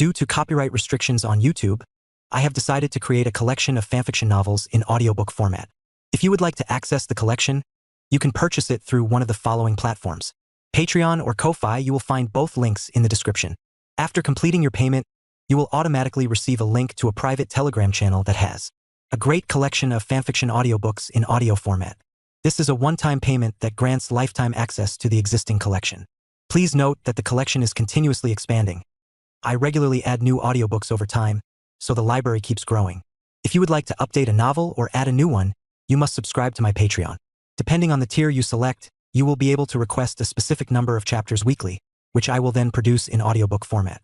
Due to copyright restrictions on YouTube, I have decided to create a collection of fanfiction novels in audiobook format. If you would like to access the collection, you can purchase it through one of the following platforms. Patreon or Ko-Fi. You will find both links in the description. After completing your payment, you will automatically receive a link to a private Telegram channel that has a great collection of fanfiction audiobooks in audio format. This is a one-time payment that grants lifetime access to the existing collection. Please note that the collection is continuously expanding. I regularly add new audiobooks over time, so the library keeps growing. If you would like to update a novel or add a new one, you must subscribe to my Patreon. Depending on the tier you select, you will be able to request a specific number of chapters weekly, which I will then produce in audiobook format.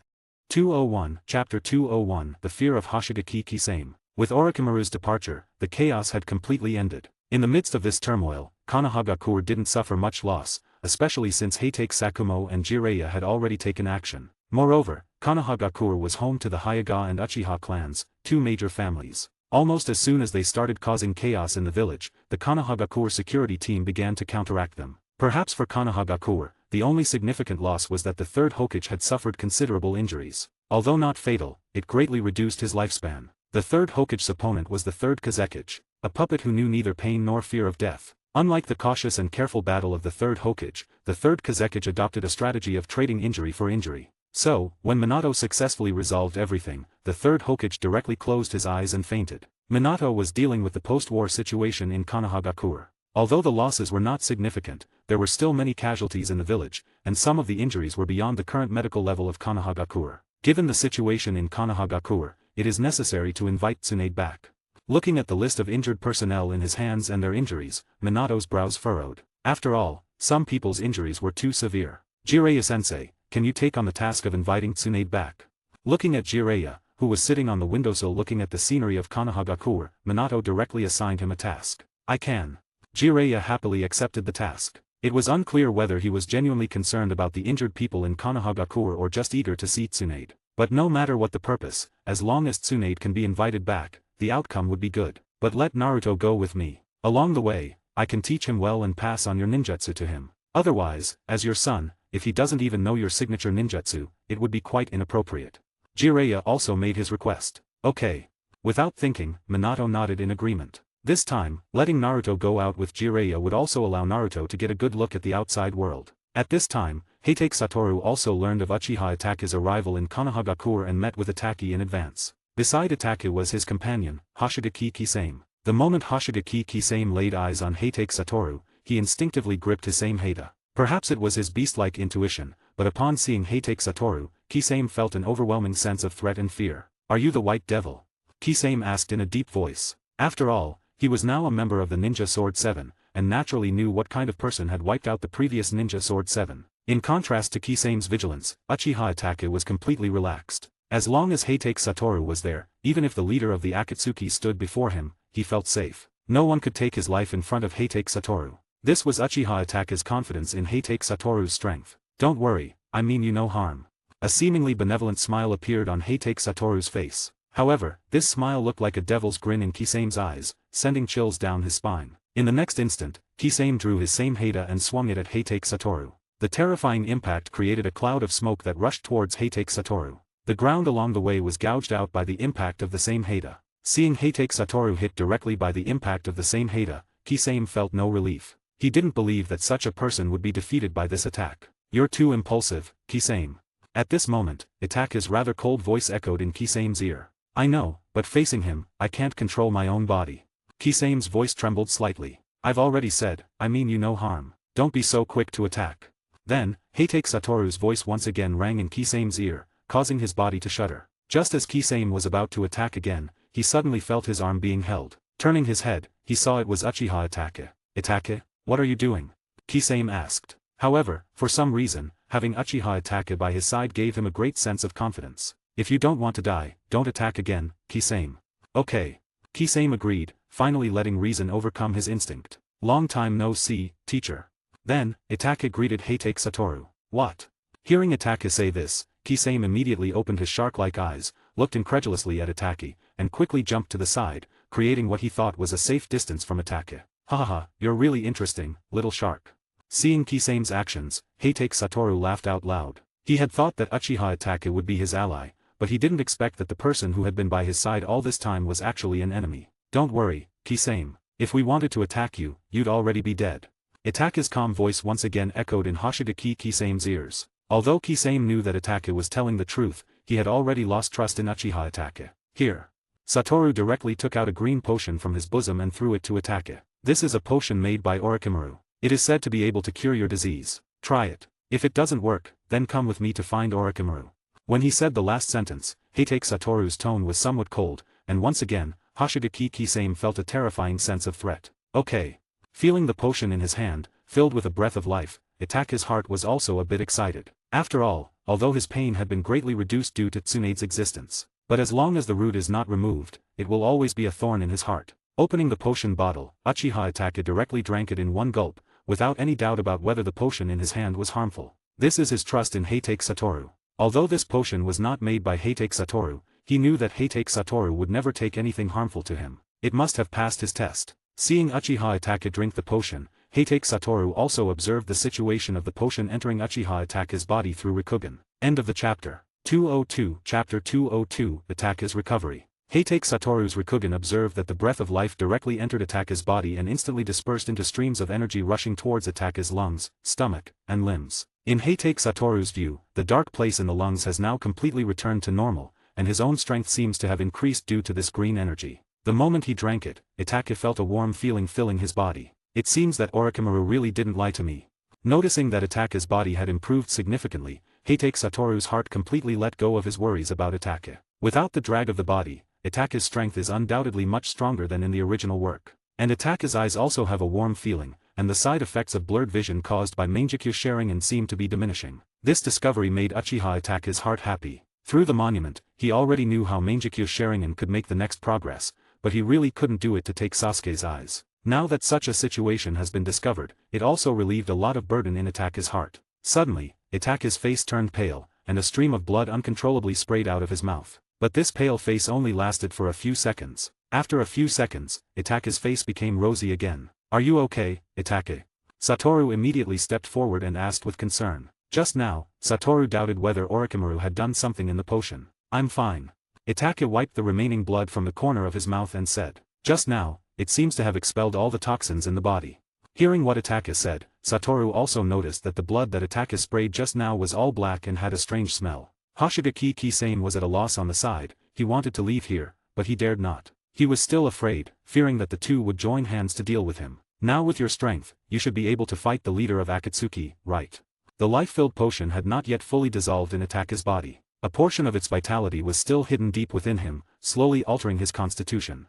201, Chapter 201, The Fear of Hoshigaki Kisame. With Orochimaru's departure, the chaos had completely ended. In the midst of this turmoil, Konohagakure didn't suffer much loss, especially since Heitake Sakumo and Jiraiya had already taken action. Moreover, Konohagakure was home to the Hyuga and Uchiha clans, two major families. Almost as soon as they started causing chaos in the village, the Konohagakure security team began to counteract them. Perhaps for Konohagakure, the only significant loss was that the third Hokage had suffered considerable injuries. Although not fatal, it greatly reduced his lifespan. The third Hokage's opponent was the third Kazekage, a puppet who knew neither pain nor fear of death. Unlike the cautious and careful battle of the third Hokage, the third Kazekage adopted a strategy of trading injury for injury. So, when Minato successfully resolved everything, the third Hokage directly closed his eyes and fainted. Minato was dealing with the post-war situation in Konohagakure. Although the losses were not significant, there were still many casualties in the village, and some of the injuries were beyond the current medical level of Konohagakure. Given the situation in Konohagakure, it is necessary to invite Tsunade back. Looking at the list of injured personnel in his hands and their injuries, Minato's brows furrowed. After all, some people's injuries were too severe. Jiraiya-sensei, can you take on the task of inviting Tsunade back? Looking at Jiraiya, who was sitting on the windowsill looking at the scenery of Konohagakure, Minato directly assigned him a task. I can. Jiraiya happily accepted the task. It was unclear whether he was genuinely concerned about the injured people in Konohagakure or just eager to see Tsunade. But no matter what the purpose, as long as Tsunade can be invited back, the outcome would be good. But let Naruto go with me. Along the way, I can teach him well and pass on your ninjutsu to him. Otherwise, as your son, if he doesn't even know your signature ninjutsu, it would be quite inappropriate. Jiraiya also made his request. Okay. Without thinking, Minato nodded in agreement. This time, letting Naruto go out with Jiraiya would also allow Naruto to get a good look at the outside world. At this time, Heitake Satoru also learned of Uchiha Itake's arrival in Konohagakure and met with Itake in advance. Beside Itake was his companion, Hoshigaki Kisame. The moment Hoshigaki Kisame laid eyes on Heitake Satoru, he instinctively gripped his same Hata. Perhaps it was his beast-like intuition, but upon seeing Heitake Satoru, Kisame felt an overwhelming sense of threat and fear. Are you the White Devil? Kisame asked in a deep voice. After all, he was now a member of the Ninja Sword 7, and naturally knew what kind of person had wiped out the previous Ninja Sword 7. In contrast to Kisame's vigilance, Uchiha Itachi was completely relaxed. As long as Heitake Satoru was there, even if the leader of the Akatsuki stood before him, he felt safe. No one could take his life in front of Heitake Satoru. This was Uchiha Itachi's confidence in Heitake Satoru's strength. Don't worry, I mean you no harm. A seemingly benevolent smile appeared on Heitake Satoru's face. However, this smile looked like a devil's grin in Kisame's eyes, sending chills down his spine. In the next instant, Kisame drew his same Hata and swung it at Heitake Satoru. The terrifying impact created a cloud of smoke that rushed towards Heitake Satoru. The ground along the way was gouged out by the impact of the same Hata. Seeing Heitake Satoru hit directly by the impact of the same Hata, Kisame felt no relief. He didn't believe that such a person would be defeated by this attack. You're too impulsive, Kisame. At this moment, Itake's rather cold voice echoed in Kisame's ear. I know, but facing him, I can't control my own body. Kisame's voice trembled slightly. I've already said, I mean you no harm. Don't be so quick to attack. Then, Heitake Satoru's voice once again rang in Kisame's ear, causing his body to shudder. Just as Kisame was about to attack again, he suddenly felt his arm being held. Turning his head, he saw it was Uchiha Itachi. Itachi, what are you doing? Kisame asked. However, for some reason, having Uchiha Itachi by his side gave him a great sense of confidence. If you don't want to die, don't attack again, Kisame. Okay. Kisame agreed, finally letting reason overcome his instinct. Long time no see, teacher. Then, Itachi greeted Heitake Satoru. What? Hearing Itachi say this, Kisame immediately opened his shark-like eyes, looked incredulously at Itachi, and quickly jumped to the side, creating what he thought was a safe distance from Itachi. Hahaha, you're really interesting, little shark. Seeing Kisame's actions, Heitake Satoru laughed out loud. He had thought that Uchiha Itachi would be his ally, but he didn't expect that the person who had been by his side all this time was actually an enemy. Don't worry, Kisame. If we wanted to attack you, you'd already be dead. Itake's calm voice once again echoed in Hoshigaki Kisame's ears. Although Kisame knew that Itake was telling the truth, he had already lost trust in Uchiha Itake. Here. Satoru directly took out a green potion from his bosom and threw it to Itake. This is a potion made by Orochimaru. It is said to be able to cure your disease. Try it. If it doesn't work, then come with me to find Orochimaru. When he said the last sentence, Heitake Satoru's tone was somewhat cold, and once again, Hoshigaki Kisame felt a terrifying sense of threat. Okay. Feeling the potion in his hand, filled with a breath of life, Itake's heart was also a bit excited. After all, although his pain had been greatly reduced due to Tsunade's existence. But as long as the root is not removed, it will always be a thorn in his heart. Opening the potion bottle, Uchiha Itake directly drank it in one gulp, without any doubt about whether the potion in his hand was harmful. This is his trust in Heitake Satoru. Although this potion was not made by Heitake Satoru, he knew that Heitake Satoru would never take anything harmful to him. It must have passed his test. Seeing Uchiha Itake drink the potion, Heitake Satoru also observed the situation of the potion entering Uchiha Itake's body through Rikugen. End of the chapter. 202 Chapter 202 Itake's Recovery. Heitake Satoru's Rikugen observed that the breath of life directly entered Itake's body and instantly dispersed into streams of energy rushing towards Itake's lungs, stomach, and limbs. In Heitake Satoru's view, the dark place in the lungs has now completely returned to normal, and his own strength seems to have increased due to this green energy. The moment he drank it, Itake felt a warm feeling filling his body. It seems that Orochimaru really didn't lie to me. Noticing that Itake's body had improved significantly, Heitake Satoru's heart completely let go of his worries about Itake. Without the drag of the body, Itake's strength is undoubtedly much stronger than in the original work. And Itake's eyes also have a warm feeling, and the side effects of blurred vision caused by Mangekyo Sharingan seem to be diminishing. This discovery made Uchiha Itake's heart happy. Through the monument, he already knew how Mangekyo Sharingan could make the next progress, but he really couldn't do it to take Sasuke's eyes. Now that such a situation has been discovered, it also relieved a lot of burden in Itake's heart. Suddenly, Itake's face turned pale, and a stream of blood uncontrollably sprayed out of his mouth. But this pale face only lasted for a few seconds. After a few seconds, Itake's face became rosy again. Are you okay, Itake? Satoru immediately stepped forward and asked with concern. Just now, Satoru doubted whether Orochimaru had done something in the potion. I'm fine. Itake wiped the remaining blood from the corner of his mouth and said. Just now, it seems to have expelled all the toxins in the body. Hearing what Itake said, Satoru also noticed that the blood that Itake sprayed just now was all black and had a strange smell. Hoshigaki Kisame was at a loss on the side. He wanted to leave here, but he dared not. He was still afraid, fearing that the two would join hands to deal with him. Now with your strength, you should be able to fight the leader of Akatsuki, right? The life-filled potion had not yet fully dissolved in Itake's body. A portion of its vitality was still hidden deep within him, slowly altering his constitution.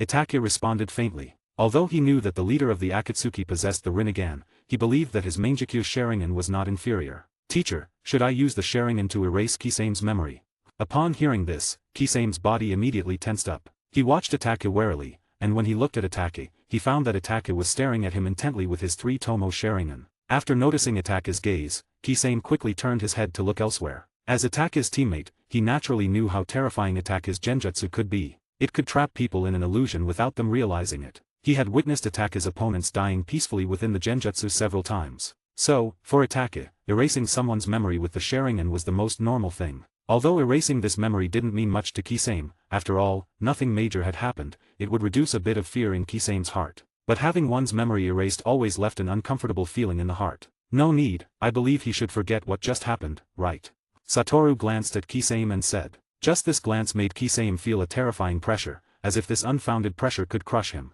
Itake responded faintly. Although he knew that the leader of the Akatsuki possessed the Rinnegan, he believed that his Mangekyo Sharingan was not inferior. Teacher, should I use the Sharingan to erase Kisame's memory? Upon hearing this, Kisame's body immediately tensed up. He watched Itake warily, and when he looked at Itake, he found that Itake was staring at him intently with his 3-tomo Sharingan. After noticing Itake's gaze, Kisame quickly turned his head to look elsewhere. As Itake's teammate, he naturally knew how terrifying Itake's genjutsu could be. It could trap people in an illusion without them realizing it. He had witnessed Itake's opponents dying peacefully within the genjutsu several times. So, for Itake, erasing someone's memory with the Sharingan was the most normal thing. Although erasing this memory didn't mean much to Kisame, after all, nothing major had happened, it would reduce a bit of fear in Kisame's heart. But having one's memory erased always left an uncomfortable feeling in the heart. No need, I believe he should forget what just happened, right? Satoru glanced at Kisame and said. Just this glance made Kisame feel a terrifying pressure, as if this unfounded pressure could crush him.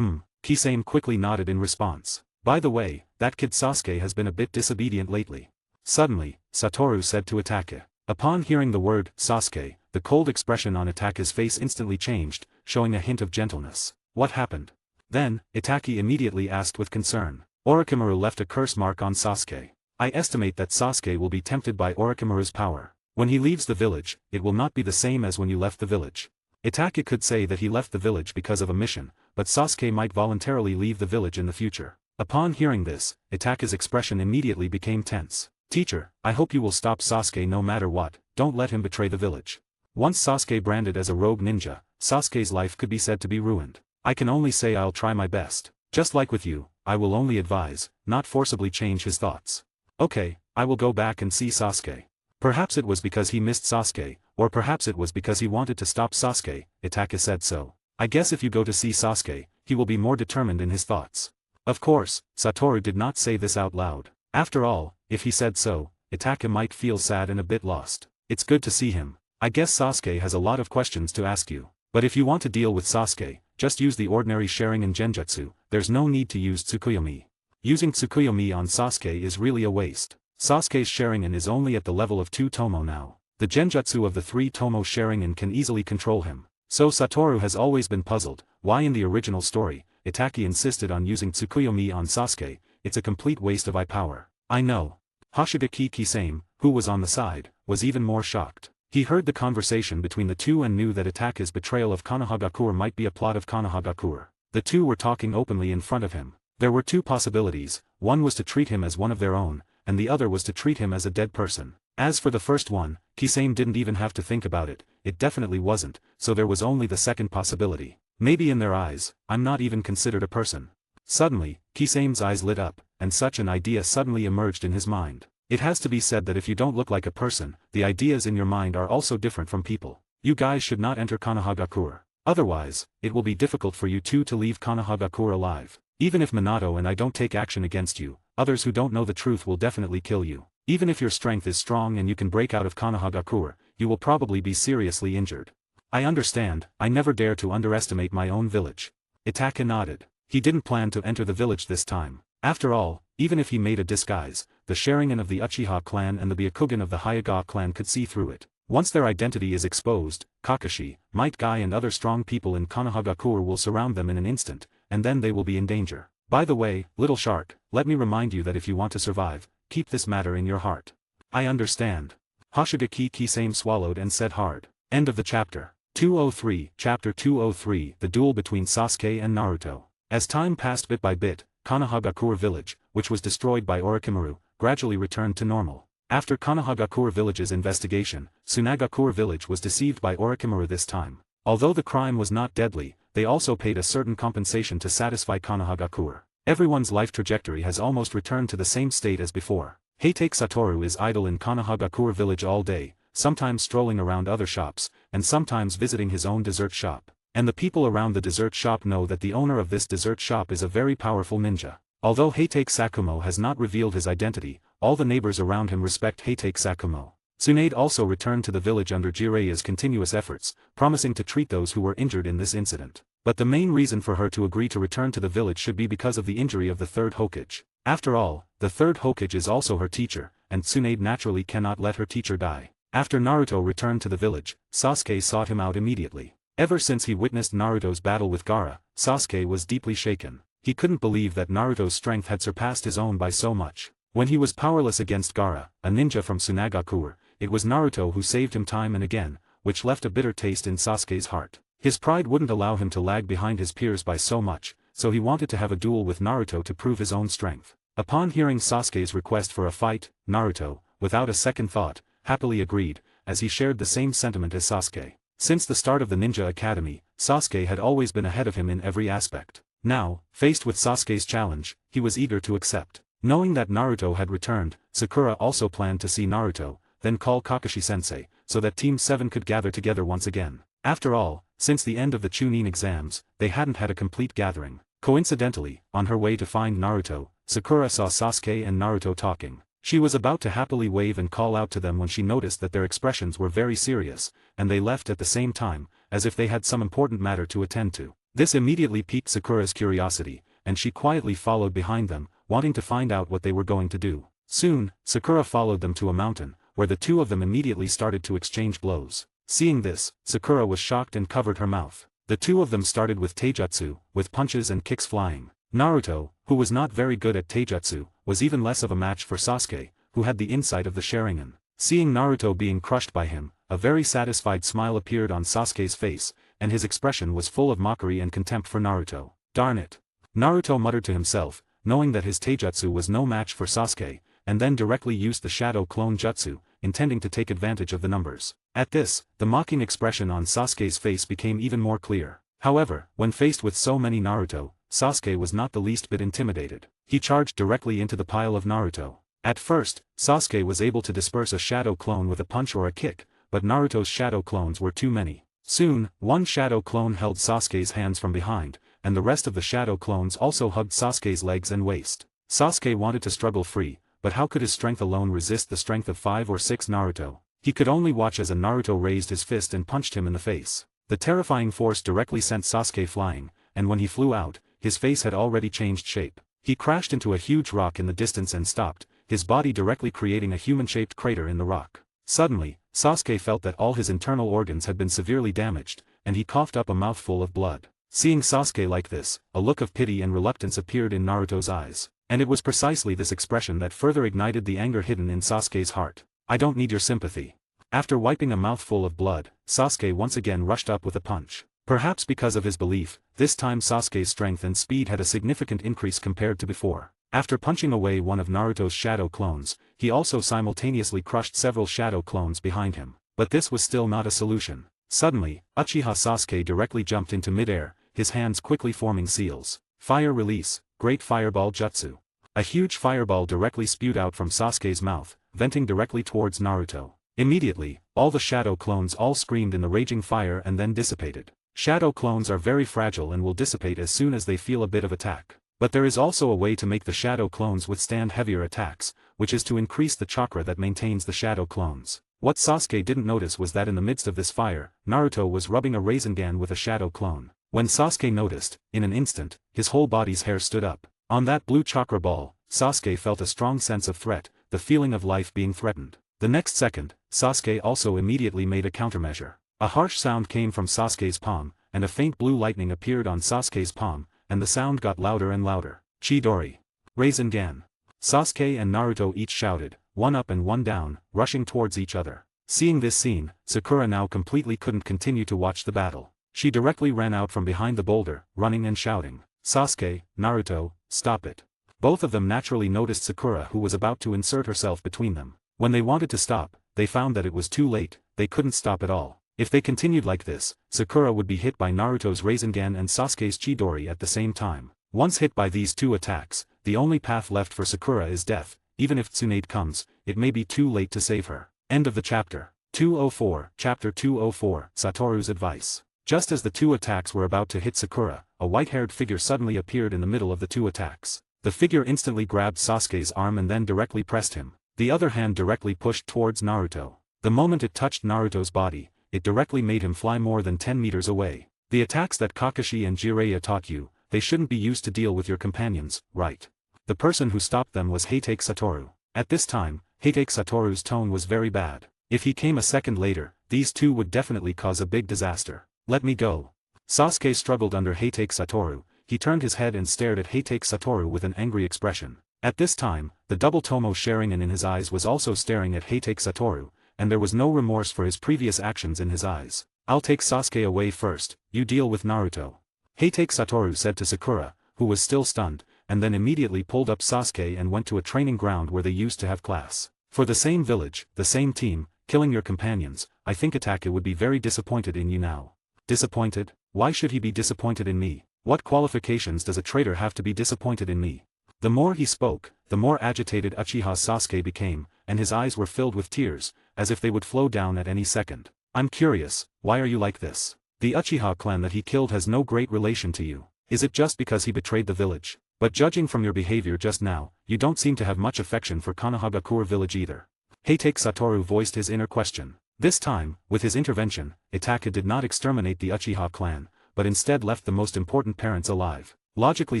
Kisame quickly nodded in response. By the way, that kid Sasuke has been a bit disobedient lately. Suddenly, Satoru said to Itake. Upon hearing the word, Sasuke, the cold expression on Itake's face instantly changed, showing a hint of gentleness. What happened? Then, Itake immediately asked with concern. Orochimaru left a curse mark on Sasuke. I estimate that Sasuke will be tempted by Orochimaru's power. When he leaves the village, it will not be the same as when you left the village. Itake could say that he left the village because of a mission, but Sasuke might voluntarily leave the village in the future. Upon hearing this, Itake's expression immediately became tense. Teacher, I hope you will stop Sasuke no matter what, don't let him betray the village. Once Sasuke branded as a rogue ninja, Sasuke's life could be said to be ruined. I can only say I'll try my best. Just like with you, I will only advise, not forcibly change his thoughts. Okay, I will go back and see Sasuke. Perhaps it was because he missed Sasuke, or perhaps it was because he wanted to stop Sasuke. Itachi said so. I guess if you go to see Sasuke, he will be more determined in his thoughts. Of course, Satoru did not say this out loud. After all, if he said so, Itachi might feel sad and a bit lost. It's good to see him. I guess Sasuke has a lot of questions to ask you. But if you want to deal with Sasuke, just use the ordinary Sharingan Genjutsu, there's no need to use Tsukuyomi. Using Tsukuyomi on Sasuke is really a waste. Sasuke's Sharingan is only at the level of 2 Tomo now. The Genjutsu of the 3 Tomo Sharingan can easily control him. So Satoru has always been puzzled, why in the original story, Itachi insisted on using Tsukuyomi on Sasuke. It's a complete waste of eye power. I know. Hoshigaki Kisame, who was on the side, was even more shocked. He heard the conversation between the two and knew that Itachi's betrayal of Konohagakure might be a plot of Konohagakure. The two were talking openly in front of him. There were 2 possibilities, one was to treat him as one of their own, and the other was to treat him as a dead person. As for the first one, Kisame didn't even have to think about it, it definitely wasn't, so there was only the second possibility. Maybe in their eyes, I'm not even considered a person. Suddenly, Kisame's eyes lit up, and such an idea suddenly emerged in his mind. It has to be said that if you don't look like a person, the ideas in your mind are also different from people. You guys should not enter Konohagakure. Otherwise, it will be difficult for you two to leave Konohagakure alive. Even if Minato and I don't take action against you, others who don't know the truth will definitely kill you. Even if your strength is strong and you can break out of Konohagakure, you will probably be seriously injured. I understand, I never dare to underestimate my own village. Itachi nodded. He didn't plan to enter the village this time. After all, even if he made a disguise, the Sharingan of the Uchiha clan and the Byakugan of the Hyuga clan could see through it. Once their identity is exposed, Kakashi, Might Guy and other strong people in Konohagakure will surround them in an instant, and then they will be in danger. By the way, little shark, let me remind you that if you want to survive, keep this matter in your heart. I understand. Hoshigaki Kisame swallowed and said hard. End of the chapter. 203, Chapter 203, The Duel Between Sasuke and Naruto. As time passed bit by bit, Konohagakure village, which was destroyed by Orochimaru, gradually returned to normal. After Konohagakure village's investigation, Tsunagakure village was deceived by Orochimaru this time. Although the crime was not deadly, they also paid a certain compensation to satisfy Konohagakure. Everyone's life trajectory has almost returned to the same state as before. Heitake Satoru is idle in Konohagakure village all day, sometimes strolling around other shops, and sometimes visiting his own dessert shop. And the people around the dessert shop know that the owner of this dessert shop is a very powerful ninja. Although Heitake Sakumo has not revealed his identity, all the neighbors around him respect Heitake Sakumo. Tsunade also returned to the village under Jiraiya's continuous efforts, promising to treat those who were injured in this incident. But the main reason for her to agree to return to the village should be because of the injury of the third Hokage. After all, the third Hokage is also her teacher, and Tsunade naturally cannot let her teacher die. After Naruto returned to the village, Sasuke sought him out immediately. Ever since he witnessed Naruto's battle with Gaara, Sasuke was deeply shaken. He couldn't believe that Naruto's strength had surpassed his own by so much. When he was powerless against Gaara, a ninja from Tsunagakure, it was Naruto who saved him time and again, which left a bitter taste in Sasuke's heart. His pride wouldn't allow him to lag behind his peers by so much, so he wanted to have a duel with Naruto to prove his own strength. Upon hearing Sasuke's request for a fight, Naruto, without a second thought, happily agreed, as he shared the same sentiment as Sasuke. Since the start of the Ninja Academy, Sasuke had always been ahead of him in every aspect. Now, faced with Sasuke's challenge, he was eager to accept. Knowing that Naruto had returned, Sakura also planned to see Naruto, then call Kakashi-sensei, so that Team 7 could gather together once again. After all, since the end of the Chunin exams, they hadn't had a complete gathering. Coincidentally, on her way to find Naruto, Sakura saw Sasuke and Naruto talking. She was about to happily wave and call out to them when she noticed that their expressions were very serious, and they left at the same time, as if they had some important matter to attend to. This immediately piqued Sakura's curiosity, and she quietly followed behind them, wanting to find out what they were going to do. Soon, Sakura followed them to a mountain, where the two of them immediately started to exchange blows. Seeing this, Sakura was shocked and covered her mouth. The two of them started with taijutsu, with punches and kicks flying. Naruto, who was not very good at taijutsu, was even less of a match for Sasuke, who had the insight of the Sharingan. Seeing Naruto being crushed by him, a very satisfied smile appeared on Sasuke's face, and his expression was full of mockery and contempt for Naruto. Darn it! Naruto muttered to himself, knowing that his taijutsu was no match for Sasuke, and then directly used the Shadow Clone Jutsu, intending to take advantage of the numbers. At this, the mocking expression on Sasuke's face became even more clear. However, when faced with so many Naruto, Sasuke was not the least bit intimidated. He charged directly into the pile of Naruto. At first, Sasuke was able to disperse a shadow clone with a punch or a kick, but Naruto's shadow clones were too many. Soon, one shadow clone held Sasuke's hands from behind, and the rest of the shadow clones also hugged Sasuke's legs and waist. Sasuke wanted to struggle free, but how could his strength alone resist the strength of 5 or 6 Naruto? He could only watch as a Naruto raised his fist and punched him in the face. The terrifying force directly sent Sasuke flying, and when he flew out, his face had already changed shape. He crashed into a huge rock in the distance and stopped, his body directly creating a human-shaped crater in the rock. Suddenly, Sasuke felt that all his internal organs had been severely damaged, and he coughed up a mouthful of blood. Seeing Sasuke like this, a look of pity and reluctance appeared in Naruto's eyes, and it was precisely this expression that further ignited the anger hidden in Sasuke's heart. I don't need your sympathy. After wiping a mouthful of blood, Sasuke once again rushed up with a punch. Perhaps because of his belief, this time Sasuke's strength and speed had a significant increase compared to before. After punching away one of Naruto's shadow clones, he also simultaneously crushed several shadow clones behind him. But this was still not a solution. Suddenly, Uchiha Sasuke directly jumped into midair, his hands quickly forming seals. Fire release, Great Fireball Jutsu. A huge fireball directly spewed out from Sasuke's mouth, venting directly towards Naruto. Immediately, all the shadow clones all screamed in the raging fire and then dissipated. Shadow clones are very fragile and will dissipate as soon as they feel a bit of attack. But there is also a way to make the shadow clones withstand heavier attacks, which is to increase the chakra that maintains the shadow clones. What Sasuke didn't notice was that in the midst of this fire, Naruto was rubbing a Rasengan with a shadow clone. When Sasuke noticed, in an instant, his whole body's hair stood up. On that blue chakra ball, Sasuke felt a strong sense of threat, the feeling of life being threatened. The next second, Sasuke also immediately made a countermeasure. A harsh sound came from Sasuke's palm, and a faint blue lightning appeared on Sasuke's palm, and the sound got louder and louder. Chidori. Rasengan. Sasuke and Naruto each shouted, one up and one down, rushing towards each other. Seeing this scene, Sakura now completely couldn't continue to watch the battle. She directly ran out from behind the boulder, running and shouting, Sasuke, Naruto, stop it. Both of them naturally noticed Sakura, who was about to insert herself between them. When they wanted to stop, they found that it was too late, they couldn't stop at all. If they continued like this, Sakura would be hit by Naruto's Rasengan and Sasuke's Chidori at the same time. Once hit by these two attacks, the only path left for Sakura is death. Even if Tsunade comes, it may be too late to save her. End of the chapter. 204, Chapter 204, Satoru's Advice. Just as the two attacks were about to hit Sakura, a white-haired figure suddenly appeared in the middle of the two attacks. The figure instantly grabbed Sasuke's arm and then directly pressed him. The other hand directly pushed towards Naruto. The moment it touched Naruto's body, it directly made him fly more than 10 meters away. The attacks that Kakashi and Jiraiya taught you, they shouldn't be used to deal with your companions, right? The person who stopped them was Hatake Satoru. At this time, Hatake Satoru's tone was very bad. If he came a second later, these two would definitely cause a big disaster. Let me go. Sasuke struggled under Hatake Satoru. He turned his head and stared at Hatake Satoru with an angry expression. At this time, the double Tomo Sharingan in his eyes was also staring at Hatake Satoru, and there was no remorse for his previous actions in his eyes. I'll take Sasuke away first, you deal with Naruto. Hatake Satoru said to Sakura, who was still stunned, and then immediately pulled up Sasuke and went to a training ground where they used to have class. For the same village, the same team, killing your companions, I think Itachi would be very disappointed in you now. Disappointed? Why should he be disappointed in me? What qualifications does a traitor have to be disappointed in me? The more he spoke, the more agitated Uchiha Sasuke became, and his eyes were filled with tears, as if they would flow down at any second. I'm curious, why are you like this? The Uchiha clan that he killed has no great relation to you. Is it just because he betrayed the village? But judging from your behavior just now, you don't seem to have much affection for Konohagakure village either. Hatake Satoru voiced his inner question. This time, with his intervention, Itachi did not exterminate the Uchiha clan, but instead left the most important parents alive. Logically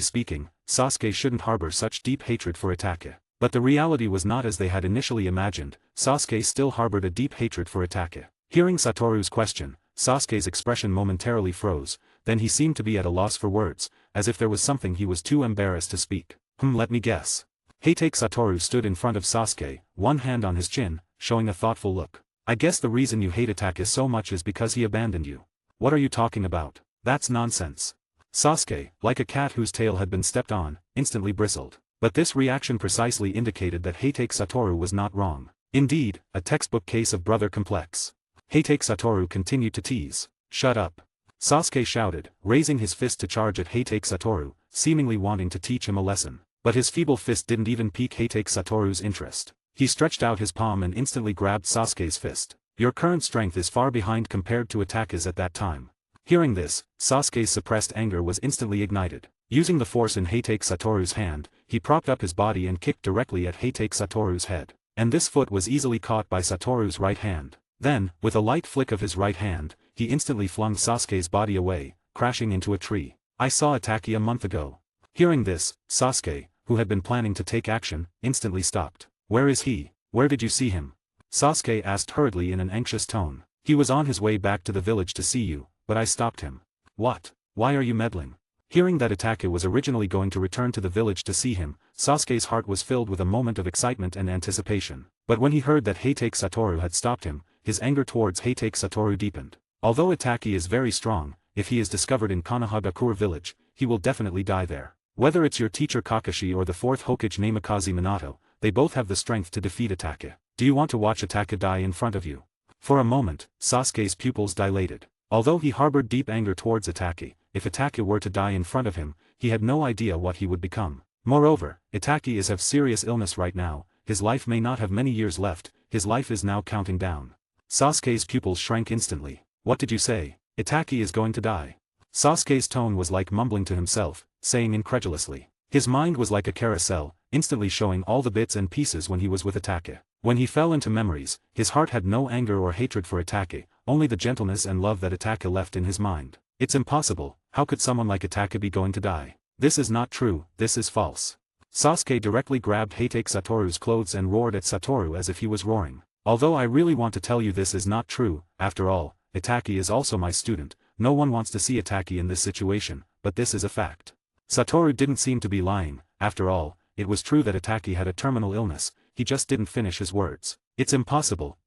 speaking, Sasuke shouldn't harbor such deep hatred for Itachi. But the reality was not as they had initially imagined. Sasuke still harbored a deep hatred for Itachi. Hearing Satoru's question, Sasuke's expression momentarily froze, then he seemed to be at a loss for words, as if there was something he was too embarrassed to speak. Let me guess. Hatake Satoru stood in front of Sasuke, one hand on his chin, showing a thoughtful look. I guess the reason you hate Itachi so much is because he abandoned you. What are you talking about? That's nonsense. Sasuke, like a cat whose tail had been stepped on, instantly bristled. But this reaction precisely indicated that Hatake Satoru was not wrong. Indeed, a textbook case of brother complex. Hatake Satoru continued to tease. Shut up. Sasuke shouted, raising his fist to charge at Hatake Satoru, seemingly wanting to teach him a lesson. But his feeble fist didn't even pique Hatake Satoru's interest. He stretched out his palm and instantly grabbed Sasuke's fist. Your current strength is far behind compared to Itake's at that time. Hearing this, Sasuke's suppressed anger was instantly ignited. Using the force in Hatake Satoru's hand, he propped up his body and kicked directly at Hatake Satoru's head. And this foot was easily caught by Satoru's right hand. Then, with a light flick of his right hand, he instantly flung Sasuke's body away, crashing into a tree. I saw Itachi a month ago. Hearing this, Sasuke, who had been planning to take action, instantly stopped. Where is he? Where did you see him? Sasuke asked hurriedly in an anxious tone. He was on his way back to the village to see you, but I stopped him. What? Why are you meddling? Hearing that Itachi was originally going to return to the village to see him, Sasuke's heart was filled with a moment of excitement and anticipation. But when he heard that Hatake Satoru had stopped him, his anger towards Hatake Satoru deepened. Although Itachi is very strong, if he is discovered in Konohagakure village, he will definitely die there. Whether it's your teacher Kakashi or the fourth Hokage Namikaze Minato, they both have the strength to defeat Itachi. Do you want to watch Itachi die in front of you? For a moment, Sasuke's pupils dilated. Although he harbored deep anger towards Itachi, if Itachi were to die in front of him, he had no idea what he would become. Moreover, Itachi is of serious illness right now, his life may not have many years left, his life is now counting down. Sasuke's pupils shrank instantly. What did you say? Itachi is going to die. Sasuke's tone was like mumbling to himself, saying incredulously. His mind was like a carousel, instantly showing all the bits and pieces when he was with Itachi. When he fell into memories, his heart had no anger or hatred for Itachi, only the gentleness and love that Itachi left in his mind. It's impossible, how could someone like Itachi be going to die? This is not true, this is false. Sasuke directly grabbed Hatake Satoru's clothes and roared at Satoru as if he was roaring. Although I really want to tell you this is not true, after all, Itachi is also my student, no one wants to see Itachi in this situation, but this is a fact. Satoru didn't seem to be lying, after all, it was true that Itachi had a terminal illness, he just didn't finish his words. It's impossible,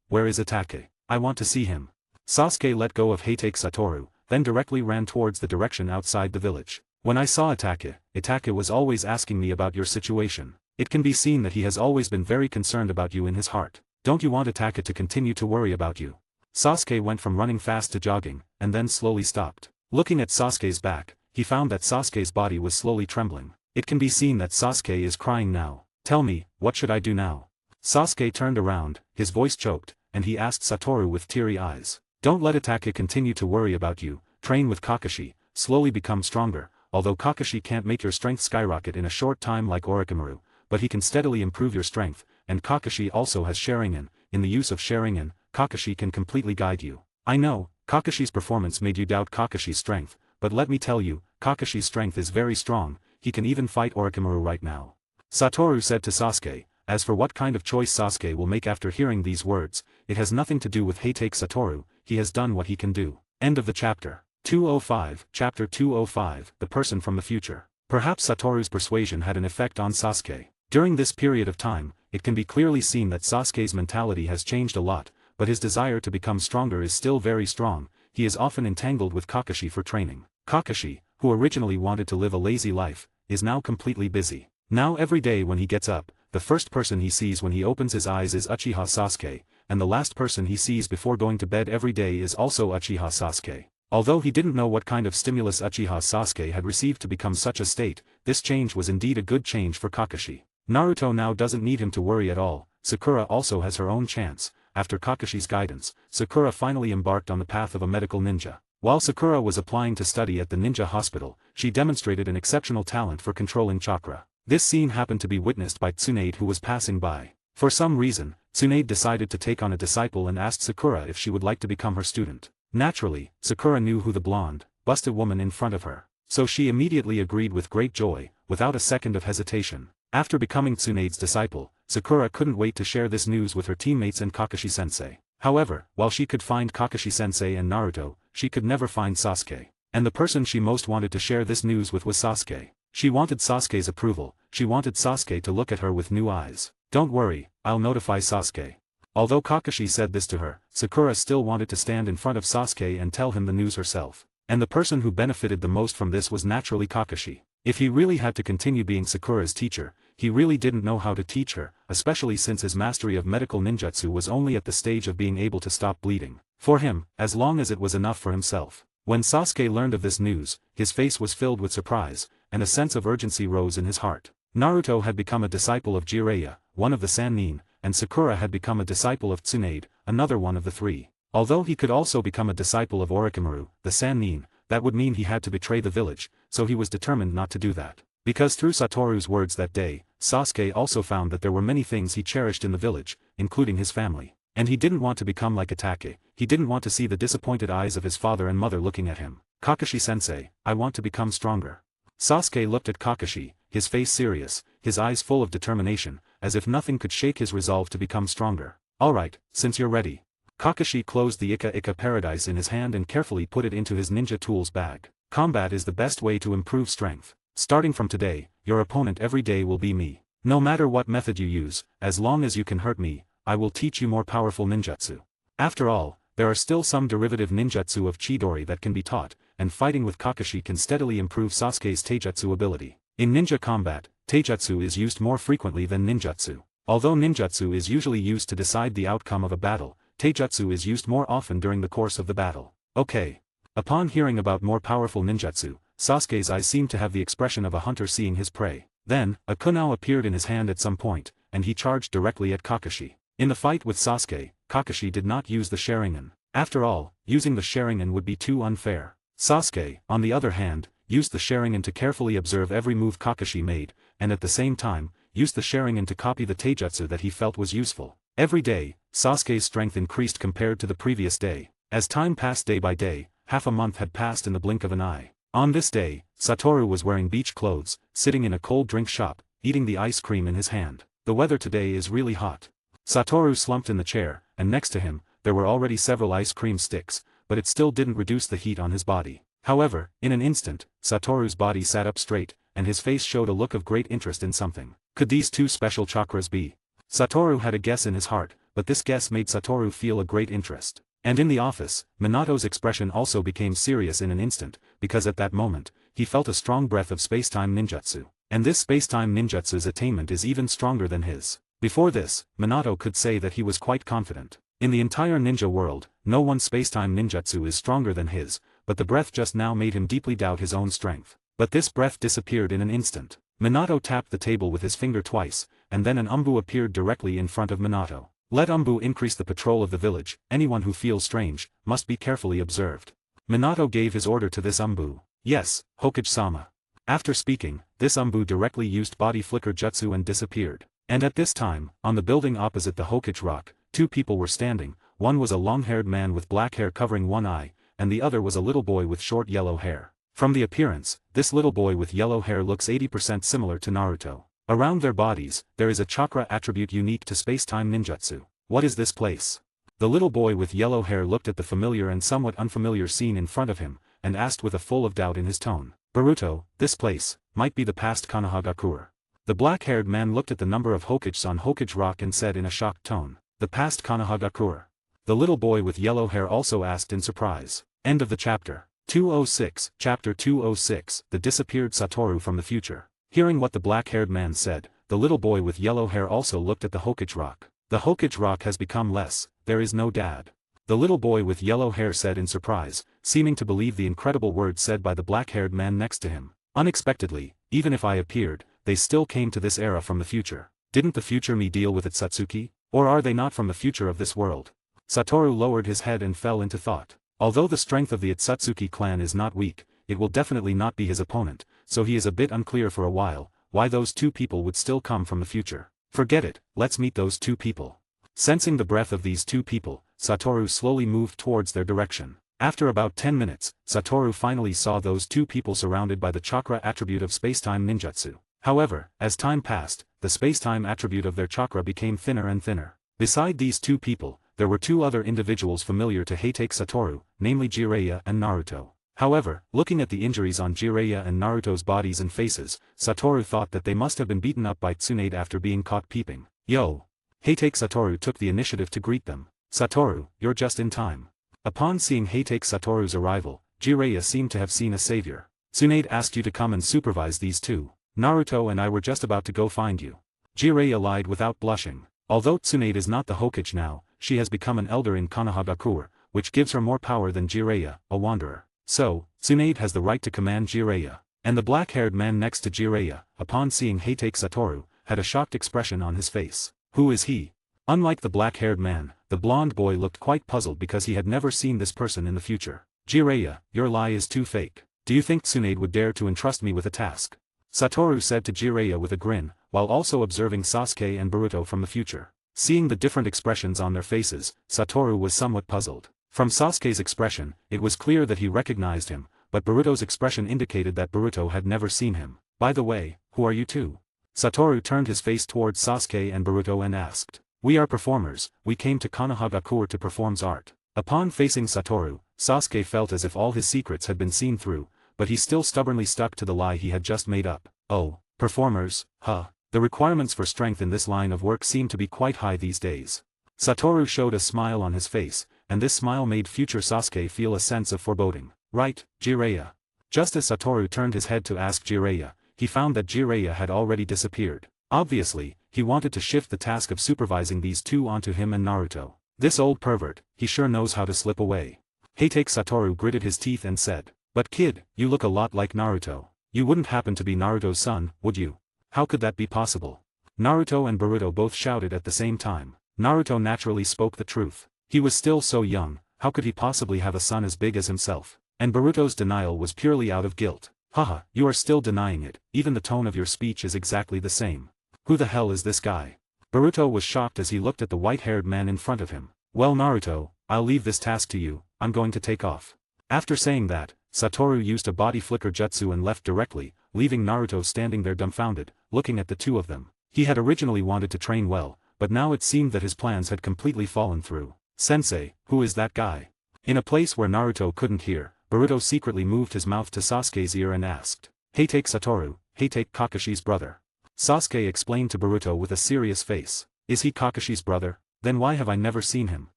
where is Itachi? I want to see him. Sasuke let go of Hatake Satoru, then directly ran towards the direction outside the village. When I saw Itachi was always asking me about your situation. It can be seen that he has always been very concerned about you in his heart. Don't you want Itachi to continue to worry about you? Sasuke went from running fast to jogging, and then slowly stopped. Looking at Sasuke's back, he found that Sasuke's body was slowly trembling. It can be seen that Sasuke is crying now. Tell me, what should I do now? Sasuke turned around, his voice choked, and he asked Satoru with teary eyes. Don't let Itachi continue to worry about you, train with Kakashi, slowly become stronger, although Kakashi can't make your strength skyrocket in a short time like Orochimaru, but he can steadily improve your strength, and Kakashi also has Sharingan. In the use of Sharingan, Kakashi can completely guide you. I know, Kakashi's performance made you doubt Kakashi's strength, but let me tell you, Kakashi's strength is very strong, he can even fight Orochimaru right now. Satoru said to Sasuke. As for what kind of choice Sasuke will make after hearing these words, it has nothing to do with Hatake Satoru, he has done what he can do. End of the chapter. 205, Chapter 205, The Person from the Future. Perhaps Satoru's persuasion had an effect on Sasuke. During this period of time, it can be clearly seen that Sasuke's mentality has changed a lot, but his desire to become stronger is still very strong. He is often entangled with Kakashi for training. Kakashi, who originally wanted to live a lazy life, is now completely busy. Now every day when he gets up, the first person he sees when he opens his eyes is Uchiha Sasuke, and the last person he sees before going to bed every day is also Uchiha Sasuke. Although he didn't know what kind of stimulus Uchiha Sasuke had received to become such a state, this change was indeed a good change for Kakashi. Naruto now doesn't need him to worry at all. Sakura also has her own chance. After Kakashi's guidance, Sakura finally embarked on the path of a medical ninja. While Sakura was applying to study at the ninja hospital, she demonstrated an exceptional talent for controlling chakra. This scene happened to be witnessed by Tsunade, who was passing by. For some reason, Tsunade decided to take on a disciple and asked Sakura if she would like to become her student. Naturally, Sakura knew who the blonde, busted woman in front of her, so she immediately agreed with great joy, without a second of hesitation. After becoming Tsunade's disciple, Sakura couldn't wait to share this news with her teammates and Kakashi-sensei. However, while she could find Kakashi-sensei and Naruto, she could never find Sasuke. And the person she most wanted to share this news with was Sasuke. She wanted Sasuke's approval, she wanted Sasuke to look at her with new eyes. Don't worry, I'll notify Sasuke. Although Kakashi said this to her, Sakura still wanted to stand in front of Sasuke and tell him the news herself. And the person who benefited the most from this was naturally Kakashi. If he really had to continue being Sakura's teacher, he really didn't know how to teach her, especially since his mastery of medical ninjutsu was only at the stage of being able to stop bleeding. For him, as long as it was enough for himself. When Sasuke learned of this news, his face was filled with surprise, and a sense of urgency rose in his heart. Naruto had become a disciple of Jiraiya, one of the Sannin, and Sakura had become a disciple of Tsunade, another one of the three. Although he could also become a disciple of Orochimaru, the Sannin, that would mean he had to betray the village, so he was determined not to do that. Because through Satoru's words that day, Sasuke also found that there were many things he cherished in the village, including his family. And he didn't want to become like Itachi, he didn't want to see the disappointed eyes of his father and mother looking at him. Kakashi-sensei, I want to become stronger. Sasuke looked at Kakashi, his face serious, his eyes full of determination, as if nothing could shake his resolve to become stronger. Alright, since you're ready. Kakashi closed the Ika Paradise in his hand and carefully put it into his ninja tools bag. Combat is the best way to improve strength. Starting from today, your opponent every day will be me. No matter what method you use, as long as you can hurt me, I will teach you more powerful ninjutsu. After all, there are still some derivative ninjutsu of Chidori that can be taught, and fighting with Kakashi can steadily improve Sasuke's taijutsu ability. In ninja combat, taijutsu is used more frequently than ninjutsu. Although ninjutsu is usually used to decide the outcome of a battle, taijutsu is used more often during the course of the battle. Okay. Upon hearing about more powerful ninjutsu, Sasuke's eyes seemed to have the expression of a hunter seeing his prey. Then, a kunao appeared in his hand at some point, and he charged directly at Kakashi. In the fight with Sasuke, Kakashi did not use the Sharingan. After all, using the Sharingan would be too unfair. Sasuke, on the other hand, used the Sharingan to carefully observe every move Kakashi made, and at the same time, used the Sharingan to copy the taijutsu that he felt was useful. Every day, Sasuke's strength increased compared to the previous day. As time passed day by day, half a month had passed in the blink of an eye. On this day, Satoru was wearing beach clothes, sitting in a cold drink shop, eating the ice cream in his hand. The weather today is really hot. Satoru slumped in the chair, and next to him, there were already several ice cream sticks, but it still didn't reduce the heat on his body. However, in an instant, Satoru's body sat up straight, and his face showed a look of great interest in something. Could these two special chakras be? Satoru had a guess in his heart, but this guess made Satoru feel a great interest. And in the office, Minato's expression also became serious in an instant, because at that moment, he felt a strong breath of space-time ninjutsu. And this space-time ninjutsu's attainment is even stronger than his. Before this, Minato could say that he was quite confident. In the entire ninja world, no one's space-time ninjutsu is stronger than his, but the breath just now made him deeply doubt his own strength. But this breath disappeared in an instant. Minato tapped the table with his finger twice, and then an umbu appeared directly in front of Minato. Let umbu increase the patrol of the village, anyone who feels strange, must be carefully observed. Minato gave his order to this umbu. Yes, Hokage-sama. After speaking, this umbu directly used body flicker jutsu and disappeared. And at this time, on the building opposite the Hokage rock, two people were standing. One was a long-haired man with black hair covering one eye, and the other was a little boy with short yellow hair. From the appearance, this little boy with yellow hair looks 80% similar to Naruto. Around their bodies, there is a chakra attribute unique to space-time ninjutsu. What is this place? The little boy with yellow hair looked at the familiar and somewhat unfamiliar scene in front of him, and asked with a full of doubt in his tone. Boruto, this place, might be the past Konohagakure. The black-haired man looked at the number of Hokages on Hokage Rock and said in a shocked tone, the past Konohagakure. The little boy with yellow hair also asked in surprise. End of the chapter. 206, Chapter 206, The Disappeared Satoru from the Future. Hearing what the black-haired man said, the little boy with yellow hair also looked at the Hokage Rock. The Hokage Rock has become less, there is no dad. The little boy with yellow hair said in surprise, seeming to believe the incredible words said by the black-haired man next to him. Unexpectedly, even if I appeared, they still came to this era from the future. Didn't the future me deal with it Satsuki? Or are they not from the future of this world? Satoru lowered his head and fell into thought. Although the strength of the Itsutsuki clan is not weak, it will definitely not be his opponent, so he is a bit unclear for a while, why those two people would still come from the future. Forget it, let's meet those two people. Sensing the breath of these two people, Satoru slowly moved towards their direction. After about 10 minutes, Satoru finally saw those two people surrounded by the chakra attribute of spacetime ninjutsu. However, as time passed, the spacetime attribute of their chakra became thinner and thinner. Beside these two people, there were two other individuals familiar to Hatake Satoru, namely Jiraiya and Naruto. However, looking at the injuries on Jiraiya and Naruto's bodies and faces, Satoru thought that they must have been beaten up by Tsunade after being caught peeping. Yo! Hatake Satoru took the initiative to greet them. Satoru, you're just in time. Upon seeing Hatake Satoru's arrival, Jiraiya seemed to have seen a savior. Tsunade asked you to come and supervise these two. Naruto and I were just about to go find you. Jiraiya lied without blushing. Although Tsunade is not the Hokage now, she has become an elder in Konohagakure, which gives her more power than Jiraiya, a wanderer. So, Tsunade has the right to command Jiraiya. And the black-haired man next to Jiraiya, upon seeing Hatake Satoru, had a shocked expression on his face. Who is he? Unlike the black-haired man, the blonde boy looked quite puzzled because he had never seen this person in the future. Jiraiya, your lie is too fake. Do you think Tsunade would dare to entrust me with a task? Satoru said to Jiraiya with a grin, while also observing Sasuke and Boruto from the future. Seeing the different expressions on their faces, Satoru was somewhat puzzled. From Sasuke's expression, it was clear that he recognized him, but Boruto's expression indicated that Boruto had never seen him. By the way, who are you two? Satoru turned his face towards Sasuke and Boruto and asked. We are performers, we came to Konohagakure to perform art. Upon facing Satoru, Sasuke felt as if all his secrets had been seen through, but he still stubbornly stuck to the lie he had just made up. Oh, performers, huh? The requirements for strength in this line of work seem to be quite high these days. Satoru showed a smile on his face, and this smile made future Sasuke feel a sense of foreboding. Right, Jiraiya? Just as Satoru turned his head to ask Jiraiya, he found that Jiraiya had already disappeared. Obviously, he wanted to shift the task of supervising these two onto him and Naruto. This old pervert, he sure knows how to slip away. Heitake Satoru gritted his teeth and said, but kid, you look a lot like Naruto. You wouldn't happen to be Naruto's son, would you? How could that be possible? Naruto and Boruto both shouted at the same time. Naruto naturally spoke the truth. He was still so young, how could he possibly have a son as big as himself? And Boruto's denial was purely out of guilt. Haha, you are still denying it, even the tone of your speech is exactly the same. Who the hell is this guy? Boruto was shocked as he looked at the white-haired man in front of him. Well Naruto, I'll leave this task to you, I'm going to take off. After saying that, Satoru used a body flicker jutsu and left directly, leaving Naruto standing there dumbfounded, looking at the two of them. He had originally wanted to train well, but now it seemed that his plans had completely fallen through. Sensei, who is that guy? In a place where Naruto couldn't hear, Boruto secretly moved his mouth to Sasuke's ear and asked. Heitake Satoru, Heitake Kakashi's brother. Sasuke explained to Boruto with a serious face. Is he Kakashi's brother? Then why have I never seen him?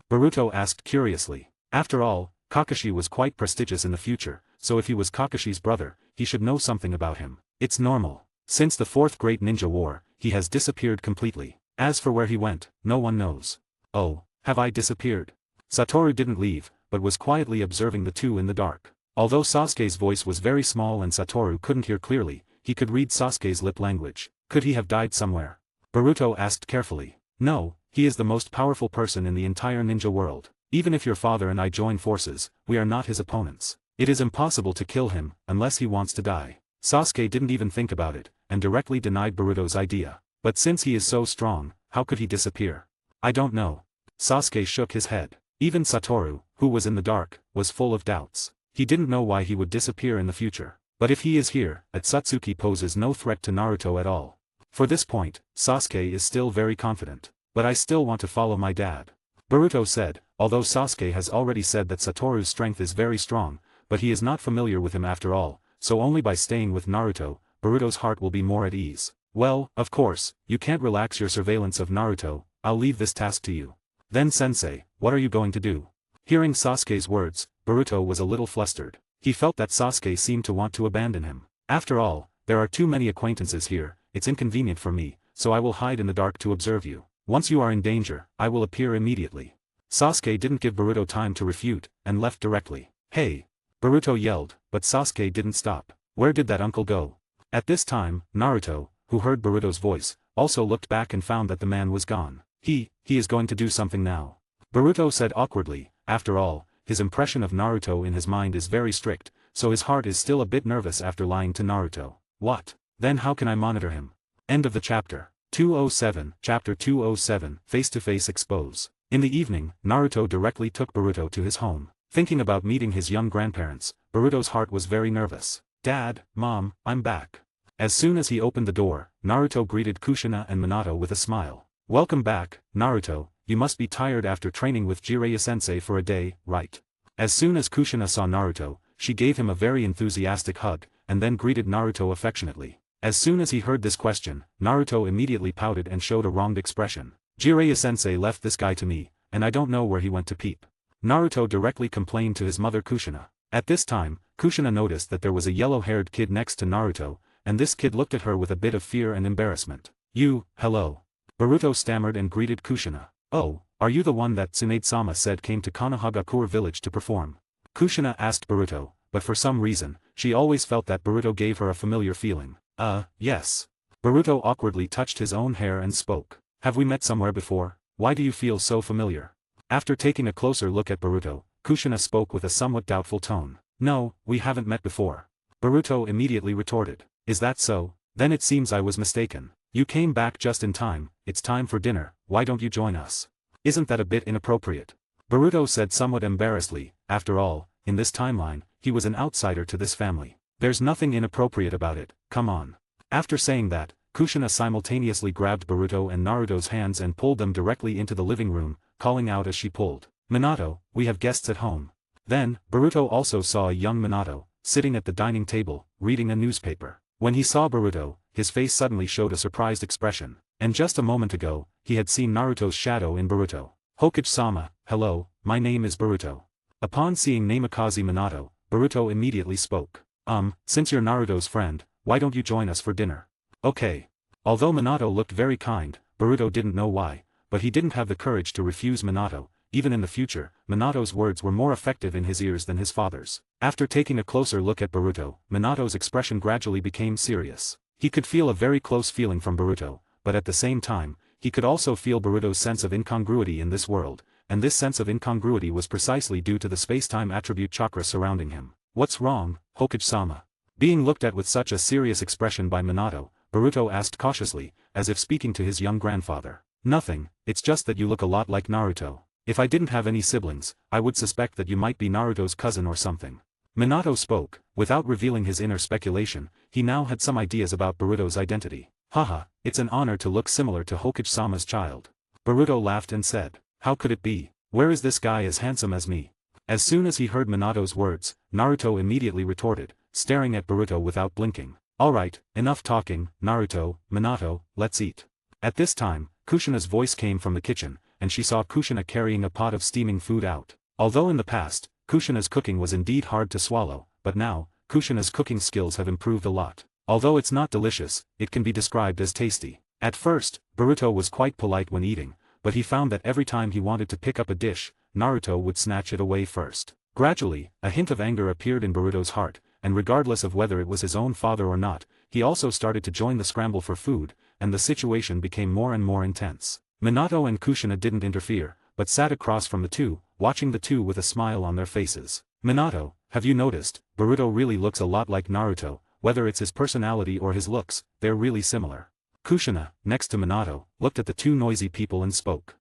Boruto asked curiously. After all, Kakashi was quite prestigious in the future, so if he was Kakashi's brother, he should know something about him. It's normal. Since the Fourth Great Ninja War, he has disappeared completely. As for where he went, no one knows. Oh, have I disappeared? Satoru didn't leave, but was quietly observing the two in the dark. Although Sasuke's voice was very small and Satoru couldn't hear clearly, he could read Sasuke's lip language. Could he have died somewhere? Boruto asked carefully. No, he is the most powerful person in the entire ninja world. Even if your father and I join forces, we are not his opponents. It is impossible to kill him, unless he wants to die. Sasuke didn't even think about it, and directly denied Boruto's idea. But since he is so strong, how could he disappear? I don't know. Sasuke shook his head. Even Satoru, who was in the dark, was full of doubts. He didn't know why he would disappear in the future. But if he is here, Atsutsuki poses no threat to Naruto at all. For this point, Sasuke is still very confident. But I still want to follow my dad. Boruto said, although Sasuke has already said that Satoru's strength is very strong, but he is not familiar with him after all, so only by staying with Naruto, Boruto's heart will be more at ease. Well, of course, you can't relax your surveillance of Naruto, I'll leave this task to you. Then sensei, what are you going to do? Hearing Sasuke's words, Boruto was a little flustered. He felt that Sasuke seemed to want to abandon him. After all, there are too many acquaintances here, it's inconvenient for me, so I will hide in the dark to observe you. Once you are in danger, I will appear immediately. Sasuke didn't give Boruto time to refute, and left directly. Hey! Boruto yelled, but Sasuke didn't stop. Where did that uncle go? At this time, Naruto, who heard Boruto's voice, also looked back and found that the man was gone. He is going to do something now. Boruto said awkwardly, after all, his impression of Naruto in his mind is very strict, so his heart is still a bit nervous after lying to Naruto. What? Then how can I monitor him? End of the chapter. 207, Chapter 207, Face-to-Face Expose. In the evening, Naruto directly took Boruto to his home. Thinking about meeting his young grandparents, Boruto's heart was very nervous. Dad, Mom, I'm back. As soon as he opened the door, Naruto greeted Kushina and Minato with a smile. Welcome back, Naruto, you must be tired after training with Jiraiya-sensei for a day, right? As soon as Kushina saw Naruto, she gave him a very enthusiastic hug, and then greeted Naruto affectionately. As soon as he heard this question, Naruto immediately pouted and showed a wronged expression. Jiraiya-sensei left this guy to me, and I don't know where he went to peep. Naruto directly complained to his mother Kushina. At this time, Kushina noticed that there was a yellow-haired kid next to Naruto, and this kid looked at her with a bit of fear and embarrassment. Hello. Boruto stammered and greeted Kushina. Oh, are you the one that Tsunade-sama said came to Konohagakure village to perform? Kushina asked Boruto, but for some reason, she always felt that Boruto gave her a familiar feeling. Yes. Boruto awkwardly touched his own hair and spoke. Have we met somewhere before? why do you feel so familiar? After taking a closer look at Boruto, Kushina spoke with a somewhat doubtful tone. No, we haven't met before. Boruto immediately retorted. Is that so? Then it seems I was mistaken. You came back just in time, it's time for dinner, why don't you join us? Isn't that a bit inappropriate? Boruto said somewhat embarrassedly, after all, in this timeline, he was an outsider to this family. There's nothing inappropriate about it, come on. After saying that, Kushina simultaneously grabbed Boruto and Naruto's hands and pulled them directly into the living room, calling out as she pulled. Minato, we have guests at home. Then, Boruto also saw a young Minato, sitting at the dining table, reading a newspaper. When he saw Boruto, his face suddenly showed a surprised expression. And just a moment ago, he had seen Naruto's shadow in Boruto. Hokage-sama, hello, my name is Boruto. Upon seeing Namikaze Minato, Boruto immediately spoke. Since you're Naruto's friend, why don't you join us for dinner? Okay. Although Minato looked very kind, Boruto didn't know why, but he didn't have the courage to refuse Minato. Even in the future, Minato's words were more effective in his ears than his father's. After taking a closer look at Boruto, Minato's expression gradually became serious. He could feel a very close feeling from Boruto, but at the same time, he could also feel Boruto's sense of incongruity in this world, and this sense of incongruity was precisely due to the space-time attribute chakra surrounding him. What's wrong, Hokage-sama? Being looked at with such a serious expression by Minato, Boruto asked cautiously, as if speaking to his young grandfather. Nothing, it's just that you look a lot like Naruto. If I didn't have any siblings, I would suspect that you might be Naruto's cousin or something. Minato spoke, without revealing his inner speculation. He now had some ideas about Boruto's identity. Haha, it's an honor to look similar to Hokage-sama's child. Boruto laughed and said, how could it be? Where is this guy as handsome as me? As soon as he heard Minato's words, Naruto immediately retorted, staring at Boruto without blinking. Alright, enough talking, Naruto, Minato, let's eat. At this time, Kushina's voice came from the kitchen, and she saw Kushina carrying a pot of steaming food out. Although in the past, Kushina's cooking was indeed hard to swallow, but now, Kushina's cooking skills have improved a lot. Although it's not delicious, it can be described as tasty. At first, Boruto was quite polite when eating, but he found that every time he wanted to pick up a dish, Naruto would snatch it away first. Gradually, a hint of anger appeared in Boruto's heart, and regardless of whether it was his own father or not, he also started to join the scramble for food, and the situation became more and more intense. Minato and Kushina didn't interfere, but sat across from the two, watching the two with a smile on their faces. Minato, have you noticed, Boruto really looks a lot like Naruto, whether it's his personality or his looks, they're really similar. Kushina, next to Minato, looked at the two noisy people and spoke.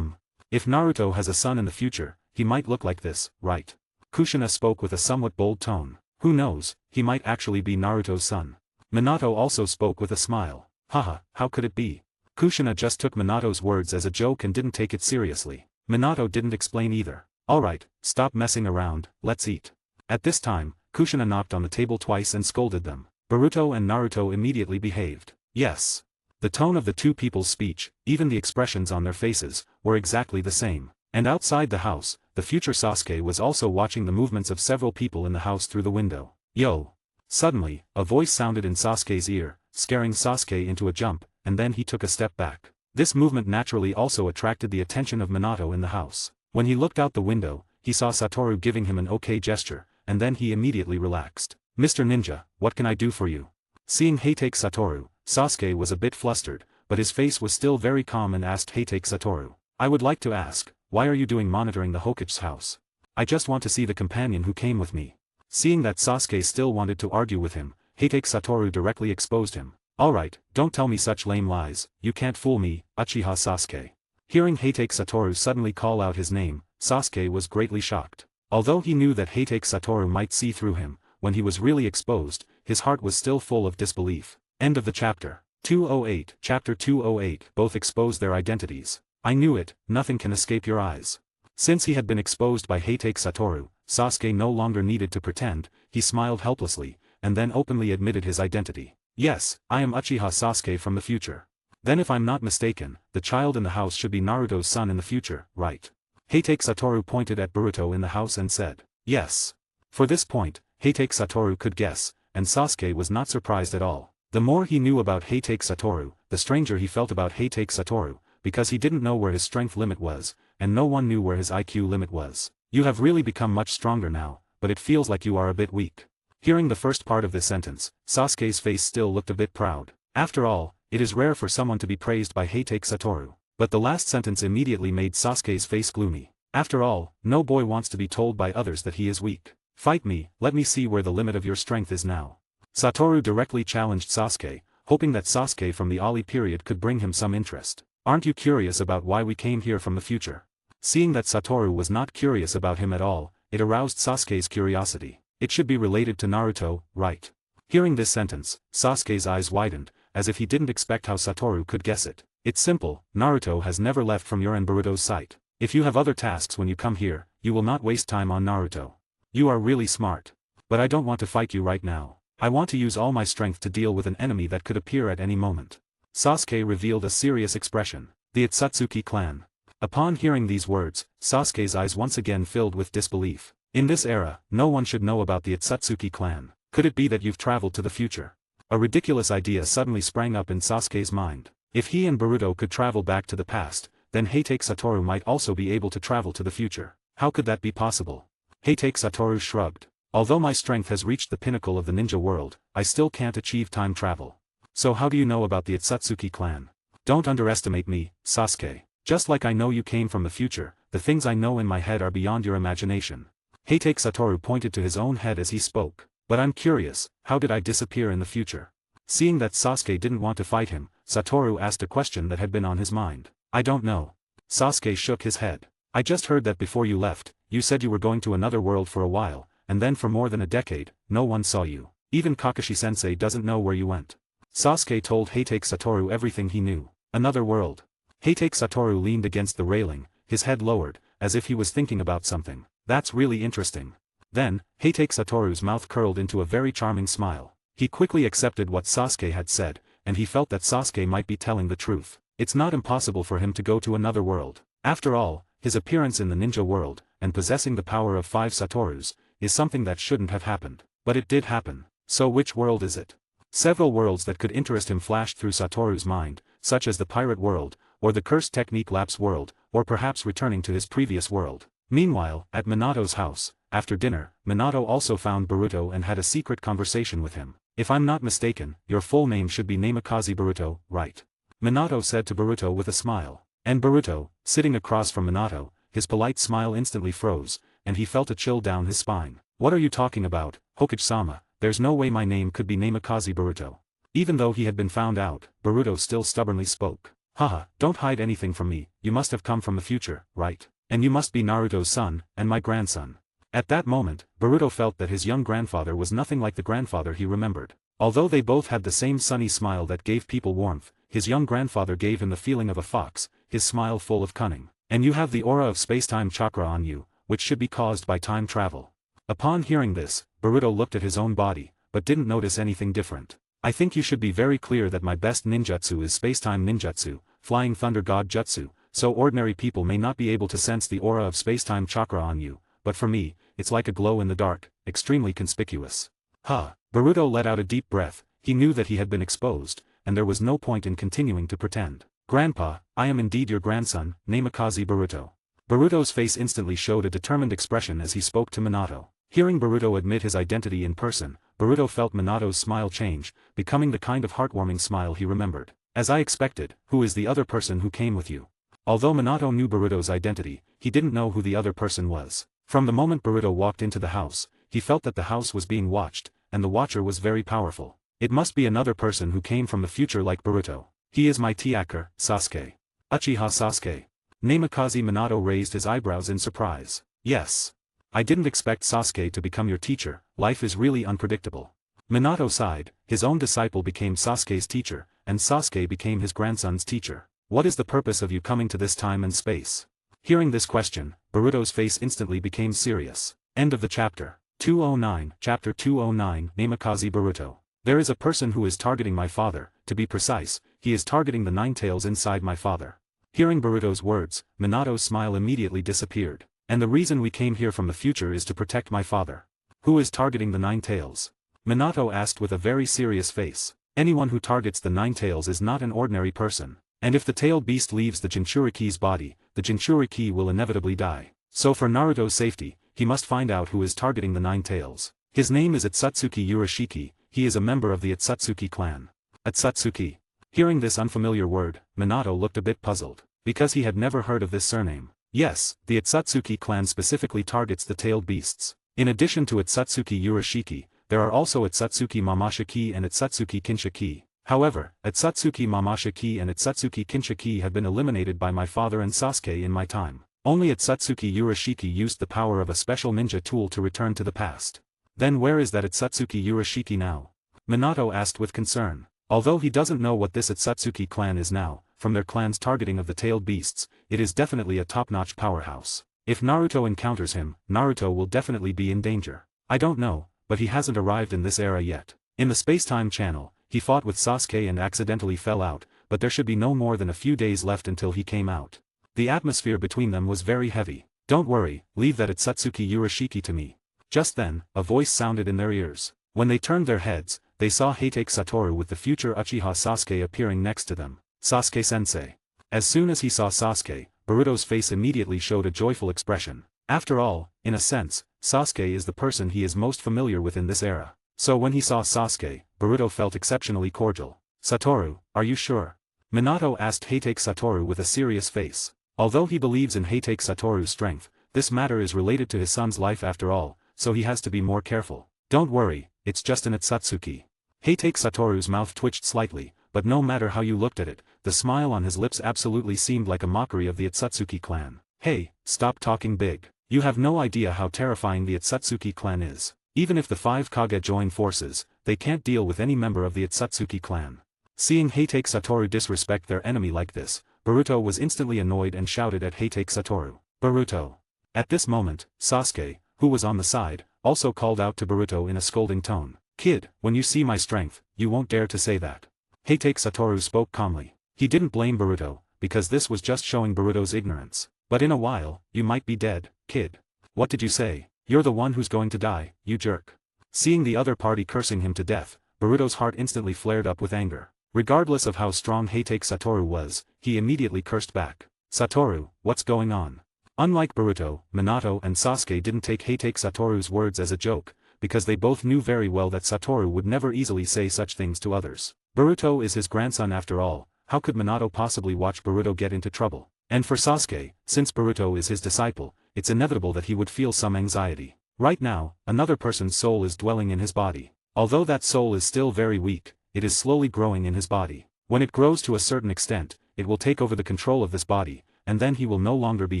If Naruto has a son in the future, he might look like this, right? Kushina spoke with a somewhat bold tone. Who knows, he might actually be Naruto's son. Minato also spoke with a smile. Haha, how could it be? Kushina just took Minato's words as a joke and didn't take it seriously. Minato didn't explain either. Alright, stop messing around, let's eat. At this time, Kushina knocked on the table twice and scolded them. Boruto and Naruto immediately behaved. Yes. The tone of the two people's speech, even the expressions on their faces, were exactly the same. And outside the house, the future Sasuke was also watching the movements of several people in the house through the window. Yo! Suddenly, a voice sounded in Sasuke's ear, scaring Sasuke into a jump, and then he took a step back. This movement naturally also attracted the attention of Minato in the house. When he looked out the window, he saw Satoru giving him an okay gesture, and then he immediately relaxed. Mr. Ninja, what can I do for you? Seeing Hatake Satoru, Sasuke was a bit flustered, but his face was still very calm and asked Hatake Satoru. I would like to ask, why are you doing monitoring the Hokage's house? I just want to see the companion who came with me. Seeing that Sasuke still wanted to argue with him, Hatake Satoru directly exposed him. Alright, don't tell me such lame lies, you can't fool me, Uchiha Sasuke. Hearing Hatake Satoru suddenly call out his name, Sasuke was greatly shocked. Although he knew that Hatake Satoru might see through him, when he was really exposed, his heart was still full of disbelief. End of the chapter. 208. Chapter 208. Both exposed their identities. I knew it, nothing can escape your eyes. Since he had been exposed by Hatake Satoru, Sasuke no longer needed to pretend, he smiled helplessly, and then openly admitted his identity. Yes, I am Uchiha Sasuke from the future. Then if I'm not mistaken, the child in the house should be Naruto's son in the future, right? Hatake Satoru pointed at Boruto in the house and said, yes. For this point, Hatake Satoru could guess, and Sasuke was not surprised at all. The more he knew about Hatake Satoru, the stranger he felt about Hatake Satoru, because he didn't know where his strength limit was, and no one knew where his IQ limit was. You have really become much stronger now, but it feels like you are a bit weak. Hearing the first part of this sentence, Sasuke's face still looked a bit proud. After all, it is rare for someone to be praised by Hatake Satoru. But the last sentence immediately made Sasuke's face gloomy. After all, no boy wants to be told by others that he is weak. Fight me, let me see where the limit of your strength is now. Satoru directly challenged Sasuke, hoping that Sasuke from the Ali period could bring him some interest. Aren't you curious about why we came here from the future? Seeing that Satoru was not curious about him at all, it aroused Sasuke's curiosity. It should be related to Naruto, right? Hearing this sentence, Sasuke's eyes widened, as if he didn't expect how Satoru could guess it. It's simple, Naruto has never left from your and Boruto's sight. If you have other tasks when you come here, you will not waste time on Naruto. You are really smart. But I don't want to fight you right now. I want to use all my strength to deal with an enemy that could appear at any moment. Sasuke revealed a serious expression. The Itsutsuki clan. Upon hearing these words, Sasuke's eyes once again filled with disbelief. In this era, no one should know about the Itsutsuki clan. Could it be that you've traveled to the future? A ridiculous idea suddenly sprang up in Sasuke's mind. If he and Boruto could travel back to the past, then Heitake Satoru might also be able to travel to the future. How could that be possible? Heitake Satoru shrugged. Although my strength has reached the pinnacle of the ninja world, I still can't achieve time travel. So how do you know about the Itsutsuki clan? Don't underestimate me, Sasuke. Just like I know you came from the future, the things I know in my head are beyond your imagination. Heitake Satoru pointed to his own head as he spoke. But I'm curious, how did I disappear in the future? Seeing that Sasuke didn't want to fight him, Satoru asked a question that had been on his mind. I don't know. Sasuke shook his head. I just heard that before you left, you said you were going to another world for a while, and then for more than a decade, no one saw you. Even Kakashi-sensei doesn't know where you went. Sasuke told Heitake Satoru everything he knew. Another world. Heitake Satoru leaned against the railing, his head lowered, as if he was thinking about something. That's really interesting. Then, Heitake Satoru's mouth curled into a very charming smile. He quickly accepted what Sasuke had said, and he felt that Sasuke might be telling the truth. It's not impossible for him to go to another world. After all, his appearance in the ninja world, and possessing the power of 5 Satorus, is something that shouldn't have happened. But it did happen. So which world is it? Several worlds that could interest him flashed through Satoru's mind, such as the pirate world, or the cursed technique lapse world, or perhaps returning to his previous world. Meanwhile, at Minato's house, after dinner, Minato also found Boruto and had a secret conversation with him. If I'm not mistaken, your full name should be Namikaze Boruto, right? Minato said to Boruto with a smile. And Boruto, sitting across from Minato, his polite smile instantly froze, and he felt a chill down his spine. What are you talking about, Hokage-sama? There's no way my name could be Namikaze Boruto. Even though he had been found out, Boruto still stubbornly spoke. Haha, don't hide anything from me, you must have come from the future, right? And you must be Naruto's son, and my grandson. At that moment, Boruto felt that his young grandfather was nothing like the grandfather he remembered. Although they both had the same sunny smile that gave people warmth, his young grandfather gave him the feeling of a fox, his smile full of cunning. And you have the aura of space-time chakra on you, which should be caused by time travel. Upon hearing this, Boruto looked at his own body, but didn't notice anything different. I think you should be very clear that my best ninjutsu is space-time ninjutsu, flying thunder god jutsu, so ordinary people may not be able to sense the aura of space-time chakra on you, but for me, it's like a glow in the dark, extremely conspicuous. Boruto let out a deep breath. He knew that he had been exposed, and there was no point in continuing to pretend. Grandpa, I am indeed your grandson, Namikaze Boruto. Boruto's face instantly showed a determined expression as he spoke to Minato. Hearing Boruto admit his identity in person, Boruto felt Minato's smile change, becoming the kind of heartwarming smile he remembered. As I expected, who is the other person who came with you? Although Minato knew Boruto's identity, he didn't know who the other person was. From the moment Boruto walked into the house, he felt that the house was being watched, and the watcher was very powerful. It must be another person who came from the future like Boruto. He is my teacher, Sasuke. Uchiha Sasuke. Namikaze Minato raised his eyebrows in surprise. Yes. I didn't expect Sasuke to become your teacher, life is really unpredictable. Minato sighed, his own disciple became Sasuke's teacher, and Sasuke became his grandson's teacher. What is the purpose of you coming to this time and space? Hearing this question, Boruto's face instantly became serious. End of the chapter. 209, Chapter 209, Namikaze Boruto. There is a person who is targeting my father, to be precise, he is targeting the 9 tails inside my father. Hearing Boruto's words, Minato's smile immediately disappeared. And the reason we came here from the future is to protect my father. Who is targeting the 9 tails? Minato asked with a very serious face. Anyone who targets the 9 tails is not an ordinary person. And if the tailed beast leaves the Jinchuriki's body, the Jinchuriki will inevitably die. So for Naruto's safety, he must find out who is targeting the 9 tails. His name is Itsutsuki Urashiki, he is a member of the Itsutsuki clan. Itsutsuki. Hearing this unfamiliar word, Minato looked a bit puzzled. because he had never heard of this surname. Yes, the Itsutsuki clan specifically targets the tailed beasts. In addition to Itsutsuki Urashiki, there are also Itsutsuki Mamashiki and Itsutsuki Kinshiki. However, Itsutsuki Mamashiki and Itsutsuki Kinshiki have been eliminated by my father and Sasuke in my time. Only Itsutsuki Urashiki used the power of a special ninja tool to return to the past. Then where is that Itsutsuki Urashiki now? Minato asked with concern. Although he doesn't know what this Itsutsuki clan is now, from their clan's targeting of the tailed beasts, it is definitely a top-notch powerhouse. If Naruto encounters him, Naruto will definitely be in danger. I don't know, but he hasn't arrived in this era yet. In the space-time channel, he fought with Sasuke and accidentally fell out, but there should be no more than a few days left until he came out. The atmosphere between them was very heavy. Don't worry, leave that Itsutsuki Urashiki to me. Just then, a voice sounded in their ears. When they turned their heads, they saw Heitake Satoru with the future Uchiha Sasuke appearing next to them. Sasuke-sensei. As soon as he saw Sasuke, Boruto's face immediately showed a joyful expression. After all, in a sense, Sasuke is the person he is most familiar with in this era. So when he saw Sasuke, Boruto felt exceptionally cordial. Satoru, are you sure? Minato asked Heitake Satoru with a serious face. Although he believes in Heitake Satoru's strength, this matter is related to his son's life after all, so he has to be more careful. Don't worry, it's just an Itsutsuki. Heitake Satoru's mouth twitched slightly, but no matter how you looked at it, the smile on his lips absolutely seemed like a mockery of the Itsutsuki clan. Hey, stop talking big. You have no idea how terrifying the Itsutsuki clan is. Even if the 5 Kage join forces, they can't deal with any member of the Itsutsuki clan. Seeing Heitake Satoru disrespect their enemy like this, Boruto was instantly annoyed and shouted at Heitake Satoru. Boruto. At this moment, Sasuke, who was on the side, also called out to Boruto in a scolding tone. Kid, when you see my strength, you won't dare to say that. Heitake Satoru spoke calmly. He didn't blame Boruto, because this was just showing Boruto's ignorance. But in a while, you might be dead, kid. What did you say? You're the one who's going to die, you jerk. Seeing the other party cursing him to death, Boruto's heart instantly flared up with anger. Regardless of how strong Heitake Satoru was, he immediately cursed back. Satoru, what's going on? Unlike Boruto, Minato and Sasuke didn't take Heitake Satoru's words as a joke, because they both knew very well that Satoru would never easily say such things to others. Boruto is his grandson after all, how could Minato possibly watch Boruto get into trouble? And for Sasuke, since Boruto is his disciple, it's inevitable that he would feel some anxiety. Right now, another person's soul is dwelling in his body. Although that soul is still very weak, it is slowly growing in his body. When it grows to a certain extent, it will take over the control of this body, and then he will no longer be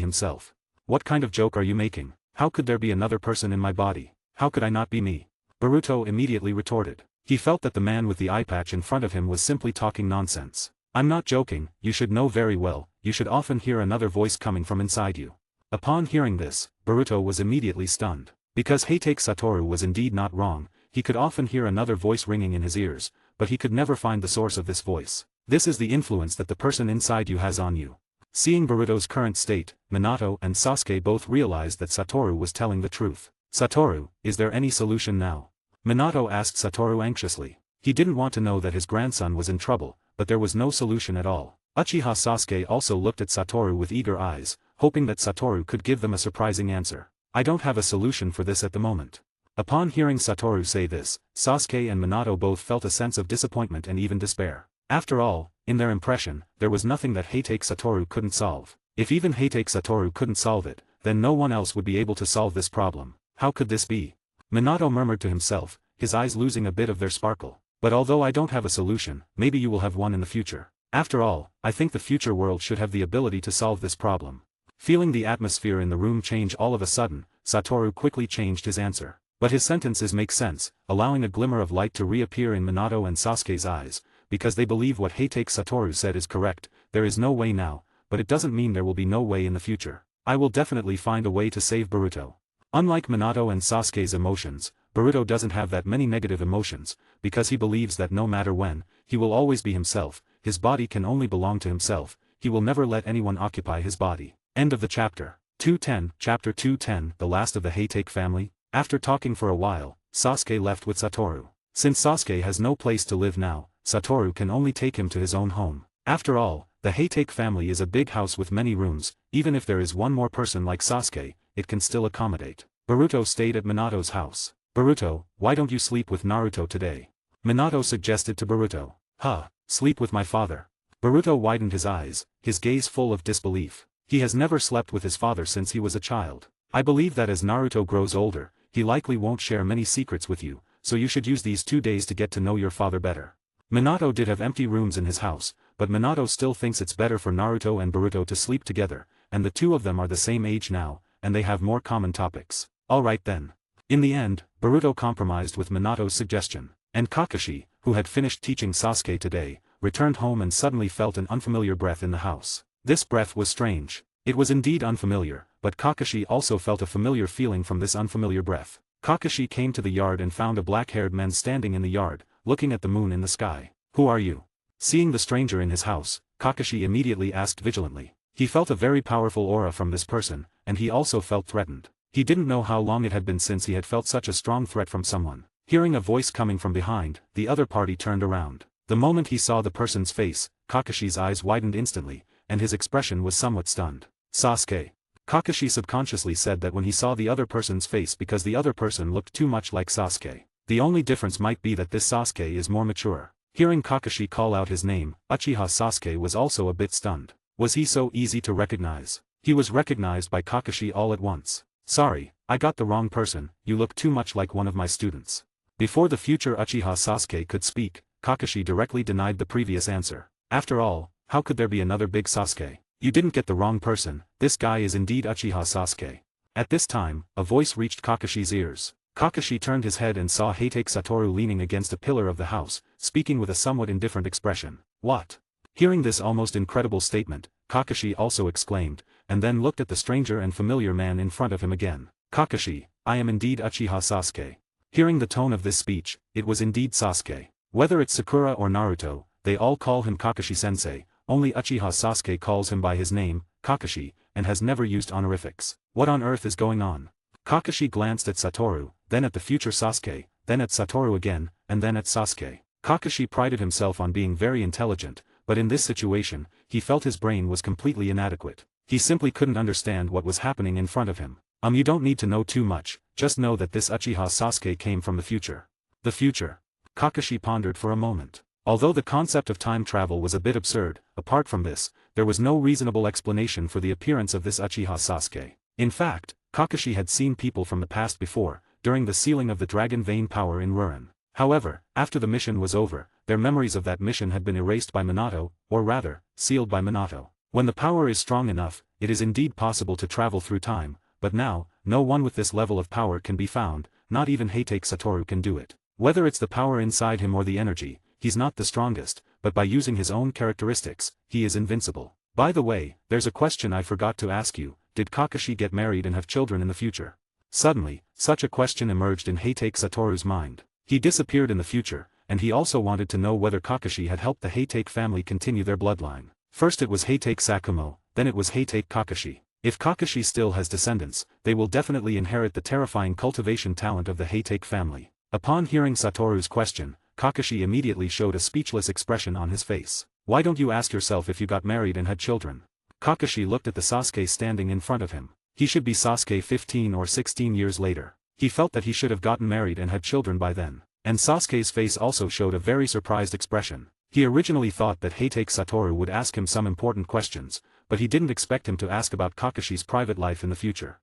himself. What kind of joke are you making? How could there be another person in my body? How could I not be me? Boruto immediately retorted. He felt that the man with the eye patch in front of him was simply talking nonsense. I'm not joking, you should know very well, you should often hear another voice coming from inside you. Upon hearing this, Boruto was immediately stunned. Because Heitake Satoru was indeed not wrong, he could often hear another voice ringing in his ears, but he could never find the source of this voice. This is the influence that the person inside you has on you. Seeing Boruto's current state, Minato and Sasuke both realized that Satoru was telling the truth. Satoru, is there any solution now? Minato asked Satoru anxiously. He didn't want to know that his grandson was in trouble, but there was no solution at all. Uchiha Sasuke also looked at Satoru with eager eyes, hoping that Satoru could give them a surprising answer. I don't have a solution for this at the moment. Upon hearing Satoru say this, Sasuke and Minato both felt a sense of disappointment and even despair. After all, in their impression, there was nothing that Heitake Satoru couldn't solve. If even Heitake Satoru couldn't solve it, then no one else would be able to solve this problem. How could this be? Minato murmured to himself, his eyes losing a bit of their sparkle. But although I don't have a solution, maybe you will have one in the future. After all, I think the future world should have the ability to solve this problem. Feeling the atmosphere in the room change all of a sudden, Satoru quickly changed his answer. But his sentences make sense, allowing a glimmer of light to reappear in Minato and Sasuke's eyes, because they believe what Heitake Satoru said is correct. There is no way now, but it doesn't mean there will be no way in the future. I will definitely find a way to save Boruto. Unlike Minato and Sasuke's emotions, Boruto doesn't have that many negative emotions, because he believes that no matter when, he will always be himself, his body can only belong to himself, he will never let anyone occupy his body. End of the chapter. 210, Chapter 210, The Last of the Heitake Family. After talking for a while, Sasuke left with Satoru. Since Sasuke has no place to live now, Satoru can only take him to his own home. After all, the Heitake family is a big house with many rooms, even if there is one more person like Sasuke, it can still accommodate. Boruto stayed at Minato's house. Boruto, why don't you sleep with Naruto today? Minato suggested to Boruto. Huh, sleep with my father. Boruto widened his eyes, his gaze full of disbelief. He has never slept with his father since he was a child. I believe that as Naruto grows older, he likely won't share many secrets with you, so you should use these 2 days to get to know your father better. Minato did have empty rooms in his house, but Minato still thinks it's better for Naruto and Boruto to sleep together, and the two of them are the same age now, and they have more common topics. Alright then. In the end, Boruto compromised with Minato's suggestion, and Kakashi, who had finished teaching Sasuke today, returned home and suddenly felt an unfamiliar breath in the house. This breath was strange. It was indeed unfamiliar, but Kakashi also felt a familiar feeling from this unfamiliar breath. Kakashi came to the yard and found a black-haired man standing in the yard, looking at the moon in the sky. Who are you? Seeing the stranger in his house, Kakashi immediately asked vigilantly. He felt a very powerful aura from this person, and he also felt threatened. He didn't know how long it had been since he had felt such a strong threat from someone. Hearing a voice coming from behind, the other party turned around. The moment he saw the person's face, Kakashi's eyes widened instantly, and his expression was somewhat stunned. Sasuke. Kakashi subconsciously said that when he saw the other person's face because the other person looked too much like Sasuke. The only difference might be that this Sasuke is more mature. Hearing Kakashi call out his name, Uchiha Sasuke was also a bit stunned. Was he so easy to recognize? He was recognized by Kakashi all at once. Sorry, I got the wrong person, you look too much like one of my students. Before the future Uchiha Sasuke could speak, Kakashi directly denied the previous answer. After all, how could there be another big Sasuke? You didn't get the wrong person, this guy is indeed Uchiha Sasuke. At this time, a voice reached Kakashi's ears. Kakashi turned his head and saw Heitake Satoru leaning against a pillar of the house, speaking with a somewhat indifferent expression. What? Hearing this almost incredible statement, Kakashi also exclaimed, and then looked at the stranger and familiar man in front of him again. Kakashi, I am indeed Uchiha Sasuke. Hearing the tone of this speech, it was indeed Sasuke. Whether it's Sakura or Naruto, they all call him Kakashi-sensei, only Uchiha Sasuke calls him by his name, Kakashi, and has never used honorifics. What on earth is going on? Kakashi glanced at Satoru, then at the future Sasuke, then at Satoru again, and then at Sasuke. Kakashi prided himself on being very intelligent, but in this situation, he felt his brain was completely inadequate. He simply couldn't understand what was happening in front of him. You don't need to know too much, just know that this Uchiha Sasuke came from the future. The future. Kakashi pondered for a moment. Although the concept of time travel was a bit absurd, apart from this, there was no reasonable explanation for the appearance of this Uchiha Sasuke. In fact, Kakashi had seen people from the past before, during the sealing of the Dragon Vein power in Rurin. However, after the mission was over, their memories of that mission had been erased by Minato, or rather, sealed by Minato. When the power is strong enough, it is indeed possible to travel through time, but now, no one with this level of power can be found, not even Heitake Satoru can do it. Whether it's the power inside him or the energy, he's not the strongest, but by using his own characteristics, he is invincible. By the way, there's a question I forgot to ask you, did Kakashi get married and have children in the future? Suddenly, such a question emerged in Heitake Satoru's mind. He disappeared in the future, and he also wanted to know whether Kakashi had helped the Heitake family continue their bloodline. First it was Heitake Sakumo, then it was Heitake Kakashi. If Kakashi still has descendants, they will definitely inherit the terrifying cultivation talent of the Heitake family. Upon hearing Satoru's question, Kakashi immediately showed a speechless expression on his face. Why don't you ask yourself if you got married and had children? Kakashi looked at the Sasuke standing in front of him. He should be Sasuke 15 or 16 years later. He felt that he should have gotten married and had children by then. And Sasuke's face also showed a very surprised expression. He originally thought that Heitake Satoru would ask him some important questions, but he didn't expect him to ask about Kakashi's private life in the future.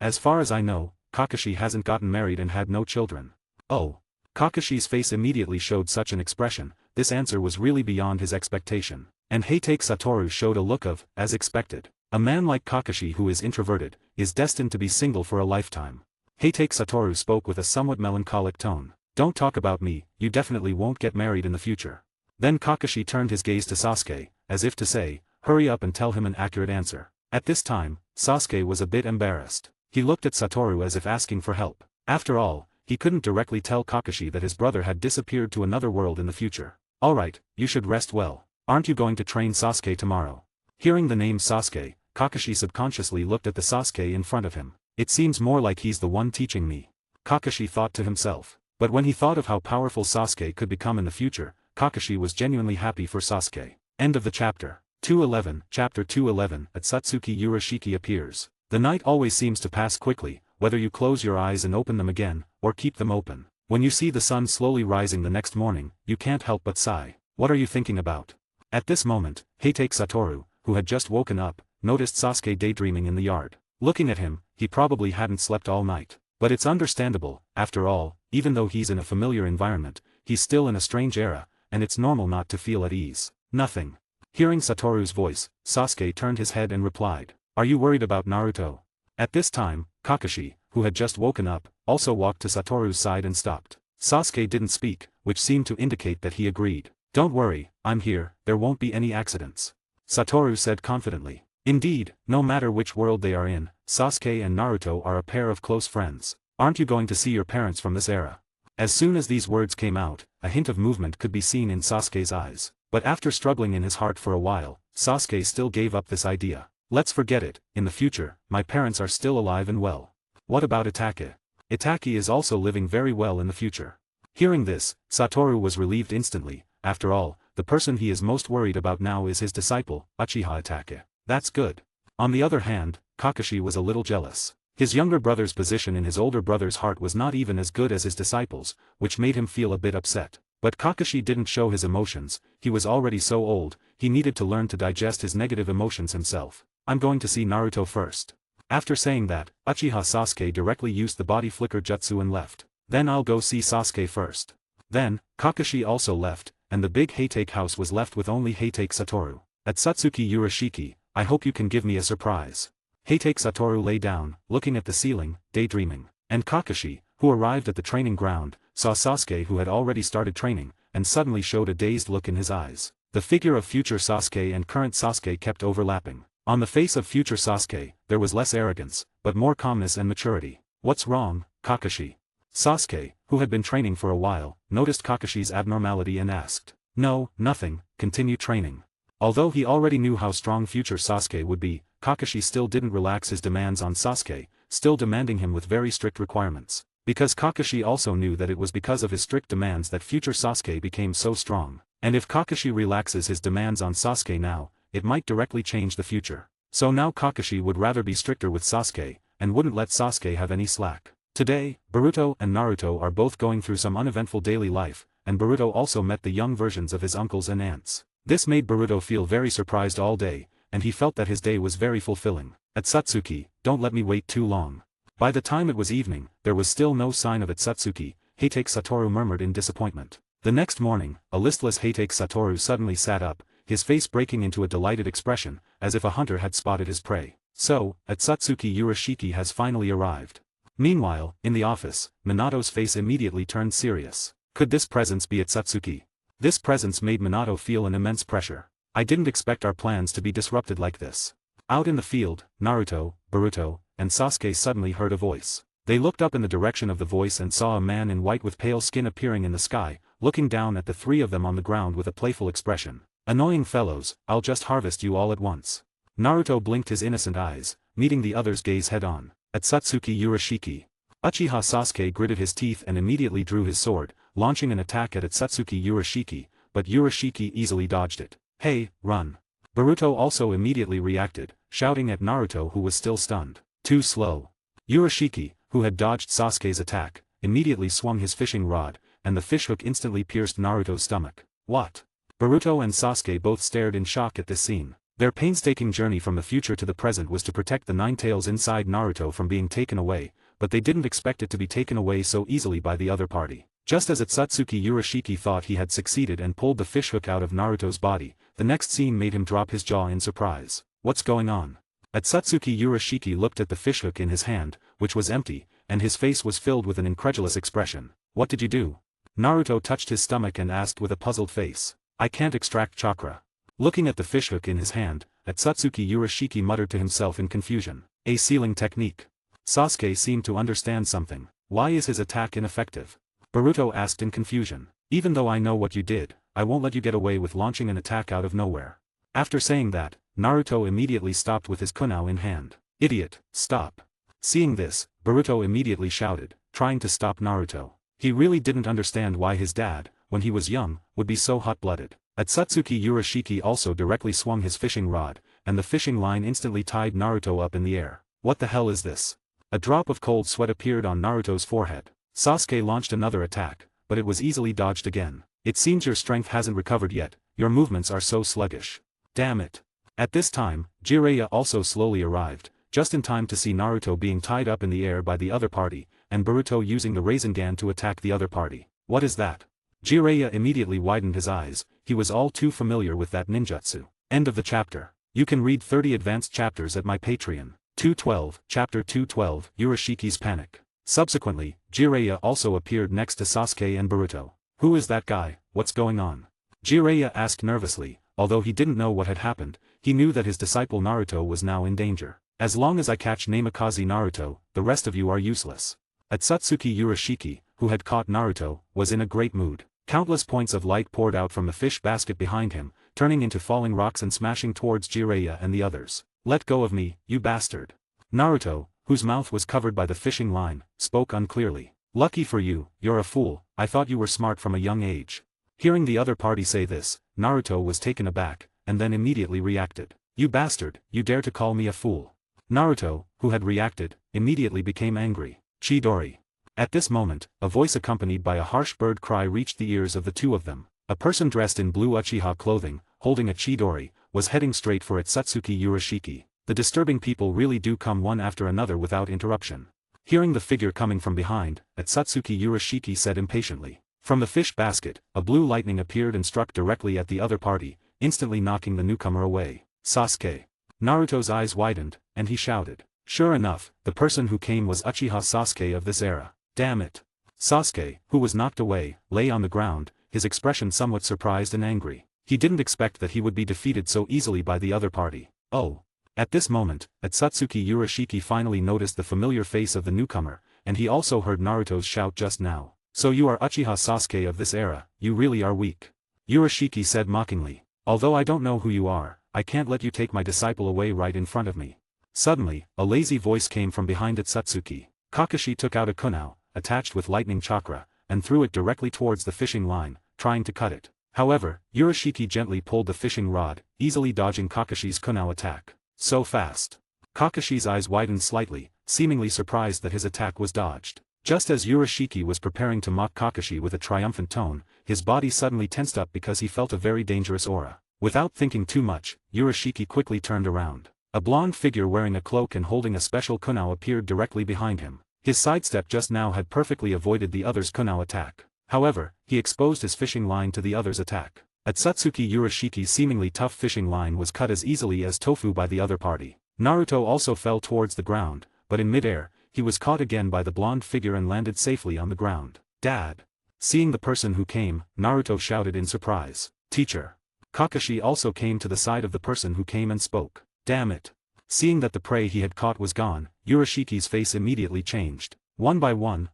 As far as I know, Kakashi hasn't gotten married and had no children. Oh. Kakashi's face immediately showed such an expression, this answer was really beyond his expectation. And Heitake Satoru showed a look of, as expected. A man like Kakashi who is introverted, is destined to be single for a lifetime. Heitake Satoru spoke with a somewhat melancholic tone. Don't talk about me, you definitely won't get married in the future. Then Kakashi turned his gaze to Sasuke, as if to say, hurry up and tell him an accurate answer. At this time, Sasuke was a bit embarrassed. He looked at Satoru as if asking for help. After all, he couldn't directly tell Kakashi that his brother had disappeared to another world in the future. Alright, you should rest well. Aren't you going to train Sasuke tomorrow? Hearing the name Sasuke, Kakashi subconsciously looked at the Sasuke in front of him. It seems more like he's the one teaching me. Kakashi thought to himself. But when he thought of how powerful Sasuke could become in the future, Kakashi was genuinely happy for Sasuke. End of the chapter. 211, Chapter 211, Atsutsuki Urashiki appears. The night always seems to pass quickly, whether you close your eyes and open them again, or keep them open. When you see the sun slowly rising the next morning, you can't help but sigh. What are you thinking about? At this moment, Heitake Satoru, who had just woken up, noticed Sasuke daydreaming in the yard. Looking at him, he probably hadn't slept all night. But it's understandable, after all, even though he's in a familiar environment, he's still in a strange era, and it's normal not to feel at ease. Nothing. Hearing Satoru's voice, Sasuke turned his head and replied, "Are you worried about Naruto?" At this time, Kakashi, who had just woken up, also walked to Satoru's side and stopped. Sasuke didn't speak, which seemed to indicate that he agreed. "Don't worry, I'm here, there won't be any accidents," Satoru said confidently. Indeed, no matter which world they are in, Sasuke and Naruto are a pair of close friends. "Aren't you going to see your parents from this era?" As soon as these words came out, a hint of movement could be seen in Sasuke's eyes. But after struggling in his heart for a while, Sasuke still gave up this idea. "Let's forget it, in the future, my parents are still alive and well." "What about Itachi?" "Itachi is also living very well in the future." Hearing this, Satoru was relieved instantly. After all, the person he is most worried about now is his disciple, Uchiha Itachi. That's good. On the other hand, Kakashi was a little jealous. His younger brother's position in his older brother's heart was not even as good as his disciples, which made him feel a bit upset. But Kakashi didn't show his emotions, he was already so old, he needed to learn to digest his negative emotions himself. "I'm going to see Naruto first." After saying that, Uchiha Sasuke directly used the body flicker jutsu and left. "Then I'll go see Sasuke first." Then, Kakashi also left, and the big Heitake house was left with only Heitake Satoru. "At Satsuki Urashiki, I hope you can give me a surprise." Heitake Satoru lay down, looking at the ceiling, daydreaming. And Kakashi, who arrived at the training ground, saw Sasuke who had already started training, and suddenly showed a dazed look in his eyes. The figure of future Sasuke and current Sasuke kept overlapping. On the face of future Sasuke, there was less arrogance, but more calmness and maturity. "What's wrong, Kakashi?" Sasuke, who had been training for a while, noticed Kakashi's abnormality and asked. "No, nothing, continue training." Although he already knew how strong future Sasuke would be, Kakashi still didn't relax his demands on Sasuke, still demanding him with very strict requirements. Because Kakashi also knew that it was because of his strict demands that future Sasuke became so strong. And if Kakashi relaxes his demands on Sasuke now, it might directly change the future. So now Kakashi would rather be stricter with Sasuke, and wouldn't let Sasuke have any slack. Today, Boruto and Naruto are both going through some uneventful daily life, and Boruto also met the young versions of his uncles and aunts. This made Boruto feel very surprised all day, and he felt that his day was very fulfilling. "At Satsuki, don't let me wait too long." By the time it was evening, there was still no sign of Satsuki. Heitake Satoru murmured in disappointment. The next morning, a listless Heitake Satoru suddenly sat up, his face breaking into a delighted expression, as if a hunter had spotted his prey. "So, Satsuki Urashiki has finally arrived." Meanwhile, in the office, Minato's face immediately turned serious. Could this presence be Satsuki? This presence made Minato feel an immense pressure. "I didn't expect our plans to be disrupted like this." Out in the field, Naruto, Boruto, and Sasuke suddenly heard a voice. They looked up in the direction of the voice and saw a man in white with pale skin appearing in the sky, looking down at the three of them on the ground with a playful expression. "Annoying fellows, I'll just harvest you all at once." Naruto blinked his innocent eyes, meeting the other's gaze head-on. "At Satsuki Urashiki." Uchiha Sasuke gritted his teeth and immediately drew his sword, launching an attack at Satsuki Urashiki, but Urashiki easily dodged it. "Hey, run." Boruto also immediately reacted, shouting at Naruto who was still stunned. "Too slow." Urashiki, who had dodged Sasuke's attack, immediately swung his fishing rod, and the fishhook instantly pierced Naruto's stomach. "What?" Boruto and Sasuke both stared in shock at this scene. Their painstaking journey from the future to the present was to protect the nine tails inside Naruto from being taken away, but they didn't expect it to be taken away so easily by the other party. Just as Satsuki Urashiki thought he had succeeded and pulled the fishhook out of Naruto's body, the next scene made him drop his jaw in surprise. "What's going on?" Satsuki Urashiki looked at the fishhook in his hand, which was empty, and his face was filled with an incredulous expression. "What did you do?" Naruto touched his stomach and asked with a puzzled face. "I can't extract chakra." Looking at the fishhook in his hand, Satsuki Urashiki muttered to himself in confusion. "A sealing technique." Sasuke seemed to understand something. "Why is his attack ineffective?" Boruto asked in confusion. "Even though I know what you did, I won't let you get away with launching an attack out of nowhere." After saying that, Naruto immediately stopped with his kunai in hand. "Idiot, stop." Seeing this, Boruto immediately shouted, trying to stop Naruto. He really didn't understand why his dad, when he was young, would be so hot-blooded. Satsuki Urashiki also directly swung his fishing rod, and the fishing line instantly tied Naruto up in the air. "What the hell is this?" A drop of cold sweat appeared on Naruto's forehead. Sasuke launched another attack, but it was easily dodged again. "It seems your strength hasn't recovered yet, your movements are so sluggish. Damn it. At this time, Jiraiya also slowly arrived, just in time to see Naruto being tied up in the air by the other party, and Boruto using the Rasengan to attack the other party. What is that? Jiraiya immediately widened his eyes, he was all too familiar with that ninjutsu. End of the chapter. You can read 30 advanced chapters at my Patreon. 212, Chapter 212, Urashiki's Panic. Subsequently, Jiraiya also appeared next to Sasuke and Boruto. Who is that guy, what's going on? Jiraiya asked nervously, although he didn't know what had happened, he knew that his disciple Naruto was now in danger. As long as I catch Namikaze Naruto, the rest of you are useless. Atsutsuki Urashiki, who had caught Naruto, was in a great mood. Countless points of light poured out from the fish basket behind him, turning into falling rocks and smashing towards Jiraiya and the others. Let go of me, you bastard. Naruto, whose mouth was covered by the fishing line, spoke unclearly. Lucky for you, you're a fool, I thought you were smart from a young age. Hearing the other party say this, Naruto was taken aback, and then immediately reacted. You bastard, you dare to call me a fool. Naruto, who had reacted, immediately became angry. Chidori. At this moment, a voice accompanied by a harsh bird cry reached the ears of the two of them. A person dressed in blue Uchiha clothing, holding a Chidori, was heading straight for Atsutsuki Urashiki. The disturbing people really do come one after another without interruption. Hearing the figure coming from behind, Atsutsuki Urashiki said impatiently. From the fish basket, a blue lightning appeared and struck directly at the other party, instantly knocking the newcomer away. Sasuke. Naruto's eyes widened, and he shouted. Sure enough, the person who came was Uchiha Sasuke of this era. Damn it. Sasuke, who was knocked away, lay on the ground, his expression somewhat surprised and angry. He didn't expect that he would be defeated so easily by the other party. Oh. At this moment, Atsutsuki Urashiki finally noticed the familiar face of the newcomer, and he also heard Naruto's shout just now. So you are Uchiha Sasuke of this era, you really are weak. Urashiki said mockingly. Although I don't know who you are, I can't let you take my disciple away right in front of me. Suddenly, a lazy voice came from behind Atsutsuki. Kakashi took out a kunai, attached with lightning chakra, and threw it directly towards the fishing line, trying to cut it. However, Urashiki gently pulled the fishing rod, easily dodging Kakashi's kunai attack. So fast. Kakashi's eyes widened slightly, seemingly surprised that his attack was dodged. Just as Urashiki was preparing to mock Kakashi with a triumphant tone, his body suddenly tensed up because he felt a very dangerous aura. Without thinking too much, Urashiki quickly turned around. A blonde figure wearing a cloak and holding a special kunai appeared directly behind him. His sidestep just now had perfectly avoided the other's kunai attack. However, he exposed his fishing line to the other's attack. Atsutsuki Urashiki's seemingly tough fishing line was cut as easily as tofu by the other party. Naruto also fell towards the ground, but in midair, he was caught again by the blonde figure and landed safely on the ground. Dad. Seeing the person who came, Naruto shouted in surprise. Teacher. Kakashi also came to the side of the person who came and spoke. Damn it. Seeing that the prey he had caught was gone, Urashiki's face immediately changed. One by one,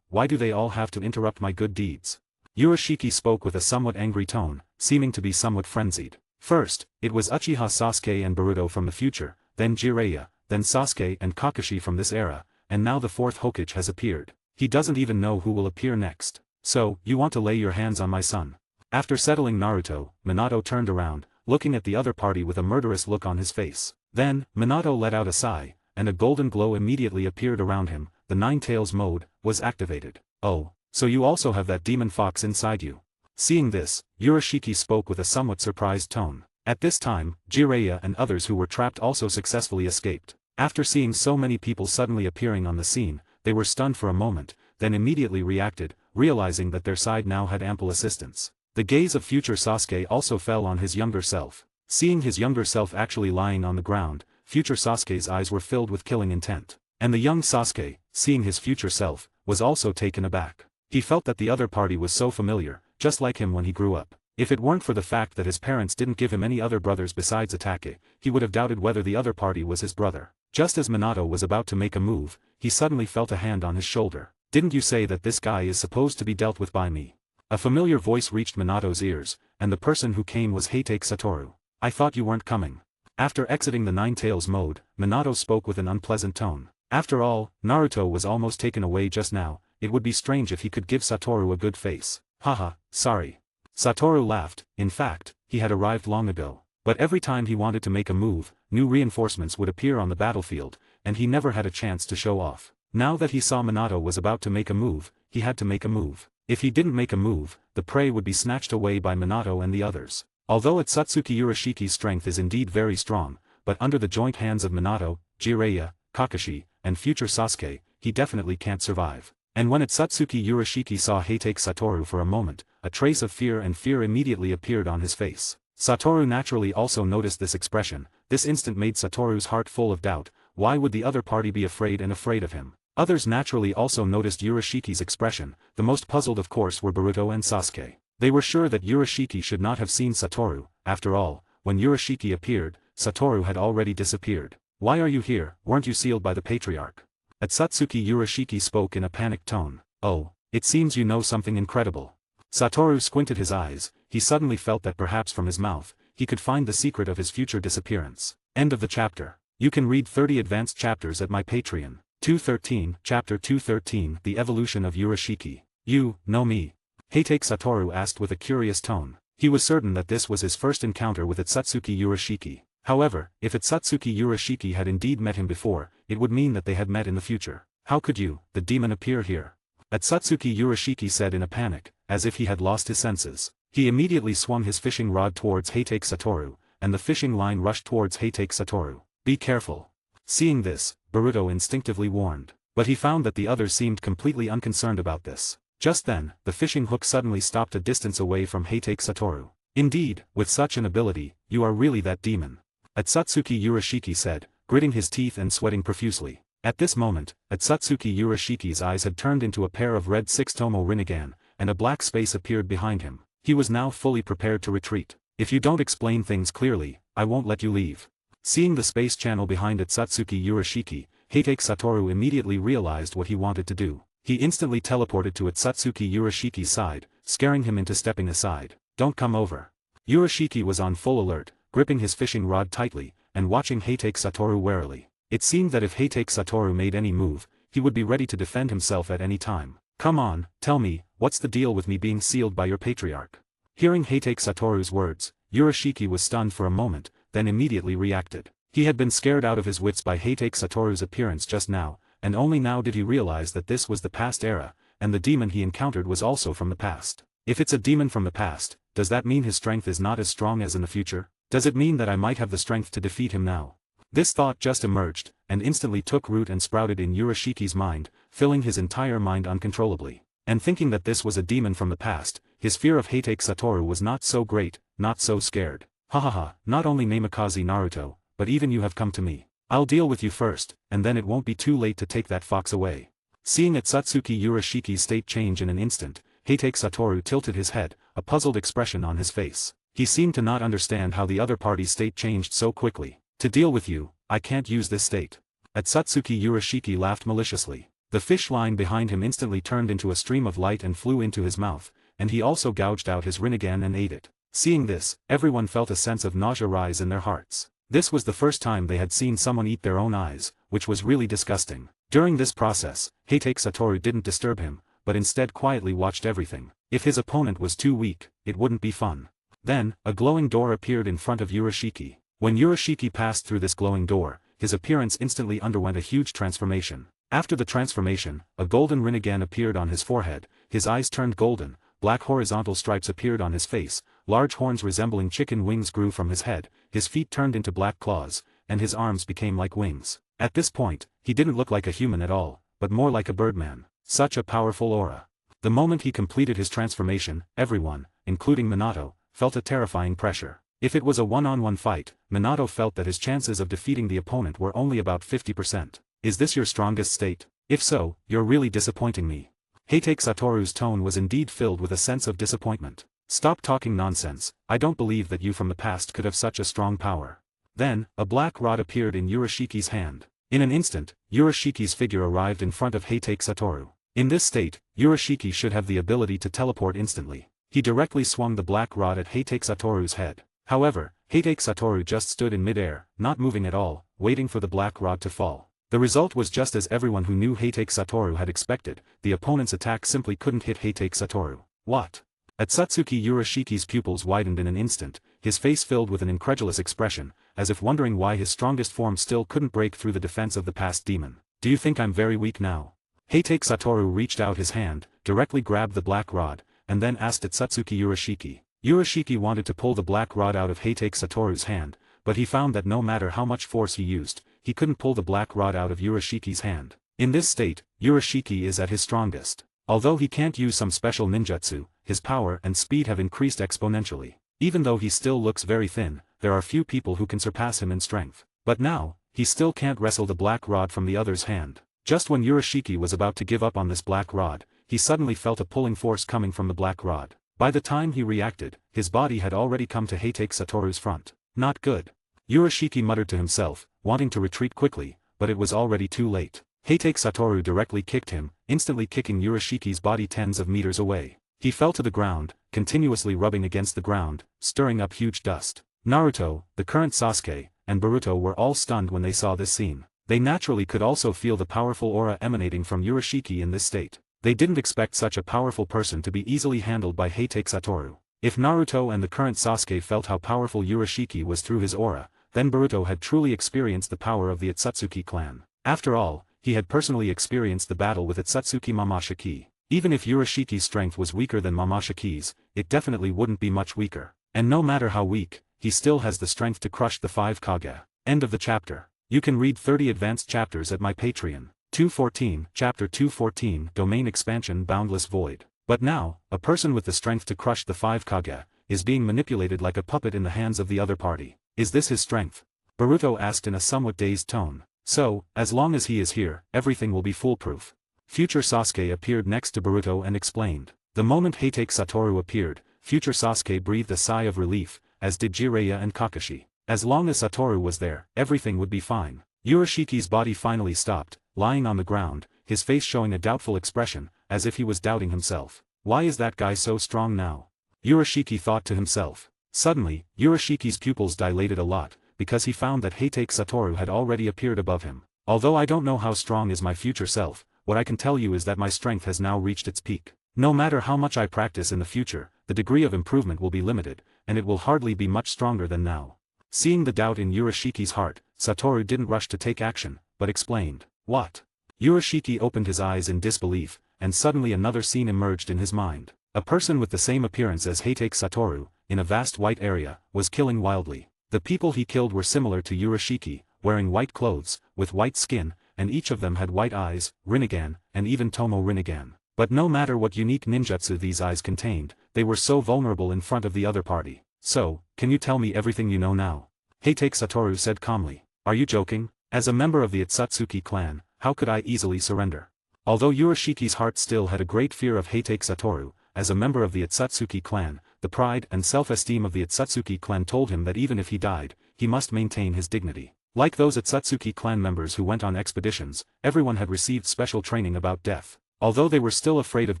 why do they all have to interrupt my good deeds? Urashiki spoke with a somewhat angry tone, seeming to be somewhat frenzied. First, it was Uchiha Sasuke and Boruto from the future, then Jiraiya, then Sasuke and Kakashi from this era, and now the fourth Hokage has appeared. He doesn't even know who will appear next. So, you want to lay your hands on my son? After settling Naruto, Minato turned around, looking at the other party with a murderous look on his face. Then, Minato let out a sigh, and a golden glow immediately appeared around him. The Nine Tails mode was activated. Oh, so you also have that demon fox inside you. Seeing this, Urashiki spoke with a somewhat surprised tone. At this time, Jiraiya and others who were trapped also successfully escaped. After seeing so many people suddenly appearing on the scene, they were stunned for a moment, then immediately reacted, realizing that their side now had ample assistance. The gaze of future Sasuke also fell on his younger self. Seeing his younger self actually lying on the ground, future Sasuke's eyes were filled with killing intent. And the young Sasuke, seeing his future self, was also taken aback. He felt that the other party was so familiar, just like him when he grew up. If it weren't for the fact that his parents didn't give him any other brothers besides Itachi, he would have doubted whether the other party was his brother. Just as Minato was about to make a move, he suddenly felt a hand on his shoulder. Didn't you say that this guy is supposed to be dealt with by me? A familiar voice reached Minato's ears, and the person who came was Hatake Satoru. I thought you weren't coming. After exiting the Nine Tails mode, Minato spoke with an unpleasant tone. After all, Naruto was almost taken away just now, it would be strange if he could give Satoru a good face. Haha, sorry. Satoru laughed. In fact, he had arrived long ago. But every time he wanted to make a move, new reinforcements would appear on the battlefield, and he never had a chance to show off. Now that he saw Minato was about to make a move, he had to make a move. If he didn't make a move, the prey would be snatched away by Minato and the others. Although Atsutsuki Urashiki's strength is indeed very strong, but under the joint hands of Minato, Jiraiya, Kakashi, and future Sasuke, he definitely can't survive. And when Atsutsuki Urashiki saw Heitake Satoru for a moment, a trace of fear immediately appeared on his face. Satoru naturally also noticed this expression. This instant made Satoru's heart full of doubt. Why would the other party be afraid of him? Others naturally also noticed Urashiki's expression. The most puzzled of course were Boruto and Sasuke. They were sure that Urashiki should not have seen Satoru. After all, when Urashiki appeared, Satoru had already disappeared. Why are you here? Weren't you sealed by the patriarch? Atsutsuki Urashiki spoke in a panicked tone. Oh, it seems you know something incredible. Satoru squinted his eyes. He suddenly felt that perhaps from his mouth, he could find the secret of his future disappearance. End of the chapter. You can read 30 advanced chapters at my Patreon. 213, Chapter 213, The Evolution of Urashiki. You know me? Heitake Satoru asked with a curious tone. He was certain that this was his first encounter with Atsutsuki Urashiki. However, if Atsutsuki Urashiki had indeed met him before, it would mean that they had met in the future. How could you, the demon, appear here? Atsutsuki Urashiki said in a panic, as if he had lost his senses. He immediately swung his fishing rod towards Heitake Satoru, and the fishing line rushed towards Heitake Satoru. Be careful. Seeing this, Boruto instinctively warned. But he found that the others seemed completely unconcerned about this. Just then, the fishing hook suddenly stopped a distance away from Heitake Satoru. Indeed, with such an ability, you are really that demon. Atsutsuki Urashiki said, gritting his teeth and sweating profusely. At this moment, Atsutsuki Urashiki's eyes had turned into a pair of red six-tomo Rinnegan, and a black space appeared behind him. He was now fully prepared to retreat. If you don't explain things clearly, I won't let you leave. Seeing the space channel behind Atsutsuki Urashiki, Heitake Satoru immediately realized what he wanted to do. He instantly teleported to Atsutsuki Urashiki's side, scaring him into stepping aside. Don't come over. Urashiki was on full alert, gripping his fishing rod tightly, and watching Heitake Satoru warily. It seemed that if Heitake Satoru made any move, he would be ready to defend himself at any time. Come on, tell me, what's the deal with me being sealed by your patriarch? Hearing Heitake Satoru's words, Urashiki was stunned for a moment, then immediately reacted. He had been scared out of his wits by Heitake Satoru's appearance just now, and only now did he realize that this was the past era, and the demon he encountered was also from the past. If it's a demon from the past, does that mean his strength is not as strong as in the future? Does it mean that I might have the strength to defeat him now? This thought just emerged, and instantly took root and sprouted in Urashiki's mind, filling his entire mind uncontrollably. And thinking that this was a demon from the past, his fear of Heitake Satoru was not so great, not so scared. Ha ha ha, not only Namikaze Naruto, but even you have come to me. I'll deal with you first, and then it won't be too late to take that fox away. Seeing Atsutsuki Urashiki's state change in an instant, Heitake Satoru tilted his head, a puzzled expression on his face. He seemed to not understand how the other party's state changed so quickly. To deal with you, I can't use this state. Atsutsuki Urashiki laughed maliciously. The fish line behind him instantly turned into a stream of light and flew into his mouth, and he also gouged out his Rinnegan and ate it. Seeing this, everyone felt a sense of nausea rise in their hearts. This was the first time they had seen someone eat their own eyes, which was really disgusting. During this process, Heitake Satoru didn't disturb him, but instead quietly watched everything. If his opponent was too weak, it wouldn't be fun. Then, a glowing door appeared in front of Urashiki. When Urashiki passed through this glowing door, his appearance instantly underwent a huge transformation. After the transformation, a golden Rinnegan appeared on his forehead, his eyes turned golden, black horizontal stripes appeared on his face, large horns resembling chicken wings grew from his head, his feet turned into black claws, and his arms became like wings. At this point, he didn't look like a human at all, but more like a birdman. Such a powerful aura. The moment he completed his transformation, everyone, including Minato, felt a terrifying pressure. If it was a one-on-one fight, Minato felt that his chances of defeating the opponent were only about 50%. Is this your strongest state? If so, you're really disappointing me. Heitake Satoru's tone was indeed filled with a sense of disappointment. Stop talking nonsense, I don't believe that you from the past could have such a strong power. Then, a black rod appeared in Urashiki's hand. In an instant, Urashiki's figure arrived in front of Heitake Satoru. In this state, Urashiki should have the ability to teleport instantly. He directly swung the black rod at Heitake Satoru's head. However, Heitake Satoru just stood in midair, not moving at all, waiting for the black rod to fall. The result was just as everyone who knew Heitake Satoru had expected. The opponent's attack simply couldn't hit Heitake Satoru. What? Atsutsuki Urashiki's pupils widened in an instant, his face filled with an incredulous expression, as if wondering why his strongest form still couldn't break through the defense of the past demon. Do you think I'm very weak now? Heitake Satoru reached out his hand, directly grabbed the black rod, and then asked Itsutsuki Urashiki. Urashiki wanted to pull the black rod out of Heitake Satoru's hand, but he found that no matter how much force he used, he couldn't pull the black rod out of Urashiki's hand. In this state, Urashiki is at his strongest. Although he can't use some special ninjutsu, his power and speed have increased exponentially. Even though he still looks very thin, there are few people who can surpass him in strength. But now, he still can't wrestle the black rod from the other's hand. Just when Urashiki was about to give up on this black rod, he suddenly felt a pulling force coming from the black rod. By the time he reacted, his body had already come to Heitake Satoru's front. Not good. Urashiki muttered to himself, wanting to retreat quickly, but it was already too late. Heitake Satoru directly kicked him, instantly kicking Urashiki's body tens of meters away. He fell to the ground, continuously rubbing against the ground, stirring up huge dust. Naruto, the current Sasuke, and Boruto were all stunned when they saw this scene. They naturally could also feel the powerful aura emanating from Urashiki in this state. They didn't expect such a powerful person to be easily handled by Heitake Satoru. If Naruto and the current Sasuke felt how powerful Urashiki was through his aura, then Boruto had truly experienced the power of the Itsutsuki clan. After all, he had personally experienced the battle with Itsutsuki Mamashiki. Even if Urashiki's strength was weaker than Mamashiki's, it definitely wouldn't be much weaker. And no matter how weak, he still has the strength to crush the 5 Kage. End of the chapter. You can read 30 advanced chapters at my Patreon. 214, Chapter 214, Domain Expansion Boundless Void. But now, a person with the strength to crush the 5 Kage, is being manipulated like a puppet in the hands of the other party. Is this his strength? Boruto asked in a somewhat dazed tone. So, as long as he is here, everything will be foolproof. Future Sasuke appeared next to Boruto and explained. The moment Heitake Satoru appeared, future Sasuke breathed a sigh of relief, as did Jiraiya and Kakashi. As long as Satoru was there, everything would be fine. Urashiki's body finally stopped, lying on the ground, his face showing a doubtful expression, as if he was doubting himself. Why is that guy so strong now? Urashiki thought to himself. Suddenly, Urashiki's pupils dilated a lot, because he found that Heitake Satoru had already appeared above him. Although I don't know how strong is my future self, what I can tell you is that my strength has now reached its peak. No matter how much I practice in the future, the degree of improvement will be limited, and it will hardly be much stronger than now. Seeing the doubt in Urashiki's heart, Satoru didn't rush to take action, but explained. What? Urashiki opened his eyes in disbelief, and suddenly another scene emerged in his mind. A person with the same appearance as Heitake Satoru, in a vast white area, was killing wildly. The people he killed were similar to Urashiki, wearing white clothes, with white skin, and each of them had white eyes, Rinnegan, and even Tomo Rinnegan. But no matter what unique ninjutsu these eyes contained, they were so vulnerable in front of the other party. So, can you tell me everything you know now? Heitake Satoru said calmly. Are you joking? As a member of the Itsutsuki clan, how could I easily surrender? Although Urashiki's heart still had a great fear of Heitake Satoru, as a member of the Itsutsuki clan, the pride and self-esteem of the Itsutsuki clan told him that even if he died, he must maintain his dignity. Like those Itsutsuki clan members who went on expeditions, everyone had received special training about death. Although they were still afraid of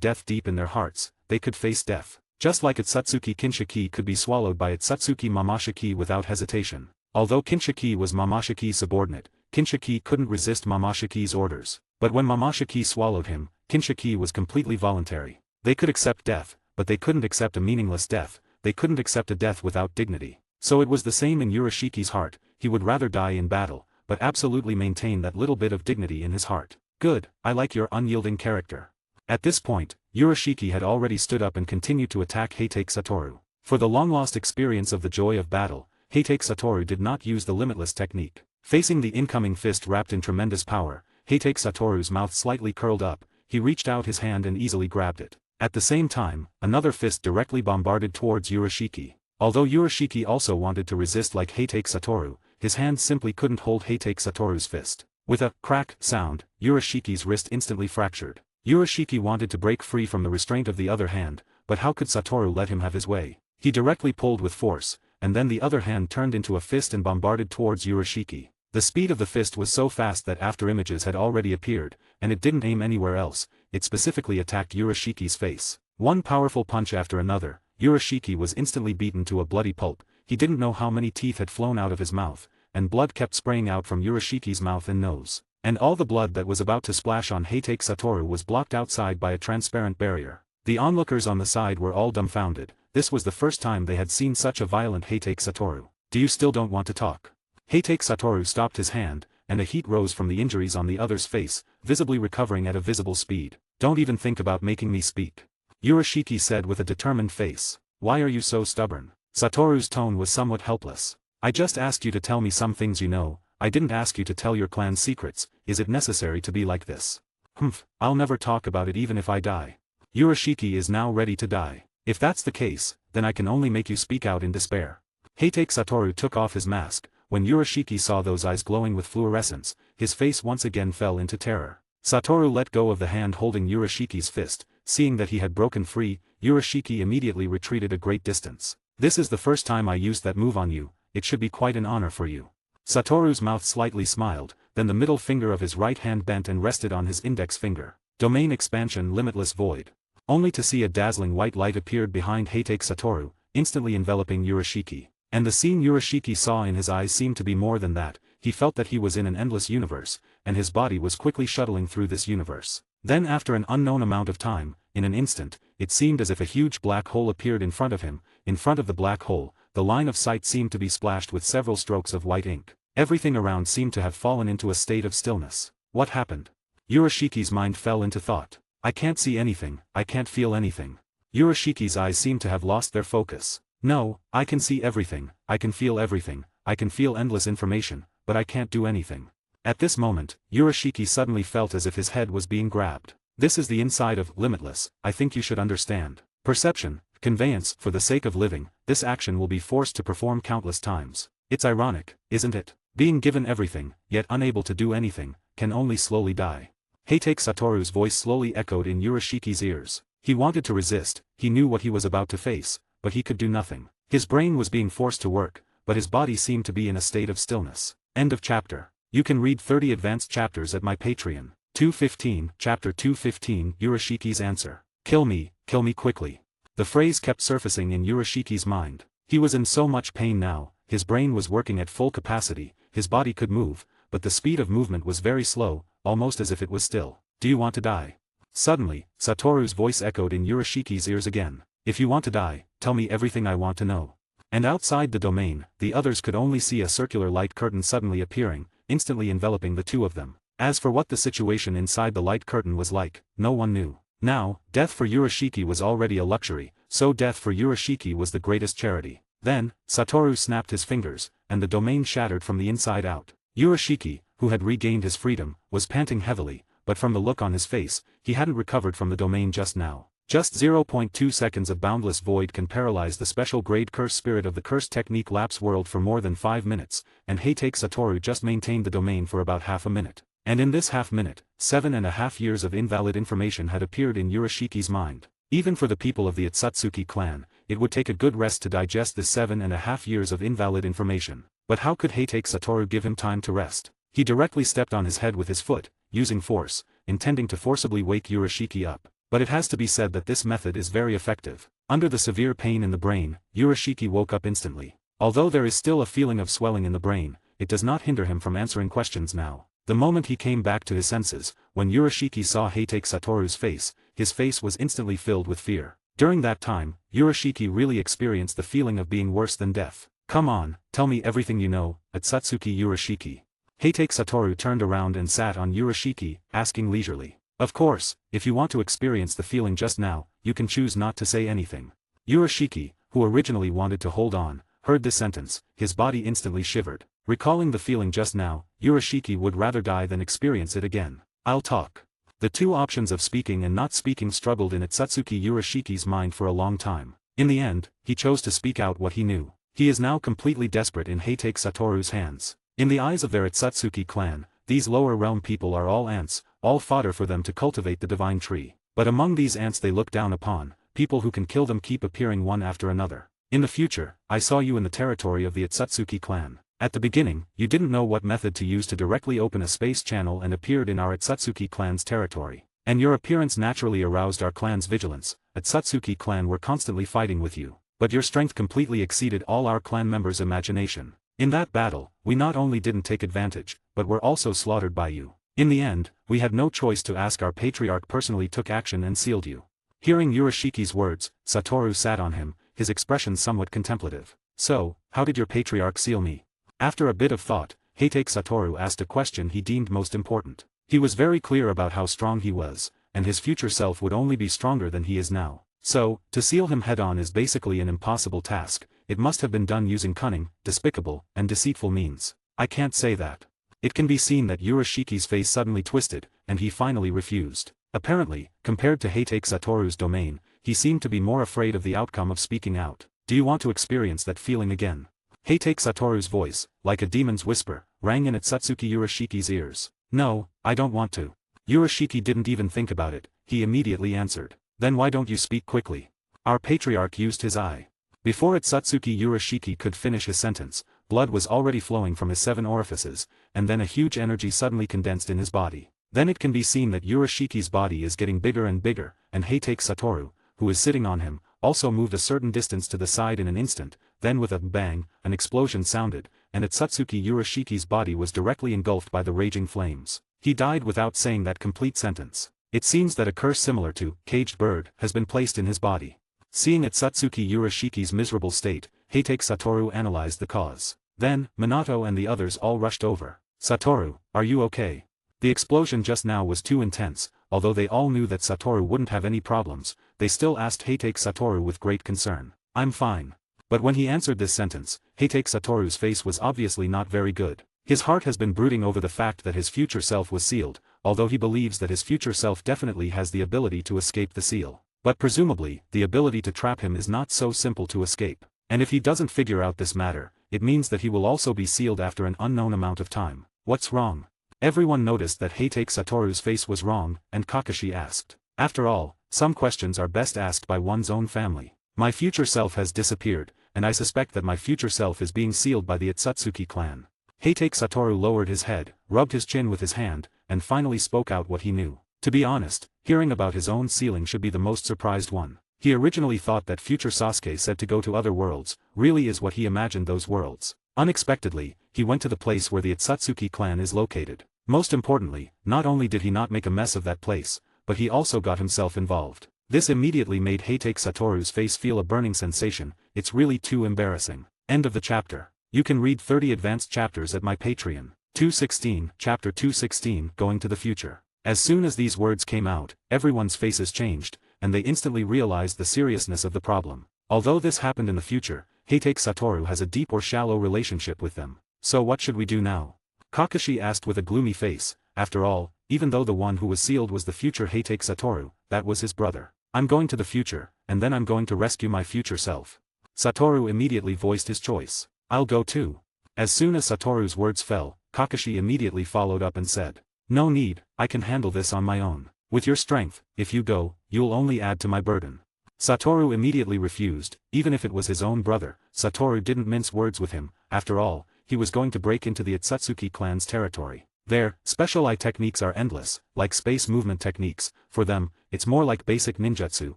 death deep in their hearts, they could face death. Just like Itsutsuki Kinshiki could be swallowed by Itsutsuki Mamashiki without hesitation. Although Kinshiki was Mamashiki's subordinate, Kinshiki couldn't resist Mamashiki's orders. But when Mamashiki swallowed him, Kinshiki was completely voluntary. They could accept death, but they couldn't accept a meaningless death. They couldn't accept a death without dignity. So it was the same in Urashiki's heart. He would rather die in battle, but absolutely maintain that little bit of dignity in his heart. Good, I like your unyielding character. At this point, Urashiki had already stood up and continued to attack Heitake Satoru. For the long-lost experience of the joy of battle, Heitake Satoru did not use the limitless technique. Facing the incoming fist wrapped in tremendous power, Heitake Satoru's mouth slightly curled up, he reached out his hand and easily grabbed it. At the same time, another fist directly bombarded towards Urashiki. Although Urashiki also wanted to resist like Heitake Satoru, his hand simply couldn't hold Heitake Satoru's fist. With a crack sound, Urashiki's wrist instantly fractured. Urashiki wanted to break free from the restraint of the other hand, but how could Satoru let him have his way? He directly pulled with force, and then the other hand turned into a fist and bombarded towards Urashiki. The speed of the fist was so fast that after images had already appeared, and it didn't aim anywhere else, it specifically attacked Urashiki's face. One powerful punch after another, Urashiki was instantly beaten to a bloody pulp. He didn't know how many teeth had flown out of his mouth, and blood kept spraying out from Urashiki's mouth and nose. And all the blood that was about to splash on Heitake Satoru was blocked outside by a transparent barrier. The onlookers on the side were all dumbfounded. This was the first time they had seen such a violent Heitake Satoru. Do you still don't want to talk? Heitake Satoru stopped his hand, and a heat rose from the injuries on the other's face, visibly recovering at a visible speed. "Don't even think about making me speak," Urashiki said with a determined face. "Why are you so stubborn?" Satoru's tone was somewhat helpless. "I just asked you to tell me some things you know, I didn't ask you to tell your clan's secrets. Is it necessary to be like this?" "Humph, I'll never talk about it even if I die." Urashiki is now ready to die. "If that's the case, then I can only make you speak out in despair." Heitake Satoru took off his mask. When Urashiki saw those eyes glowing with fluorescence, his face once again fell into terror. Satoru let go of the hand holding Urashiki's fist. Seeing that he had broken free, Urashiki immediately retreated a great distance. "This is the first time I used that move on you, it should be quite an honor for you." Satoru's mouth slightly smiled, then the middle finger of his right hand bent and rested on his index finger. Domain expansion limitless void. Only to see a dazzling white light appeared behind Heitake Satoru, instantly enveloping Urashiki. And the scene Urashiki saw in his eyes seemed to be more than that. He felt that he was in an endless universe, and his body was quickly shuttling through this universe. Then after an unknown amount of time, in an instant, it seemed as if a huge black hole appeared in front of him. In front of the black hole, the line of sight seemed to be splashed with several strokes of white ink. Everything around seemed to have fallen into a state of stillness. What happened? Urashiki's mind fell into thought. "I can't see anything, I can't feel anything." Urashiki's eyes seemed to have lost their focus. "No, I can see everything, I can feel everything, I can feel endless information, but I can't do anything." At this moment, Urashiki suddenly felt as if his head was being grabbed. "This is the inside of limitless, I think you should understand. Perception, conveyance, for the sake of living, this action will be forced to perform countless times. It's ironic, isn't it? Being given everything, yet unable to do anything, can only slowly die." Heitake Satoru's voice slowly echoed in Urashiki's ears. He wanted to resist, he knew what he was about to face, but he could do nothing. His brain was being forced to work, but his body seemed to be in a state of stillness. End of chapter. You can read 30 advanced chapters at my Patreon. 215, Chapter 215, Urashiki's answer. Kill me quickly." The phrase kept surfacing in Urashiki's mind. He was in so much pain now, his brain was working at full capacity, his body could move, but the speed of movement was very slow, almost as if it was still. "Do you want to die?" Suddenly, Satoru's voice echoed in Urashiki's ears again. "If you want to die, tell me everything I want to know." And outside the domain, the others could only see a circular light curtain suddenly appearing, instantly enveloping the two of them. As for what the situation inside the light curtain was like, no one knew. Now, death for Urashiki was already a luxury, so death for Urashiki was the greatest charity. Then, Satoru snapped his fingers, and the domain shattered from the inside out. Urashiki, who had regained his freedom, was panting heavily, but from the look on his face, he hadn't recovered from the domain just now. Just 0.2 seconds of boundless void can paralyze the special grade curse spirit of the curse technique lapse world for more than 5 minutes, and Heitake Satoru just maintained the domain for about half a minute. And in this half minute, 7.5 years of invalid information had appeared in Urashiki's mind. Even for the people of the Otsutsuki clan, it would take a good rest to digest this 7.5 years of invalid information. But how could Heitake Satoru give him time to rest? He directly stepped on his head with his foot, using force, intending to forcibly wake Urashiki up. But it has to be said that this method is very effective. Under the severe pain in the brain, Urashiki woke up instantly. Although there is still a feeling of swelling in the brain, it does not hinder him from answering questions now. The moment he came back to his senses, when Urashiki saw Heitake Satoru's face, his face was instantly filled with fear. During that time, Urashiki really experienced the feeling of being worse than death. "Come on, tell me everything you know, Otsutsuki Urashiki." Heitake Satoru turned around and sat on Urashiki, asking leisurely. "Of course, if you want to experience the feeling just now, you can choose not to say anything." Urashiki, who originally wanted to hold on, heard this sentence, his body instantly shivered. Recalling the feeling just now, Urashiki would rather die than experience it again. "I'll talk." The two options of speaking and not speaking struggled in Otsutsuki Urashiki's mind for a long time. In the end, he chose to speak out what he knew. He is now completely desperate in Heitake Satoru's hands. In the eyes of their Otsutsuki clan, these lower realm people are all ants, all fodder for them to cultivate the divine tree. But among these ants they look down upon, people who can kill them keep appearing one after another. In the future, I saw you in the territory of the Otsutsuki clan. At the beginning, you didn't know what method to use to directly open a space channel and appeared in our Otsutsuki clan's territory. And your appearance naturally aroused our clan's vigilance. Otsutsuki clan were constantly fighting with you. But your strength completely exceeded all our clan members' imagination. In that battle, we not only didn't take advantage, but were also slaughtered by you. In the end, we had no choice to ask our patriarch personally took action and sealed you. Hearing Urashiki's words, Satoru sat on him, his expression somewhat contemplative. "So, how did your patriarch seal me?" After a bit of thought, Heitake Satoru asked a question he deemed most important. He was very clear about how strong he was, and his future self would only be stronger than he is now. So, to seal him head-on is basically an impossible task. It must have been done using cunning, despicable, and deceitful means. I can't say that. It can be seen that Urashiki's face suddenly twisted, and he finally refused. Apparently, compared to Heitake Satoru's domain, he seemed to be more afraid of the outcome of speaking out. Do you want to experience that feeling again? Heitake Satoru's voice, like a demon's whisper, rang in at Satsuki Urashiki's ears. No, I don't want to. Urashiki didn't even think about it, he immediately answered. Then why don't you speak quickly? Our patriarch used his eye. Before Satsuki Urashiki could finish his sentence, blood was already flowing from his 7 orifices, and then a huge energy suddenly condensed in his body. Then it can be seen that Urashiki's body is getting bigger and bigger, and Heitake Satoru, who is sitting on him, also moved a certain distance to the side in an instant. Then with a bang, an explosion sounded, and Satsuki Urashiki's body was directly engulfed by the raging flames. He died without saying that complete sentence. It seems that a curse similar to caged bird has been placed in his body. Seeing Satsuki Urashiki's miserable state, Heitake Satoru analyzed the cause. Then, Minato and the others all rushed over. Satoru, are you okay? The explosion just now was too intense. Although they all knew that Satoru wouldn't have any problems, they still asked Heitake Satoru with great concern. I'm fine. But when he answered this sentence, Heitake Satoru's face was obviously not very good. His heart has been brooding over the fact that his future self was sealed, although he believes that his future self definitely has the ability to escape the seal. But presumably, the ability to trap him is not so simple to escape. And if he doesn't figure out this matter, it means that he will also be sealed after an unknown amount of time. What's wrong? Everyone noticed that Heitake Satoru's face was wrong, and Kakashi asked. After all, some questions are best asked by one's own family. My future self has disappeared, and I suspect that my future self is being sealed by the Otsutsuki clan. Heitake Satoru lowered his head, rubbed his chin with his hand, and finally spoke out what he knew. To be honest, hearing about his own sealing should be the most surprised one. He originally thought that future Sasuke said to go to other worlds, really is what he imagined those worlds. Unexpectedly, he went to the place where the Otsutsuki clan is located. Most importantly, not only did he not make a mess of that place, but he also got himself involved. This immediately made Heitake Satoru's face feel a burning sensation. It's really too embarrassing. End of the chapter. You can read 30 advanced chapters at my Patreon. 216, Chapter 216, Going to the Future. As soon as these words came out, everyone's faces changed, and they instantly realized the seriousness of the problem. Although this happened in the future, Heitake Satoru has a deep or shallow relationship with them. So what should we do now? Kakashi asked with a gloomy face. After all, even though the one who was sealed was the future Heitake Satoru, that was his brother. I'm going to the future, and then I'm going to rescue my future self. Satoru immediately voiced his choice. I'll go too. As soon as Satoru's words fell, Kakashi immediately followed up and said, no need, I can handle this on my own. With your strength, if you go, you'll only add to my burden. Satoru immediately refused. Even if it was his own brother, Satoru didn't mince words with him. After all, he was going to break into the Otsutsuki clan's territory. Their special eye techniques are endless, like space movement techniques. For them, it's more like basic ninjutsu.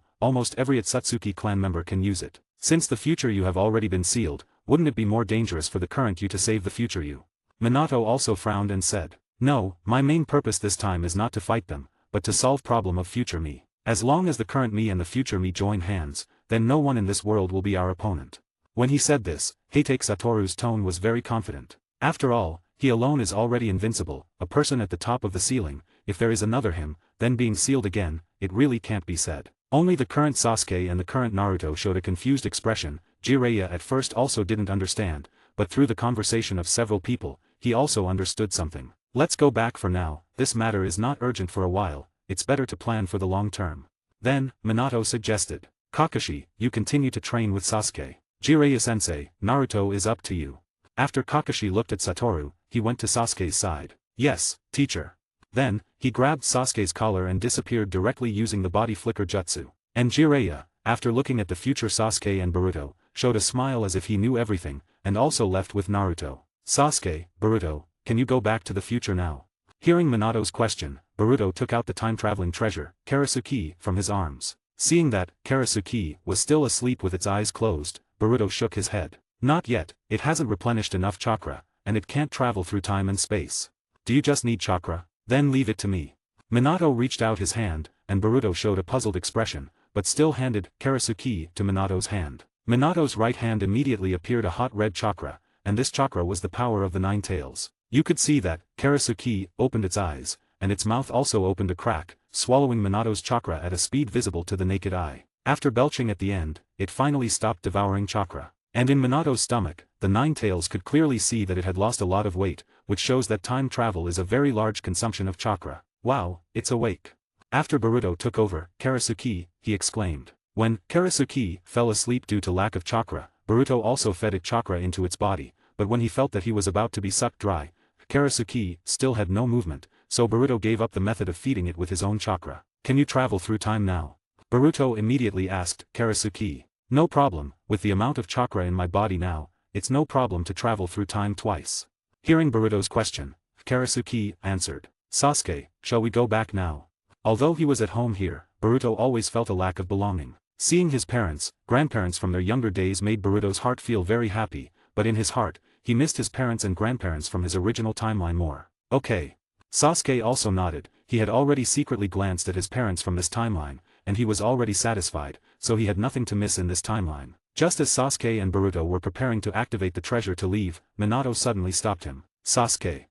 Almost every Otsutsuki clan member can use it. Since the future you have already been sealed, wouldn't it be more dangerous for the current you to save the future you? Minato also frowned and said, no, my main purpose this time is not to fight them, but to solve problem of future me. As long as the current me and the future me join hands, then no one in this world will be our opponent. When he said this, Heitake Satoru's tone was very confident. After all, he alone is already invincible, a person at the top of the ceiling. If there is another him, then being sealed again, it really can't be said. Only the current Sasuke and the current Naruto showed a confused expression. Jiraiya at first also didn't understand, but through the conversation of several people, he also understood something. Let's go back for now, this matter is not urgent for a while, it's better to plan for the long term. Then, Minato suggested. Kakashi, you continue to train with Sasuke. Jiraiya-sensei, Naruto is up to you. After Kakashi looked at Satoru, he went to Sasuke's side. Yes, teacher. Then, he grabbed Sasuke's collar and disappeared directly using the body flicker jutsu. And Jiraiya, after looking at the future Sasuke and Boruto, showed a smile as if he knew everything, and also left with Naruto. Sasuke, Boruto, can you go back to the future now? Hearing Minato's question, Boruto took out the time-traveling treasure, Karasuki, from his arms. Seeing that, Karasuki was still asleep with its eyes closed, Boruto shook his head. Not yet, it hasn't replenished enough chakra, and it can't travel through time and space. Do you just need chakra? Then leave it to me. Minato reached out his hand, and Boruto showed a puzzled expression, but still handed Karasuki to Minato's hand. Minato's right hand immediately appeared a hot red chakra, and this chakra was the power of the Nine Tails. You could see that Karasuki opened its eyes, and its mouth also opened a crack, swallowing Minato's chakra at a speed visible to the naked eye. After belching at the end, it finally stopped devouring chakra. And in Minato's stomach, the Nine Tails could clearly see that it had lost a lot of weight, which shows that time travel is a very large consumption of chakra. Wow, it's awake. After Boruto took over Karasuki, he exclaimed. When Karasuki fell asleep due to lack of chakra, Boruto also fed it chakra into its body, but when he felt that he was about to be sucked dry, Karasuki still had no movement, so Boruto gave up the method of feeding it with his own chakra. Can you travel through time now? Boruto immediately asked Karasuki. No problem, with the amount of chakra in my body now, it's no problem to travel through time twice. Hearing Boruto's question, Karasuki answered. Sasuke, shall we go back now? Although he was at home here, Boruto always felt a lack of belonging. Seeing his parents, grandparents from their younger days made Boruto's heart feel very happy, but in his heart, he missed his parents and grandparents from his original timeline more. Okay. Sasuke also nodded. He had already secretly glanced at his parents from this timeline, and he was already satisfied, so he had nothing to miss in this timeline. Just as Sasuke and Boruto were preparing to activate the treasure to leave, Minato suddenly stopped him. Sasuke.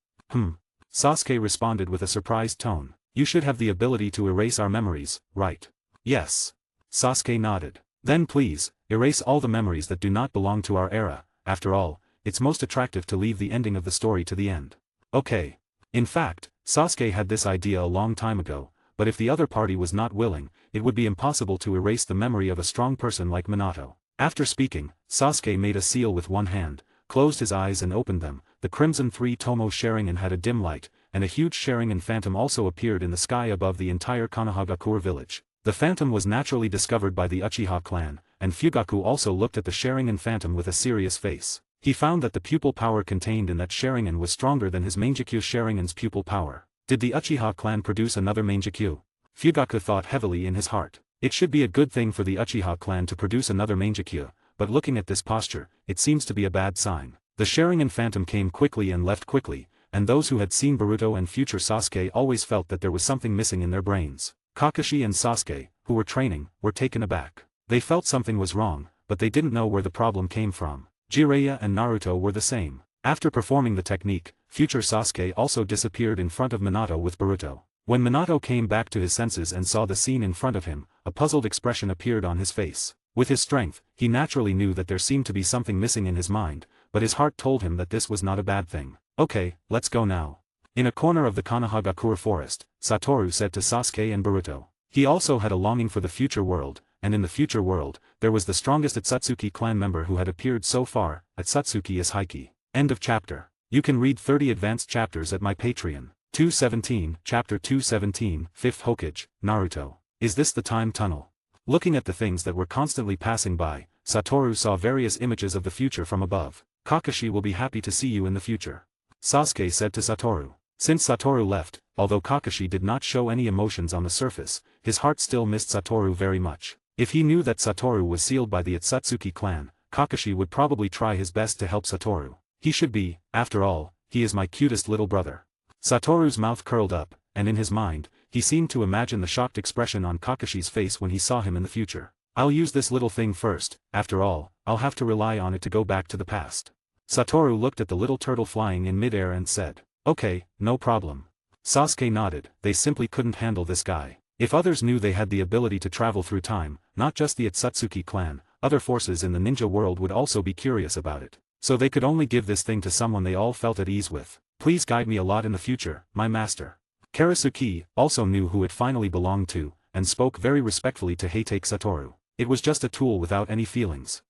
Sasuke responded with a surprised tone. You should have the ability to erase our memories, right? Yes. Sasuke nodded. Then please, erase all the memories that do not belong to our era. After all, it's most attractive to leave the ending of the story to the end. Okay. In fact, Sasuke had this idea a long time ago, but if the other party was not willing, it would be impossible to erase the memory of a strong person like Minato. After speaking, Sasuke made a seal with one hand, closed his eyes and opened them. The crimson three-tomo Sharingan had a dim light, and a huge Sharingan phantom also appeared in the sky above the entire Konohagakure village. The phantom was naturally discovered by the Uchiha clan, and Fugaku also looked at the Sharingan phantom with a serious face. He found that the pupil power contained in that Sharingan was stronger than his Mangekyo Sharingan's pupil power. Did the Uchiha clan produce another Mangekyo? Fugaku thought heavily in his heart. It should be a good thing for the Uchiha clan to produce another Mangekyo, but looking at this posture, it seems to be a bad sign. The Sharingan phantom came quickly and left quickly, and those who had seen Boruto and future Sasuke always felt that there was something missing in their brains. Kakashi and Sasuke, who were training, were taken aback. They felt something was wrong, but they didn't know where the problem came from. Jiraiya and Naruto were the same. After performing the technique, future Sasuke also disappeared in front of Minato with Boruto. When Minato came back to his senses and saw the scene in front of him, a puzzled expression appeared on his face. With his strength, he naturally knew that there seemed to be something missing in his mind, but his heart told him that this was not a bad thing. Okay, let's go now. In a corner of the Konohagakure forest, Satoru said to Sasuke and Boruto. He also had a longing for the future world, and in the future world, there was the strongest Atsutsuki clan member who had appeared so far. Atsutsuki is Heiki. End of chapter. You can read 30 advanced chapters at my Patreon. 217, Chapter 217, 5th Hokage, Naruto. Is this the time tunnel? Looking at the things that were constantly passing by, Satoru saw various images of the future from above. Kakashi will be happy to see you in the future. Sasuke said to Satoru. Since Satoru left, although Kakashi did not show any emotions on the surface, his heart still missed Satoru very much. If he knew that Satoru was sealed by the Atsutsuki clan, Kakashi would probably try his best to help Satoru. He should be, after all, he is my cutest little brother. Satoru's mouth curled up, and in his mind, he seemed to imagine the shocked expression on Kakashi's face when he saw him in the future. I'll use this little thing first, after all, I'll have to rely on it to go back to the past. Satoru looked at the little turtle flying in midair and said, okay, no problem. Sasuke nodded. They simply couldn't handle this guy. If others knew they had the ability to travel through time, not just the Atsutsuki clan, other forces in the ninja world would also be curious about it. So they could only give this thing to someone they all felt at ease with. Please guide me a lot in the future, my master. Karasuki also knew who it finally belonged to, and spoke very respectfully to Heitake Satoru. It was just a tool without any feelings.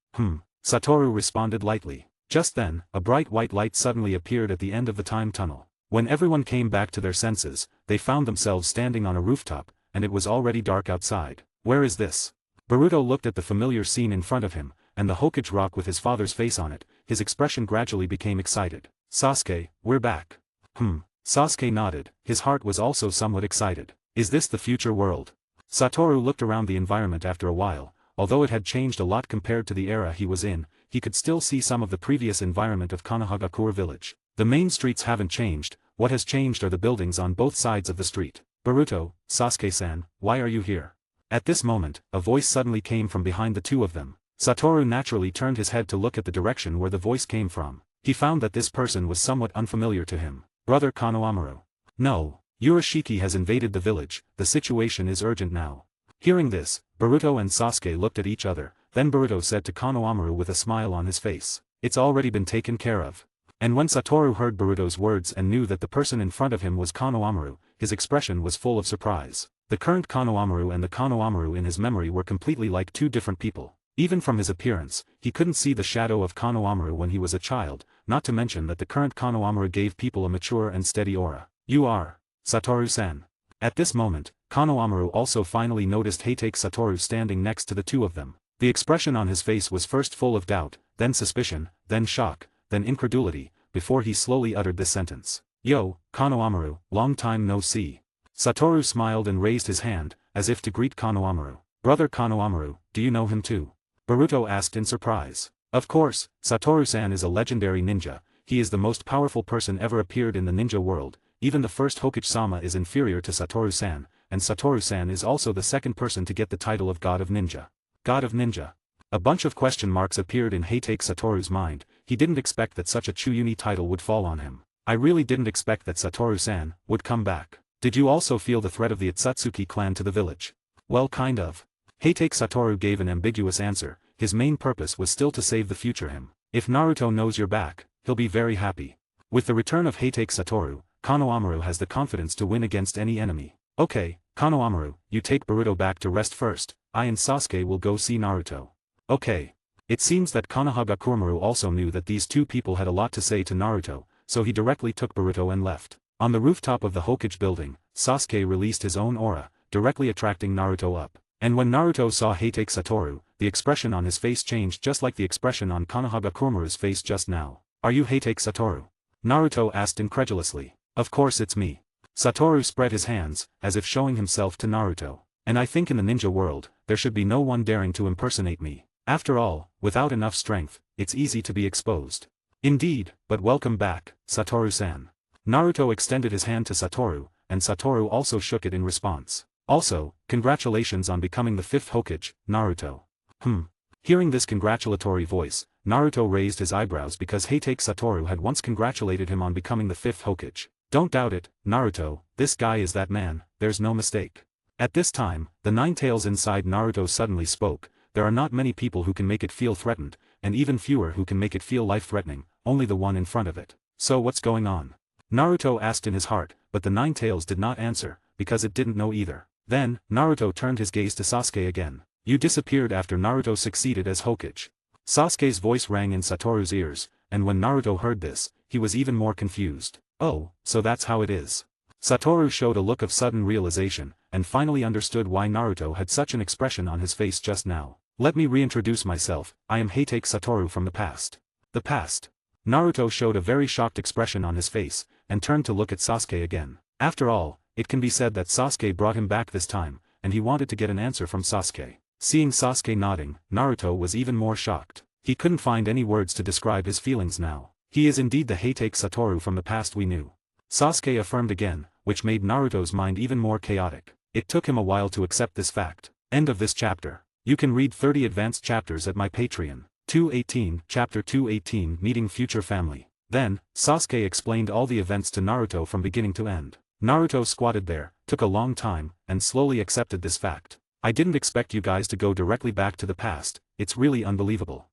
Satoru responded lightly. Just then, a bright white light suddenly appeared at the end of the time tunnel. When everyone came back to their senses, they found themselves standing on a rooftop, and it was already dark outside. Where is this? Boruto looked at the familiar scene in front of him, and the Hokage rock with his father's face on it. His expression gradually became excited. Sasuke, we're back. Sasuke nodded. His heart was also somewhat excited. Is this the future world? Satoru looked around the environment after a while. Although it had changed a lot compared to the era he was in, he could still see some of the previous environment of Konohagakure village. The main streets haven't changed. What has changed are the buildings on both sides of the street. Boruto, Sasuke-san, why are you here? At this moment, a voice suddenly came from behind the two of them. Satoru naturally turned his head to look at the direction where the voice came from. he found that this person was somewhat unfamiliar to him. Brother Konohamaru. No, Urashiki has invaded the village, the situation is urgent now. Hearing this, Boruto and Sasuke looked at each other, then Boruto said to Konohamaru with a smile on his face, "It's already been taken care of." And when Satoru heard Boruto's words and knew that the person in front of him was Konohamaru, his expression was full of surprise. The current Konohamaru and the Konohamaru in his memory were completely like two different people. Even from his appearance, he couldn't see the shadow of Konohamaru when he was a child, not to mention that the current Konohamaru gave people a mature and steady aura. "You are Satoru-san." At this moment, Konohamaru also finally noticed Hatake Satoru standing next to the two of them. The expression on his face was first full of doubt, then suspicion, then shock, then incredulity, before he slowly uttered this sentence. "Yo, Konohamaru, long time no see." Satoru smiled and raised his hand, as if to greet Konohamaru. "Brother Konohamaru, do you know him too?" Boruto asked in surprise. "Of course, Satoru-san is a legendary ninja, he is the most powerful person ever appeared in the ninja world, even the first Hokage-sama is inferior to Satoru-san, and Satoru-san is also the second person to get the title of God of Ninja." God of Ninja. A bunch of question marks appeared in Hatake Satoru's mind. He didn't expect that such a Chuuni title would fall on him. "I really didn't expect that Satoru-san would come back. Did you also feel the threat of the Itsutsuki clan to the village?" "Well, kind of." Hatake Satoru gave an ambiguous answer. His main purpose was still to save the future him. "If Naruto knows you're back, he'll be very happy." With the return of Hatake Satoru, Konohamaru has the confidence to win against any enemy. "Okay, Konohamaru, you take Boruto back to rest first, I and Sasuke will go see Naruto." "Okay." It seems that Konohamaru also knew that these two people had a lot to say to Naruto, so he directly took Boruto and left. On the rooftop of the Hokage building, Sasuke released his own aura, directly attracting Naruto up. And when Naruto saw Hatake Satoru, the expression on his face changed just like the expression on Konohamaru's face just now. "Are you Hatake Satoru?" Naruto asked incredulously. "Of course it's me." Satoru spread his hands, as if showing himself to Naruto. "And I think in the ninja world, there should be no one daring to impersonate me. After all, without enough strength, it's easy to be exposed." "Indeed, but welcome back, Satoru-san." Naruto extended his hand to Satoru, and Satoru also shook it in response. "Also, congratulations on becoming the 5th Hokage, Naruto." Hearing this congratulatory voice, Naruto raised his eyebrows because Hatake Satoru had once congratulated him on becoming the 5th Hokage. "Don't doubt it, Naruto, this guy is that man, there's no mistake." At this time, the nine tails inside Naruto suddenly spoke. "There are not many people who can make it feel threatened, and even fewer who can make it feel life-threatening, only the one in front of it. So what's going on?" Naruto asked in his heart, but the nine tails did not answer, because it didn't know either. Then, Naruto turned his gaze to Sasuke again. "You disappeared after Naruto succeeded as Hokage." Sasuke's voice rang in Satoru's ears, and when Naruto heard this, he was even more confused. "Oh, so that's how it is." Satoru showed a look of sudden realization, and finally understood why Naruto had such an expression on his face just now. "Let me reintroduce myself, I am Hatake Satoru from the past." "The past?" Naruto showed a very shocked expression on his face, and turned to look at Sasuke again. After all, it can be said that Sasuke brought him back this time, and he wanted to get an answer from Sasuke. Seeing Sasuke nodding, Naruto was even more shocked. He couldn't find any words to describe his feelings now. "He is indeed the Hatake Satoru from the past we knew." Sasuke affirmed again, which made Naruto's mind even more chaotic. It took him a while to accept this fact. End of this chapter. You can read 30 advanced chapters at my Patreon. 218, Chapter 218, Meeting Future Family. Then, Sasuke explained all the events to Naruto from beginning to end. Naruto squatted there, took a long time, and slowly accepted this fact. "I didn't expect you guys to go directly back to the past, it's really unbelievable."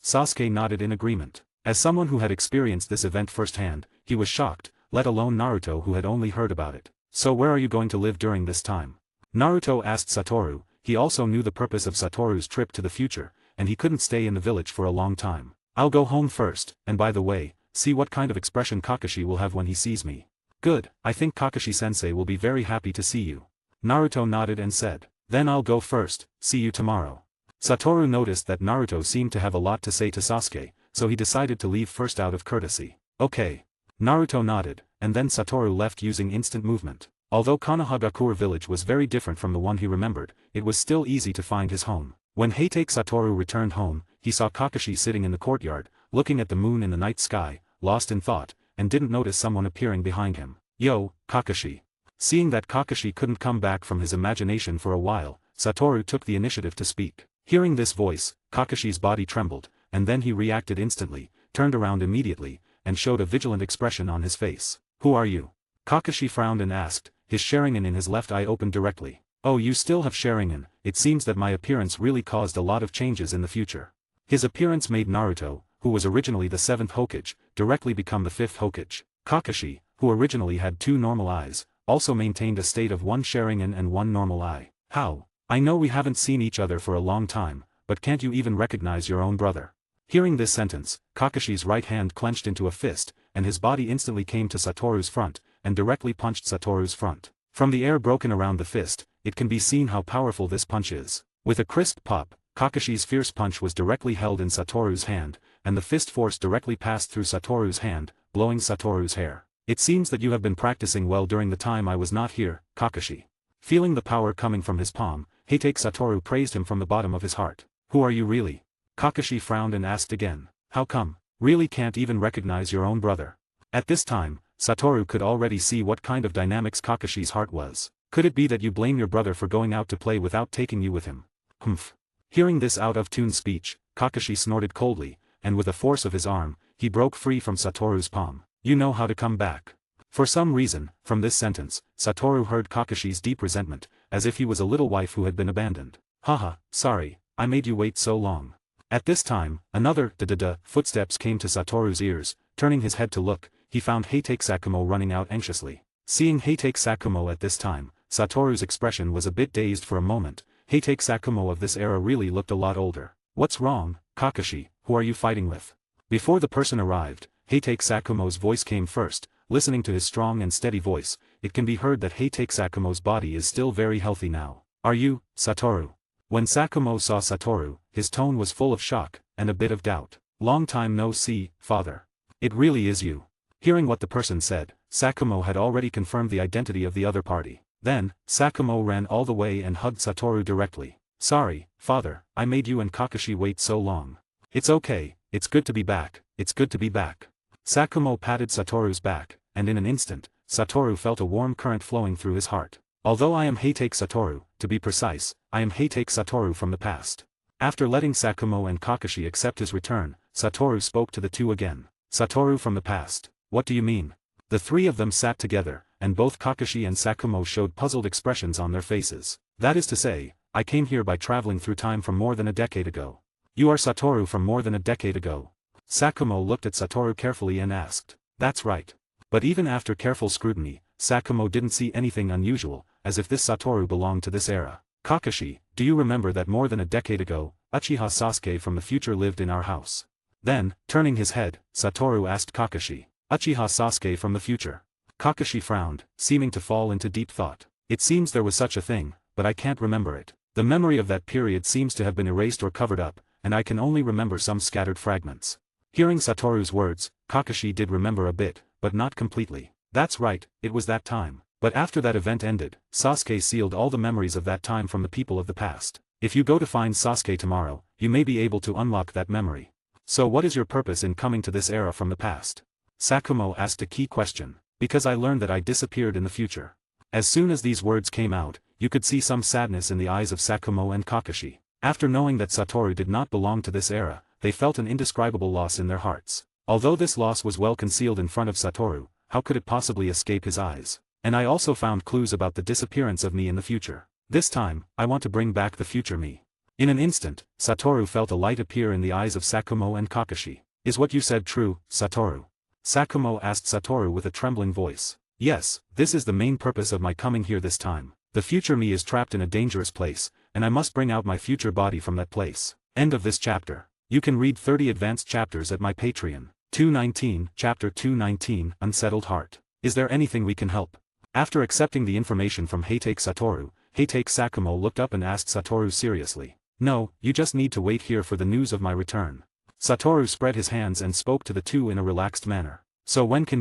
Sasuke nodded in agreement. As someone who had experienced this event firsthand, he was shocked, let alone Naruto who had only heard about it. "So where are you going to live during this time?" Naruto asked Satoru. He also knew the purpose of Satoru's trip to the future, and he couldn't stay in the village for a long time. "I'll go home first, and by the way, see what kind of expression Kakashi will have when he sees me." "Good, I think Kakashi-sensei will be very happy to see you." Naruto nodded and said. "Then I'll go first, see you tomorrow." Satoru noticed that Naruto seemed to have a lot to say to Sasuke, so he decided to leave first out of courtesy. "Okay." Naruto nodded, and then Satoru left using instant movement. Although Konohamaru village was very different from the one he remembered, it was still easy to find his home. When Hatake Satoru returned home, he saw Kakashi sitting in the courtyard, looking at the moon in the night sky, lost in thought, and didn't notice someone appearing behind him. "Yo, Kakashi." Seeing that Kakashi couldn't come back from his imagination for a while, Satoru took the initiative to speak. Hearing this voice, Kakashi's body trembled, and then he reacted instantly, turned around immediately, and showed a vigilant expression on his face. "Who are you?" Kakashi frowned and asked, his Sharingan in his left eye opened directly. "Oh, you still have Sharingan. It seems that my appearance really caused a lot of changes in the future." His appearance made Naruto, who was originally the 7th Hokage, directly become the 5th Hokage. Kakashi, who originally had 2 normal eyes, also maintained a state of 1 Sharingan and 1 normal eye. "How? I know we haven't seen each other for a long time, but can't you even recognize your own brother?" Hearing this sentence, Kakashi's right hand clenched into a fist, and his body instantly came to Satoru's front, and directly punched Satoru's front. From the air broken around the fist, it can be seen how powerful this punch is. With a crisp pop, Kakashi's fierce punch was directly held in Satoru's hand, and the fist force directly passed through Satoru's hand, blowing Satoru's hair. "It seems that you have been practicing well during the time I was not here, Kakashi." Feeling the power coming from his palm, Heitake Satoru praised him from the bottom of his heart. "Who are you really?" Kakashi frowned and asked again. "How come? Really can't even recognize your own brother?" At this time, Satoru could already see what kind of dynamics Kakashi's heart was. "Could it be that you blame your brother for going out to play without taking you with him?" Humph. Hearing this out-of-tune speech, Kakashi snorted coldly, and with the force of his arm, he broke free from Satoru's palm. "You know how to come back." For some reason, from this sentence, Satoru heard Kakashi's deep resentment, as if he was a little wife who had been abandoned. "Haha, sorry, I made you wait so long." At this time, another da-da-da footsteps came to Satoru's ears. Turning his head to look, he found Heitake Sakumo running out anxiously. Seeing Heitake Sakumo at this time, Satoru's expression was a bit dazed for a moment. Heitake Sakumo of this era really looked a lot older. "What's wrong, Kakashi? Who are you fighting with?" Before the person arrived, Heitake Sakumo's voice came first. Listening to his strong and steady voice, it can be heard that Heitake Sakumo's body is still very healthy now. "Are you, Satoru?" When Sakumo saw Satoru, his tone was full of shock, and a bit of doubt. "Long time no see, father. It really is you." Hearing what the person said, Sakumo had already confirmed the identity of the other party. Then, Sakumo ran all the way and hugged Satoru directly. "Sorry, father, I made you and Kakashi wait so long." "It's okay, it's good to be back, it's good to be back." Sakumo patted Satoru's back, and in an instant, Satoru felt a warm current flowing through his heart. "Although I am Heitake Satoru, to be precise, I am Heitake Satoru from the past." After letting Sakumo and Kakashi accept his return, Satoru spoke to the two again. "Satoru from the past, what do you mean?" The three of them sat together, and both Kakashi and Sakumo showed puzzled expressions on their faces. "That is to say, I came here by traveling through time from more than a decade ago." "You are Satoru from more than a decade ago?" Sakumo looked at Satoru carefully and asked. "That's right." But even after careful scrutiny, Sakumo didn't see anything unusual, as if this Satoru belonged to this era. "Kakashi, do you remember that more than a decade ago, Uchiha Sasuke from the future lived in our house?" Then, turning his head, Satoru asked Kakashi. "Uchiha Sasuke from the future?" Kakashi frowned, seeming to fall into deep thought. "It seems there was such a thing, but I can't remember it. The memory of that period seems to have been erased or covered up, and I can only remember some scattered fragments." Hearing Satoru's words, Kakashi did remember a bit, but not completely. "That's right, it was that time. But after that event ended, Sasuke sealed all the memories of that time from the people of the past. If you go to find Sasuke tomorrow, you may be able to unlock that memory." "So what is your purpose in coming to this era from the past?" Sakumo asked a key question. "Because I learned that I disappeared in the future." As soon as these words came out, you could see some sadness in the eyes of Sakumo and Kakashi. After knowing that Satoru did not belong to this era, they felt an indescribable loss in their hearts. Although this loss was well concealed in front of Satoru, how could it possibly escape his eyes? "And I also found clues about the disappearance of me in the future. This time, I want to bring back the future me." In an instant, Satoru felt a light appear in the eyes of Sakumo and Kakashi. "Is what you said true, Satoru?" Sakumo asked Satoru with a trembling voice. "Yes, this is the main purpose of my coming here this time. The future me is trapped in a dangerous place, and I must bring out my future body from that place." End of this chapter. You can read 30 advanced chapters at my Patreon. 219, Chapter 219, Unsettled Heart. Is there anything we can help? After accepting the information from Heitake Satoru, Heitake Sakumo looked up and asked Satoru seriously. "No, you just need to wait here for the news of my return." Satoru spread his hands and spoke to the two in a relaxed manner. "So when can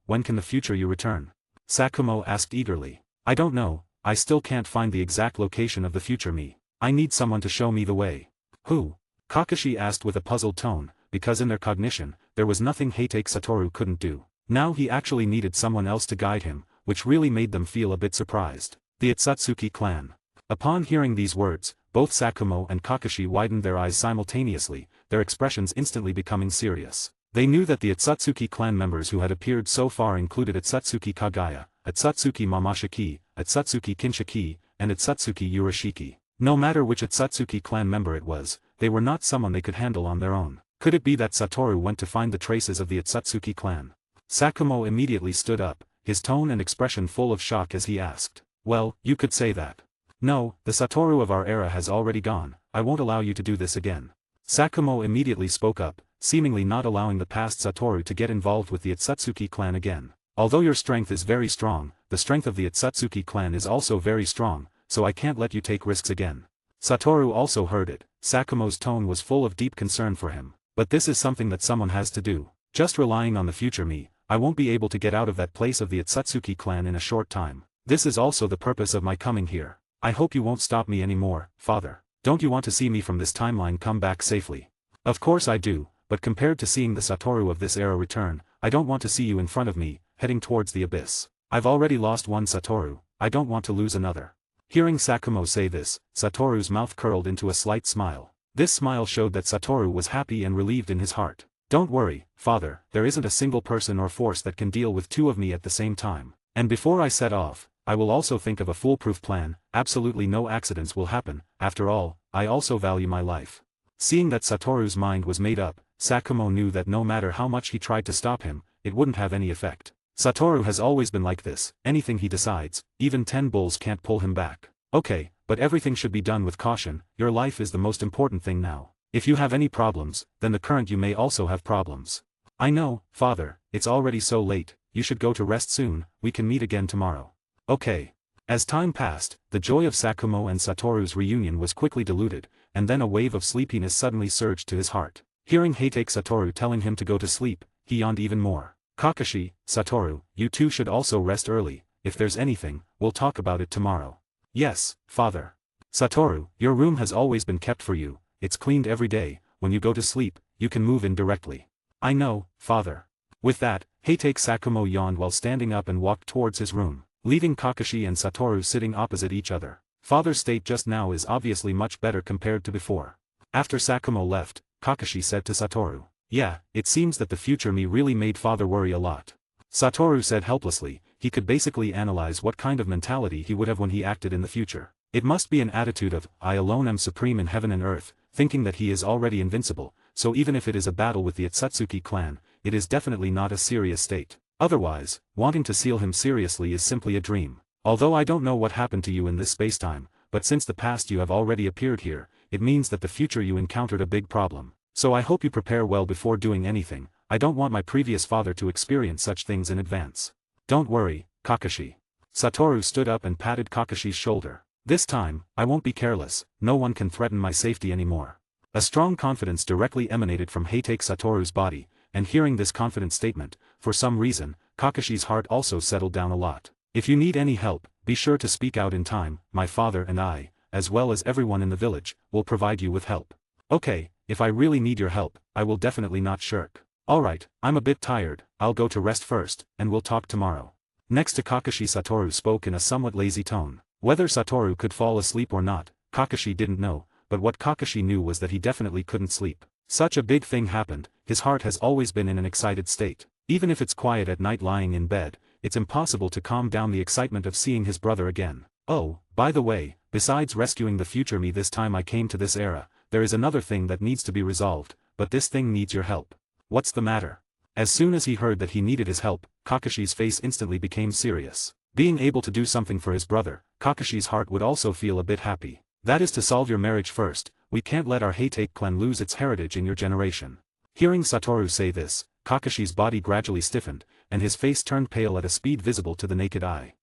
when can the future you return?" Sakumo asked eagerly. "I don't know, I still can't find the exact location of the future me. I need someone to show me the way." "Who?" Kakashi asked with a puzzled tone, because in their cognition, there was nothing Heitake Satoru couldn't do. Now he actually needed someone else to guide him, which really made them feel a bit surprised. "The Itsutsuki clan." Upon hearing these words, both Sakumo and Kakashi widened their eyes simultaneously, their expressions instantly becoming serious. They knew that the Atsutsuki clan members who had appeared so far included Atsutsuki Kagaya, Atsutsuki Mamashiki, Atsutsuki Kinshiki, and Atsutsuki Urashiki. No matter which Atsutsuki clan member it was, they were not someone they could handle on their own. Could it be that Satoru went to find the traces of the Atsutsuki clan? Sakumo immediately stood up, his tone and expression full of shock as he asked. Well, you could say that. No, the Satoru of our era has already gone, I won't allow you to do this again. Sakumo immediately spoke up, seemingly not allowing the past Satoru to get involved with the Atsutsuki clan again. Although your strength is very strong, the strength of the Atsutsuki clan is also very strong, so I can't let you take risks again. Satoru also heard it. Sakumo's tone was full of deep concern for him. But this is something that someone has to do. Just relying on the future me, I won't be able to get out of that place of the Atsutsuki clan in a short time. This is also the purpose of my coming here. I hope you won't stop me anymore, father. Don't you want to see me from this timeline come back safely? Of course I do, but compared to seeing the Satoru of this era return, I don't want to see you in front of me, heading towards the abyss. I've already lost one Satoru, I don't want to lose another. Hearing Sakumo say this, Satoru's mouth curled into a slight smile. This smile showed that Satoru was happy and relieved in his heart. Don't worry, father, there isn't a single person or force that can deal with two of me at the same time. And before I set off, I will also think of a foolproof plan, absolutely no accidents will happen, after all, I also value my life. Seeing that Satoru's mind was made up, Sakumo knew that no matter how much he tried to stop him, it wouldn't have any effect. Satoru has always been like this, anything he decides, even 10 bulls can't pull him back. Okay, but everything should be done with caution, your life is the most important thing now. If you have any problems, then the current you may also have problems. I know, father, it's already so late, you should go to rest soon, we can meet again tomorrow. Okay. As time passed, the joy of Sakumo and Satoru's reunion was quickly diluted, and then a wave of sleepiness suddenly surged to his heart. Hearing Hatake Satoru telling him to go to sleep, he yawned even more. Kakashi, Satoru, you two should also rest early, if there's anything, we'll talk about it tomorrow. Yes, father. Satoru, your room has always been kept for you, it's cleaned every day, when you go to sleep, you can move in directly. I know, father. With that, Hatake Sakumo yawned while standing up and walked towards his room, leaving Kakashi and Satoru sitting opposite each other. Father's state just now is obviously much better compared to before. After Sakumo left, Kakashi said to Satoru, yeah, it seems that the future me really made father worry a lot. Satoru said helplessly, he could basically analyze what kind of mentality he would have when he acted in the future. It must be an attitude of, I alone am supreme in heaven and earth, thinking that he is already invincible, so even if it is a battle with the Atsutsuki clan, it is definitely not a serious state. Otherwise, wanting to seal him seriously is simply a dream. Although I don't know what happened to you in this spacetime, but since the past you have already appeared here, it means that the future you encountered a big problem. So I hope you prepare well before doing anything, I don't want my previous father to experience such things in advance. Don't worry, Kakashi. Satoru stood up and patted Kakashi's shoulder. This time, I won't be careless, no one can threaten my safety anymore. A strong confidence directly emanated from Hatake Satoru's body, and hearing this confident statement, for some reason, Kakashi's heart also settled down a lot. If you need any help, be sure to speak out in time, my father and I, as well as everyone in the village, will provide you with help. Okay, if I really need your help, I will definitely not shirk. Alright, I'm a bit tired, I'll go to rest first, and we'll talk tomorrow. Next to Kakashi, Satoru spoke in a somewhat lazy tone. Whether Satoru could fall asleep or not, Kakashi didn't know, but what Kakashi knew was that he definitely couldn't sleep. Such a big thing happened, his heart has always been in an excited state. Even if it's quiet at night lying in bed, it's impossible to calm down the excitement of seeing his brother again. Oh, by the way, besides rescuing the future me this time I came to this era, there is another thing that needs to be resolved, but this thing needs your help. What's the matter? As soon as he heard that he needed his help, Kakashi's face instantly became serious. Being able to do something for his brother, Kakashi's heart would also feel a bit happy. That is to solve your marriage first, we can't let our Hatake clan lose its heritage in your generation. Hearing Satoru say this, Kakashi's body gradually stiffened, and his face turned pale at a speed visible to the naked eye.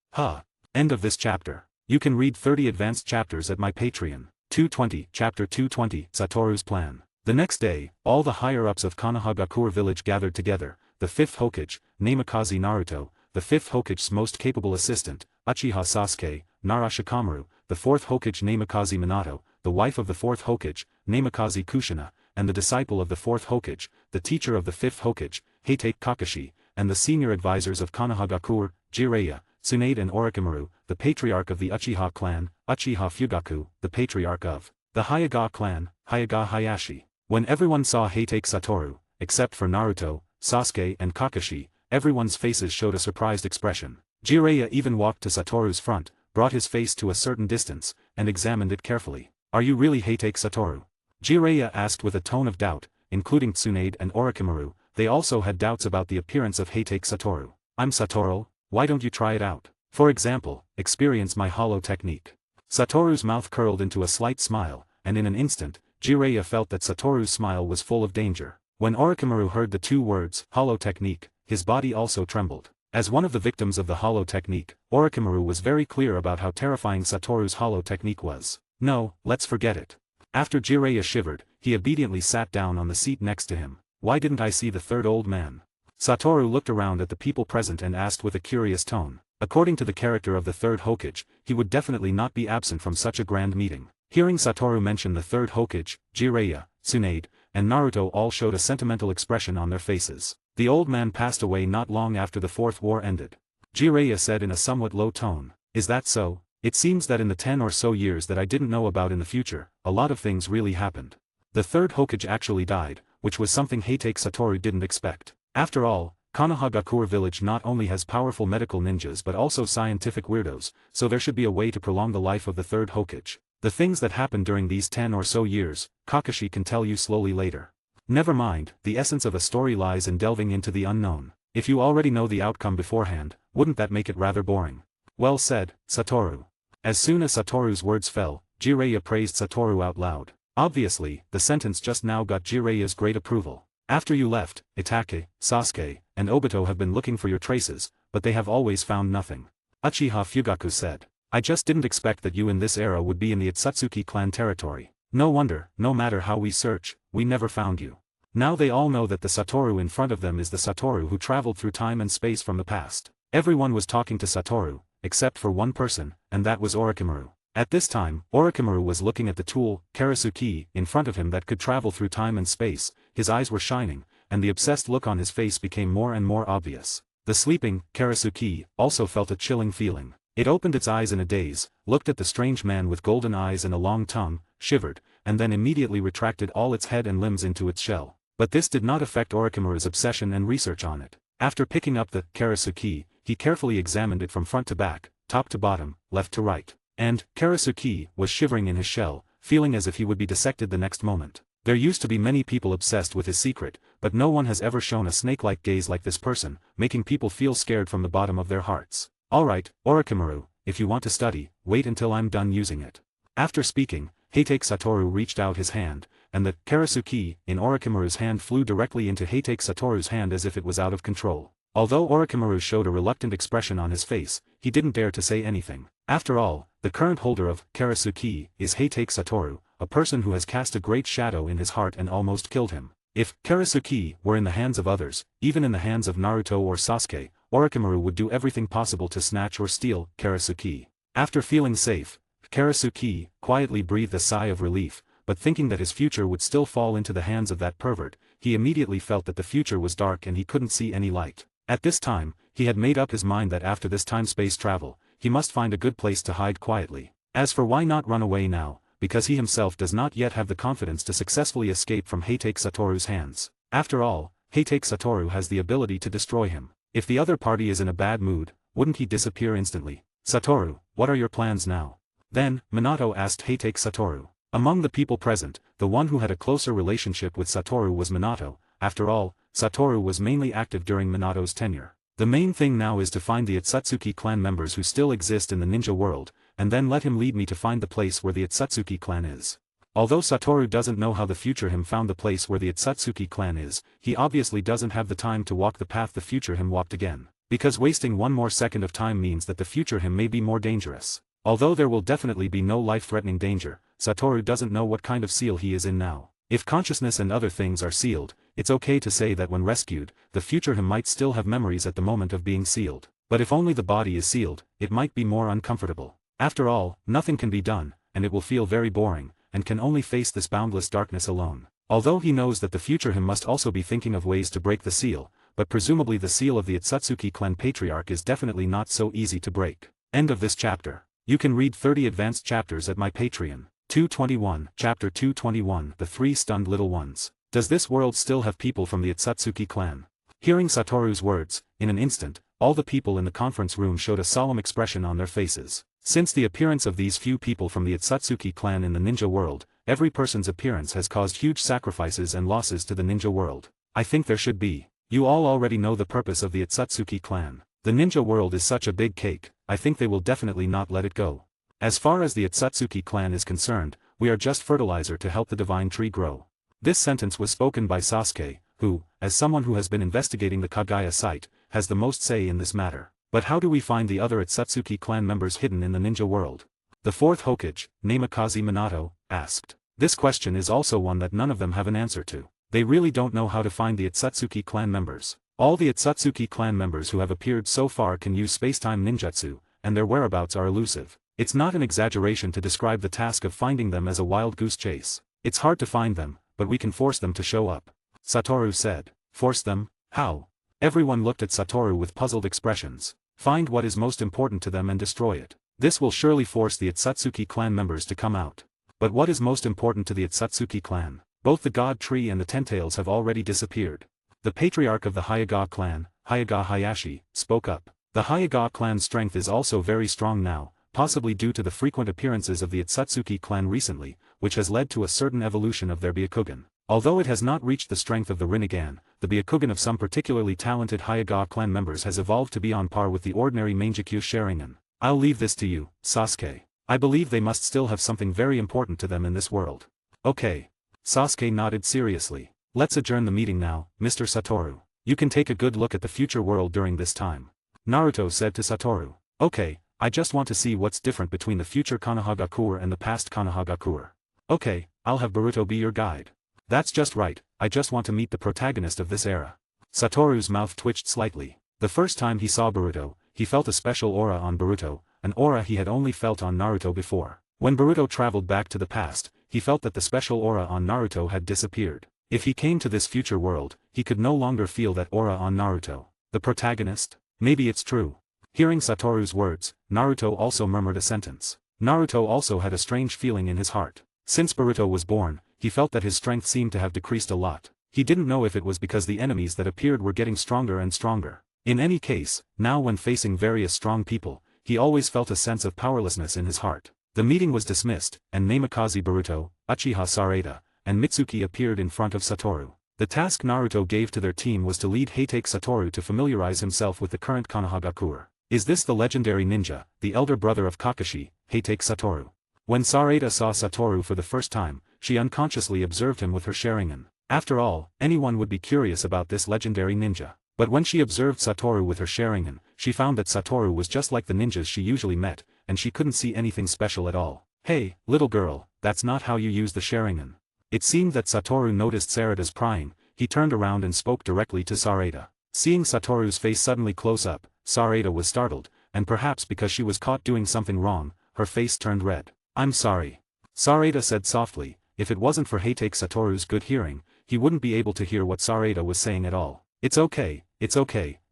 End of this chapter. You can read 30 advanced chapters at my Patreon. 220, Chapter 220, Satoru's Plan. The next day, all the higher-ups of Konohagakure village gathered together, the 5th Hokage, Namikaze Naruto, the 5th Hokage's most capable assistant, Uchiha Sasuke, Nara Shikamaru, the 4th Hokage Namikaze Minato, the wife of the 4th Hokage, Namikaze Kushina, and the disciple of the 4th Hokage, the teacher of the 5th Hokage, Hatake Kakashi, and the senior advisors of Konohagakure, Jiraiya, Tsunade and Orochimaru, the patriarch of the Uchiha clan, Uchiha Fugaku, the patriarch of the Hyuga clan, Hyuga Hayashi. When everyone saw Hatake Satoru, except for Naruto, Sasuke and Kakashi, everyone's faces showed a surprised expression. Jiraiya even walked to Satoru's front, brought his face to a certain distance, and examined it carefully. "Are you really Hatake Satoru?" Jiraiya asked with a tone of doubt, including Tsunade and Orochimaru. They also had doubts about the appearance of Hatake Satoru. "I'm Satoru, why don't you try it out? For example, experience my hollow technique." Satoru's mouth curled into a slight smile, and in an instant, Jiraiya felt that Satoru's smile was full of danger. When Orochimaru heard the two words, hollow technique, his body also trembled. As one of the victims of the hollow technique, Orochimaru was very clear about how terrifying Satoru's hollow technique was. "No, let's forget it." After Jiraiya shivered, he obediently sat down on the seat next to him. "Why didn't I see the third old man?" Satoru looked around at the people present and asked with a curious tone. According to the character of the third Hokage, he would definitely not be absent from such a grand meeting. Hearing Satoru mention the third Hokage, Jiraiya, Tsunade, and Naruto all showed a sentimental expression on their faces. "The old man passed away not long after the Fourth War ended," Jiraiya said in a somewhat low tone. "Is that so? It seems that in the 10 or so years that I didn't know about in the future, a lot of things really happened. The third Hokage actually died, which was something Hatake Satoru didn't expect. After all, Konohagakure village not only has powerful medical ninjas but also scientific weirdos, so there should be a way to prolong the life of the third Hokage. The things that happened during these 10 or so years, Kakashi can tell you slowly later. Never mind, the essence of a story lies in delving into the unknown. If you already know the outcome beforehand, wouldn't that make it rather boring?" "Well said, Satoru." As soon as Satoru's words fell, Jiraiya praised Satoru out loud. Obviously, the sentence just now got Jiraiya's great approval. "After you left, Itachi, Sasuke, and Obito have been looking for your traces, but they have always found nothing," Uchiha Fugaku said. "I just didn't expect that you in this era would be in the Itsutsuki clan territory. No wonder, no matter how we search, we never found you." Now they all know that the Satoru in front of them is the Satoru who traveled through time and space from the past. Everyone was talking to Satoru, except for one person, and that was Orochimaru. At this time, Orochimaru was looking at the tool, Karasuki, in front of him that could travel through time and space. His eyes were shining, and the obsessed look on his face became more and more obvious. The sleeping, Karasuki, also felt a chilling feeling. It opened its eyes in a daze, looked at the strange man with golden eyes and a long tongue, shivered, and then immediately retracted all its head and limbs into its shell. But this did not affect Orochimaru's obsession and research on it. After picking up the Karasuki, he carefully examined it from front to back, top to bottom, left to right. And Karasuki was shivering in his shell, feeling as if he would be dissected the next moment. There used to be many people obsessed with his secret, but no one has ever shown a snake-like gaze like this person, making people feel scared from the bottom of their hearts. "Alright, Orochimaru, if you want to study, wait until I'm done using it." After speaking, Hatake Satoru reached out his hand, and the Karasuki in Orochimaru's hand flew directly into Hatake Satoru's hand as if it was out of control. Although Orochimaru showed a reluctant expression on his face, he didn't dare to say anything. After all, the current holder of Karasuki is Hatake Satoru, a person who has cast a great shadow in his heart and almost killed him. If Karasuki were in the hands of others, even in the hands of Naruto or Sasuke, Orochimaru would do everything possible to snatch or steal Karasuki. After feeling safe, Karasuki quietly breathed a sigh of relief, but thinking that his future would still fall into the hands of that pervert, he immediately felt that the future was dark and he couldn't see any light. At this time, he had made up his mind that after this time-space travel, he must find a good place to hide quietly. As for why not run away now, because he himself does not yet have the confidence to successfully escape from Hatake Satoru's hands. After all, Hatake Satoru has the ability to destroy him. If the other party is in a bad mood, wouldn't he disappear instantly? "Satoru, what are your plans now?" Then, Minato asked Hatake Satoru. Among the people present, the one who had a closer relationship with Satoru was Minato. After all, Satoru was mainly active during Minato's tenure. "The main thing now is to find the Itsutsuki clan members who still exist in the ninja world, and then let him lead me to find the place where the Itsutsuki clan is." Although Satoru doesn't know how the future him found the place where the Itsutsuki clan is, he obviously doesn't have the time to walk the path the future him walked again. Because wasting one more second of time means that the future him may be more dangerous. Although there will definitely be no life-threatening danger, Satoru doesn't know what kind of seal he is in now. If consciousness and other things are sealed, it's okay to say that when rescued, the future him might still have memories at the moment of being sealed. But if only the body is sealed, it might be more uncomfortable. After all, nothing can be done, and it will feel very boring, and can only face this boundless darkness alone. Although he knows that the future him must also be thinking of ways to break the seal, but presumably the seal of the Itsutsuki clan patriarch is definitely not so easy to break. End of this chapter. You can read 30 advanced chapters at my Patreon. 221, Chapter 221, The Three Stunned Little Ones. Does this world still have people from the Itsutsuki clan? Hearing Satoru's words, in an instant, all the people in the conference room showed a solemn expression on their faces. Since the appearance of these few people from the Itsutsuki clan in the ninja world, every person's appearance has caused huge sacrifices and losses to the ninja world. I think there should be. You all already know the purpose of the Itsutsuki clan. The ninja world is such a big cake, I think they will definitely not let it go. As far as the Itsutsuki clan is concerned, we are just fertilizer to help the divine tree grow. This sentence was spoken by Sasuke, who, as someone who has been investigating the Kagaya site, has the most say in this matter. But how do we find the other Itsutsuki clan members hidden in the ninja world? The fourth Hokage, Namikaze Minato, asked. This question is also one that none of them have an answer to. They really don't know how to find the Itsutsuki clan members. All the Itsutsuki clan members who have appeared so far can use space-time ninjutsu, and their whereabouts are elusive. It's not an exaggeration to describe the task of finding them as a wild goose chase. It's hard to find them, but we can force them to show up. Satoru said. Force them? How? Everyone looked at Satoru with puzzled expressions. Find what is most important to them and destroy it. This will surely force the Itsutsuki clan members to come out. But what is most important to the Itsutsuki clan? Both the God Tree and the Tentails have already disappeared. The patriarch of the Hyuga clan, Hyuga Hayashi, spoke up. The Hyuga clan's strength is also very strong now, possibly due to the frequent appearances of the Itsutsuki clan recently, which has led to a certain evolution of their Byakugan. Although it has not reached the strength of the Rinnegan, the Byakugan of some particularly talented Hyuga clan members has evolved to be on par with the ordinary Mangekyo Sharingan. I'll leave this to you, Sasuke. I believe they must still have something very important to them in this world. Okay. Sasuke nodded seriously. Let's adjourn the meeting now, Mr. Satoru. You can take a good look at the future world during this time. Naruto said to Satoru. Okay, I just want to see what's different between the future Konohagakure and the past Konohagakure. Okay, I'll have Boruto be your guide. That's just right, I just want to meet the protagonist of this era. Satoru's mouth twitched slightly. The first time he saw Boruto, he felt a special aura on Boruto, an aura he had only felt on Naruto before. When Boruto traveled back to the past, he felt that the special aura on Naruto had disappeared. If he came to this future world, he could no longer feel that aura on Naruto. The protagonist? Maybe it's true. Hearing Satoru's words, Naruto also murmured a sentence. Naruto also had a strange feeling in his heart. Since Boruto was born, he felt that his strength seemed to have decreased a lot. He didn't know if it was because the enemies that appeared were getting stronger and stronger. In any case, now when facing various strong people, he always felt a sense of powerlessness in his heart. The meeting was dismissed, and Namikaze Boruto, Uchiha Sarada, and Mitsuki appeared in front of Satoru. The task Naruto gave to their team was to lead Heitake Satoru to familiarize himself with the current Konohagakure. Is this the legendary ninja, the elder brother of Kakashi, Heitake Satoru? When Sarada saw Satoru for the first time, she unconsciously observed him with her Sharingan. After all, anyone would be curious about this legendary ninja. But when she observed Satoru with her Sharingan, she found that Satoru was just like the ninjas she usually met, and she couldn't see anything special at all. Hey, little girl, that's not how you use the Sharingan. It seemed that Satoru noticed Sarada's prying. He turned around and spoke directly to Sarada. Seeing Satoru's face suddenly close up, Sarada was startled, and perhaps because she was caught doing something wrong, her face turned red. I'm sorry. Sarada said softly. If it wasn't for Heitake Satoru's good hearing, he wouldn't be able to hear what Sarada was saying at all. It's okay,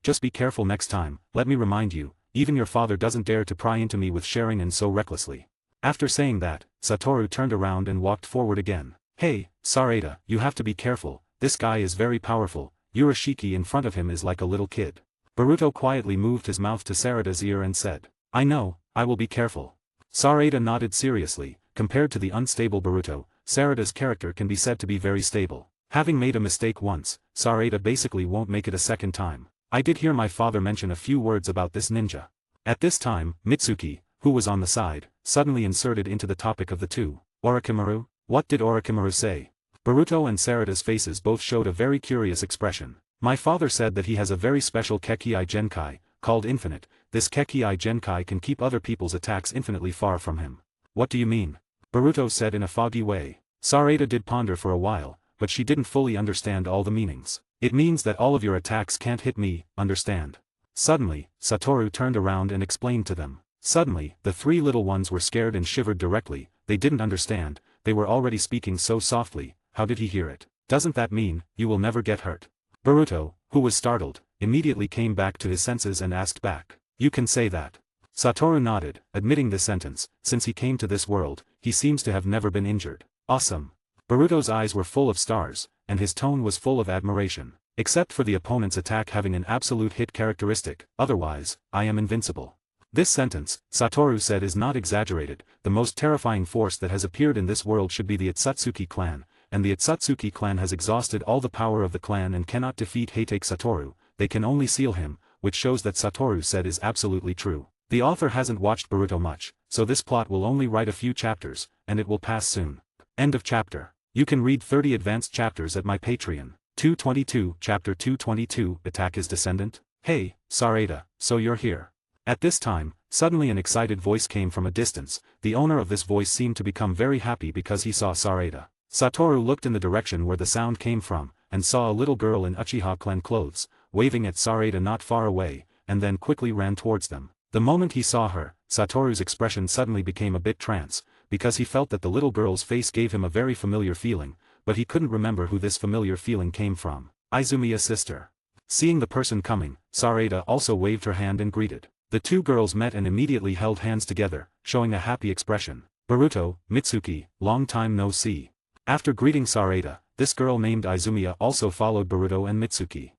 just be careful next time. Let me remind you, even your father doesn't dare to pry into me with Sharingan so recklessly. After saying that, Satoru turned around and walked forward again. Hey, Sarada, you have to be careful, this guy is very powerful, Urashiki in front of him is like a little kid. Boruto quietly moved his mouth to Sarada's ear and said, I know, I will be careful. Sarada nodded seriously. Compared to the unstable Boruto, Sarada's character can be said to be very stable. Having made a mistake once, Sarada basically won't make it a second time. I did hear my father mention a few words about this ninja. At this time, Mitsuki, who was on the side, suddenly inserted into the topic of the two. Orochimaru? What did Orochimaru say? Boruto and Sarada's faces both showed a very curious expression. My father said that he has a very special Kekii Genkai, called Infinite. This Kekii Genkai can keep other people's attacks infinitely far from him. What do you mean? Boruto said in a foggy way. Sarada did ponder for a while, but she didn't fully understand all the meanings. It means that all of your attacks can't hit me, understand? Suddenly, Satoru turned around and explained to them. Suddenly, the three little ones were scared and shivered directly. They didn't understand. They were already speaking so softly. How did he hear it? Doesn't that mean, you will never get hurt? Boruto, who was startled, immediately came back to his senses and asked back. You can say that. Satoru nodded, admitting this sentence. Since he came to this world, he seems to have never been injured. Awesome. Boruto's eyes were full of stars, and his tone was full of admiration. Except for the opponent's attack having an absolute hit characteristic, otherwise, I am invincible. This sentence, Satoru said, is not exaggerated. The most terrifying force that has appeared in this world should be the Itsutsuki clan, and the Itsutsuki clan has exhausted all the power of the clan and cannot defeat Hatake Satoru, they can only seal him, which shows that Satoru said is absolutely true. The author hasn't watched Boruto much, so this plot will only write a few chapters, and it will pass soon. End of chapter. You can read 30 advanced chapters at my Patreon. 222, Chapter 222, Attack His Descendant? Hey, Sarada, so you're here. At this time, suddenly an excited voice came from a distance. The owner of this voice seemed to become very happy because he saw Sarada. Satoru looked in the direction where the sound came from, and saw a little girl in Uchiha clan clothes, waving at Sarada not far away, and then quickly ran towards them. The moment he saw her, Satoru's expression suddenly became a bit trance, because he felt that the little girl's face gave him a very familiar feeling, but he couldn't remember who this familiar feeling came from. Izumiya's sister. Seeing the person coming, Sarada also waved her hand and greeted. The two girls met and immediately held hands together, showing a happy expression. Boruto, Mitsuki, long time no see. After greeting Sarada, this girl named Izumiya also followed Boruto and Mitsuki.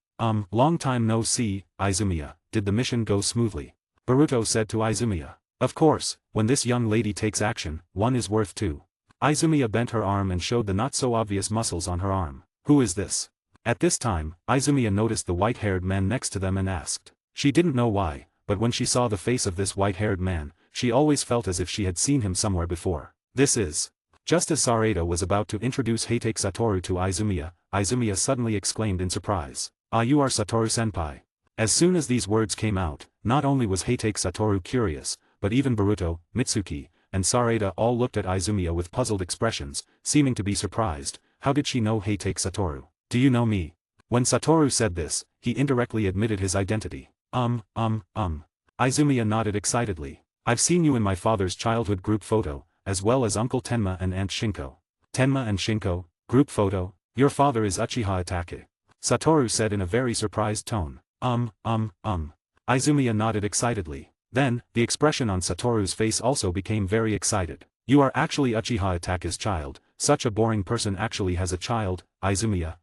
Long time no see, Izumiya, did the mission go smoothly? Boruto said to Izumiya. Of course, when this young lady takes action, one is worth two. Izumiya bent her arm and showed the not-so-obvious muscles on her arm. Who is this? At this time, Izumiya noticed the white-haired man next to them and asked. She didn't know why, but when she saw the face of this white-haired man, she always felt as if she had seen him somewhere before. This is. Just as Sarada was about to introduce Hatake Satoru to Izumiya, Izumiya suddenly exclaimed in surprise. Ah, you are Satoru-senpai. As soon as these words came out, not only was Hatake Satoru curious, but even Boruto, Mitsuki, and Sarada all looked at Izumiya with puzzled expressions, seeming to be surprised. How did she know Hatake Satoru? Do you know me? When Satoru said this, he indirectly admitted his identity. Izumiya nodded excitedly. I've seen you in my father's childhood group photo, as well as Uncle Tenma and Aunt Shinko. Tenma and Shinko, group photo? Your father is Uchiha Itachi. Satoru said in a very surprised tone. Izumiya nodded excitedly. Then, the expression on Satoru's face also became very excited. You are actually Uchiha Itachi's child. Such a boring person actually has a child. Izumiya,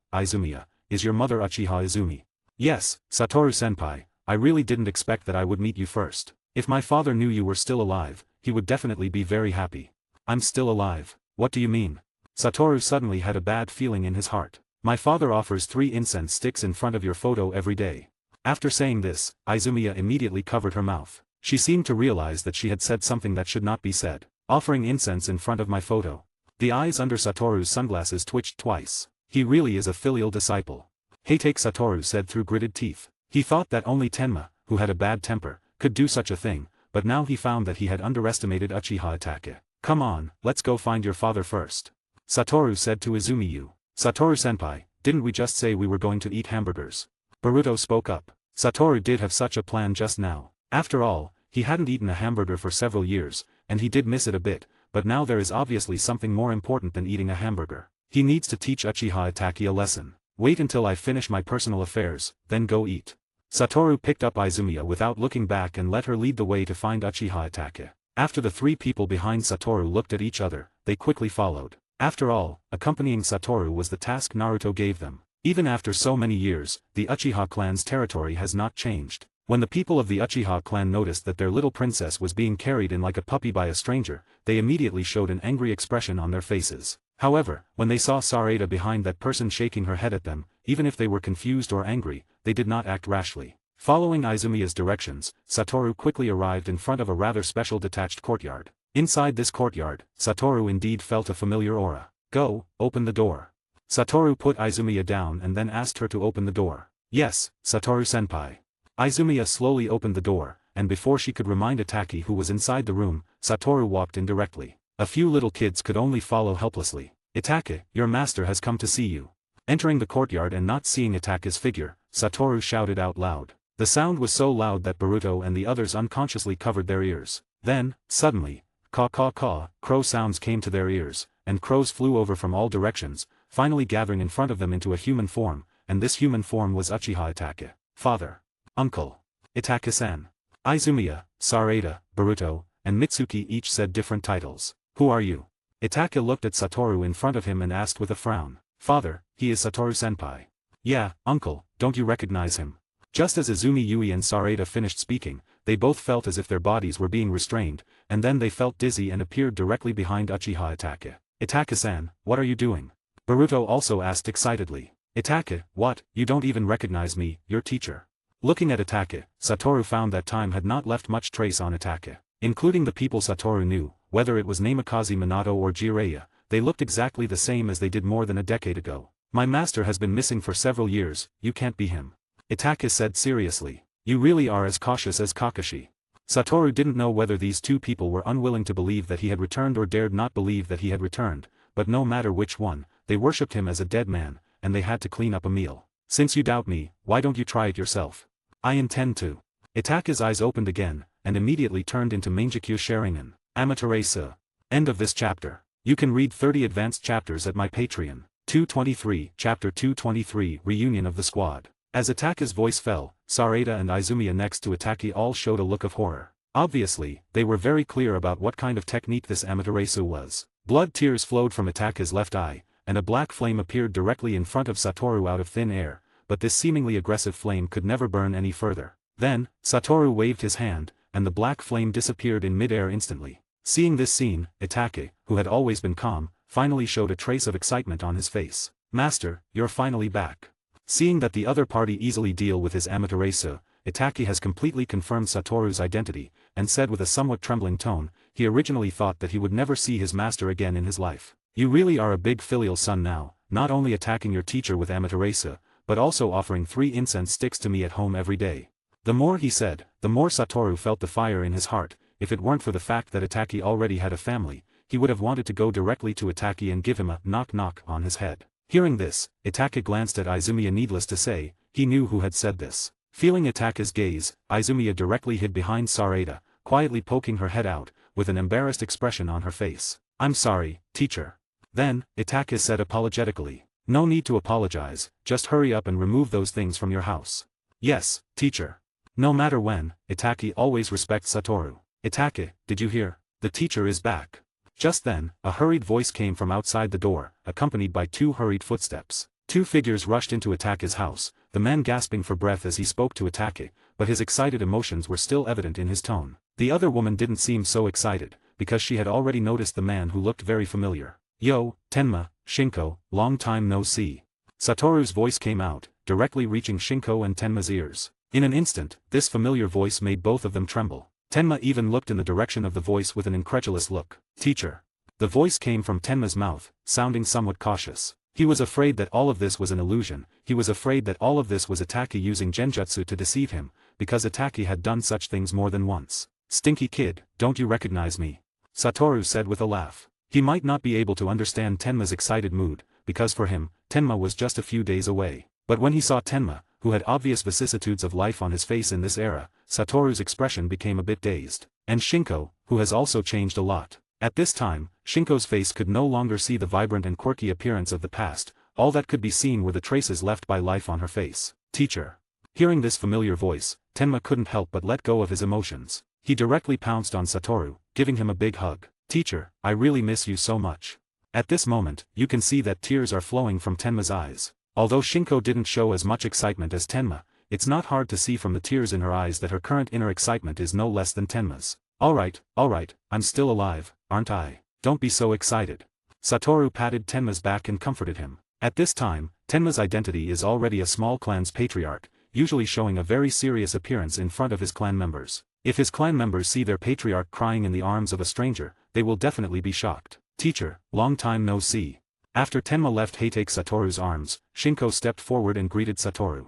is your mother Uchiha Izumi? Yes, Satoru-senpai, I really didn't expect that I would meet you first. If my father knew you were still alive, he would definitely be very happy. I'm still alive. What do you mean? Satoru suddenly had a bad feeling in his heart. My father offers 3 incense sticks in front of your photo every day. After saying this, Izumiya immediately covered her mouth. She seemed to realize that she had said something that should not be said. Offering incense in front of my photo. The eyes under Satoru's sunglasses twitched twice. He really is a filial disciple. Hatake Satoru said through gritted teeth. He thought that only Tenma, who had a bad temper, could do such a thing, but now he found that he had underestimated Uchiha Itachi. Come on, let's go find your father first. Satoru said to Izumiyu. Satoru-senpai, didn't we just say we were going to eat hamburgers? Boruto spoke up. Satoru did have such a plan just now. After all, he hadn't eaten a hamburger for several years, and he did miss it a bit, but now there is obviously something more important than eating a hamburger. He needs to teach Uchiha Itachi a lesson. Wait until I finish my personal affairs, then go eat. Satoru picked up Izumiya without looking back and let her lead the way to find Uchiha Itachi. After the 3 people behind Satoru looked at each other, they quickly followed. After all, accompanying Satoru was the task Naruto gave them. Even after so many years, the Uchiha clan's territory has not changed. When the people of the Uchiha clan noticed that their little princess was being carried in like a puppy by a stranger, they immediately showed an angry expression on their faces. However, when they saw Sarada behind that person shaking her head at them, even if they were confused or angry, they did not act rashly. Following Izumiya's directions, Satoru quickly arrived in front of a rather special detached courtyard. Inside this courtyard, Satoru indeed felt a familiar aura. Go, open the door. Satoru put Izumiya down and then asked her to open the door. Yes, Satoru-senpai. Izumiya slowly opened the door, and before she could remind Itachi who was inside the room, Satoru walked in directly. A few little kids could only follow helplessly. Itachi, your master has come to see you. Entering the courtyard and not seeing Itachi's figure, Satoru shouted out loud. The sound was so loud that Boruto and the others unconsciously covered their ears. Then, suddenly, caw, crow sounds came to their ears, and crows flew over from all directions, finally gathering in front of them into a human form, and this human form was Uchiha Itachi. Father. Uncle. Itachi-san. Izumiya, Sarada, Boruto, and Mitsuki each said different titles. Who are you? Itake looked at Satoru in front of him and asked with a frown. Father, he is Satoru-senpai. Yeah, uncle, don't you recognize him? Just as Izumi Yui and Sarada finished speaking, they both felt as if their bodies were being restrained, and then they felt dizzy and appeared directly behind Uchiha Itake. Itake-san, what are you doing? Boruto also asked excitedly. Itake, what, you don't even recognize me, your teacher. Looking at Itake, Satoru found that time had not left much trace on Itake. Including the people Satoru knew, whether it was Namikaze Minato or Jiraiya, they looked exactly the same as they did more than a decade ago. My master has been missing for several years, you can't be him. Itake said seriously. You really are as cautious as Kakashi. Satoru didn't know whether these two people were unwilling to believe that he had returned or dared not believe that he had returned, but no matter which one, they worshipped him as a dead man, and they had to clean up a meal. Since you doubt me, why don't you try it yourself? I intend to. Itake's eyes opened again, and immediately turned into Mangekyo Sharingan. Amaterasu. End of this chapter. You can read 30 advanced chapters at my Patreon. 223, Chapter 223, Reunion of the Squad. As Itake's voice fell, Sarada and Izumiya next to Itake all showed a look of horror. Obviously, they were very clear about what kind of technique this Amaterasu was. Blood tears flowed from Itake's left eye, and a black flame appeared directly in front of Satoru out of thin air, but this seemingly aggressive flame could never burn any further. Then, Satoru waved his hand, and the black flame disappeared in mid-air instantly. Seeing this scene, Itake, who had always been calm, finally showed a trace of excitement on his face. Master, you're finally back. Seeing that the other party easily deal with his Amaterasu, Itake has completely confirmed Satoru's identity, and said with a somewhat trembling tone, he originally thought that he would never see his master again in his life. You really are a big filial son now, not only attacking your teacher with Amaterasu, but also offering 3 incense sticks to me at home every day. The more he said, the more Satoru felt the fire in his heart. If it weren't for the fact that Itake already had a family, he would have wanted to go directly to Itake and give him a knock-knock on his head. Hearing this, Itake glanced at Izumiya. Needless to say, he knew who had said this. Feeling Itake's gaze, Izumiya directly hid behind Sarada, quietly poking her head out, with an embarrassed expression on her face. I'm sorry, teacher. Then, Itake said apologetically. No need to apologize, just hurry up and remove those things from your house. Yes, teacher. No matter when, Itake always respects Satoru. Itake, did you hear? The teacher is back. Just then, a hurried voice came from outside the door, accompanied by 2 hurried footsteps. 2 figures rushed into Itake's house, the man gasping for breath as he spoke to Itake, but his excited emotions were still evident in his tone. The other woman didn't seem so excited, because she had already noticed the man who looked very familiar. Yo, Tenma, Shinko, long time no see. Satoru's voice came out, directly reaching Shinko and Tenma's ears. In an instant, this familiar voice made both of them tremble. Tenma even looked in the direction of the voice with an incredulous look. Teacher. The voice came from Tenma's mouth, sounding somewhat cautious. He was afraid that all of this was an illusion. He was afraid that all of this was Itake using genjutsu to deceive him, because Itake had done such things more than once. Stinky kid, don't you recognize me? Satoru said with a laugh. He might not be able to understand Tenma's excited mood, because for him, Tenma was just a few days away. But when he saw Tenma, who had obvious vicissitudes of life on his face in this era, Satoru's expression became a bit dazed. And Shinko, who has also changed a lot. At this time, Shinko's face could no longer see the vibrant and quirky appearance of the past, all that could be seen were the traces left by life on her face. Teacher. Hearing this familiar voice, Tenma couldn't help but let go of his emotions. He directly pounced on Satoru, giving him a big hug. Teacher, I really miss you so much. At this moment, you can see that tears are flowing from Tenma's eyes. Although Shinko didn't show as much excitement as Tenma, it's not hard to see from the tears in her eyes that her current inner excitement is no less than Tenma's. Alright, I'm still alive, aren't I? Don't be so excited. Satoru patted Tenma's back and comforted him. At this time, Tenma's identity is already a small clan's patriarch, usually showing a very serious appearance in front of his clan members. If his clan members see their patriarch crying in the arms of a stranger, they will definitely be shocked. Teacher, long time no see. After Tenma left Hatake Satoru's arms, Shinko stepped forward and greeted Satoru.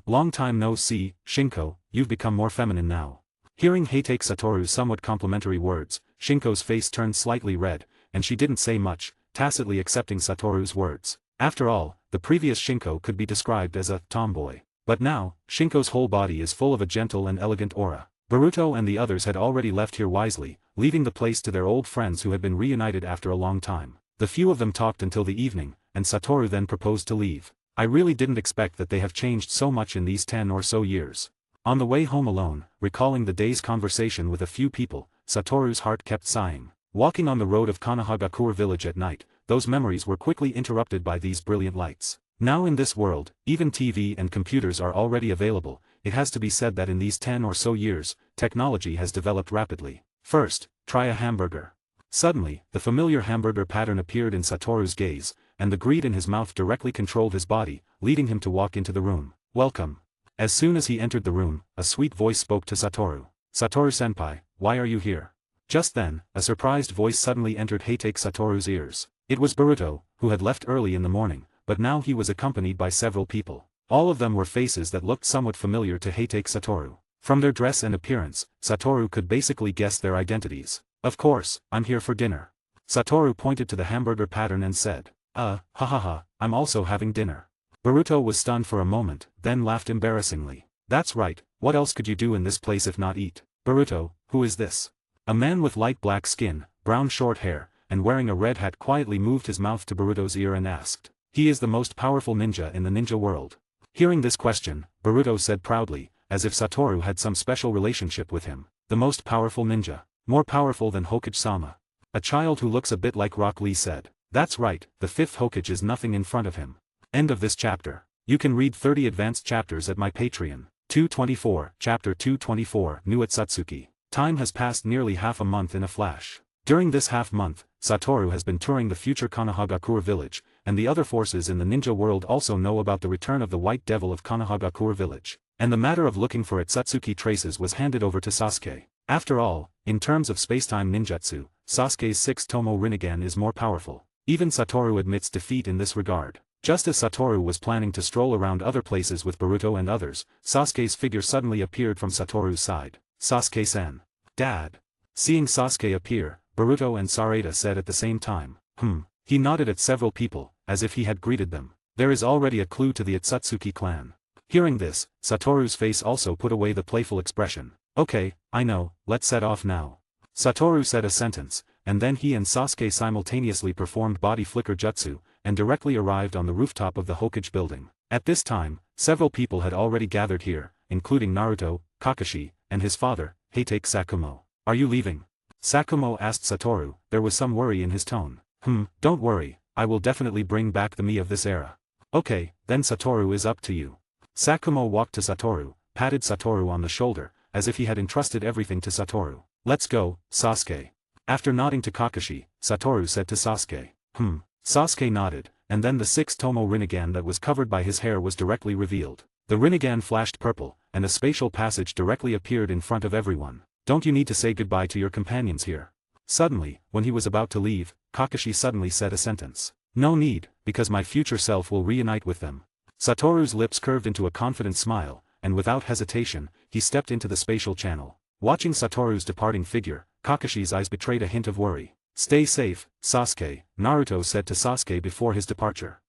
Long time no see, Shinko, you've become more feminine now. Hearing Hatake Satoru's somewhat complimentary words, Shinko's face turned slightly red, and she didn't say much, tacitly accepting Satoru's words. After all, the previous Shinko could be described as a tomboy. But now, Shinko's whole body is full of a gentle and elegant aura. Boruto and the others had already left here wisely, leaving the place to their old friends who had been reunited after a long time. The few of them talked until the evening, and Satoru then proposed to leave. I really didn't expect that they have changed so much in these 10 or so years. On the way home alone, recalling the day's conversation with a few people, Satoru's heart kept sighing. Walking on the road of Kanahagakure village at night, those memories were quickly interrupted by these brilliant lights. Now in this world, even TV and computers are already available. It has to be said that in these 10 or so years, technology has developed rapidly. First, try a hamburger. Suddenly, the familiar hamburger pattern appeared in Satoru's gaze, and the greed in his mouth directly controlled his body, leading him to walk into the room. Welcome. As soon as he entered the room, a sweet voice spoke to Satoru. Satoru-senpai, why are you here? Just then, a surprised voice suddenly entered Hatake Satoru's ears. It was Boruto, who had left early in the morning, but now he was accompanied by several people. All of them were faces that looked somewhat familiar to Hatake Satoru. From their dress and appearance, Satoru could basically guess their identities. Of course, I'm here for dinner. Satoru pointed to the hamburger pattern and said, ha ha ha, I'm also having dinner. Boruto was stunned for a moment, then laughed embarrassingly. That's right, what else could you do in this place if not eat? Boruto, who is this? A man with light black skin, brown short hair, and wearing a red hat quietly moved his mouth to Boruto's ear and asked. He is the most powerful ninja in the ninja world. Hearing this question, Boruto said proudly, as if Satoru had some special relationship with him. The most powerful ninja. More powerful than Hokage-sama. A child who looks a bit like Rock Lee said. That's right, the 5th Hokage is nothing in front of him. End of this chapter. You can read 30 advanced chapters at my Patreon. 224, Chapter 224, New at Satsuki. Time has passed nearly half a month in a flash. During this half-month, Satoru has been touring the future Kanahagakure village, and the other forces in the ninja world also know about the return of the White Devil of Kanahagakure village. And the matter of looking for Atsutsuki traces was handed over to Sasuke. After all, in terms of spacetime ninjutsu, Sasuke's 6th Tomo Rinnegan is more powerful. Even Satoru admits defeat in this regard. Just as Satoru was planning to stroll around other places with Boruto and others, Sasuke's figure suddenly appeared from Satoru's side. Sasuke-sen. Dad. Seeing Sasuke appear, Boruto and Sarada said at the same time. He nodded at several people, as if he had greeted them. There is already a clue to the Atsutsuki clan. Hearing this, Satoru's face also put away the playful expression. Okay, I know, let's set off now. Satoru said a sentence, and then he and Sasuke simultaneously performed body flicker jutsu, and directly arrived on the rooftop of the Hokage building. At this time, several people had already gathered here, including Naruto, Kakashi, and his father, Hatake Sakumo. Are you leaving? Sakumo asked Satoru. There was some worry in his tone. Don't worry, I will definitely bring back the me of this era. Okay, then Satoru is up to you. Sakumo walked to Satoru, patted Satoru on the shoulder, as if he had entrusted everything to Satoru. Let's go, Sasuke. After nodding to Kakashi, Satoru said to Sasuke. Sasuke nodded, and then the 6th Tomo Rinnegan that was covered by his hair was directly revealed. The Rinnegan flashed purple, and a spatial passage directly appeared in front of everyone. Don't you need to say goodbye to your companions here? Suddenly, when he was about to leave, Kakashi suddenly said a sentence. No need, because my future self will reunite with them. Satoru's lips curved into a confident smile, and without hesitation, he stepped into the spatial channel. Watching Satoru's departing figure, Kakashi's eyes betrayed a hint of worry. Stay safe, Sasuke, Naruto said to Sasuke before his departure.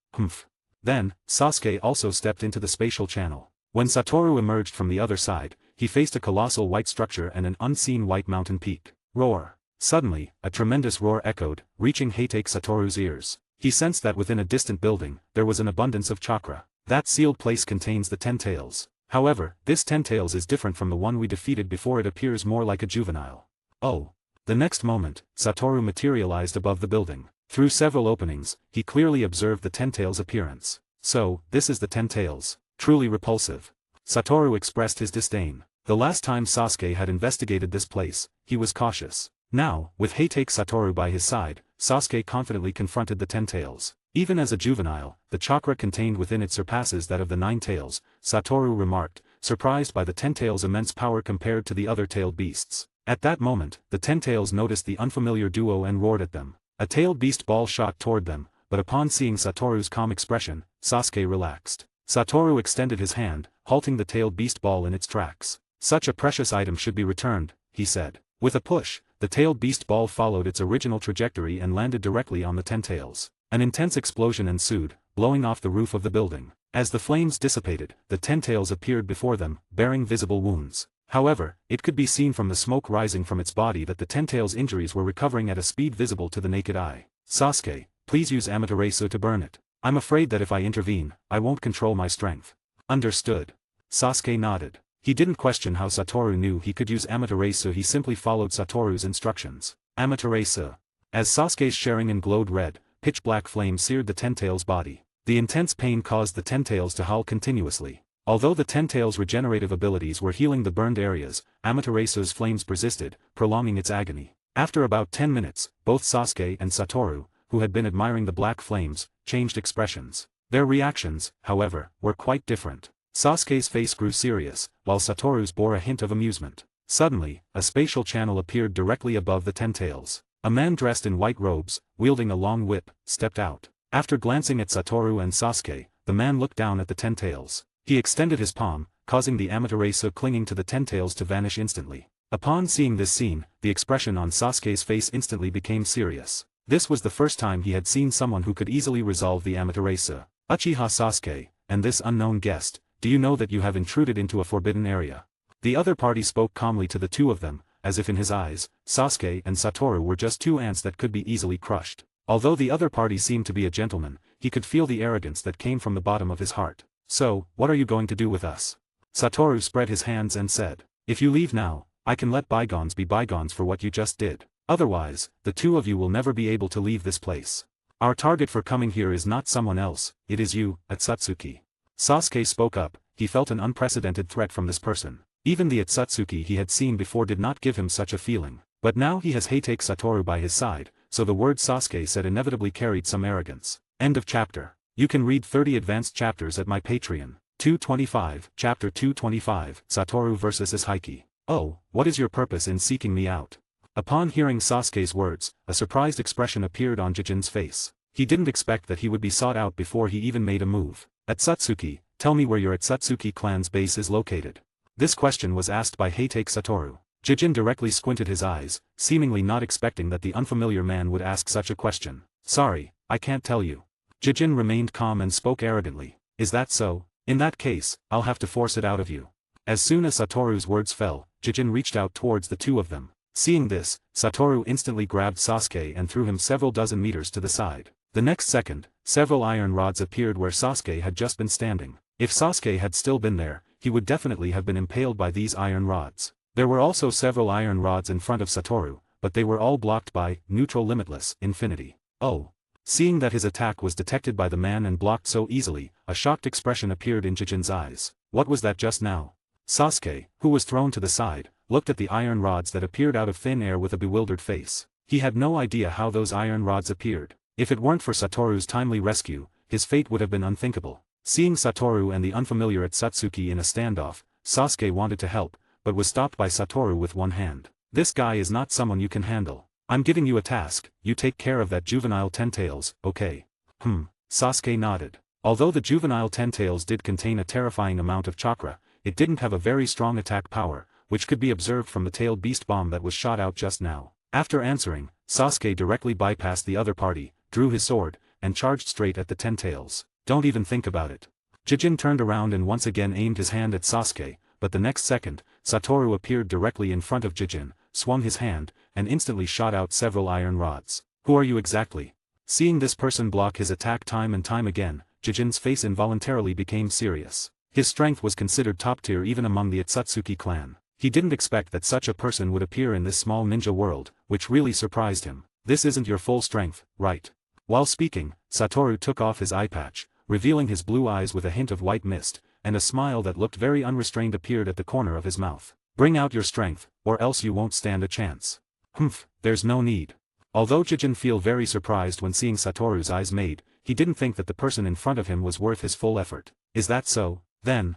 Then, Sasuke also stepped into the spatial channel. When Satoru emerged from the other side, he faced a colossal white structure and an unseen white mountain peak. Roar. Suddenly, a tremendous roar echoed, reaching Hatake Satoru's ears. He sensed that within a distant building, there was an abundance of chakra. That sealed place contains the 10 tails. However, this 10 tails is different from the one we defeated before. It appears more like a juvenile. Oh. The next moment, Satoru materialized above the building. Through several openings, he clearly observed the 10 tails' appearance. So, this is the 10 tails. Truly repulsive. Satoru expressed his disdain. The last time Sasuke had investigated this place, he was cautious. Now, with Hatake Satoru by his side, Sasuke confidently confronted the 10 tails. Even as a juvenile, the chakra contained within it surpasses that of the 9 tails, Satoru remarked, surprised by the 10 tails' immense power compared to the other tailed beasts. At that moment, the 10 tails noticed the unfamiliar duo and roared at them. A tailed beast ball shot toward them, but upon seeing Satoru's calm expression, Sasuke relaxed. Satoru extended his hand, halting the tailed beast ball in its tracks. Such a precious item should be returned, he said. With a push, the tailed beast ball followed its original trajectory and landed directly on the 10 tails. An intense explosion ensued, blowing off the roof of the building. As the flames dissipated, the 10 tails appeared before them, bearing visible wounds. However, it could be seen from the smoke rising from its body that the 10 tails' injuries were recovering at a speed visible to the naked eye. Sasuke, please use Amaterasu to burn it. I'm afraid that if I intervene, I won't control my strength. Understood. Sasuke nodded. He didn't question how Satoru knew he could use Amaterasu. He simply followed Satoru's instructions. Amaterasu. As Sasuke's Sharingan glowed red, pitch-black flame seared the Ten-Tails' body. The intense pain caused the Ten-Tails to howl continuously. Although the Ten-Tails' regenerative abilities were healing the burned areas, Amaterasu's flames persisted, prolonging its agony. After about 10 minutes, both Sasuke and Satoru, who had been admiring the black flames, changed expressions. Their reactions, however, were quite different. Sasuke's face grew serious, while Satoru's bore a hint of amusement. Suddenly, a spatial channel appeared directly above the Ten-Tails. A man dressed in white robes, wielding a long whip, stepped out. After glancing at Satoru and Sasuke, the man looked down at the Ten-Tails. He extended his palm, causing the Amaterasu clinging to the Ten-Tails to vanish instantly. Upon seeing this scene, the expression on Sasuke's face instantly became serious. This was the first time he had seen someone who could easily resolve the Amaterasu. Uchiha Sasuke, and this unknown guest, do you know that you have intruded into a forbidden area? The other party spoke calmly to the two of them, as if in his eyes, Sasuke and Satoru were just two ants that could be easily crushed. Although the other party seemed to be a gentleman, he could feel the arrogance that came from the bottom of his heart. So, what are you going to do with us? Satoru spread his hands and said, if you leave now, I can let bygones be bygones for what you just did. Otherwise, the two of you will never be able to leave this place. Our target for coming here is not someone else, it is you, Atsutsuki. Sasuke spoke up, he felt an unprecedented threat from this person. Even the Atsutsuki he had seen before did not give him such a feeling. But now he has Heitake Satoru by his side, so the word Sasuke said inevitably carried some arrogance. End of chapter. You can read 30 advanced chapters at my Patreon. 225, Chapter 225, Satoru vs. Ishaiki. Oh, what is your purpose in seeking me out? Upon hearing Sasuke's words, a surprised expression appeared on Jijin's face. He didn't expect that he would be sought out before he even made a move. Atsutsuki, tell me where your Atsutsuki clan's base is located. This question was asked by Heitake Satoru. Jijin directly squinted his eyes, seemingly not expecting that the unfamiliar man would ask such a question. Sorry, I can't tell you. Jijin remained calm and spoke arrogantly. Is that so? In that case, I'll have to force it out of you. As soon as Satoru's words fell, Jijin reached out towards the two of them. Seeing this, Satoru instantly grabbed Sasuke and threw him several dozen meters to the side. The next second, several iron rods appeared where Sasuke had just been standing. If Sasuke had still been there, he would definitely have been impaled by these iron rods. There were also several iron rods in front of Satoru, but they were all blocked by neutral limitless infinity. Oh. Seeing that his attack was detected by the man and blocked so easily, a shocked expression appeared in Jijin's eyes. What was that just now? Sasuke, who was thrown to the side, looked at the iron rods that appeared out of thin air with a bewildered face. He had no idea how those iron rods appeared. If it weren't for Satoru's timely rescue, his fate would have been unthinkable. Seeing Satoru and the unfamiliar Atsutsuki in a standoff, Sasuke wanted to help, but was stopped by Satoru with one hand. This guy is not someone you can handle. I'm giving you a task, you take care of that juvenile Ten-Tails, okay? Sasuke nodded. Although the juvenile Ten-Tails did contain a terrifying amount of chakra, it didn't have a very strong attack power, which could be observed from the tailed beast bomb that was shot out just now. After answering, Sasuke directly bypassed the other party, drew his sword, and charged straight at the Ten-Tails. Don't even think about it. Jijin turned around and once again aimed his hand at Sasuke, but the next second, Satoru appeared directly in front of Jijin, swung his hand, and instantly shot out several iron rods. Who are you exactly? Seeing this person block his attack time and time again, Jijin's face involuntarily became serious. His strength was considered top tier even among the Atsutsuki clan. He didn't expect that such a person would appear in this small ninja world, which really surprised him. This isn't your full strength, right? While speaking, Satoru took off his eye patch, revealing his blue eyes with a hint of white mist, and a smile that looked very unrestrained appeared at the corner of his mouth. Bring out your strength, or else you won't stand a chance. There's no need. Although Jijin felt very surprised when seeing Satoru's eyes made, he didn't think that the person in front of him was worth his full effort. Is that so? Then,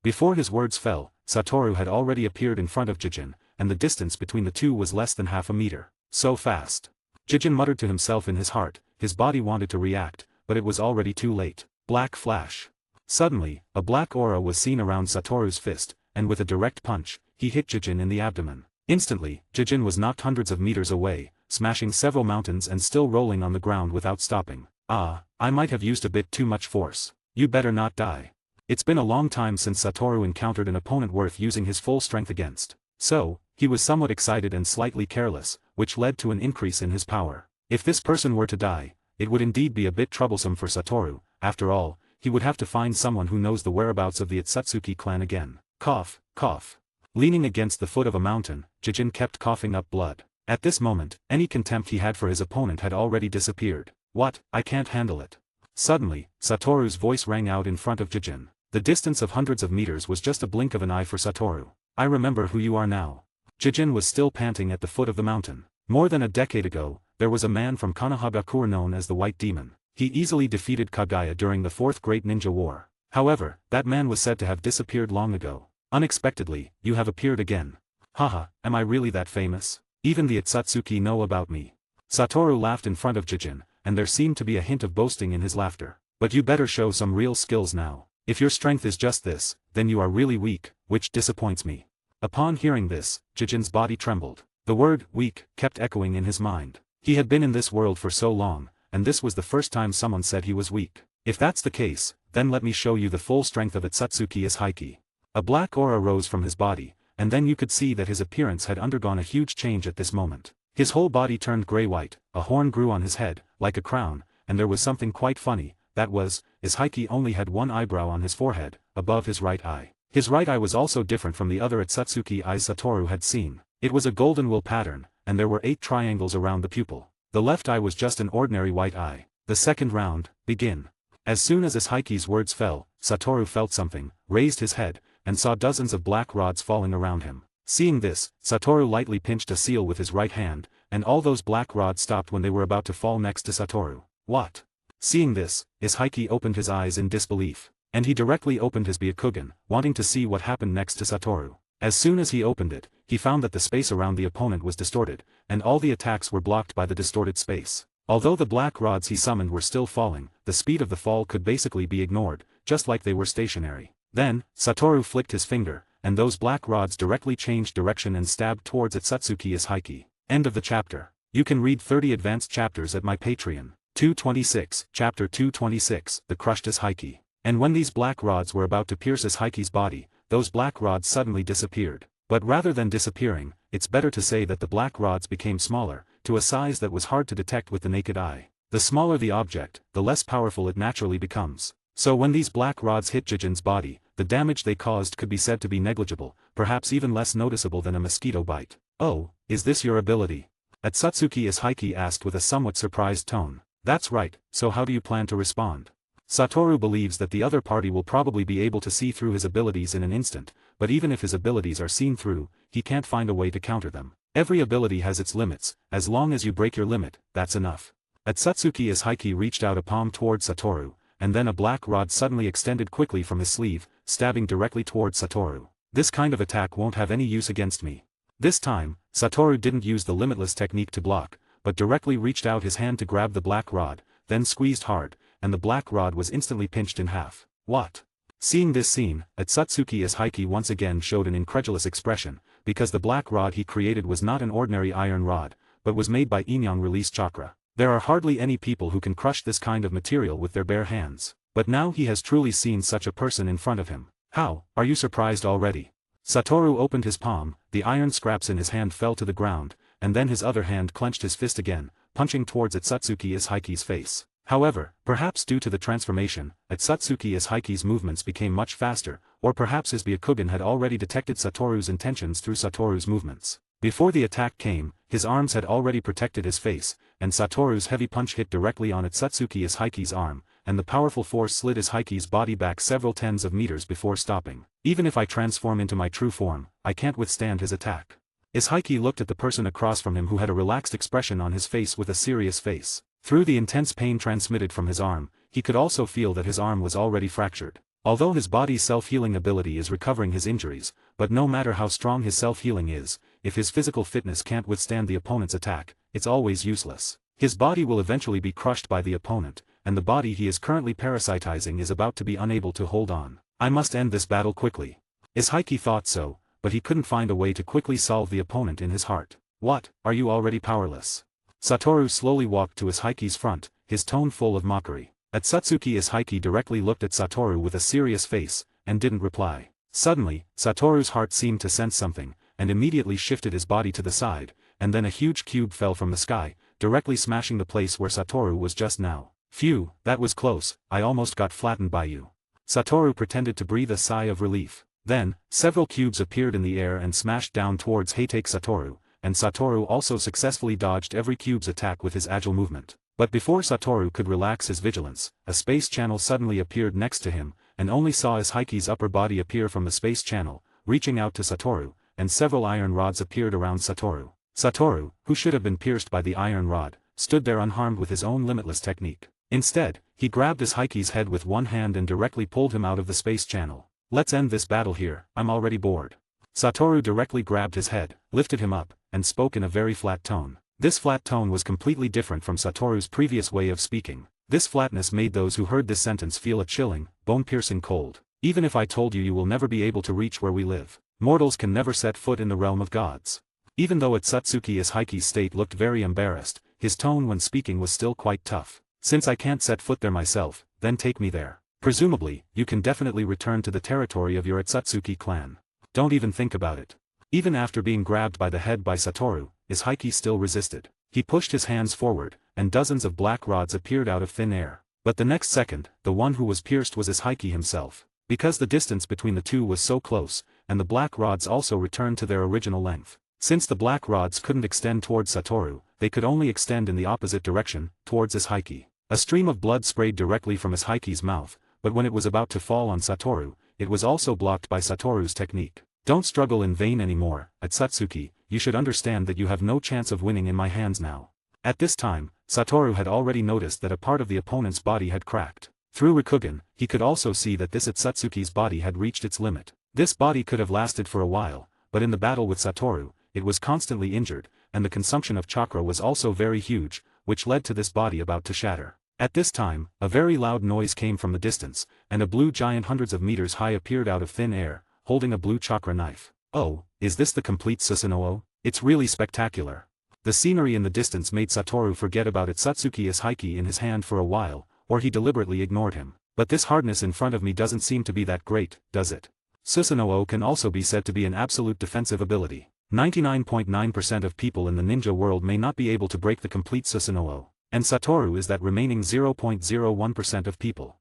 Before his words fell, Satoru had already appeared in front of Jijin, and the distance between the two was less than half a meter. So fast. Jijin muttered to himself in his heart, his body wanted to react, but it was already too late. Black flash. Suddenly, a black aura was seen around Satoru's fist, and with a direct punch, he hit Jijin in the abdomen. Instantly, Jijin was knocked hundreds of meters away, smashing several mountains and still rolling on the ground without stopping. I might have used a bit too much force. You better not die. It's been a long time since Satoru encountered an opponent worth using his full strength against. So, he was somewhat excited and slightly careless, which led to an increase in his power. If this person were to die, it would indeed be a bit troublesome for Satoru. After all, he would have to find someone who knows the whereabouts of the Atsutsuki clan again. Cough, cough. Leaning against the foot of a mountain, Jijin kept coughing up blood. At this moment, any contempt he had for his opponent had already disappeared. What, I can't handle it. Suddenly, Satoru's voice rang out in front of Jijin. The distance of hundreds of meters was just a blink of an eye for Satoru. I remember who you are now. Jijin was still panting at the foot of the mountain. More than a decade ago, there was a man from Konohagakure known as the White Demon. He easily defeated Kagaya during the Fourth Great Ninja War. However, that man was said to have disappeared long ago. Unexpectedly, you have appeared again. Haha, am I really that famous? Even the Otsutsuki know about me. Satoru laughed in front of Jijin, and there seemed to be a hint of boasting in his laughter. But you better show some real skills now. If your strength is just this, then you are really weak, which disappoints me. Upon hearing this, Jijin's body trembled. The word, weak, kept echoing in his mind. He had been in this world for so long, and this was the first time someone said he was weak. If that's the case, then let me show you the full strength of Otsutsuki's Haki. A black aura rose from his body, and then you could see that his appearance had undergone a huge change at this moment. His whole body turned gray-white, a horn grew on his head, like a crown, and there was something quite funny, that was, his Haki only had one eyebrow on his forehead, above his right eye. His right eye was also different from the other Otsutsuki eyes Satoru had seen. It was a golden wool pattern, and there were 8 triangles around the pupil. The left eye was just an ordinary white eye. The second round, begin. As soon as his Haki's words fell, Satoru felt something, raised his head, and saw dozens of black rods falling around him. Seeing this, Satoru lightly pinched a seal with his right hand, and all those black rods stopped when they were about to fall next to Satoru. What? Seeing this, his Haki opened his eyes in disbelief. And he directly opened his Byakugan, wanting to see what happened next to Satoru. As soon as he opened it, he found that the space around the opponent was distorted, and all the attacks were blocked by the distorted space. Although the black rods he summoned were still falling, the speed of the fall could basically be ignored, just like they were stationary. Then, Satoru flicked his finger, and those black rods directly changed direction and stabbed towards Otsutsuki's Haki. End of the chapter. You can read 30 advanced chapters at my Patreon. 226, Chapter 226, The Crushed Haki. And when these black rods were about to pierce his Haki's body, those black rods suddenly disappeared. But rather than disappearing, it's better to say that the black rods became smaller, to a size that was hard to detect with the naked eye. The smaller the object, the less powerful it naturally becomes. So when these black rods hit Jijin's body, the damage they caused could be said to be negligible, perhaps even less noticeable than a mosquito bite. Oh, is this your ability? Otsutsuki's Haki asked with a somewhat surprised tone. That's right, so how do you plan to respond? Satoru believes that the other party will probably be able to see through his abilities in an instant, but even if his abilities are seen through, he can't find a way to counter them. Every ability has its limits, as long as you break your limit, that's enough. Otsutsuki's Haki reached out a palm towards Satoru, and then a black rod suddenly extended quickly from his sleeve, stabbing directly towards Satoru. This kind of attack won't have any use against me. This time, Satoru didn't use the limitless technique to block, but directly reached out his hand to grab the black rod, then squeezed hard, and the black rod was instantly pinched in half. What? Seeing this scene, Otsutsuki's Haki once again showed an incredulous expression, because the black rod he created was not an ordinary iron rod, but was made by Inyang release chakra. There are hardly any people who can crush this kind of material with their bare hands. But now he has truly seen such a person in front of him. How, are you surprised already? Satoru opened his palm, the iron scraps in his hand fell to the ground, and then his other hand clenched his fist again, punching towards Otsutsuki's Haki's face. However, perhaps due to the transformation, Otsutsuki's Haki's movements became much faster, or perhaps his Byakugan had already detected Satoru's intentions through Satoru's movements. Before the attack came, his arms had already protected his face, and Satoru's heavy punch hit directly on Otsutsuki's Haki's arm, and the powerful force slid his Haki's body back several tens of meters before stopping. Even if I transform into my true form, I can't withstand his attack. His Haki looked at the person across from him who had a relaxed expression on his face with a serious face. Through the intense pain transmitted from his arm, he could also feel that his arm was already fractured. Although his body's self-healing ability is recovering his injuries, but no matter how strong his self-healing is, if his physical fitness can't withstand the opponent's attack, it's always useless. His body will eventually be crushed by the opponent, and the body he is currently parasitizing is about to be unable to hold on. I must end this battle quickly. His Haki thought so, but he couldn't find a way to quickly solve the opponent in his heart. What, are you already powerless? Satoru slowly walked to his Haki's front, his tone full of mockery. Otsutsuki's Haki directly looked at Satoru with a serious face, and didn't reply. Suddenly, Satoru's heart seemed to sense something, and immediately shifted his body to the side, and then a huge cube fell from the sky, directly smashing the place where Satoru was just now. Phew, that was close, I almost got flattened by you. Satoru pretended to breathe a sigh of relief. Then, several cubes appeared in the air and smashed down towards Hatake Satoru, and Satoru also successfully dodged every cube's attack with his agile movement. But before Satoru could relax his vigilance, a space channel suddenly appeared next to him, and only saw Ishaiki's upper body appear from the space channel, reaching out to Satoru, and several iron rods appeared around Satoru. Satoru, who should have been pierced by the iron rod, stood there unharmed with his own limitless technique. Instead, he grabbed Ishaiki's head with one hand and directly pulled him out of the space channel. "Let's end this battle here, I'm already bored." Satoru directly grabbed his head, lifted him up, and spoke in a very flat tone. This flat tone was completely different from Satoru's previous way of speaking. This flatness made those who heard this sentence feel a chilling, bone-piercing cold. "Even if I told you will never be able to reach where we live. Mortals can never set foot in the realm of gods." Even though Atsutsuki Ishaiki's state looked very embarrassed, his tone when speaking was still quite tough. "Since I can't set foot there myself, then take me there. Presumably, you can definitely return to the territory of your Atsutsuki clan. Don't even think about it." Even after being grabbed by the head by Satoru, Ishaiki still resisted. He pushed his hands forward, and dozens of black rods appeared out of thin air. But the next second, the one who was pierced was Ishaiki himself. Because the distance between the two was so close, and the black rods also returned to their original length. Since the black rods couldn't extend towards Satoru, they could only extend in the opposite direction, towards Ishaiki. A stream of blood sprayed directly from Ishaiki's mouth, but when it was about to fall on Satoru, it was also blocked by Satoru's technique. "Don't struggle in vain anymore, Atsutsuki, you should understand that you have no chance of winning in my hands now." At this time, Satoru had already noticed that a part of the opponent's body had cracked. Through Rikugen, he could also see that this Atsutsuki's body had reached its limit. This body could have lasted for a while, but in the battle with Satoru, it was constantly injured, and the consumption of chakra was also very huge, which led to this body about to shatter. At this time, a very loud noise came from the distance, and a blue giant hundreds of meters high appeared out of thin air, holding a blue chakra knife. "Oh, is this the complete Susanoo? It's really spectacular." The scenery in the distance made Satoru forget about Atsutsuki Ishaiki in his hand for a while, or he deliberately ignored him. "But this hardness in front of me doesn't seem to be that great, does it?" Susanoo can also be said to be an absolute defensive ability. 99.9% of people in the ninja world may not be able to break the complete Susanoo, and Satoru is that remaining 0.01% of people.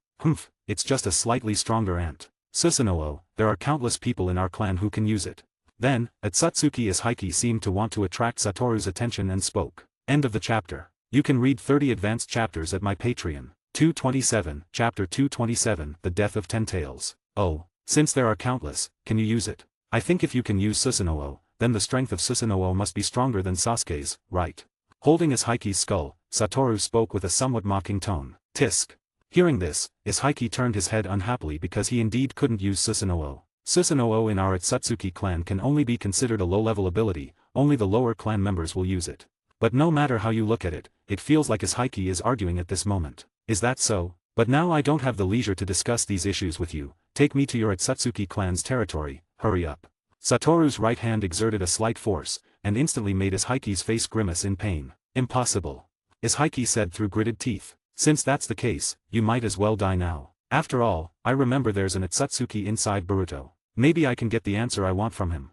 It's just a slightly stronger ant. Susanoo, there are countless people in our clan who can use it. Then, Atsutsuki Ishaiki seemed to want to attract Satoru's attention and spoke. End of the chapter. You can read 30 advanced chapters at my Patreon. 227, Chapter 227, The Death of Ten Tails. "Oh, since there are countless, can you use it? I think if you can use Susanoo, then the strength of Susanoo must be stronger than Sasuke's, right?" Holding Ishaiki's skull, Satoru spoke with a somewhat mocking tone. "Tisk." Hearing this, Ishaiki turned his head unhappily because he indeed couldn't use Susanoo. Susanoo in our Atsutsuki clan can only be considered a low-level ability, only the lower clan members will use it. But no matter how you look at it, it feels like Ishaiki is arguing at this moment. Is that so? But now I don't have the leisure to discuss these issues with you. Take me to your Atsutsuki clan's territory, hurry up. Satoru's right hand exerted a slight force, and instantly made Ishaiki's face grimace in pain. "Impossible," Ishaiki said through gritted teeth. "Since that's the case, you might as well die now. After all, I remember there's an Atsutsuki inside Boruto. Maybe I can get the answer I want from him."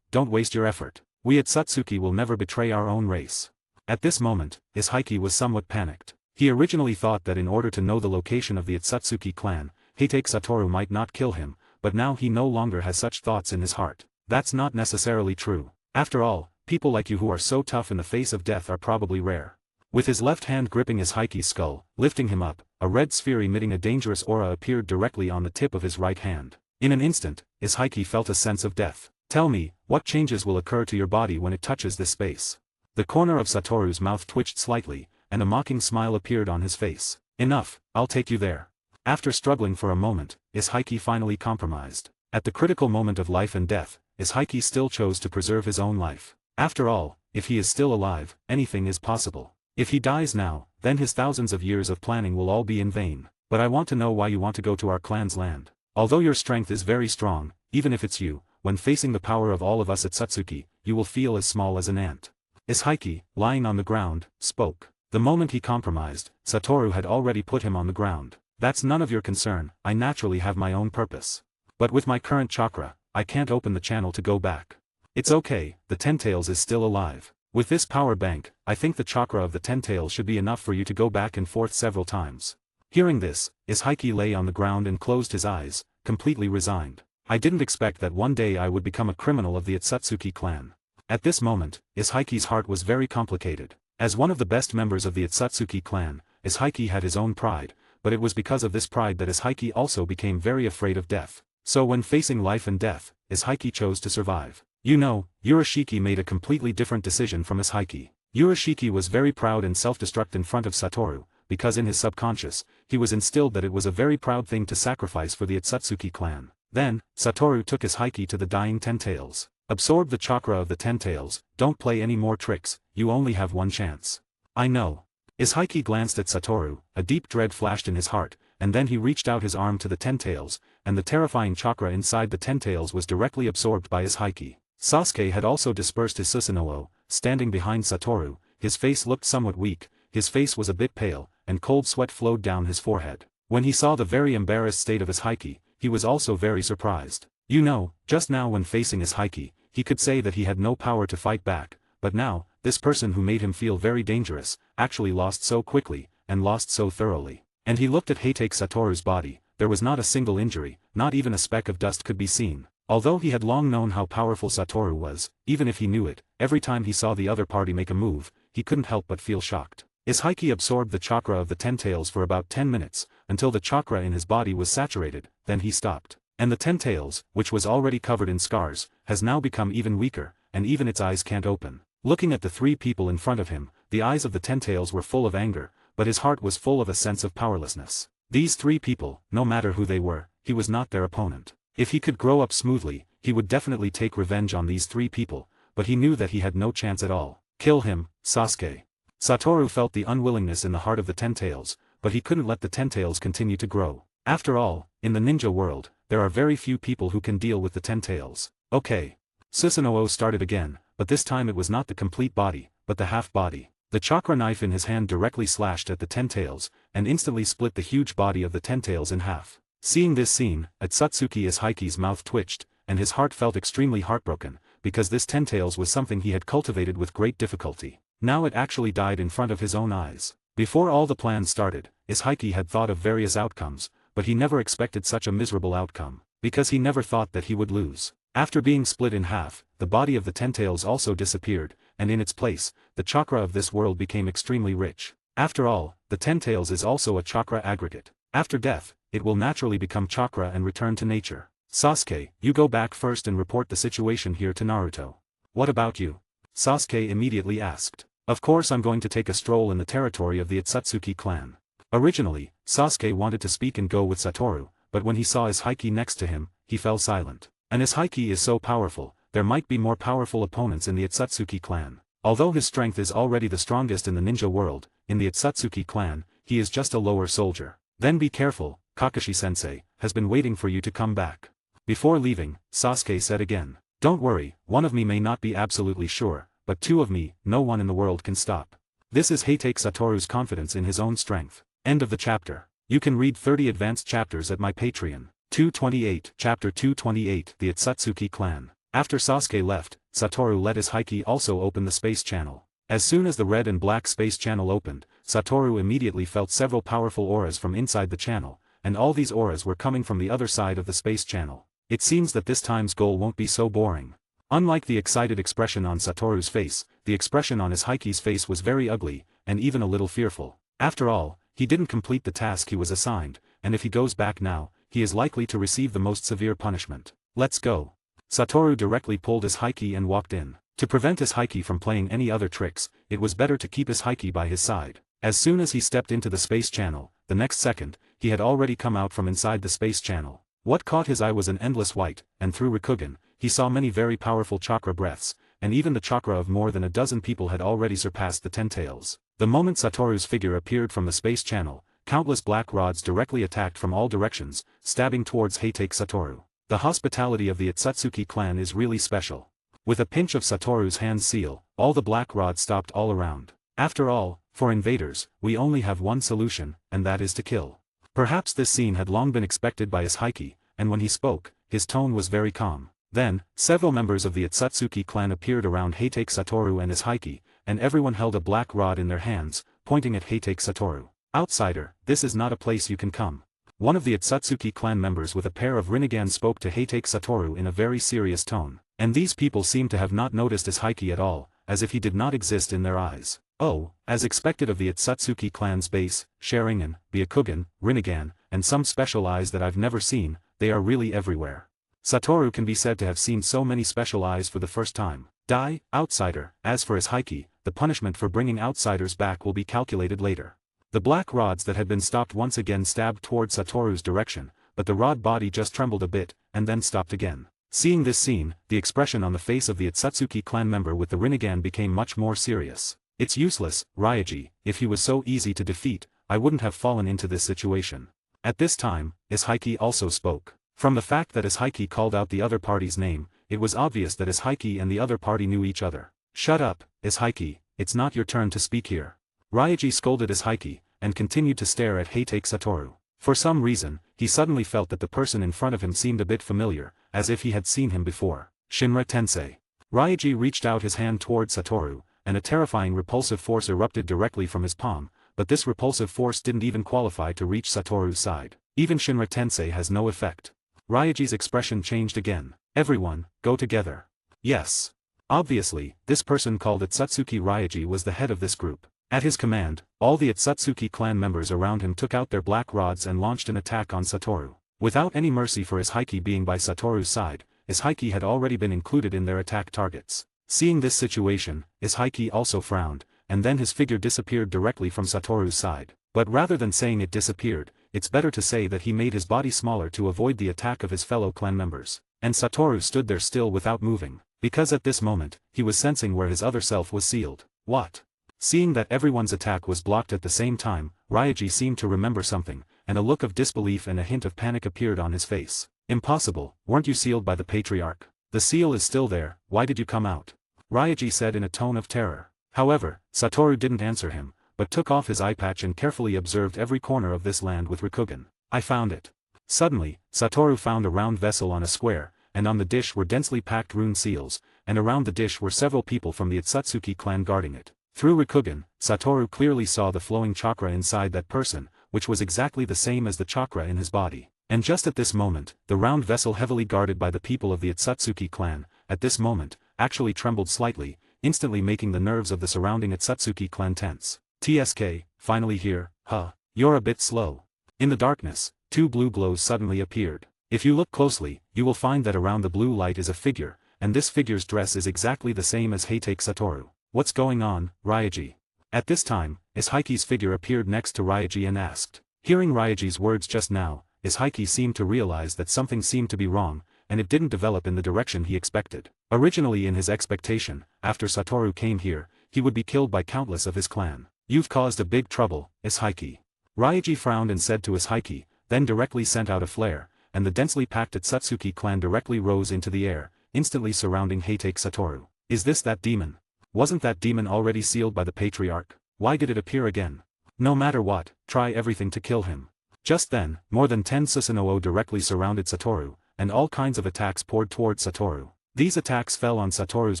Don't waste your effort. We Atsutsuki will never betray our own race." At this moment, Ishaiki was somewhat panicked. He originally thought that in order to know the location of the Atsutsuki clan, Heitake Satoru might not kill him, but now he no longer has such thoughts in his heart. That's not necessarily true. After all, people like you who are so tough in the face of death are probably rare. With his left hand gripping Ishaiki's skull, lifting him up, a red sphere emitting a dangerous aura appeared directly on the tip of his right hand. In an instant, Ishaiki felt a sense of death. "Tell me, what changes will occur to your body when it touches this space?" The corner of Satoru's mouth twitched slightly, and a mocking smile appeared on his face. "Enough, I'll take you there." After struggling for a moment, Ishaiki finally compromised. At the critical moment of life and death, Ishaiki still chose to preserve his own life. After all, if he is still alive, anything is possible. If he dies now, then his thousands of years of planning will all be in vain. "But I want to know why you want to go to our clan's land. Although your strength is very strong, even if it's you, when facing the power of all of us at Atsutsuki, you will feel as small as an ant." Ishaiki, lying on the ground, spoke. The moment he compromised, Satoru had already put him on the ground. "That's none of your concern, I naturally have my own purpose. But with my current chakra, I can't open the channel to go back." "It's okay, the Ten Tails is still alive. With this power bank, I think the chakra of the Ten Tails should be enough for you to go back and forth several times." Hearing this, Ishaiki lay on the ground and closed his eyes, completely resigned. "I didn't expect that one day I would become a criminal of the Atsutsuki clan. At this moment, Ishiki's heart was very complicated. As one of the best members of the Itsutsuki clan, Ishiki had his own pride, but it was because of this pride that Ishiki also became very afraid of death. So when facing life and death, Ishiki chose to survive. You know, Urashiki made a completely different decision from Ishiki. Urashiki was very proud and self-destruct in front of Satoru, because in his subconscious, he was instilled that it was a very proud thing to sacrifice for the Itsutsuki clan. Then, Satoru took Ishiki to the dying Ten Tails. Absorb the chakra of the Ten Tails, don't play any more tricks, you only have one chance. I know. Ishiki glanced at Satoru, a deep dread flashed in his heart, and then he reached out his arm to the Ten Tails, and the terrifying chakra inside the Ten Tails was directly absorbed by Ishiki. Sasuke had also dispersed his Susanoo, standing behind Satoru, his face looked somewhat weak, his face was a bit pale, and cold sweat flowed down his forehead. When he saw the very embarrassed state of Ishiki, he was also very surprised. You know, just now when facing Ishiki, he could say that he had no power to fight back, but now, this person who made him feel very dangerous, actually lost so quickly, and lost so thoroughly. And he looked at Heitake Satoru's body, there was not a single injury, not even a speck of dust could be seen. Although he had long known how powerful Satoru was, even if he knew it, every time he saw the other party make a move, he couldn't help but feel shocked. Ishiki absorbed the chakra of the Ten Tails for about 10 minutes, until the chakra in his body was saturated, then he stopped. And the Ten Tails, which was already covered in scars, has now become even weaker, and even its eyes can't open. Looking at the three people in front of him, the eyes of the Ten Tails were full of anger, but his heart was full of a sense of powerlessness. These three people, no matter who they were, he was not their opponent. If he could grow up smoothly, he would definitely take revenge on these three people, but he knew that he had no chance at all. Kill him, Sasuke. Satoru felt the unwillingness in the heart of the Ten Tails, but he couldn't let the Ten Tails continue to grow. After all, in the ninja world, there are very few people who can deal with the Ten Tails. Okay. Susanoo started again, but this time it was not the complete body, but the half body. The chakra knife in his hand directly slashed at the Ten Tails, and instantly split the huge body of the Ten Tails in half. Seeing this scene, Itsutsuki Ishiki's mouth twitched, and his heart felt extremely heartbroken, because this Ten Tails was something he had cultivated with great difficulty. Now it actually died in front of his own eyes. Before all the plans started, Ishiki had thought of various outcomes, but he never expected such a miserable outcome, because he never thought that he would lose. After being split in half, the body of the Ten Tails also disappeared, and in its place, the chakra of this world became extremely rich. After all, the Ten Tails is also a chakra aggregate. After death, it will naturally become chakra and return to nature. Sasuke, you go back first and report the situation here to Naruto. What about you? Sasuke immediately asked. Of course I'm going to take a stroll in the territory of the Itsutsuki clan. Originally, Sasuke wanted to speak and go with Satoru, but when he saw Ishiki next to him, he fell silent. And Ishiki is so powerful, there might be more powerful opponents in the Itsutsuki clan. Although his strength is already the strongest in the ninja world, in the Itsutsuki clan, he is just a lower soldier. Then be careful, Kakashi-sensei has been waiting for you to come back. Before leaving, Sasuke said again. Don't worry, one of me may not be absolutely sure, but two of me, no one in the world can stop. This is Heitake Satoru's confidence in his own strength. End of the chapter. You can read 30 advanced chapters at my Patreon. 228 Chapter 228 The Itsutsuki Clan. After Sasuke left, Satoru let Ishiki also open the space channel. As soon as the red and black space channel opened, Satoru immediately felt several powerful auras from inside the channel, and all these auras were coming from the other side of the space channel. It seems that this time's goal won't be so boring. Unlike the excited expression on Satoru's face, the expression on Ishiki's face was very ugly, and even a little fearful. After all, he didn't complete the task he was assigned, and if he goes back now, he is likely to receive the most severe punishment. Let's go. Satoru directly pulled Ishiki and walked in. To prevent Ishiki from playing any other tricks, it was better to keep Ishiki by his side. As soon as he stepped into the space channel, the next second, he had already come out from inside the space channel. What caught his eye was an endless white, and through Rikugen, he saw many very powerful chakra breaths, and even the chakra of more than a dozen people had already surpassed the Ten Tails. The moment Satoru's figure appeared from the space channel, countless black rods directly attacked from all directions, stabbing towards Heitake Satoru. The hospitality of the Itsutsuki clan is really special. With a pinch of Satoru's hand seal, all the black rods stopped all around. After all, for invaders, we only have one solution, and that is to kill. Perhaps this scene had long been expected by Ishiki, and when he spoke, his tone was very calm. Then, several members of the Itsutsuki clan appeared around Heitake Satoru and Ishiki, and everyone held a black rod in their hands, pointing at Heitake Satoru. Outsider, this is not a place you can come. One of the Itsutsuki clan members with a pair of Rinnegan spoke to Heitake Satoru in a very serious tone. And these people seemed to have not noticed his Hiki at all, as if he did not exist in their eyes. Oh, as expected of the Itsutsuki clan's base, Sharingan, Byakugan, Rinnegan, and some special eyes that I've never seen, they are really everywhere. Satoru can be said to have seen so many special eyes for the first time. Die, outsider. As for his Hiki, the punishment for bringing outsiders back will be calculated later. The black rods that had been stopped once again stabbed toward Satoru's direction, but the rod body just trembled a bit, and then stopped again. Seeing this scene, the expression on the face of the Itsutsuki clan member with the Rinnegan became much more serious. It's useless, Ryaji, if he was so easy to defeat, I wouldn't have fallen into this situation. At this time, Ishiki also spoke. From the fact that Ishiki called out the other party's name, it was obvious that Ishiki and the other party knew each other. Shut up, Ishiki, it's not your turn to speak here. Ryaji scolded Ishiki, and continued to stare at Heitake Satoru. For some reason, he suddenly felt that the person in front of him seemed a bit familiar, as if he had seen him before. Shinra Tensei. Ryaji reached out his hand toward Satoru, and a terrifying repulsive force erupted directly from his palm, but this repulsive force didn't even qualify to reach Satoru's side. Even Shinra Tensei has no effect. Ryaji's expression changed again. Everyone, go together. Yes. Obviously, this person called Itsutsuki Ryaji was the head of this group. At his command, all the Itsutsuki clan members around him took out their black rods and launched an attack on Satoru. Without any mercy for Ishiki being by Satoru's side, Ishiki had already been included in their attack targets. Seeing this situation, Ishiki also frowned, and then his figure disappeared directly from Satoru's side. But rather than saying it disappeared, it's better to say that he made his body smaller to avoid the attack of his fellow clan members. And Satoru stood there still without moving, because at this moment, he was sensing where his other self was sealed. What? Seeing that everyone's attack was blocked at the same time, Ryaji seemed to remember something, and a look of disbelief and a hint of panic appeared on his face. Impossible, weren't you sealed by the patriarch? The seal is still there, why did you come out? Ryaji said in a tone of terror. However, Satoru didn't answer him, but took off his eye patch and carefully observed every corner of this land with Rikugan. I found it. Suddenly, Satoru found a round vessel on a square, and on the dish were densely packed rune seals, and around the dish were several people from the Itsutsuki clan guarding it. Through Rikugan, Satoru clearly saw the flowing chakra inside that person, which was exactly the same as the chakra in his body. And just at this moment, the round vessel heavily guarded by the people of the Itsutsuki clan, at this moment, actually trembled slightly, instantly making the nerves of the surrounding Itsutsuki clan tense. TSK, finally here, huh? You're a bit slow. In the darkness, two blue glows suddenly appeared. If you look closely, you will find that around the blue light is a figure, and this figure's dress is exactly the same as Heitake Satoru. What's going on, Ryaji? At this time, Ishiki's figure appeared next to Ryaji and asked. Hearing Ryaji's words just now, Ishiki seemed to realize that something seemed to be wrong, and it didn't develop in the direction he expected. Originally in his expectation, after Satoru came here, he would be killed by countless of his clan. You've caused a big trouble, Ishiki. Ryaji frowned and said to Ishiki, then directly sent out a flare, and the densely packed Itsutsuki clan directly rose into the air, instantly surrounding Heitake Satoru. Is this that demon? Wasn't that demon already sealed by the patriarch? Why did it appear again? No matter what, try everything to kill him. Just then, more than 10 Susanoo directly surrounded Satoru, and all kinds of attacks poured toward Satoru. These attacks fell on Satoru's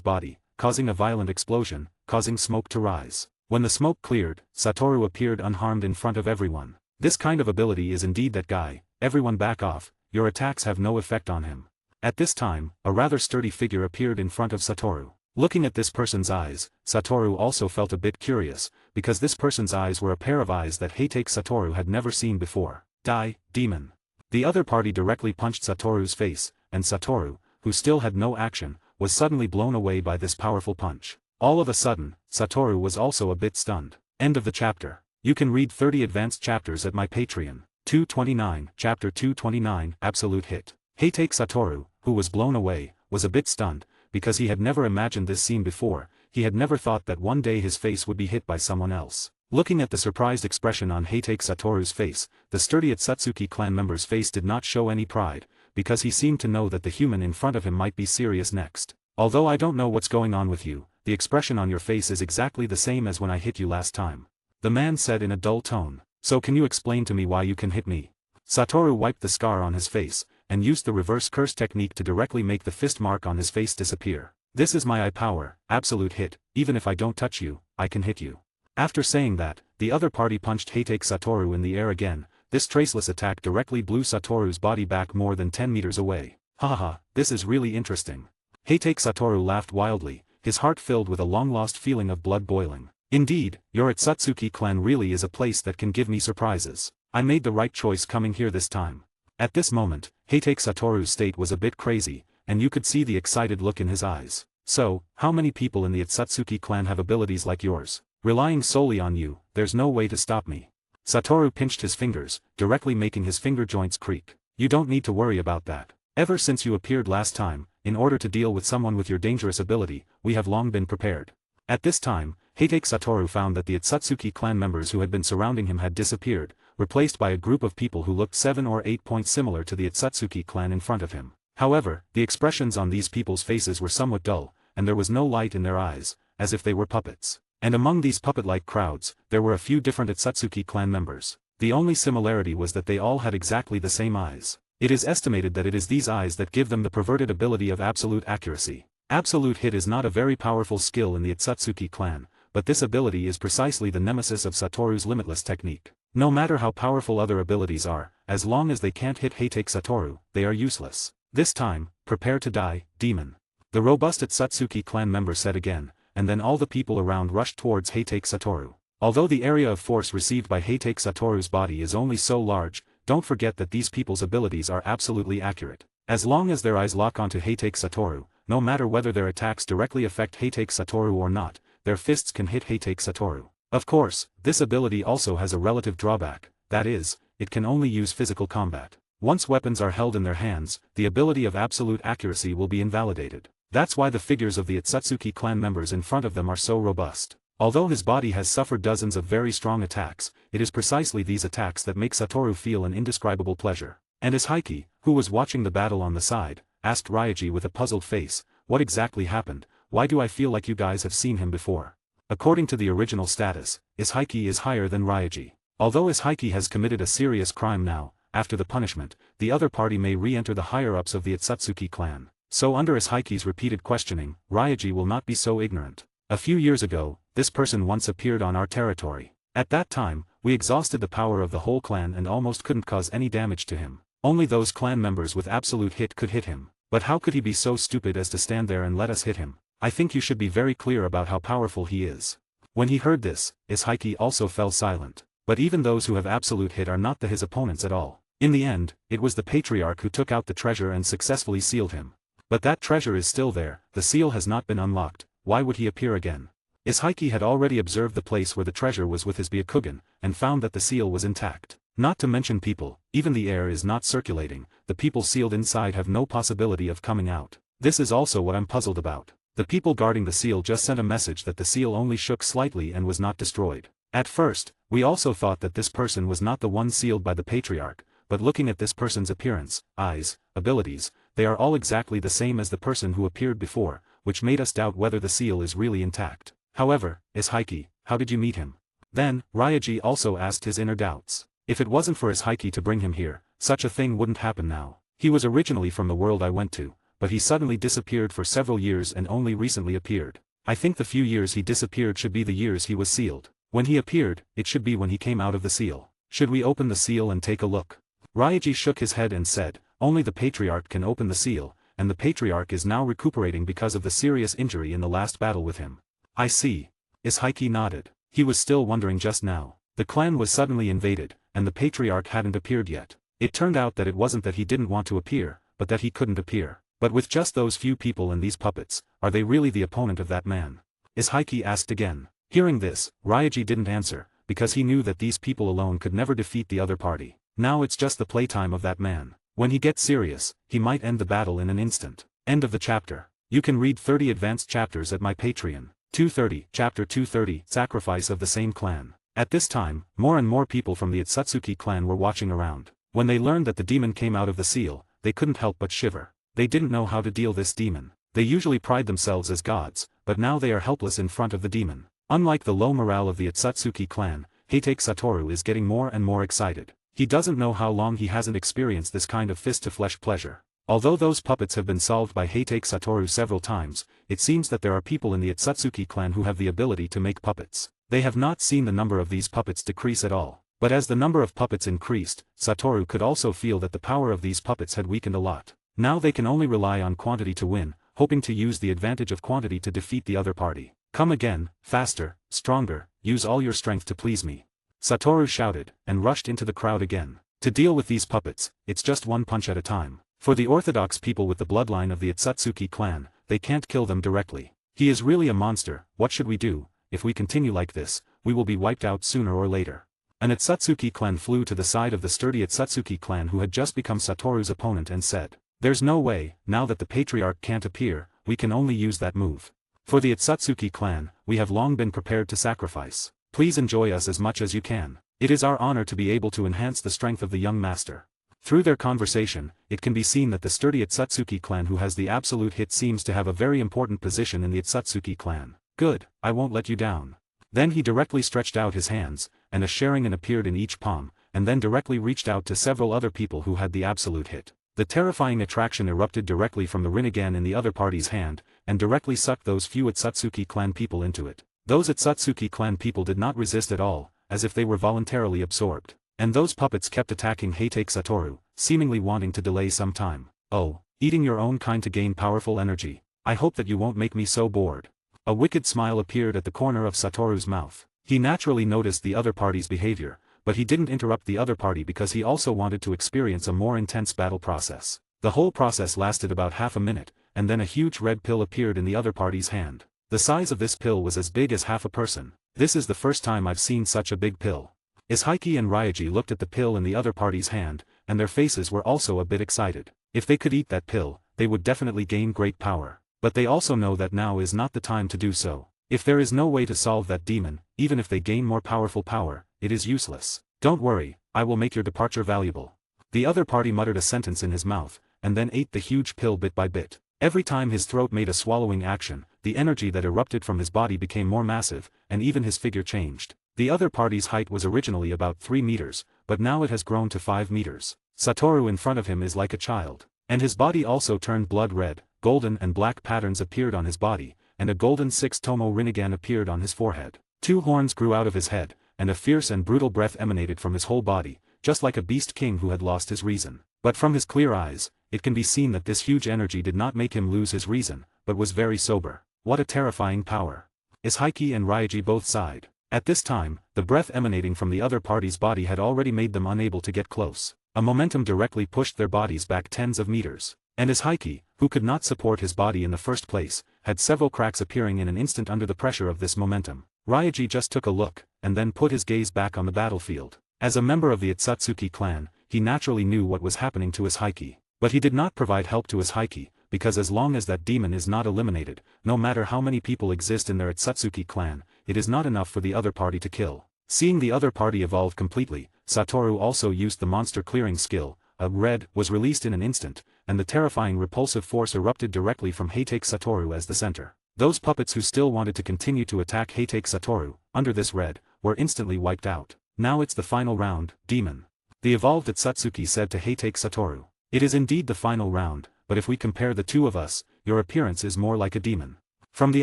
body, causing a violent explosion, causing smoke to rise. When the smoke cleared, Satoru appeared unharmed in front of everyone. This kind of ability is indeed that guy. Everyone back off, your attacks have no effect on him. At this time, a rather sturdy figure appeared in front of Satoru. Looking at this person's eyes, Satoru also felt a bit curious, because this person's eyes were a pair of eyes that Heitake Satoru had never seen before. Die, demon. The other party directly punched Satoru's face, and Satoru, who still had no action, was suddenly blown away by this powerful punch. All of a sudden, Satoru was also a bit stunned. End of the chapter. You can read 30 advanced chapters at my Patreon. 229, Chapter 229, Absolute Hit. Heitake Satoru, who was blown away, was a bit stunned, because he had never imagined this scene before. He had never thought that one day his face would be hit by someone else. Looking at the surprised expression on Heitake Satoru's face, the sturdy Itsutsuki clan member's face did not show any pride, because he seemed to know that the human in front of him might be serious next. Although I don't know what's going on with you, the expression on your face is exactly the same as when I hit you last time. The man said in a dull tone. So can you explain to me why you can hit me? Satoru wiped the scar on his face, and used the reverse curse technique to directly make the fist mark on his face disappear. This is my eye power, absolute hit, even if I don't touch you, I can hit you. After saying that, the other party punched Heitake Satoru in the air again. This traceless attack directly blew Satoru's body back more than 10 meters away. Haha, this is really interesting. Heitake Satoru laughed wildly, his heart filled with a long-lost feeling of blood boiling. Indeed, your Itsutsuki clan really is a place that can give me surprises. I made the right choice coming here this time. At this moment, Heitake Satoru's state was a bit crazy, and you could see the excited look in his eyes. So, how many people in the Itsutsuki clan have abilities like yours? Relying solely on you, there's no way to stop me. Satoru pinched his fingers, directly making his finger joints creak. You don't need to worry about that. Ever since you appeared last time, in order to deal with someone with your dangerous ability, we have long been prepared. At this time, Heitake Satoru found that the Itsutsuki clan members who had been surrounding him had disappeared, replaced by a group of people who looked 7 or 8 points similar to the Itsutsuki clan in front of him. However, the expressions on these people's faces were somewhat dull, and there was no light in their eyes, as if they were puppets. And among these puppet-like crowds, there were a few different Itsutsuki clan members. The only similarity was that they all had exactly the same eyes. It is estimated that it is these eyes that give them the perverted ability of absolute accuracy. Absolute hit is not a very powerful skill in the Itsutsuki clan, but this ability is precisely the nemesis of Satoru's limitless technique. No matter how powerful other abilities are, as long as they can't hit Heitake Satoru, they are useless. This time, prepare to die, demon. The robust Itsutsuki clan member said again, and then all the people around rushed towards Heitake Satoru. Although the area of force received by Heitake Satoru's body is only so large, don't forget that these people's abilities are absolutely accurate. As long as their eyes lock onto Heitake Satoru, no matter whether their attacks directly affect Heitake Satoru or not, their fists can hit Heitake Satoru. Of course, this ability also has a relative drawback, that is, it can only use physical combat. Once weapons are held in their hands, the ability of absolute accuracy will be invalidated. That's why the figures of the Itsutsuki clan members in front of them are so robust. Although his body has suffered dozens of very strong attacks, it is precisely these attacks that make Satoru feel an indescribable pleasure. And as Heike, who was watching the battle on the side, asked Ryaji with a puzzled face, what exactly happened? Why do I feel like you guys have seen him before? According to the original status, Ishaiki is higher than Ryaji. Although Ishaiki has committed a serious crime now, after the punishment, the other party may re-enter the higher-ups of the Itsutsuki clan. So under Ishaiki's repeated questioning, Ryaji will not be so ignorant. A few years ago, this person once appeared on our territory. At that time, we exhausted the power of the whole clan and almost couldn't cause any damage to him. Only those clan members with absolute hit could hit him. But how could he be so stupid as to stand there and let us hit him? I think you should be very clear about how powerful he is. When he heard this, Ishaiki also fell silent. But even those who have absolute hit are not his opponents at all. In the end, it was the patriarch who took out the treasure and successfully sealed him. But that treasure is still there, the seal has not been unlocked, why would he appear again? Ishaiki had already observed the place where the treasure was with his Byakugan, and found that the seal was intact. Not to mention people, even the air is not circulating, the people sealed inside have no possibility of coming out. This is also what I'm puzzled about. The people guarding the seal just sent a message that the seal only shook slightly and was not destroyed. At first, we also thought that this person was not the one sealed by the patriarch, but looking at this person's appearance, eyes, abilities, they are all exactly the same as the person who appeared before, which made us doubt whether the seal is really intact. However, Ishaiki, how did you meet him? Then, Ryaji also asked his inner doubts. If it wasn't for Ishaiki to bring him here, such a thing wouldn't happen now. He was originally from the world I went to, but he suddenly disappeared for several years and only recently appeared. I think the few years he disappeared should be the years he was sealed. When he appeared, it should be when he came out of the seal. Should we open the seal and take a look? Ryaji shook his head and said, only the patriarch can open the seal, and the patriarch is now recuperating because of the serious injury in the last battle with him. I see. Ishaiki nodded. He was still wondering just now. The clan was suddenly invaded, and the patriarch hadn't appeared yet. It turned out that it wasn't that he didn't want to appear, but that he couldn't appear. But with just those few people and these puppets, are they really the opponent of that man? Ishaiki asked again. Hearing this, Ryaji didn't answer, because he knew that these people alone could never defeat the other party. Now it's just the playtime of that man. When he gets serious, he might end the battle in an instant. End of the chapter. You can read 30 advanced chapters at my Patreon. 230, Chapter 230, Sacrifice of the Same Clan. At this time, more and more people from the Itsutsuki clan were watching around. When they learned that the demon came out of the seal, they couldn't help but shiver. They didn't know how to deal this demon. They usually pride themselves as gods, but now they are helpless in front of the demon. Unlike the low morale of the Itsutsuki clan, Heitake Satoru is getting more and more excited. He doesn't know how long he hasn't experienced this kind of fist-to-flesh pleasure. Although those puppets have been solved by Heitake Satoru several times, it seems that there are people in the Itsutsuki clan who have the ability to make puppets. They have not seen the number of these puppets decrease at all. But as the number of puppets increased, Satoru could also feel that the power of these puppets had weakened a lot. Now they can only rely on quantity to win, hoping to use the advantage of quantity to defeat the other party. Come again, faster, stronger, use all your strength to please me. Satoru shouted, and rushed into the crowd again. To deal with these puppets, it's just one punch at a time. For the orthodox people with the bloodline of the Itsutsuki clan, they can't kill them directly. He is really a monster. What should we do? If we continue like this, we will be wiped out sooner or later. An Itsutsuki clan flew to the side of the sturdy Itsutsuki clan who had just become Satoru's opponent and said, "There's no way, now that the patriarch can't appear, we can only use that move. For the Itsutsuki clan, we have long been prepared to sacrifice. Please enjoy us as much as you can. It is our honor to be able to enhance the strength of the young master." Through their conversation, it can be seen that the sturdy Itsutsuki clan who has the absolute hit seems to have a very important position in the Itsutsuki clan. Good, I won't let you down. Then he directly stretched out his hands, and a Sharingan appeared in each palm, and then directly reached out to several other people who had the absolute hit. The terrifying attraction erupted directly from the Rinnegan in the other party's hand, and directly sucked those few Itsutsuki clan people into it. Those Itsutsuki clan people did not resist at all, as if they were voluntarily absorbed. And those puppets kept attacking Heitake Satoru, seemingly wanting to delay some time. "Oh, eating your own kind to gain powerful energy. I hope that you won't make me so bored." A wicked smile appeared at the corner of Satoru's mouth. He naturally noticed the other party's behavior, but he didn't interrupt the other party because he also wanted to experience a more intense battle process. The whole process lasted about half a minute, and then a huge red pill appeared in the other party's hand. The size of this pill was as big as half a person. This is the first time I've seen such a big pill. Ishaiki and Ryaji looked at the pill in the other party's hand, and their faces were also a bit excited. If they could eat that pill, they would definitely gain great power. But they also know that now is not the time to do so. If there is no way to solve that demon, even if they gain more powerful power, it is useless. "Don't worry, I will make your departure valuable." The other party muttered a sentence in his mouth, and then ate the huge pill bit by bit. Every time his throat made a swallowing action, the energy that erupted from his body became more massive, and even his figure changed. The other party's height was originally about 3 meters, but now it has grown to 5 meters. Satoru in front of him is like a child. And his body also turned blood red, golden and black patterns appeared on his body, and a golden 6-tomo Rinnegan appeared on his forehead. 2 horns grew out of his head, and a fierce and brutal breath emanated from his whole body, just like a beast king who had lost his reason. But from his clear eyes, it can be seen that this huge energy did not make him lose his reason, but was very sober. What a terrifying power. Ishaiki and Ryaji both sighed. At this time, the breath emanating from the other party's body had already made them unable to get close. A momentum directly pushed their bodies back tens of meters. And Ishaiki, who could not support his body in the first place, had several cracks appearing in an instant under the pressure of this momentum. Ryaji just took a look, and then put his gaze back on the battlefield. As a member of the Itsutsuki clan, he naturally knew what was happening to Ishaiki. But he did not provide help to Ishaiki, because as long as that demon is not eliminated, no matter how many people exist in their Itsutsuki clan, it is not enough for the other party to kill. Seeing the other party evolve completely, Satoru also used the monster clearing skill. A red was released in an instant, and the terrifying repulsive force erupted directly from Heitake Satoru as the center. Those puppets who still wanted to continue to attack Heitake Satoru, under this red, were instantly wiped out. "Now it's the final round, demon." The evolved Itsutsuki said to Heitake Satoru. "It is indeed the final round, but if we compare the two of us, your appearance is more like a demon. From the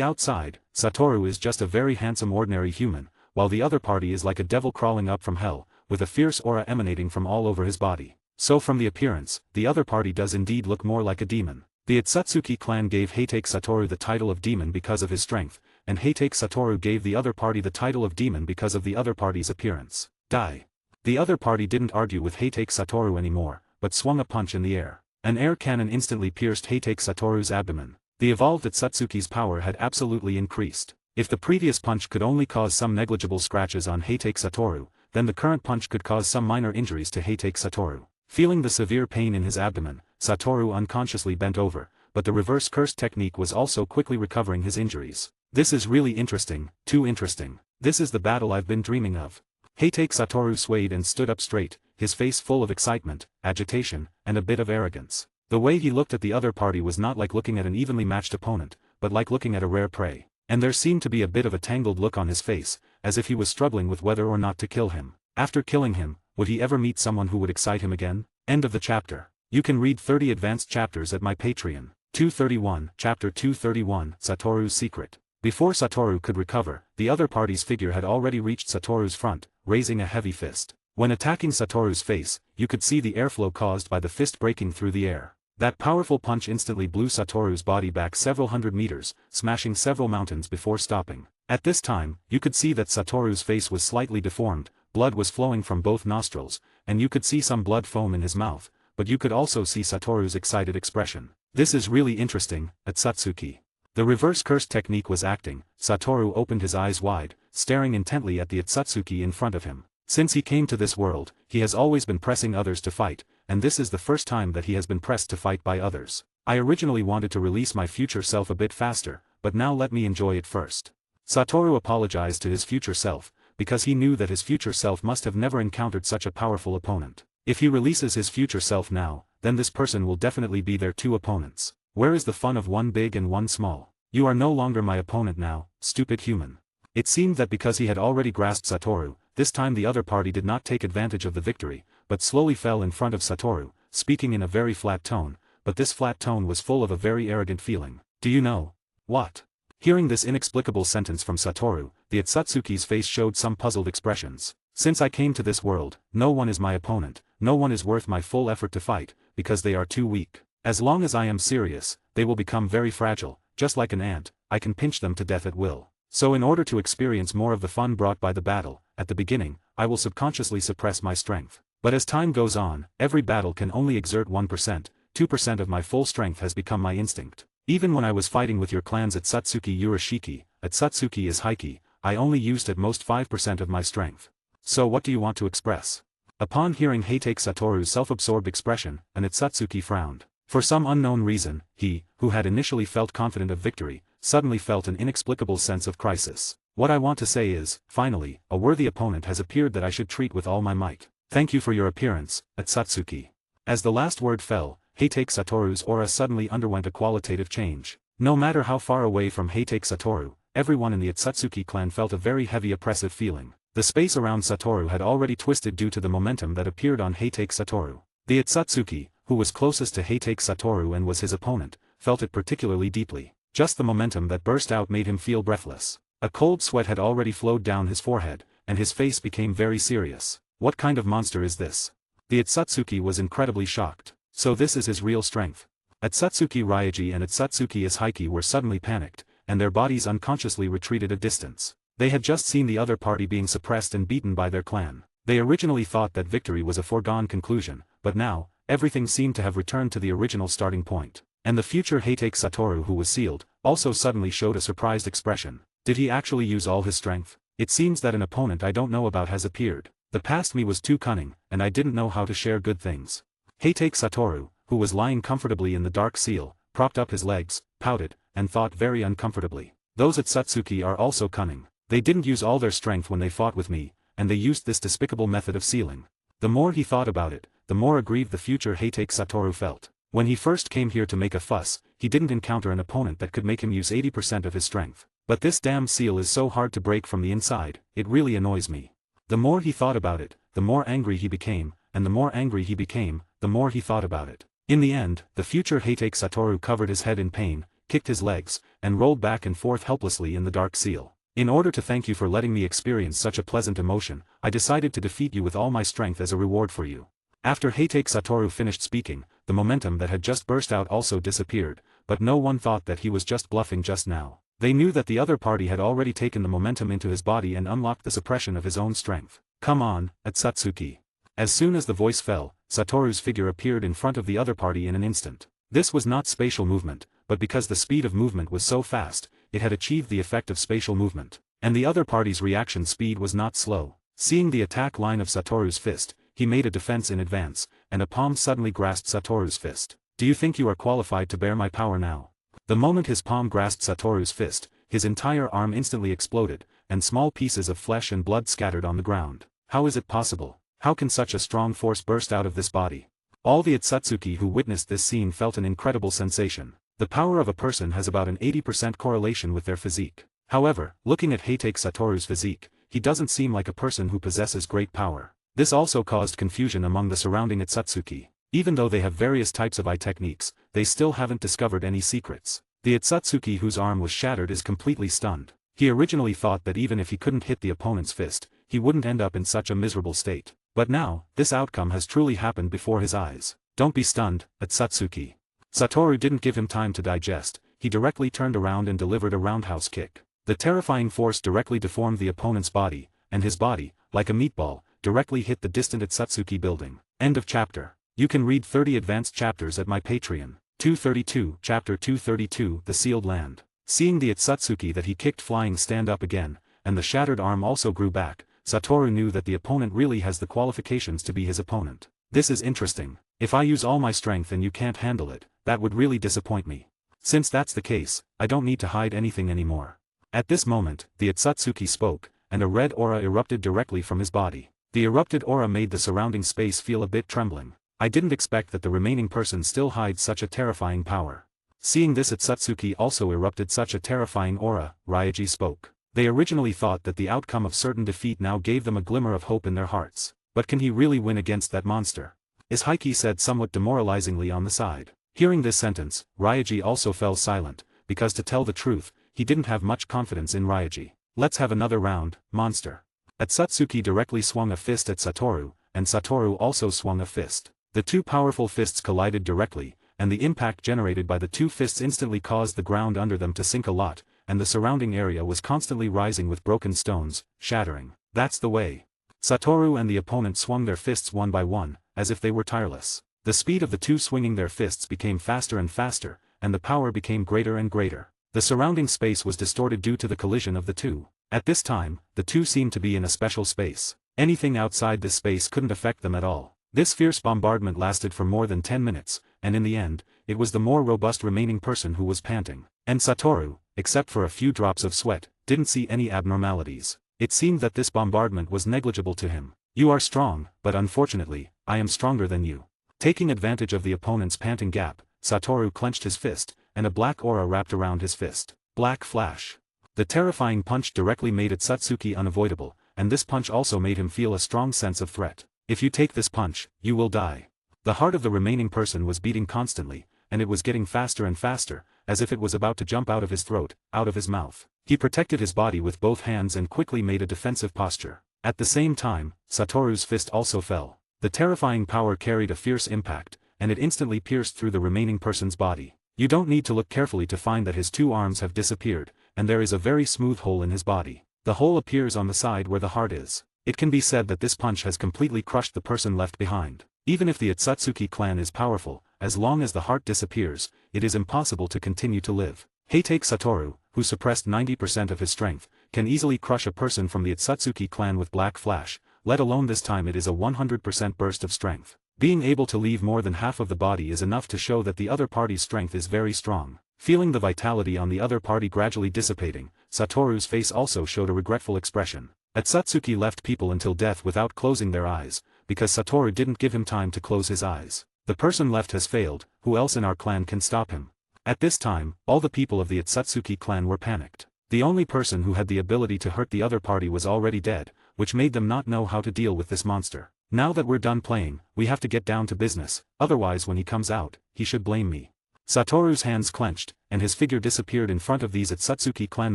outside, Satoru is just a very handsome ordinary human, while the other party is like a devil crawling up from hell, with a fierce aura emanating from all over his body. So from the appearance, the other party does indeed look more like a demon." The Itsutsuki clan gave Heitake Satoru the title of demon because of his strength, and Heitake Satoru gave the other party the title of demon because of the other party's appearance. Die. The other party didn't argue with Heitake Satoru anymore, but swung a punch in the air. An air cannon instantly pierced Heitake Satoru's abdomen. The evolved Itsutsuki's power had absolutely increased. If the previous punch could only cause some negligible scratches on Heitake Satoru, then the current punch could cause some minor injuries to Heitake Satoru. Feeling the severe pain in his abdomen, Satoru unconsciously bent over, but the reverse curse technique was also quickly recovering his injuries. "This is really interesting, too interesting. This is the battle I've been dreaming of." Heitake Satoru swayed and stood up straight, his face full of excitement, agitation, and a bit of arrogance. The way he looked at the other party was not like looking at an evenly matched opponent, but like looking at a rare prey. And there seemed to be a bit of a tangled look on his face, as if he was struggling with whether or not to kill him. After killing him, would he ever meet someone who would excite him again? End of the chapter. You can read 30 advanced chapters at my Patreon. 231, Chapter 231, Satoru's Secret. Before Satoru could recover, the other party's figure had already reached Satoru's front, raising a heavy fist. When attacking Satoru's face, you could see the airflow caused by the fist breaking through the air. That powerful punch instantly blew Satoru's body back several hundred meters, smashing several mountains before stopping. At this time, you could see that Satoru's face was slightly deformed, blood was flowing from both nostrils, and you could see some blood foam in his mouth, but you could also see Satoru's excited expression. This is really interesting, Atsutsuki. The reverse curse technique was acting. Satoru opened his eyes wide, staring intently at the Atsutsuki in front of him. Since he came to this world, he has always been pressing others to fight, and this is the first time that he has been pressed to fight by others. I originally wanted to release my future self a bit faster, but now let me enjoy it first. Satoru apologized to his future self, because he knew that his future self must have never encountered such a powerful opponent. If he releases his future self now, then this person will definitely be their two opponents. Where is the fun of one big and one small? You are no longer my opponent now, stupid human. It seemed that because he had already grasped Satoru, this time the other party did not take advantage of the victory, but slowly fell in front of Satoru, speaking in a very flat tone, but this flat tone was full of a very arrogant feeling. Do you know what? Hearing this inexplicable sentence from Satoru, the Atsutsuki's face showed some puzzled expressions. Since I came to this world, no one is my opponent, no one is worth my full effort to fight, because they are too weak. As long as I am serious, they will become very fragile, just like an ant, I can pinch them to death at will. So in order to experience more of the fun brought by the battle, at the beginning, I will subconsciously suppress my strength. But as time goes on, every battle can only exert 1%, 2% of my full strength has become my instinct. Even when I was fighting with your clans at Atsutsuki Urashiki, Atsutsuki is Heiki, I only used at most 5% of my strength. So what do you want to express? Upon hearing Heitake Satoru's self-absorbed expression, an Atsutsuki frowned. For some unknown reason, he, who had initially felt confident of victory, suddenly felt an inexplicable sense of crisis. What I want to say is, finally, a worthy opponent has appeared that I should treat with all my might. Thank you for your appearance, Atsutsuki. As the last word fell, Heitake Satoru's aura suddenly underwent a qualitative change. No matter how far away from Heitake Satoru, everyone in the Atsutsuki clan felt a very heavy oppressive feeling. The space around Satoru had already twisted due to the momentum that appeared on Heitake Satoru. The Atsutsuki, who was closest to Heitake Satoru and was his opponent, felt it particularly deeply. Just the momentum that burst out made him feel breathless. A cold sweat had already flowed down his forehead, and his face became very serious. What kind of monster is this? The Atsutsuki was incredibly shocked. So this is his real strength. Atsutsuki Ryaji and Atsutsuki Ishaiki were suddenly panicked, and their bodies unconsciously retreated a distance. They had just seen the other party being suppressed and beaten by their clan. They originally thought that victory was a foregone conclusion, but now, everything seemed to have returned to the original starting point. And the future Heitake Satoru, who was sealed, also suddenly showed a surprised expression. Did he actually use all his strength? It seems that an opponent I don't know about has appeared. The past me was too cunning, and I didn't know how to share good things. Heitake Satoru, who was lying comfortably in the dark seal, propped up his legs, pouted, and thought very uncomfortably. Those Atsutsuki are also cunning. They didn't use all their strength when they fought with me, and they used this despicable method of sealing. The more he thought about it, the more aggrieved the future Heitake Satoru felt. When he first came here to make a fuss, he didn't encounter an opponent that could make him use 80% of his strength. But this damn seal is so hard to break from the inside, it really annoys me. The more he thought about it, the more angry he became, and the more angry he became, the more he thought about it. In the end, the future Heitake Satoru covered his head in pain, kicked his legs, and rolled back and forth helplessly in the dark seal. In order to thank you for letting me experience such a pleasant emotion, I decided to defeat you with all my strength as a reward for you. After Heitake Satoru finished speaking, the momentum that had just burst out also disappeared, but no one thought that he was just bluffing just now. They knew that the other party had already taken the momentum into his body and unlocked the suppression of his own strength. Come on, Atsutsuki. As soon as the voice fell, Satoru's figure appeared in front of the other party in an instant. This was not spatial movement, but because the speed of movement was so fast, it had achieved the effect of spatial movement. And the other party's reaction speed was not slow. Seeing the attack line of Satoru's fist, he made a defense in advance, and a palm suddenly grasped Satoru's fist. Do you think you are qualified to bear my power now? The moment his palm grasped Satoru's fist, his entire arm instantly exploded, and small pieces of flesh and blood scattered on the ground. How is it possible? How can such a strong force burst out of this body? All the Atsutsuki who witnessed this scene felt an incredible sensation. The power of a person has about an 80% correlation with their physique. However, looking at Heitake Satoru's physique, he doesn't seem like a person who possesses great power. This also caused confusion among the surrounding Atsutsuki. Even though they have various types of eye techniques, they still haven't discovered any secrets. The Atsutsuki whose arm was shattered is completely stunned. He originally thought that even if he couldn't hit the opponent's fist, he wouldn't end up in such a miserable state. But now, this outcome has truly happened before his eyes. Don't be stunned, Atsutsuki. Satoru didn't give him time to digest, he directly turned around and delivered a roundhouse kick. The terrifying force directly deformed the opponent's body, and his body, like a meatball, directly hit the distant Atsutsuki building. End of chapter. You can read 30 advanced chapters at my Patreon. 232, Chapter 232, The Sealed Land. Seeing the Atsutsuki that he kicked flying stand up again, and the shattered arm also grew back, Satoru knew that the opponent really has the qualifications to be his opponent. This is interesting. If I use all my strength and you can't handle it, that would really disappoint me. Since that's the case, I don't need to hide anything anymore. At this moment, the Atsutsuki spoke, and a red aura erupted directly from his body. The erupted aura made the surrounding space feel a bit trembling. I didn't expect that the remaining person still hides such a terrifying power. Seeing this Atsutsuki also erupted such a terrifying aura, Ryaji spoke. They originally thought that the outcome of certain defeat now gave them a glimmer of hope in their hearts. But can he really win against that monster? Is Heike said somewhat demoralizingly on the side. Hearing this sentence, Ryaji also fell silent, because to tell the truth, he didn't have much confidence in Ryaji. Let's have another round, monster. Atsutsuki directly swung a fist at Satoru, and Satoru also swung a fist. The two powerful fists collided directly, and the impact generated by the two fists instantly caused the ground under them to sink a lot, and the surrounding area was constantly rising with broken stones, shattering. That's the way. Satoru and the opponent swung their fists one by one, as if they were tireless. The speed of the two swinging their fists became faster and faster, and the power became greater and greater. The surrounding space was distorted due to the collision of the two. At this time, the two seemed to be in a special space. Anything outside this space couldn't affect them at all. This fierce bombardment lasted for more than 10 minutes, and in the end, it was the more robust remaining person who was panting. And Satoru, except for a few drops of sweat, didn't see any abnormalities. It seemed that this bombardment was negligible to him. You are strong, but unfortunately, I am stronger than you. Taking advantage of the opponent's panting gap, Satoru clenched his fist, and a black aura wrapped around his fist. Black flash. The terrifying punch directly made Atsutsuki unavoidable, and this punch also made him feel a strong sense of threat. If you take this punch, you will die. The heart of the remaining person was beating constantly, and it was getting faster and faster, as if it was about to jump out of his throat, out of his mouth. He protected his body with both hands and quickly made a defensive posture. At the same time, Satoru's fist also fell. The terrifying power carried a fierce impact, and it instantly pierced through the remaining person's body. You don't need to look carefully to find that his two arms have disappeared, and there is a very smooth hole in his body. The hole appears on the side where the heart is. It can be said that this punch has completely crushed the person left behind. Even if the Atsutsuki clan is powerful, as long as the heart disappears, it is impossible to continue to live. Heitake Satoru, who suppressed 90% of his strength, can easily crush a person from the Atsutsuki clan with black flash, let alone this time it is a 100% burst of strength. Being able to leave more than half of the body is enough to show that the other party's strength is very strong. Feeling the vitality on the other party gradually dissipating, Satoru's face also showed a regretful expression. Atsutsuki left people until death without closing their eyes, because Satoru didn't give him time to close his eyes. The person left has failed, who else in our clan can stop him? At this time, all the people of the Atsutsuki clan were panicked. The only person who had the ability to hurt the other party was already dead, which made them not know how to deal with this monster. Now that we're done playing, we have to get down to business, otherwise when he comes out, he should blame me. Satoru's hands clenched, and his figure disappeared in front of these Atsutsuki clan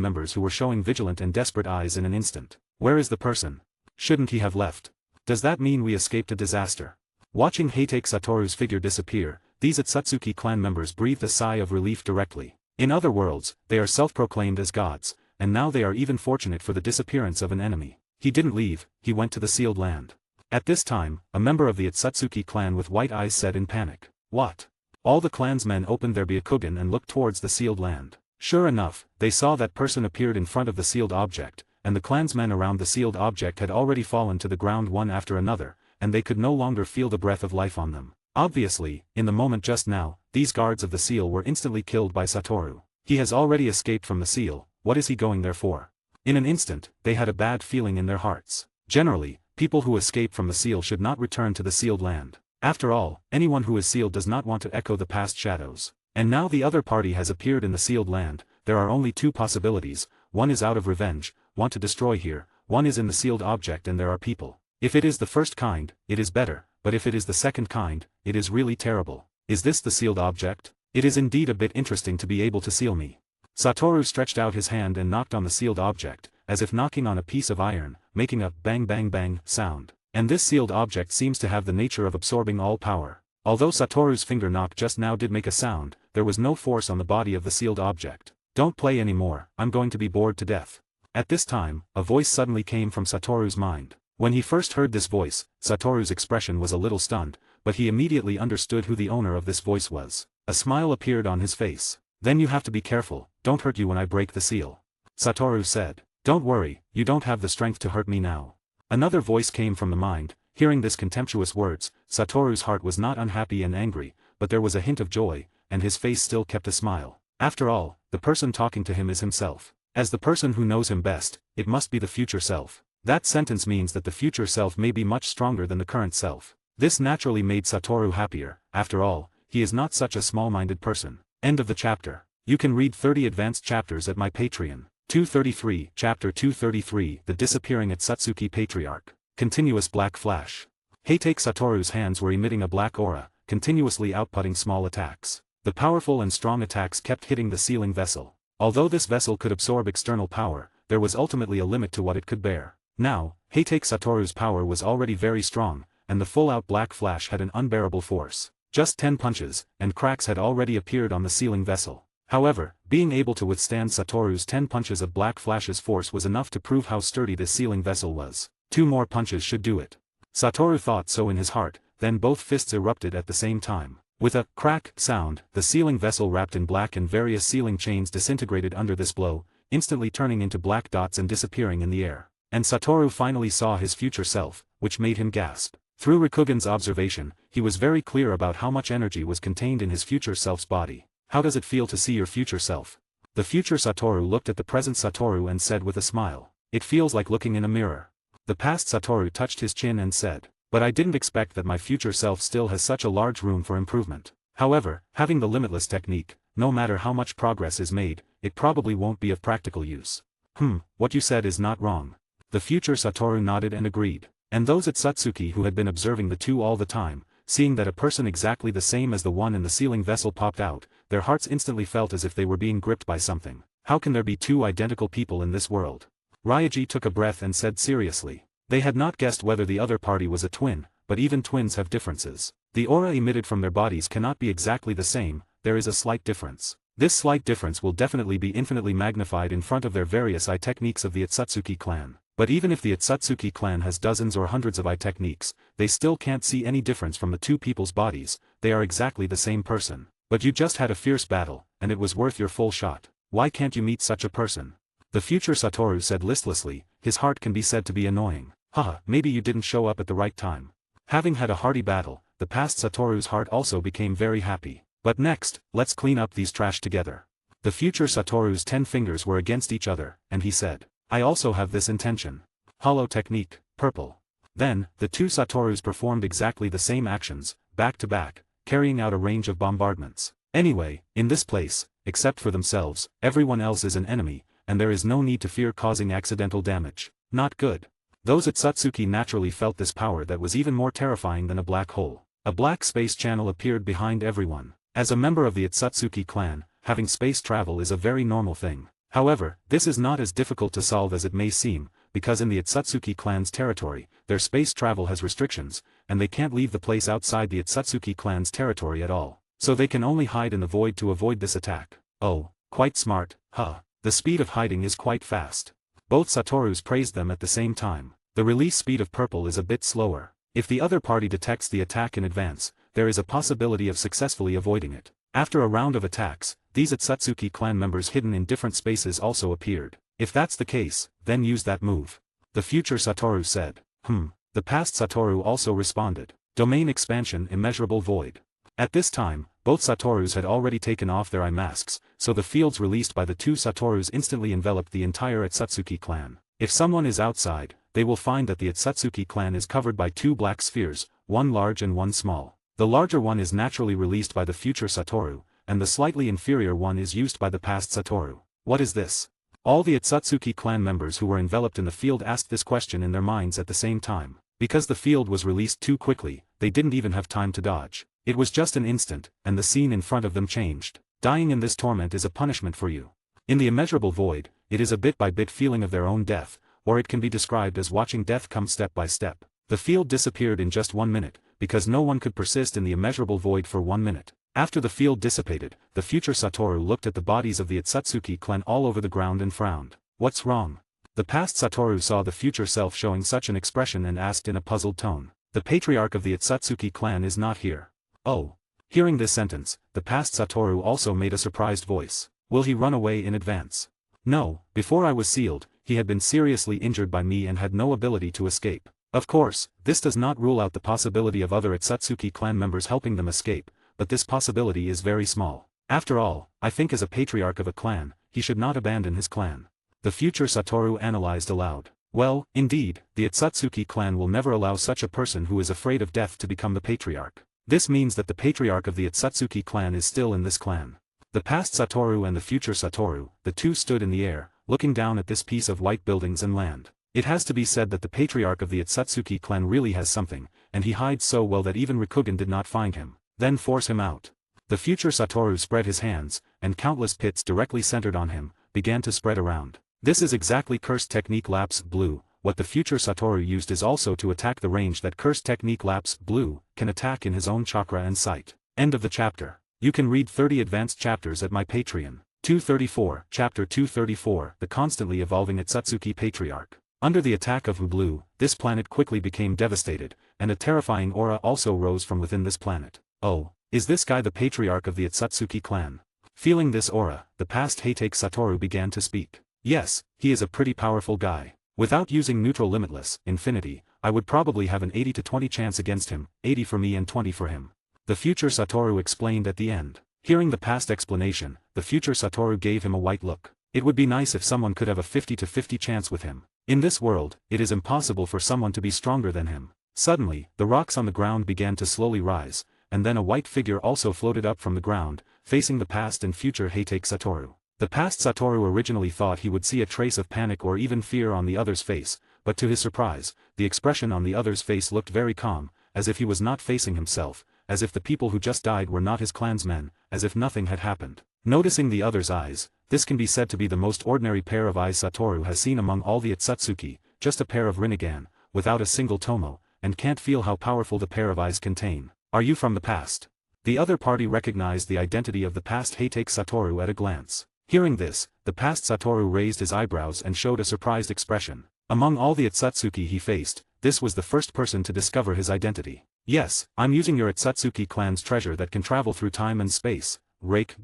members who were showing vigilant and desperate eyes in an instant. Where is the person? Shouldn't he have left? Does that mean we escaped a disaster? Watching Heitake Satoru's figure disappear, these Atsutsuki clan members breathed a sigh of relief directly. In other worlds, they are self-proclaimed as gods, and now they are even fortunate for the disappearance of an enemy. He didn't leave, he went to the sealed land. At this time, a member of the Atsutsuki clan with white eyes said in panic, "What?" All the clansmen opened their Byakugan and looked towards the sealed land. Sure enough, they saw that person appeared in front of the sealed object, and the clansmen around the sealed object had already fallen to the ground one after another, and they could no longer feel the breath of life on them. Obviously, in the moment just now, these guards of the seal were instantly killed by Satoru. He has already escaped from the seal, what is he going there for? In an instant, they had a bad feeling in their hearts. Generally, people who escape from the seal should not return to the sealed land. After all, anyone who is sealed does not want to echo the past shadows. And now the other party has appeared in the sealed land, there are only two possibilities, one is out of revenge, want to destroy here, one is in the sealed object and there are people. If it is the first kind, it is better, but if it is the second kind, it is really terrible. Is this the sealed object? It is indeed a bit interesting to be able to seal me. Satoru stretched out his hand and knocked on the sealed object, as if knocking on a piece of iron, making a bang bang bang sound. And this sealed object seems to have the nature of absorbing all power. Although Satoru's finger knock just now did make a sound, there was no force on the body of the sealed object. Don't play anymore, I'm going to be bored to death. At this time, a voice suddenly came from Satoru's mind. When he first heard this voice, Satoru's expression was a little stunned, but he immediately understood who the owner of this voice was. A smile appeared on his face. Then you have to be careful, don't hurt you when I break the seal. Satoru said. Don't worry, you don't have the strength to hurt me now. Another voice came from the mind. Hearing this contemptuous words, Satoru's heart was not unhappy and angry, but there was a hint of joy, and his face still kept a smile. After all, the person talking to him is himself. As the person who knows him best, it must be the future self. That sentence means that the future self may be much stronger than the current self. This naturally made Satoru happier. After all, he is not such a small-minded person. End of the chapter. You can read 30 advanced chapters at my Patreon. 233, Chapter 233, The Disappearing Atsutsuki Patriarch. Continuous black flash. Heitake Satoru's hands were emitting a black aura, continuously outputting small attacks. The powerful and strong attacks kept hitting the sealing vessel. Although this vessel could absorb external power, there was ultimately a limit to what it could bear. Now, Heitake Satoru's power was already very strong, and the full-out black flash had an unbearable force. Just 10 punches, and cracks had already appeared on the sealing vessel. However, being able to withstand Satoru's 10 punches of black flash's force was enough to prove how sturdy this sealing vessel was. 2 more punches should do it. Satoru thought so in his heart, then both fists erupted at the same time. With a crack sound, the sealing vessel wrapped in black and various sealing chains disintegrated under this blow, instantly turning into black dots and disappearing in the air. And Satoru finally saw his future self, which made him gasp. Through Rikugen's observation, he was very clear about how much energy was contained in his future self's body. How does it feel to see your future self? The future Satoru looked at the present Satoru and said with a smile. It feels like looking in a mirror. The past Satoru touched his chin and said, but I didn't expect that my future self still has such a large room for improvement. However, having the limitless technique, no matter how much progress is made, it probably won't be of practical use. What you said is not wrong. The future Satoru nodded and agreed. And those at Satsuki who had been observing the two all the time, seeing that a person exactly the same as the one in the sealing vessel popped out, their hearts instantly felt as if they were being gripped by something. How can there be two identical people in this world? Ryaji took a breath and said seriously. They had not guessed whether the other party was a twin, but even twins have differences. The aura emitted from their bodies cannot be exactly the same, there is a slight difference. This slight difference will definitely be infinitely magnified in front of their various eye techniques of the Atsutsuki clan. But even if the Atsutsuki clan has dozens or hundreds of eye techniques, they still can't see any difference from the two people's bodies, they are exactly the same person. But you just had a fierce battle, and it was worth your full shot. Why can't you meet such a person? The future Satoru said listlessly, his heart can be said to be annoying. Haha, maybe you didn't show up at the right time. Having had a hearty battle, the past Satoru's heart also became very happy. But next, let's clean up these trash together. The future Satoru's 10 fingers were against each other, and he said, I also have this intention. Hollow technique, purple. Then, the two Satorus performed exactly the same actions, back to back, carrying out a range of bombardments. Anyway, in this place, except for themselves, everyone else is an enemy, and there is no need to fear causing accidental damage. Not good. Those at Satsuki naturally felt this power that was even more terrifying than a black hole. A black space channel appeared behind everyone. As a member of the Atsutsuki clan, having space travel is a very normal thing. However, this is not as difficult to solve as it may seem, because in the Atsutsuki clan's territory, their space travel has restrictions, and they can't leave the place outside the Atsutsuki clan's territory at all. So they can only hide in the void to avoid this attack. Oh, quite smart, huh? The speed of hiding is quite fast. Both Satorus praised them at the same time. The release speed of purple is a bit slower. If the other party detects the attack in advance, there is a possibility of successfully avoiding it. After a round of attacks, these Atsutsuki clan members hidden in different spaces also appeared. If that's the case, then use that move. The future Satoru said. The past Satoru also responded. Domain expansion immeasurable void. At this time, both Satorus had already taken off their eye masks, so the fields released by the two Satorus instantly enveloped the entire Atsutsuki clan. If someone is outside, they will find that the Atsutsuki clan is covered by two black spheres, one large and one small. The larger one is naturally released by the future Satoru, and the slightly inferior one is used by the past Satoru. What is this? All the Atsutsuki clan members who were enveloped in the field asked this question in their minds at the same time. Because the field was released too quickly, they didn't even have time to dodge. It was just an instant, and the scene in front of them changed. Dying in this torment is a punishment for you. In the immeasurable void, it is a bit-by-bit feeling of their own death, or it can be described as watching death come step by step. The field disappeared in just 1 minute, because no one could persist in the immeasurable void for 1 minute. After the field dissipated, the future Satoru looked at the bodies of the Otsutsuki clan all over the ground and frowned. What's wrong? The past Satoru saw the future self showing such an expression and asked in a puzzled tone. The patriarch of the Otsutsuki clan is not here. Oh. Hearing this sentence, the past Satoru also made a surprised voice. Will he run away in advance? No, before I was sealed, he had been seriously injured by me and had no ability to escape. Of course, this does not rule out the possibility of other Otsutsuki clan members helping them escape, but this possibility is very small. After all, I think as a patriarch of a clan, he should not abandon his clan. The future Satoru analyzed aloud. Well, indeed, the Otsutsuki clan will never allow such a person who is afraid of death to become the patriarch. This means that the patriarch of the Otsutsuki clan is still in this clan. The past Satoru and the future Satoru, the two stood in the air, looking down at this piece of white buildings and land. It has to be said that the patriarch of the Otsutsuki clan really has something, and he hides so well that even Rikugen did not find him, then force him out. The future Satoru spread his hands, and countless pits directly centered on him, began to spread around. This is exactly Cursed Technique Lapse Blue. What the future Satoru used is also to attack the range that Cursed Technique Lapse Blue can attack in his own chakra and sight. End of the chapter. You can read 30 advanced chapters at my Patreon. 234, Chapter 234, The Constantly Evolving Otsutsuki Patriarch. Under the attack of Blue, this planet quickly became devastated, and a terrifying aura also rose from within this planet. Oh, is this guy the patriarch of the Otsutsuki clan? Feeling this aura, the past Heitake Satoru began to speak. Yes, he is a pretty powerful guy. Without using neutral limitless, infinity, I would probably have an 80 to 20 chance against him, 80 for me and 20 for him. The future Satoru explained at the end. Hearing the past explanation, the future Satoru gave him a white look. It would be nice if someone could have a 50 to 50 chance with him. In this world, it is impossible for someone to be stronger than him. Suddenly, the rocks on the ground began to slowly rise, and then a white figure also floated up from the ground, facing the past and future Heitake Satoru. The past Satoru originally thought he would see a trace of panic or even fear on the other's face, but to his surprise, the expression on the other's face looked very calm, as if he was not facing himself, as if the people who just died were not his clansmen, as if nothing had happened. Noticing the other's eyes, this can be said to be the most ordinary pair of eyes Satoru has seen among all the Otsutsuki, just a pair of Rinnegan, without a single Tomo, and can't feel how powerful the pair of eyes contain. Are you from the past? The other party recognized the identity of the past Heitake Satoru at a glance. Hearing this, the past Satoru raised his eyebrows and showed a surprised expression. Among all the Otsutsuki he faced, this was the first person to discover his identity. Yes, I'm using your Otsutsuki clan's treasure that can travel through time and space. Rake.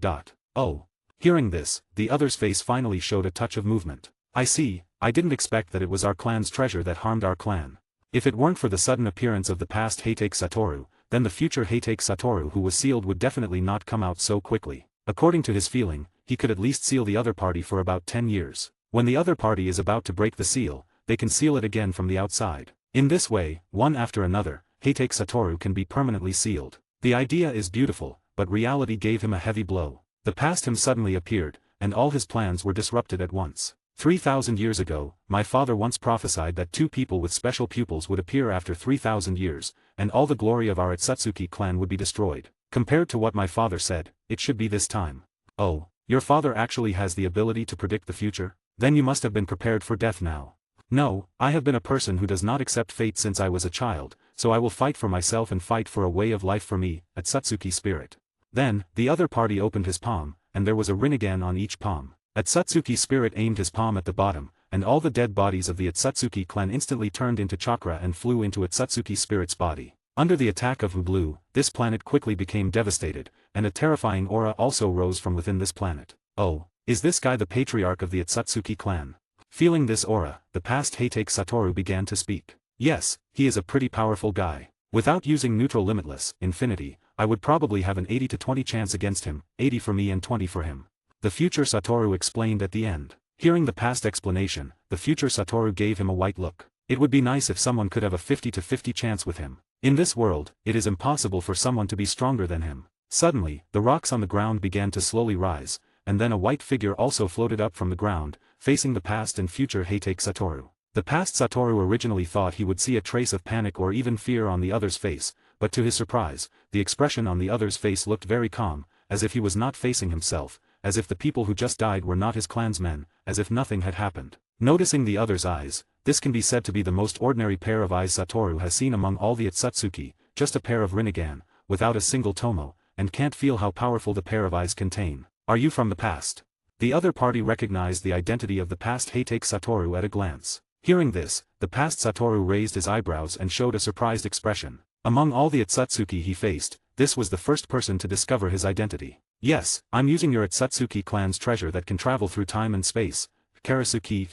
Oh. Hearing this, the other's face finally showed a touch of movement. I see, I didn't expect that it was our clan's treasure that harmed our clan. If it weren't for the sudden appearance of the past Heitake Satoru, then the future Heitake Satoru who was sealed would definitely not come out so quickly. According to his feeling, he could at least seal the other party for about 10 years. When the other party is about to break the seal, they can seal it again from the outside. In this way, one after another, Heitake Satoru can be permanently sealed. The idea is beautiful, but reality gave him a heavy blow. The past him suddenly appeared, and all his plans were disrupted at once. 3,000 years ago, my father once prophesied that two people with special pupils would appear after 3,000 years, and all the glory of our Otsutsuki clan would be destroyed. Compared to what my father said, it should be this time. Oh, your father actually has the ability to predict the future? Then you must have been prepared for death now. No, I have been a person who does not accept fate since I was a child, so I will fight for myself and fight for a way of life for me, Otsutsuki spirit. Then, the other party opened his palm, and there was a Rinnegan on each palm. Otsutsuki spirit aimed his palm at the bottom, and all the dead bodies of the Otsutsuki clan instantly turned into chakra and flew into Otsutsuki spirit's body. Under the attack of Blue, this planet quickly became devastated, and a terrifying aura also rose from within this planet. Oh, is this guy the patriarch of the Otsutsuki clan? Feeling this aura, the past Heitake Satoru began to speak. Yes, he is a pretty powerful guy. Without using neutral limitless, infinity, I would probably have an 80 to 20 chance against him, 80 for me and 20 for him. The future Satoru explained at the end. Hearing the past explanation, the future Satoru gave him a white look. It would be nice if someone could have a 50 to 50 chance with him. In this world, it is impossible for someone to be stronger than him. Suddenly, the rocks on the ground began to slowly rise, and then a white figure also floated up from the ground, facing the past and future Heitake Satoru. The past Satoru originally thought he would see a trace of panic or even fear on the other's face, but to his surprise, the expression on the other's face looked very calm, as if he was not facing himself, as if the people who just died were not his clansmen, as if nothing had happened. Noticing the other's eyes, this can be said to be the most ordinary pair of eyes Satoru has seen among all the Otsutsuki, just a pair of Rinnegan, without a single tomo, and can't feel how powerful the pair of eyes contain. Are you from the past? The other party recognized the identity of the past Heitake Satoru at a glance. Hearing this, the past Satoru raised his eyebrows and showed a surprised expression. Among all the Otsutsuki he faced, this was the first person to discover his identity. Yes, I'm using your Otsutsuki clan's treasure that can travel through time and space. Karasuki.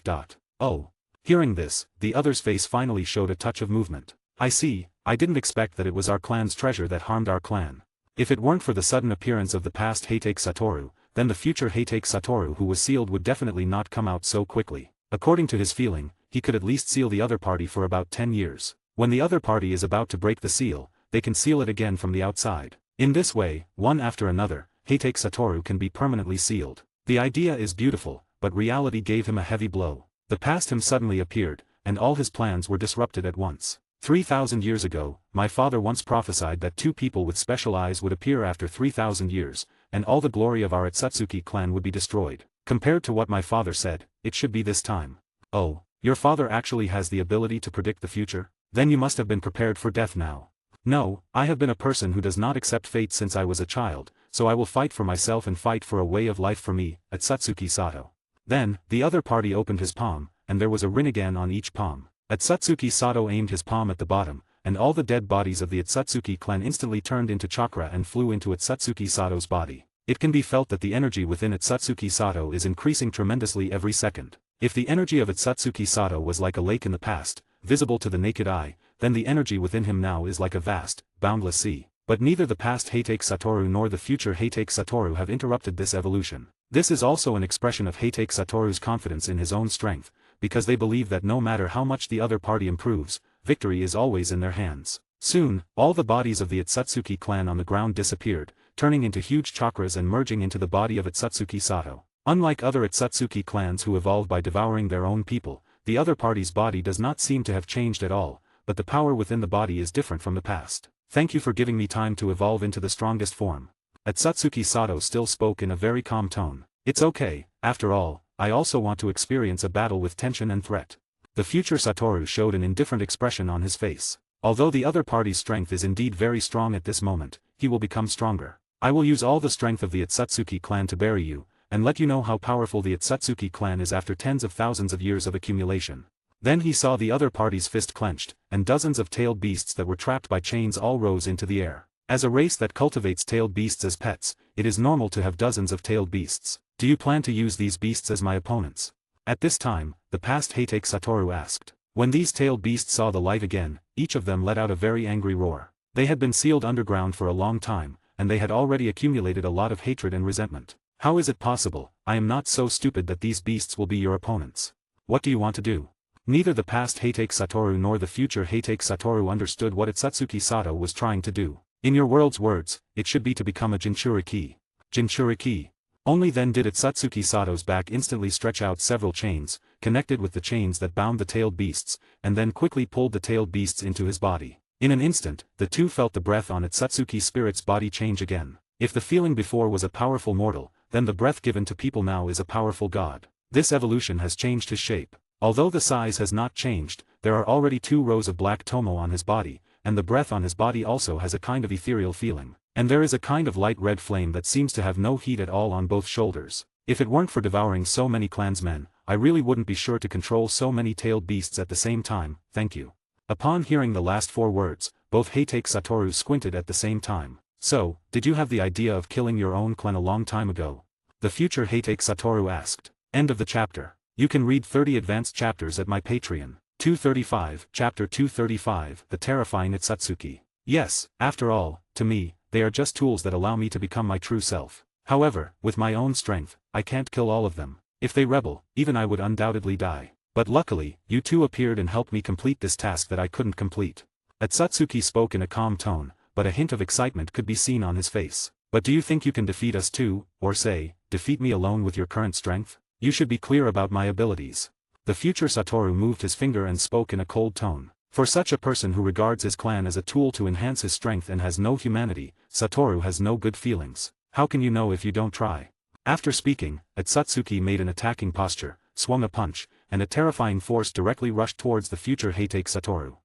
Oh. Hearing this, the other's face finally showed a touch of movement. I see, I didn't expect that it was our clan's treasure that harmed our clan. If it weren't for the sudden appearance of the past Heitake Satoru, then the future Heitake Satoru who was sealed would definitely not come out so quickly. According to his feeling, he could at least seal the other party for about 10 years. When the other party is about to break the seal, they can seal it again from the outside. In this way, one after another, Heitake Satoru can be permanently sealed. The idea is beautiful, but reality gave him a heavy blow. The past him suddenly appeared, and all his plans were disrupted at once. 3,000 years ago, my father once prophesied that two people with special eyes would appear after 3,000 years, and all the glory of our Otsutsuki clan would be destroyed. Compared to what my father said, it should be this time. Oh, your father actually has the ability to predict the future? Then you must have been prepared for death now. No, I have been a person who does not accept fate since I was a child, so I will fight for myself and fight for a way of life for me, Otsutsuki Sato. Then, the other party opened his palm, and there was a Rinnegan on each palm. Otsutsuki Sato aimed his palm at the bottom, and all the dead bodies of the Otsutsuki clan instantly turned into chakra and flew into Otsutsuki Sato's body. It can be felt that the energy within Otsutsuki Sato is increasing tremendously every second. If the energy of Otsutsuki Sato was like a lake in the past, visible to the naked eye, then the energy within him now is like a vast, boundless sea. But neither the past Heitake Satoru nor the future Heitake Satoru have interrupted this evolution. This is also an expression of Heitake Satoru's confidence in his own strength, because they believe that no matter how much the other party improves, victory is always in their hands. Soon, all the bodies of the Otsutsuki clan on the ground disappeared, turning into huge chakras and merging into the body of Otsutsuki Sato. Unlike other Otsutsuki clans who evolve by devouring their own people, the other party's body does not seem to have changed at all, but the power within the body is different from the past. Thank you for giving me time to evolve into the strongest form. Otsutsuki Sato still spoke in a very calm tone. It's okay, after all, I also want to experience a battle with tension and threat. The future Satoru showed an indifferent expression on his face. Although the other party's strength is indeed very strong at this moment, he will become stronger. I will use all the strength of the Otsutsuki clan to bury you, and let you know how powerful the Otsutsuki clan is after tens of thousands of years of accumulation. Then he saw the other party's fist clenched, and dozens of tailed beasts that were trapped by chains all rose into the air. As a race that cultivates tailed beasts as pets, it is normal to have dozens of tailed beasts. Do you plan to use these beasts as my opponents? At this time, the past Heitake Satoru asked. When these tailed beasts saw the light again, each of them let out a very angry roar. They had been sealed underground for a long time, and they had already accumulated a lot of hatred and resentment. How is it possible? I am not so stupid that these beasts will be your opponents. What do you want to do? Neither the past Heitake Satoru nor the future Heitake Satoru understood what Otsutsuki Sato was trying to do. In your world's words, it should be to become a Jinchuriki. Jinchuriki. Only then did Otsutsuki Sato's back instantly stretch out several chains, connected with the chains that bound the tailed beasts, and then quickly pulled the tailed beasts into his body. In an instant, the two felt the breath on Otsutsuki spirit's body change again. If the feeling before was a powerful mortal, then the breath given to people now is a powerful god. This evolution has changed his shape. Although the size has not changed, there are already 2 rows of black tomo on his body, and the breath on his body also has a kind of ethereal feeling. And there is a kind of light red flame that seems to have no heat at all on both shoulders. If it weren't for devouring so many clansmen, I really wouldn't be sure to control so many tailed beasts at the same time, thank you. Upon hearing the last 4 words, both Heitake Satoru squinted at the same time. So, did you have the idea of killing your own clan a long time ago? The future Heitake Satoru asked. End of the chapter. You can read 30 advanced chapters at my Patreon. 235, Chapter 235, The Terrifying Otsutsuki. Yes, after all, to me, they are just tools that allow me to become my true self. However, with my own strength, I can't kill all of them. If they rebel, even I would undoubtedly die. But luckily, you two appeared and helped me complete this task that I couldn't complete. Otsutsuki spoke in a calm tone, but a hint of excitement could be seen on his face. But do you think you can defeat us too, or say, defeat me alone with your current strength? You should be clear about my abilities. The future Satoru moved his finger and spoke in a cold tone. For such a person who regards his clan as a tool to enhance his strength and has no humanity, Satoru has no good feelings. How can you know if you don't try? After speaking, Otsutsuki made an attacking posture, swung a punch, and a terrifying force directly rushed towards the future Heitake Satoru.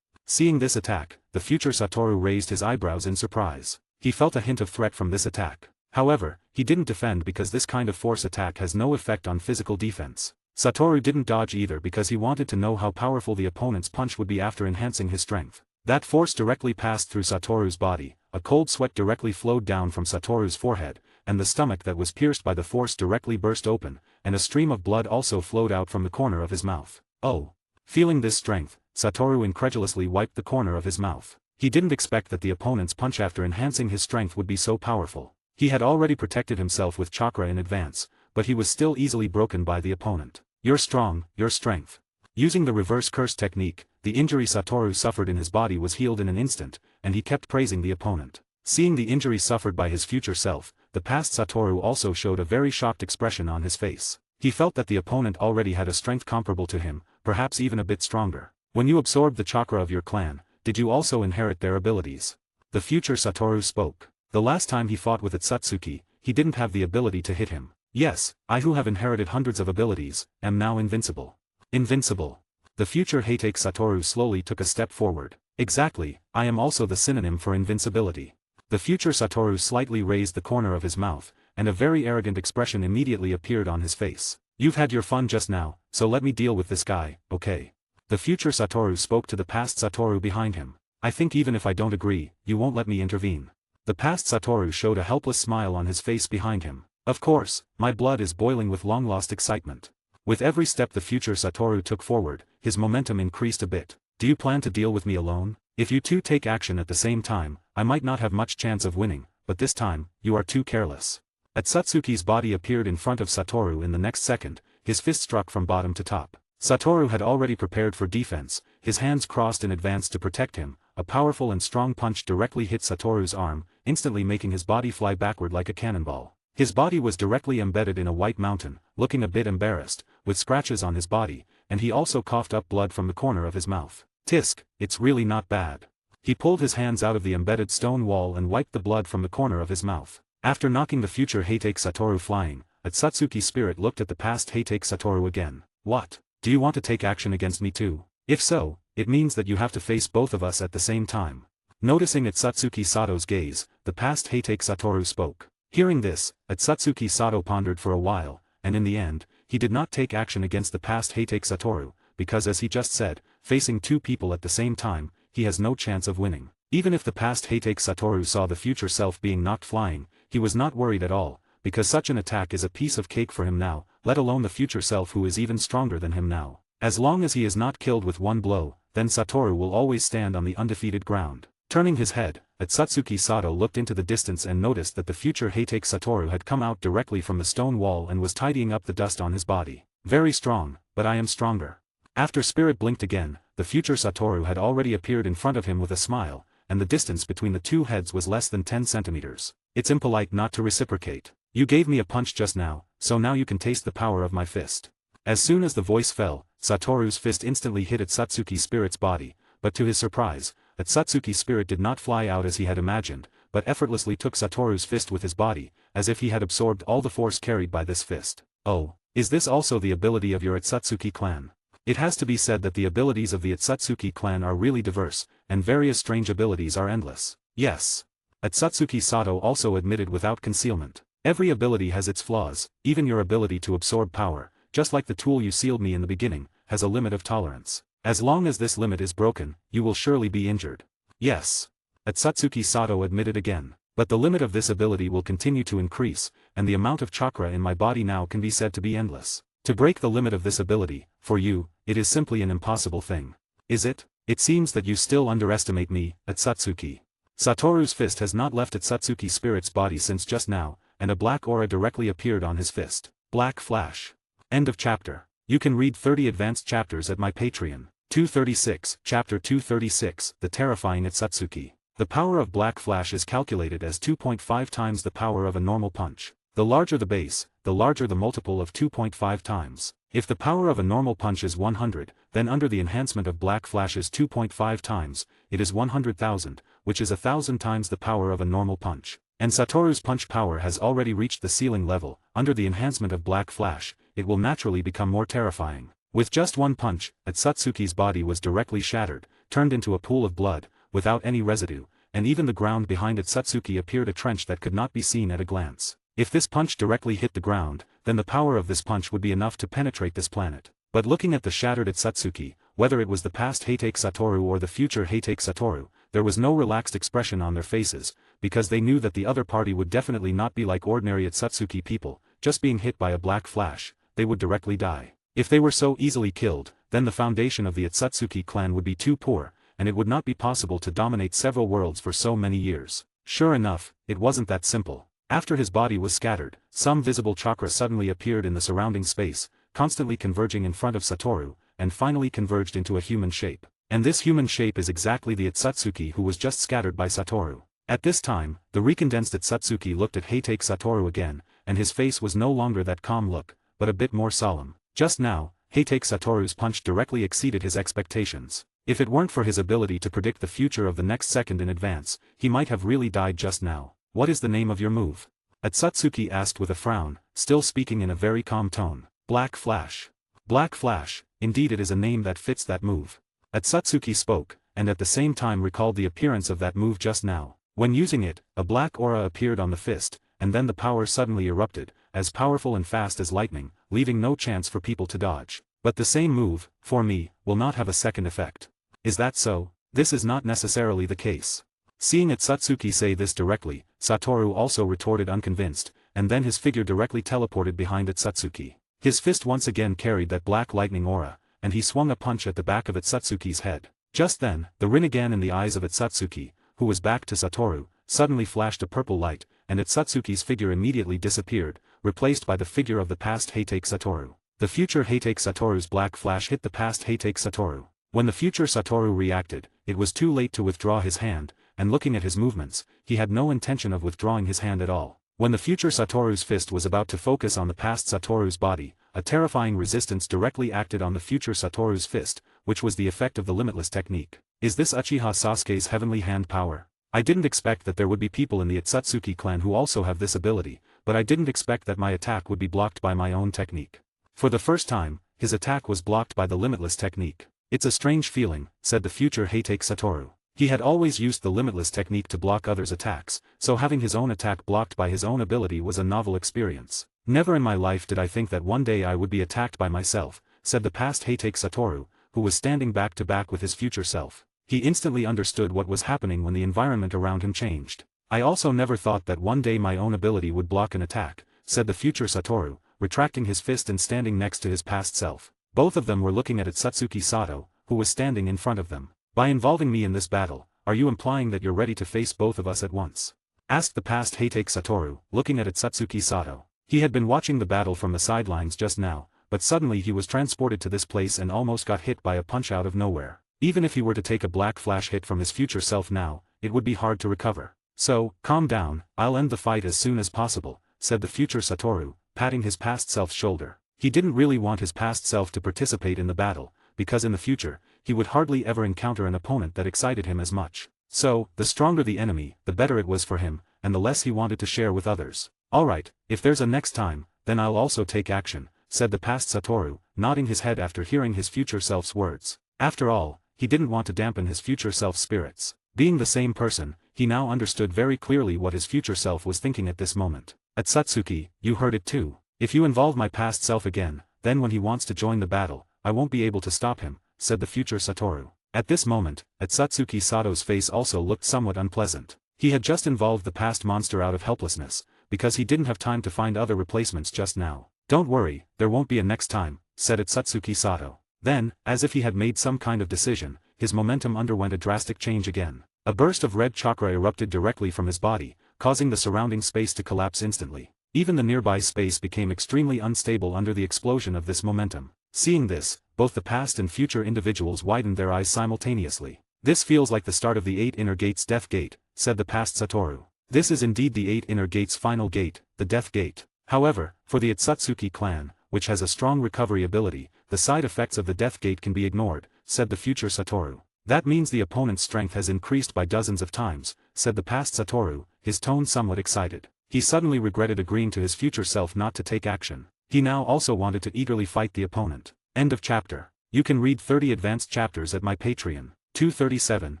Seeing this attack, the future Satoru raised his eyebrows in surprise. He felt a hint of threat from this attack. However, he didn't defend because this kind of force attack has no effect on physical defense. Satoru didn't dodge either because he wanted to know how powerful the opponent's punch would be after enhancing his strength. That force directly passed through Satoru's body, a cold sweat directly flowed down from Satoru's forehead, and the stomach that was pierced by the force directly burst open, and a stream of blood also flowed out from the corner of his mouth. Oh! Feeling this strength, Satoru incredulously wiped the corner of his mouth. He didn't expect that the opponent's punch after enhancing his strength would be so powerful. He had already protected himself with chakra in advance, but he was still easily broken by the opponent. You're strong, your strength. Using the reverse curse technique, the injury Satoru suffered in his body was healed in an instant, and he kept praising the opponent. Seeing the injury suffered by his future self, the past Satoru also showed a very shocked expression on his face. He felt that the opponent already had a strength comparable to him, perhaps even a bit stronger. When you absorbed the chakra of your clan, did you also inherit their abilities? The future Satoru spoke. The last time he fought with Itsutsuki, he didn't have the ability to hit him. Yes, I who have inherited hundreds of abilities, am now invincible. Invincible. The future Heitake Satoru slowly took a step forward. Exactly, I am also the synonym for invincibility. The future Satoru slightly raised the corner of his mouth, and a very arrogant expression immediately appeared on his face. You've had your fun just now, so let me deal with this guy, okay? The future Satoru spoke to the past Satoru behind him. I think even if I don't agree, you won't let me intervene. The past Satoru showed a helpless smile on his face behind him. Of course, my blood is boiling with long-lost excitement. With every step the future Satoru took forward, his momentum increased a bit. Do you plan to deal with me alone? If you two take action at the same time, I might not have much chance of winning, but this time, you are too careless. Itsutsuki's body appeared in front of Satoru in the next second, his fist struck from bottom to top. Satoru had already prepared for defense, his hands crossed in advance to protect him. A powerful and strong punch directly hit Satoru's arm, instantly making his body fly backward like a cannonball. His body was directly embedded in a white mountain, looking a bit embarrassed, with scratches on his body, and he also coughed up blood from the corner of his mouth. Tisk, it's really not bad. He pulled his hands out of the embedded stone wall and wiped the blood from the corner of his mouth. After knocking the future Heitake Satoru flying, Itsutsuki's spirit looked at the past Heitake Satoru again. What? Do you want to take action against me too? If so, it means that you have to face both of us at the same time. Noticing Itsutsuki Sato's gaze, the past Heitake Satoru spoke. Hearing this, Itsutsuki Sato pondered for a while, and in the end, he did not take action against the past Heitake Satoru, because as he just said, facing two people at the same time, he has no chance of winning. Even if the past Heitake Satoru saw the future self being knocked flying, he was not worried at all, because such an attack is a piece of cake for him now, let alone the future self who is even stronger than him now. As long as he is not killed with one blow, then Satoru will always stand on the undefeated ground. Turning his head, Itsutsuki Sato looked into the distance and noticed that the future Heitake Satoru had come out directly from the stone wall and was tidying up the dust on his body. Very strong, but I am stronger. After spirit blinked again, the future Satoru had already appeared in front of him with a smile, and the distance between the two heads was less than 10 centimeters. It's impolite not to reciprocate. You gave me a punch just now, so now you can taste the power of my fist. As soon as the voice fell, Satoru's fist instantly hit Itsutsuki Spirit's body, but to his surprise, Itsutsuki Spirit did not fly out as he had imagined, but effortlessly took Satoru's fist with his body, as if he had absorbed all the force carried by this fist. Oh, is this also the ability of your Itsutsuki clan? It has to be said that the abilities of the Itsutsuki clan are really diverse, and various strange abilities are endless. Yes. Itsutsuki Sato also admitted without concealment. Every ability has its flaws, even your ability to absorb power, just like the tool you sealed me in the beginning, has a limit of tolerance. As long as this limit is broken, you will surely be injured. Yes. Itsutsuki Sato admitted again. But the limit of this ability will continue to increase, and the amount of chakra in my body now can be said to be endless. To break the limit of this ability, for you, it is simply an impossible thing. Is it? It seems that you still underestimate me, Itsutsuki. Satoru's fist has not left Itsutsuki Spirit's body since just now, and a black aura directly appeared on his fist. Black flash. End of chapter. You can read 30 advanced chapters at my Patreon. 236, Chapter 236, The Terrifying Itsutsuki. The power of Black Flash is calculated as 2.5 times the power of a normal punch. The larger the base, the larger the multiple of 2.5 times. If the power of a normal punch is 100, then under the enhancement of Black Flash's 2.5 times, it is 100,000, which is 1,000 times the power of a normal punch. And Satoru's punch power has already reached the ceiling level. Under the enhancement of Black Flash, it will naturally become more terrifying. With just one punch, Itsutsuki's body was directly shattered, turned into a pool of blood, without any residue, and even the ground behind Itsutsuki appeared a trench that could not be seen at a glance. If this punch directly hit the ground, then the power of this punch would be enough to penetrate this planet. But looking at the shattered Itsutsuki, whether it was the past Heitake Satoru or the future Heitake Satoru, there was no relaxed expression on their faces, because they knew that the other party would definitely not be like ordinary Itsutsuki people, just being hit by a black flash, they would directly die. If they were so easily killed, then the foundation of the Itsutsuki clan would be too poor, and it would not be possible to dominate several worlds for so many years. Sure enough, it wasn't that simple. After his body was scattered, some visible chakra suddenly appeared in the surrounding space, constantly converging in front of Satoru, and finally converged into a human shape. And this human shape is exactly the Itsutsuki who was just scattered by Satoru. At this time, the recondensed Itsutsuki looked at Heitake Satoru again, and his face was no longer that calm look, but a bit more solemn. Just now, Heitake Satoru's punch directly exceeded his expectations. If it weren't for his ability to predict the future of the next second in advance, he might have really died just now. What is the name of your move? Itsutsuki asked with a frown, still speaking in a very calm tone. Black Flash. Black Flash, indeed it is a name that fits that move. Itsutsuki spoke, and at the same time recalled the appearance of that move just now. When using it, a black aura appeared on the fist, and then the power suddenly erupted, as powerful and fast as lightning, leaving no chance for people to dodge. But the same move, for me, will not have a second effect. Is that so? This is not necessarily the case. Seeing Itsutsuki say this directly, Satoru also retorted unconvinced, and then his figure directly teleported behind Itsutsuki. His fist once again carried that black lightning aura, and he swung a punch at the back of Itsutsuki's head. Just then, the Rinnegan in the eyes of Itsutsuki, who was back to Satoru, suddenly flashed a purple light, and Itsutsuki's figure immediately disappeared, replaced by the figure of the past Heitake Satoru. The future Heitake Satoru's black flash hit the past Heitake Satoru. When the future Satoru reacted, it was too late to withdraw his hand, and looking at his movements, he had no intention of withdrawing his hand at all. When the future Satoru's fist was about to focus on the past Satoru's body, a terrifying resistance directly acted on the future Satoru's fist, which was the effect of the limitless technique. Is this Uchiha Sasuke's heavenly hand power? I didn't expect that there would be people in the Itsutsuki clan who also have this ability, but I didn't expect that my attack would be blocked by my own technique. For the first time, his attack was blocked by the limitless technique. It's a strange feeling, said the future Heitake Satoru. He had always used the limitless technique to block others' attacks, so having his own attack blocked by his own ability was a novel experience. Never in my life did I think that one day I would be attacked by myself, said the past Heitake Satoru, who was standing back to back with his future self. He instantly understood what was happening when the environment around him changed. I also never thought that one day my own ability would block an attack, said the future Satoru, retracting his fist and standing next to his past self. Both of them were looking at Itsutsuki Sato, who was standing in front of them. By involving me in this battle, are you implying that you're ready to face both of us at once? Asked the past Heitake Satoru, looking at Itsutsuki Sato. He had been watching the battle from the sidelines just now, but suddenly he was transported to this place and almost got hit by a punch out of nowhere. Even if he were to take a black flash hit from his future self now, it would be hard to recover. So, calm down, I'll end the fight as soon as possible, said the future Satoru, patting his past self's shoulder. He didn't really want his past self to participate in the battle, because in the future, he would hardly ever encounter an opponent that excited him as much. So, the stronger the enemy, the better it was for him, and the less he wanted to share with others. Alright, if there's a next time, then I'll also take action, said the past Satoru, nodding his head after hearing his future self's words. After all, he didn't want to dampen his future self's spirits. Being the same person, he now understood very clearly what his future self was thinking at this moment. Itsutsuki, you heard it too. If you involve my past self again, then when he wants to join the battle, I won't be able to stop him, said the future Satoru. At this moment, Itsutsuki Sato's face also looked somewhat unpleasant. He had just involved the past monster out of helplessness, because he didn't have time to find other replacements just now. Don't worry, there won't be a next time, said Itsutsuki Sato. Then, as if he had made some kind of decision, his momentum underwent a drastic change again. A burst of red chakra erupted directly from his body, causing the surrounding space to collapse instantly. Even the nearby space became extremely unstable under the explosion of this momentum. Seeing this, both the past and future individuals widened their eyes simultaneously. This feels like the start of the 8 Inner Gates Death Gate, said the past Satoru. This is indeed the 8 Inner Gates final gate, the Death Gate. However, for the Itsutsuki clan, which has a strong recovery ability, the side effects of the Death Gate can be ignored, said the future Satoru. That means the opponent's strength has increased by dozens of times, said the past Satoru, his tone somewhat excited. He suddenly regretted agreeing to his future self not to take action. He now also wanted to eagerly fight the opponent. End of chapter. You can read 30 advanced chapters at my Patreon. 237,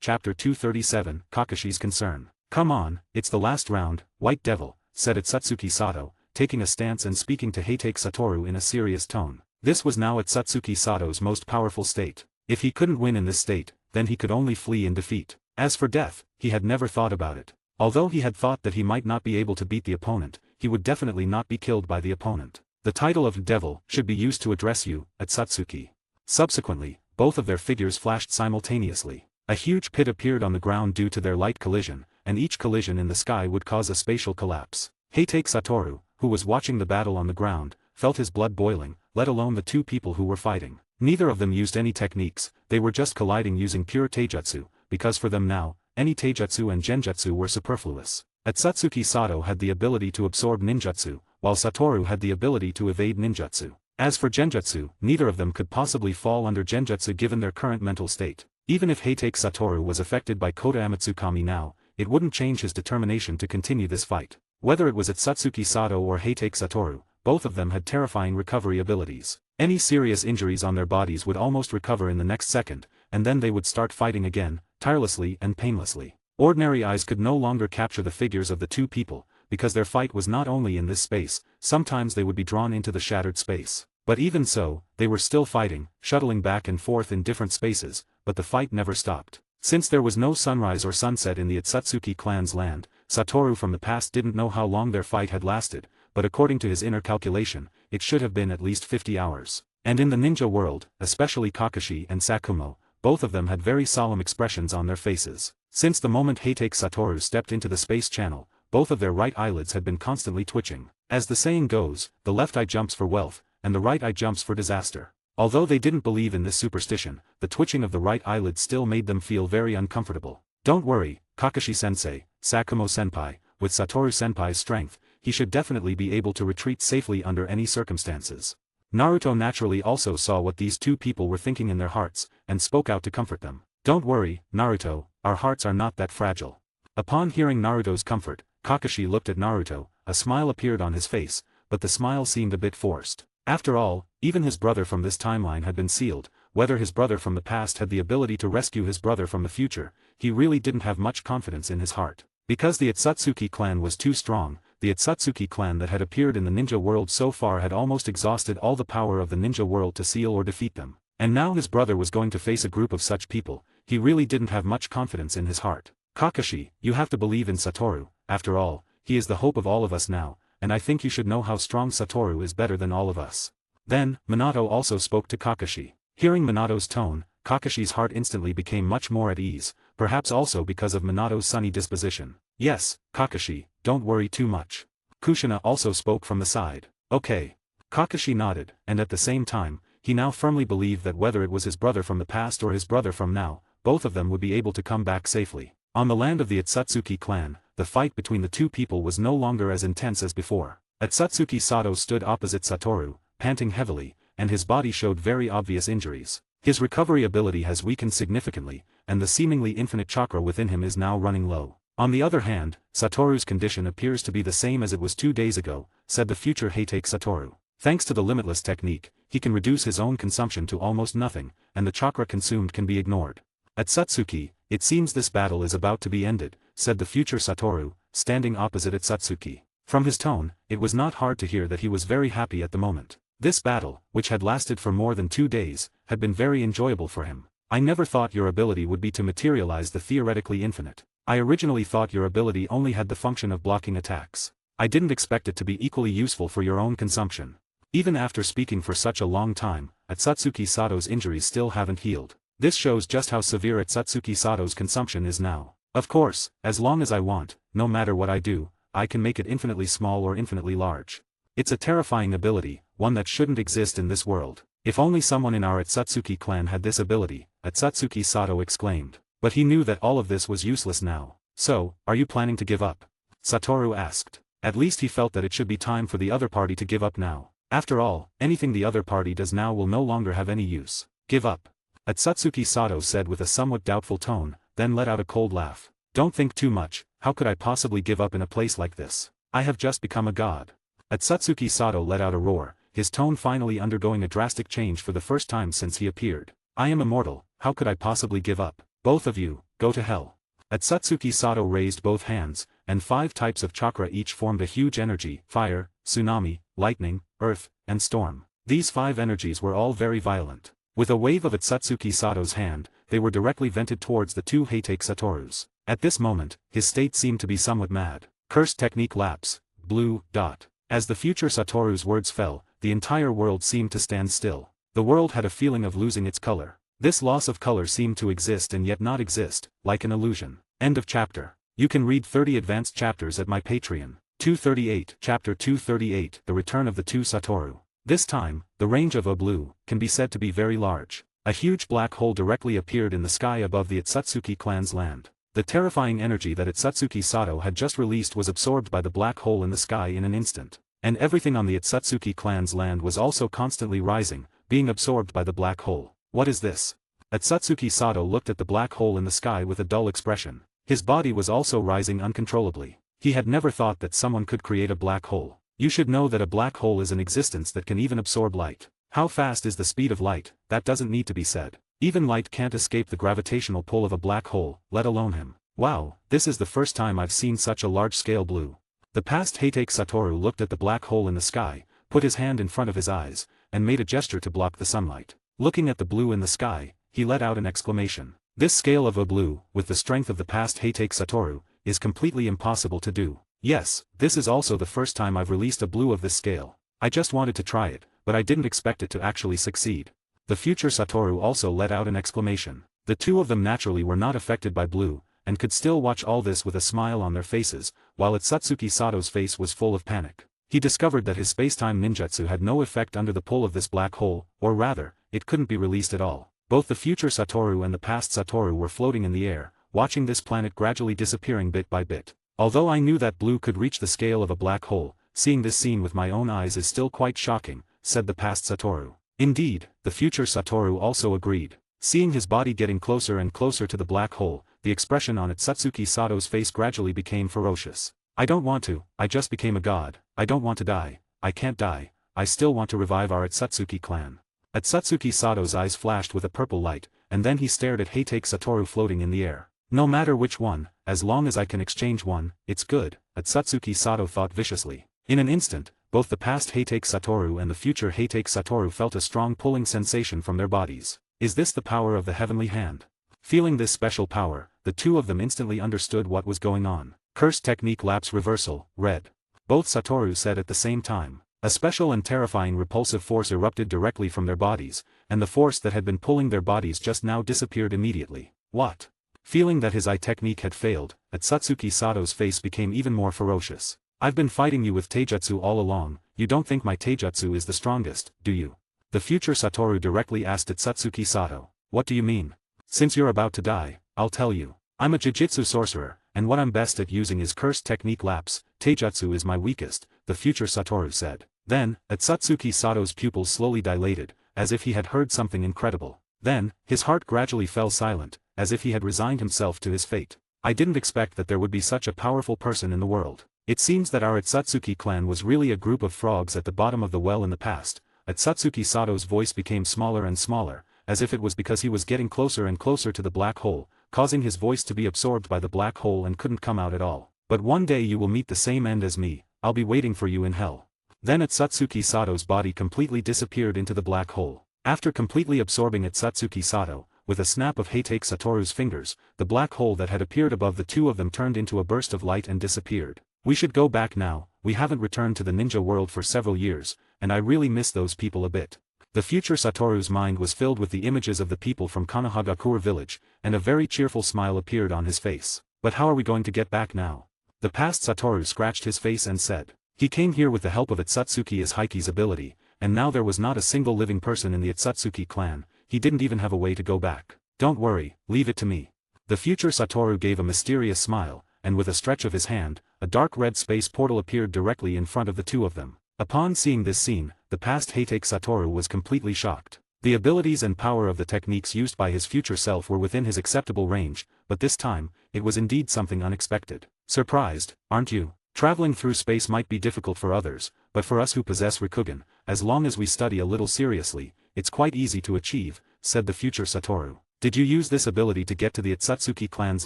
Chapter 237, Kakashi's Concern. Come on, it's the last round, White Devil, said Atsutsuki Sato, taking a stance and speaking to Heitake Satoru in a serious tone. This was now Atsutsuki Sato's most powerful state. If he couldn't win in this state, then he could only flee in defeat. As for death, he had never thought about it. Although he had thought that he might not be able to beat the opponent, he would definitely not be killed by the opponent. The title of Devil should be used to address you, Atsutsuki. Subsequently, both of their figures flashed simultaneously. A huge pit appeared on the ground due to their light collision, and each collision in the sky would cause a spatial collapse. Heitake Satoru, who was watching the battle on the ground, felt his blood boiling, let alone the two people who were fighting. Neither of them used any techniques, they were just colliding using pure taijutsu, because for them now, any taijutsu and genjutsu were superfluous. Atsutsuki Sato had the ability to absorb ninjutsu, while Satoru had the ability to evade ninjutsu. As for genjutsu, neither of them could possibly fall under genjutsu given their current mental state. Even if Heitake Satoru was affected by Kota Amatsukami now, it wouldn't change his determination to continue this fight. Whether it was Atsutsuki Sato or Heitake Satoru, both of them had terrifying recovery abilities. Any serious injuries on their bodies would almost recover in the next second, and then they would start fighting again, tirelessly and painlessly. Ordinary eyes could no longer capture the figures of the two people, because their fight was not only in this space, sometimes they would be drawn into the shattered space. But even so, they were still fighting, shuttling back and forth in different spaces, but the fight never stopped. Since there was no sunrise or sunset in the Atsutsuki clan's land, Satoru from the past didn't know how long their fight had lasted, but according to his inner calculation, it should have been at least 50 hours. And in the ninja world, especially Kakashi and Sakumo, both of them had very solemn expressions on their faces. Since the moment Heitake Satoru stepped into the space channel, both of their right eyelids had been constantly twitching. As the saying goes, the left eye jumps for wealth, and the right eye jumps for disaster. Although they didn't believe in this superstition, the twitching of the right eyelid still made them feel very uncomfortable. Don't worry, Kakashi-sensei, Sakumo-senpai, with Satoru-senpai's strength, he should definitely be able to retreat safely under any circumstances. Naruto naturally also saw what these two people were thinking in their hearts, and spoke out to comfort them. Don't worry, Naruto, our hearts are not that fragile. Upon hearing Naruto's comfort, Kakashi looked at Naruto, a smile appeared on his face, but the smile seemed a bit forced. After all, even his brother from this timeline had been sealed. Whether his brother from the past had the ability to rescue his brother from the future, he really didn't have much confidence in his heart. Because the Atsutsuki clan was too strong, the Atsutsuki clan that had appeared in the ninja world so far had almost exhausted all the power of the ninja world to seal or defeat them. And now his brother was going to face a group of such people, he really didn't have much confidence in his heart. Kakashi, you have to believe in Satoru, after all, he is the hope of all of us now, and I think you should know how strong Satoru is better than all of us. Then, Minato also spoke to Kakashi. Hearing Minato's tone, Kakashi's heart instantly became much more at ease, perhaps also because of Minato's sunny disposition. Yes, Kakashi, don't worry too much. Kushina also spoke from the side. Okay. Kakashi nodded, and at the same time, he now firmly believed that whether it was his brother from the past or his brother from now, both of them would be able to come back safely. On the land of the Atsutsuki clan, the fight between the two people was no longer as intense as before. Atsutsuki Sato stood opposite Satoru, panting heavily, and his body showed very obvious injuries. His recovery ability has weakened significantly, and the seemingly infinite chakra within him is now running low. On the other hand, Satoru's condition appears to be the same as it was 2 days ago, said the future Heitake Satoru. Thanks to the limitless technique, he can reduce his own consumption to almost nothing, and the chakra consumed can be ignored. Atsutsuki, it seems this battle is about to be ended, said the future Satoru, standing opposite Atsutsuki. From his tone, it was not hard to hear that he was very happy at the moment. This battle, which had lasted for more than 2 days, had been very enjoyable for him. I never thought your ability would be to materialize the theoretically infinite. I originally thought your ability only had the function of blocking attacks. I didn't expect it to be equally useful for your own consumption. Even after speaking for such a long time, Atsutsuki Sato's injuries still haven't healed. This shows just how severe Atsutsuki Sato's consumption is now. Of course, as long as I want, no matter what I do, I can make it infinitely small or infinitely large. It's a terrifying ability, one that shouldn't exist in this world. If only someone in our Atsutsuki clan had this ability, Atsutsuki Sato exclaimed. But he knew that all of this was useless now. So, are you planning to give up? Satoru asked. At least he felt that it should be time for the other party to give up now. After all, anything the other party does now will no longer have any use. Give up. Atsutsuki Sato said with a somewhat doubtful tone, then let out a cold laugh. Don't think too much, how could I possibly give up in a place like this? I have just become a god. Atsutsuki Sato let out a roar, his tone finally undergoing a drastic change for the first time since he appeared. I am immortal, how could I possibly give up? Both of you, go to hell. Atsutsuki Sato raised both hands, and 5 types of chakra each formed a huge energy: fire, tsunami, lightning, earth, and storm. These 5 energies were all very violent. With a wave of Atsutsuki Sato's hand, they were directly vented towards the 2 Heitake Satorus. At this moment, his state seemed to be somewhat mad. Cursed technique lapse, blue, dot. As the future Satoru's words fell, the entire world seemed to stand still. The world had a feeling of losing its color. This loss of color seemed to exist and yet not exist, like an illusion. End of chapter. You can read 30 advanced chapters at my Patreon. 238, Chapter 238, The Return of the 2 Satoru. This time, the range of Blue can be said to be very large. A huge black hole directly appeared in the sky above the Atsutsuki clan's land. The terrifying energy that Atsutsuki Sato had just released was absorbed by the black hole in the sky in an instant. And everything on the Atsutsuki clan's land was also constantly rising, being absorbed by the black hole. What is this? Atsutsuki Sato looked at the black hole in the sky with a dull expression. His body was also rising uncontrollably. He had never thought that someone could create a black hole. You should know that a black hole is an existence that can even absorb light. How fast is the speed of light? That doesn't need to be said. Even light can't escape the gravitational pull of a black hole, let alone him. Wow, this is the first time I've seen such a large-scale blue. The past Heitake Satoru looked at the black hole in the sky, put his hand in front of his eyes, and made a gesture to block the sunlight. Looking at the blue in the sky, he let out an exclamation. This scale of a blue, with the strength of the past Heitake Satoru, is completely impossible to do. Yes, this is also the first time I've released a blue of this scale. I just wanted to try it, but I didn't expect it to actually succeed. The future Satoru also let out an exclamation. The 2 of them naturally were not affected by blue, and could still watch all this with a smile on their faces, while Atsutsuki Sato's face was full of panic. He discovered that his space-time ninjutsu had no effect under the pull of this black hole, or rather, it couldn't be released at all. Both the future Satoru and the past Satoru were floating in the air, watching this planet gradually disappearing bit by bit. Although I knew that blue could reach the scale of a black hole, seeing this scene with my own eyes is still quite shocking, said the past Satoru. Indeed, the future Satoru also agreed. Seeing his body getting closer and closer to the black hole, the expression on Atsutsuki Sato's face gradually became ferocious. I don't want to, I just became a god. I don't want to die. I can't die. I still want to revive our Atsutsuki clan. Atsutsuki Sato's eyes flashed with a purple light, and then he stared at Heitake Satoru floating in the air. No matter which one, as long as I can exchange one, it's good, Atsutsuki Sato thought viciously. In an instant, both the past Heitake Satoru and the future Heitake Satoru felt a strong pulling sensation from their bodies. Is this the power of the heavenly hand? Feeling this special power, the 2 of them instantly understood what was going on. Cursed technique lapse reversal, red. Both Satoru said at the same time. A special and terrifying repulsive force erupted directly from their bodies, and the force that had been pulling their bodies just now disappeared immediately. What? Feeling that his eye technique had failed, Atsutsuki Sato's face became even more ferocious. I've been fighting you with taijutsu all along. You don't think my taijutsu is the strongest, do you? The future Satoru directly asked Atsutsuki Sato. What do you mean? Since you're about to die, I'll tell you. I'm a jujitsu sorcerer, and what I'm best at using is cursed technique lapse. Taijutsu is my weakest, the future Satoru said. Then, Atsutsuki Sato's pupils slowly dilated, as if he had heard something incredible. Then, his heart gradually fell silent, as if he had resigned himself to his fate. I didn't expect that there would be such a powerful person in the world. It seems that our Atsutsuki clan was really a group of frogs at the bottom of the well in the past. Atsutsuki Sato's voice became smaller and smaller, as if it was because he was getting closer and closer to the black hole, causing his voice to be absorbed by the black hole and couldn't come out at all. But one day you will meet the same end as me. I'll be waiting for you in hell. Then Atsutsuki Sato's body completely disappeared into the black hole. After completely absorbing Atsutsuki Sato, with a snap of Heitake Satoru's fingers, the black hole that had appeared above the 2 of them turned into a burst of light and disappeared. We should go back now. We haven't returned to the ninja world for several years, and I really miss those people a bit. The future Satoru's mind was filled with the images of the people from Konohagakure village, and a very cheerful smile appeared on his face. But how are we going to get back now? The past Satoru scratched his face and said. He came here with the help of Atsutsuki Ishaiki's ability, and now there was not a single living person in the Atsutsuki clan. He didn't even have a way to go back. Don't worry, leave it to me. The future Satoru gave a mysterious smile, and with a stretch of his hand, a dark red space portal appeared directly in front of the 2 of them. Upon seeing this scene, the past Heitake Satoru was completely shocked. The abilities and power of the techniques used by his future self were within his acceptable range, but this time, it was indeed something unexpected. Surprised, aren't you? Traveling through space might be difficult for others, but for us who possess Rikugen, as long as we study a little seriously, it's quite easy to achieve, said the future Satoru. Did you use this ability to get to the Otsutsuki clan's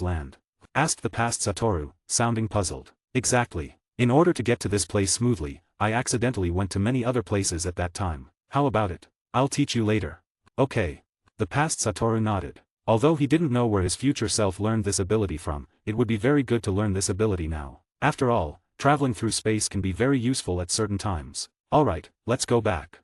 land? Asked the past Satoru, sounding puzzled. Exactly. In order to get to this place smoothly, I accidentally went to many other places at that time. How about it? I'll teach you later. Okay. The past Satoru nodded. Although he didn't know where his future self learned this ability from, it would be very good to learn this ability now. After all, traveling through space can be very useful at certain times. Alright, let's go back.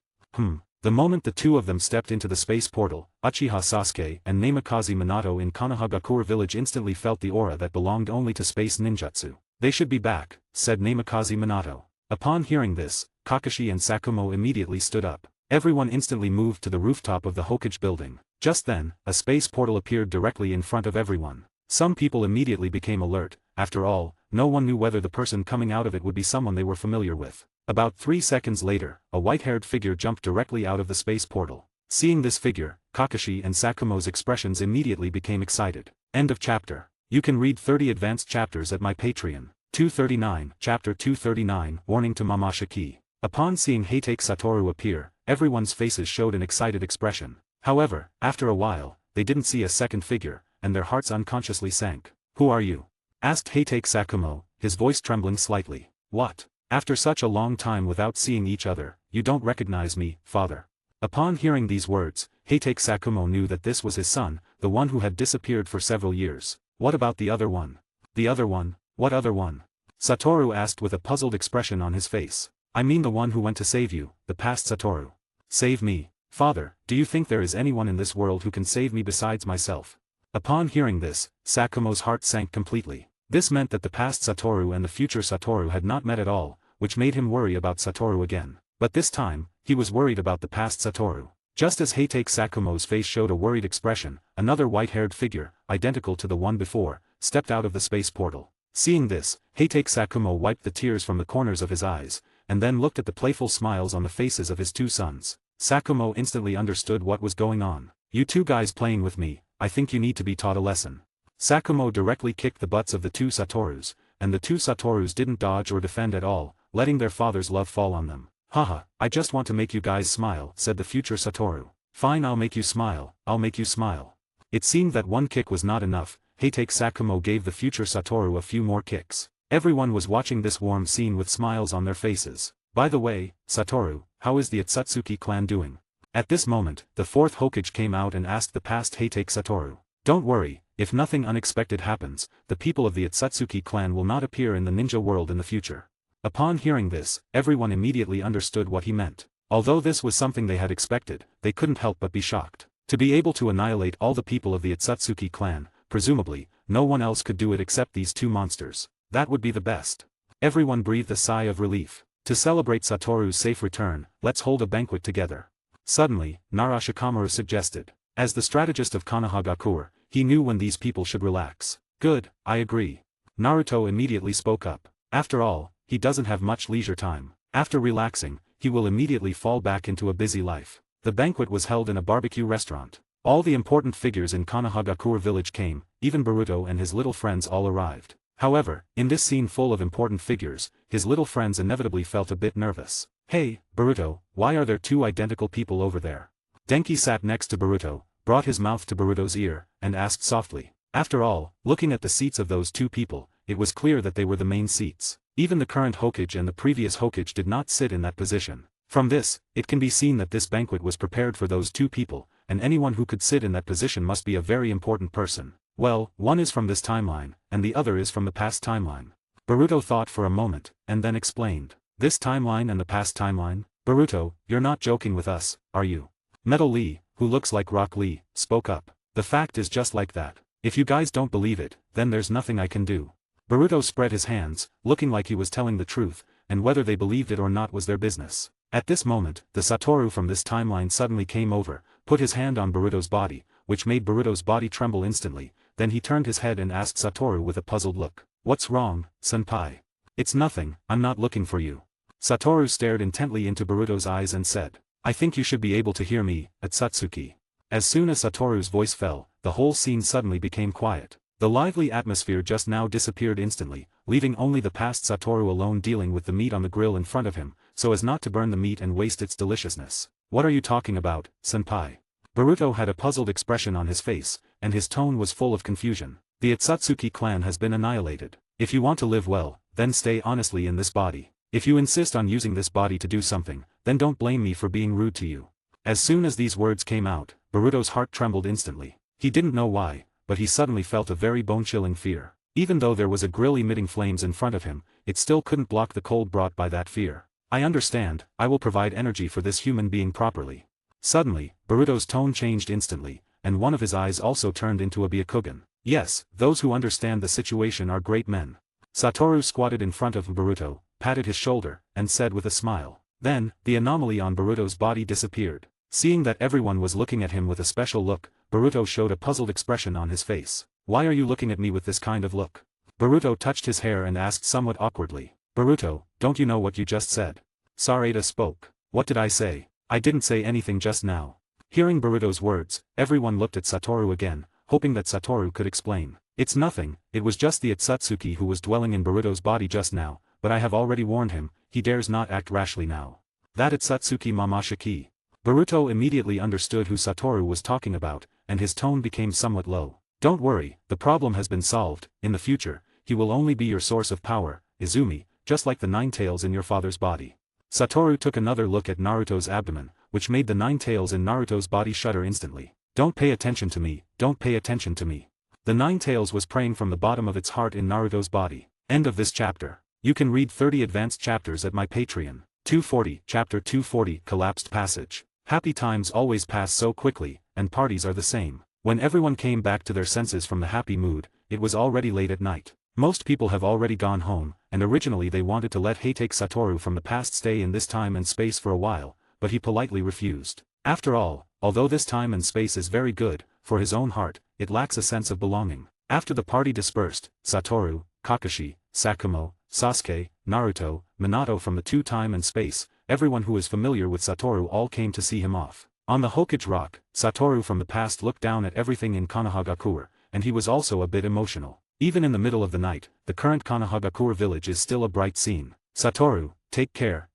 The moment the two of them stepped into the space portal, Uchiha Sasuke and Namikaze Minato in Konohagakure village instantly felt the aura that belonged only to space ninjutsu. They should be back, said Namikaze Minato. Upon hearing this, Kakashi and Sakumo immediately stood up. Everyone instantly moved to the rooftop of the Hokage building. Just then, a space portal appeared directly in front of everyone. Some people immediately became alert. After all, no one knew whether the person coming out of it would be someone they were familiar with. About 3 seconds later, a white-haired figure jumped directly out of the space portal. Seeing this figure, Kakashi and Sakumo's expressions immediately became excited. End of chapter. You can read 30 advanced chapters at my Patreon. 239, Chapter 239, Warning to Mamashiki. Upon seeing Heitake Satoru appear, everyone's faces showed an excited expression. However, after a while, they didn't see a second figure, and their hearts unconsciously sank. Who are you? Asked Heitake Sakumo, his voice trembling slightly. What? After such a long time without seeing each other, you don't recognize me, father. Upon hearing these words, Heitake Sakumo knew that this was his son, the one who had disappeared for several years. What about the other one? The other one? What other one? Satoru asked with a puzzled expression on his face. I mean the one who went to save you, the past Satoru. Save me? Father, do you think there is anyone in this world who can save me besides myself? Upon hearing this, Sakumo's heart sank completely. This meant that the past Satoru and the future Satoru had not met at all, which made him worry about Satoru again. But this time, he was worried about the past Satoru. Just as Heitake Sakumo's face showed a worried expression, another white-haired figure, identical to the one before, stepped out of the space portal. Seeing this, Heitake Sakumo wiped the tears from the corners of his eyes, and then looked at the playful smiles on the faces of his two sons. Sakumo instantly understood what was going on. You two guys playing with me, I think you need to be taught a lesson. Sakumo directly kicked the butts of the two Satorus, and the two Satorus didn't dodge or defend at all, letting their father's love fall on them. Haha, I just want to make you guys smile, said the future Satoru. Fine, I'll make you smile, I'll make you smile. It seemed that one kick was not enough. Heitake Sakumo gave the future Satoru a few more kicks. Everyone was watching this warm scene with smiles on their faces. By the way, Satoru, how is the Otsutsuki clan doing? At this moment, the fourth Hokage came out and asked the past Heitake Satoru. Don't worry, if nothing unexpected happens, the people of the Otsutsuki clan will not appear in the ninja world in the future. Upon hearing this, everyone immediately understood what he meant. Although this was something they had expected, they couldn't help but be shocked. To be able to annihilate all the people of the Otsutsuki clan, presumably, no one else could do it except these two monsters. That would be the best. Everyone breathed a sigh of relief. To celebrate Satoru's safe return, let's hold a banquet together. Suddenly, Nara Shikamaru suggested. As the strategist of Konohagakure, he knew when these people should relax. Good, I agree. Naruto immediately spoke up. After all, he doesn't have much leisure time. After relaxing, he will immediately fall back into a busy life. The banquet was held in a barbecue restaurant. All the important figures in Konohagakure village came, even Boruto and his little friends all arrived. However, in this scene full of important figures, his little friends inevitably felt a bit nervous. Hey, Boruto, why are there two identical people over there? Denki sat next to Boruto, brought his mouth to Boruto's ear, and asked softly. After all, looking at the seats of those two people, it was clear that they were the main seats. Even the current Hokage and the previous Hokage did not sit in that position. From this, it can be seen that this banquet was prepared for those two people, and anyone who could sit in that position must be a very important person. Well, one is from this timeline, and the other is from the past timeline. Boruto thought for a moment, and then explained. This timeline and the past timeline? Boruto, you're not joking with us, are you? Metal Lee, who looks like Rock Lee, spoke up. The fact is just like that. If you guys don't believe it, then there's nothing I can do. Boruto spread his hands, looking like he was telling the truth, and whether they believed it or not was their business. At this moment, the Satoru from this timeline suddenly came over, put his hand on Boruto's body, which made Boruto's body tremble instantly. Then he turned his head and asked Satoru with a puzzled look. What's wrong, senpai? It's nothing, I'm not looking for you. Satoru stared intently into Boruto's eyes and said. I think you should be able to hear me, Otsutsuki. As soon as Satoru's voice fell, the whole scene suddenly became quiet. The lively atmosphere just now disappeared instantly, leaving only the past Satoru alone dealing with the meat on the grill in front of him, so as not to burn the meat and waste its deliciousness. What are you talking about, senpai? Boruto had a puzzled expression on his face, and his tone was full of confusion. The Otsutsuki clan has been annihilated. If you want to live well, then stay honestly in this body. If you insist on using this body to do something, then don't blame me for being rude to you. As soon as these words came out, Boruto's heart trembled instantly. He didn't know why, but he suddenly felt a very bone-chilling fear. Even though there was a grill emitting flames in front of him, it still couldn't block the cold brought by that fear. I understand, I will provide energy for this human being properly. Suddenly, Boruto's tone changed instantly, and one of his eyes also turned into a Byakugan. Yes, those who understand the situation are great men. Satoru squatted in front of Boruto, patted his shoulder, and said with a smile. Then, the anomaly on Boruto's body disappeared. Seeing that everyone was looking at him with a special look, Boruto showed a puzzled expression on his face. Why are you looking at me with this kind of look? Boruto touched his hair and asked somewhat awkwardly. Boruto, don't you know what you just said? Sarada spoke. What did I say? I didn't say anything just now. Hearing Boruto's words, everyone looked at Satoru again, hoping that Satoru could explain. It's nothing, it was just the Otsutsuki who was dwelling in Boruto's body just now, but I have already warned him, he dares not act rashly now. That Otsutsuki Mamashiki. Boruto immediately understood who Satoru was talking about, and his tone became somewhat low. Don't worry, the problem has been solved. In the future, he will only be your source of power, Izumi, just like the 9 tails in your father's body. Satoru took another look at Naruto's abdomen, which made the 9 tails in Naruto's body shudder instantly. Don't pay attention to me, don't pay attention to me. The 9 tails was praying from the bottom of its heart in Naruto's body. End of this chapter. You can read 30 advanced chapters at my Patreon. 240, Chapter 240, Collapsed Passage. Happy times always pass so quickly, and parties are the same. When everyone came back to their senses from the happy mood, it was already late at night. Most people have already gone home, and originally they wanted to let Heitake Satoru from the past stay in this time and space for a while, but he politely refused. After all, although this time and space is very good, for his own heart, it lacks a sense of belonging. After the party dispersed, Satoru, Kakashi, Sakumo, Sasuke, Naruto, Minato from the 2 time and space, everyone who is familiar with Satoru all came to see him off. On the Hokage Rock, Satoru from the past looked down at everything in Konohagakure, and he was also a bit emotional. Even in the middle of the night, the current Konohagakure village is still a bright scene. Satoru, take care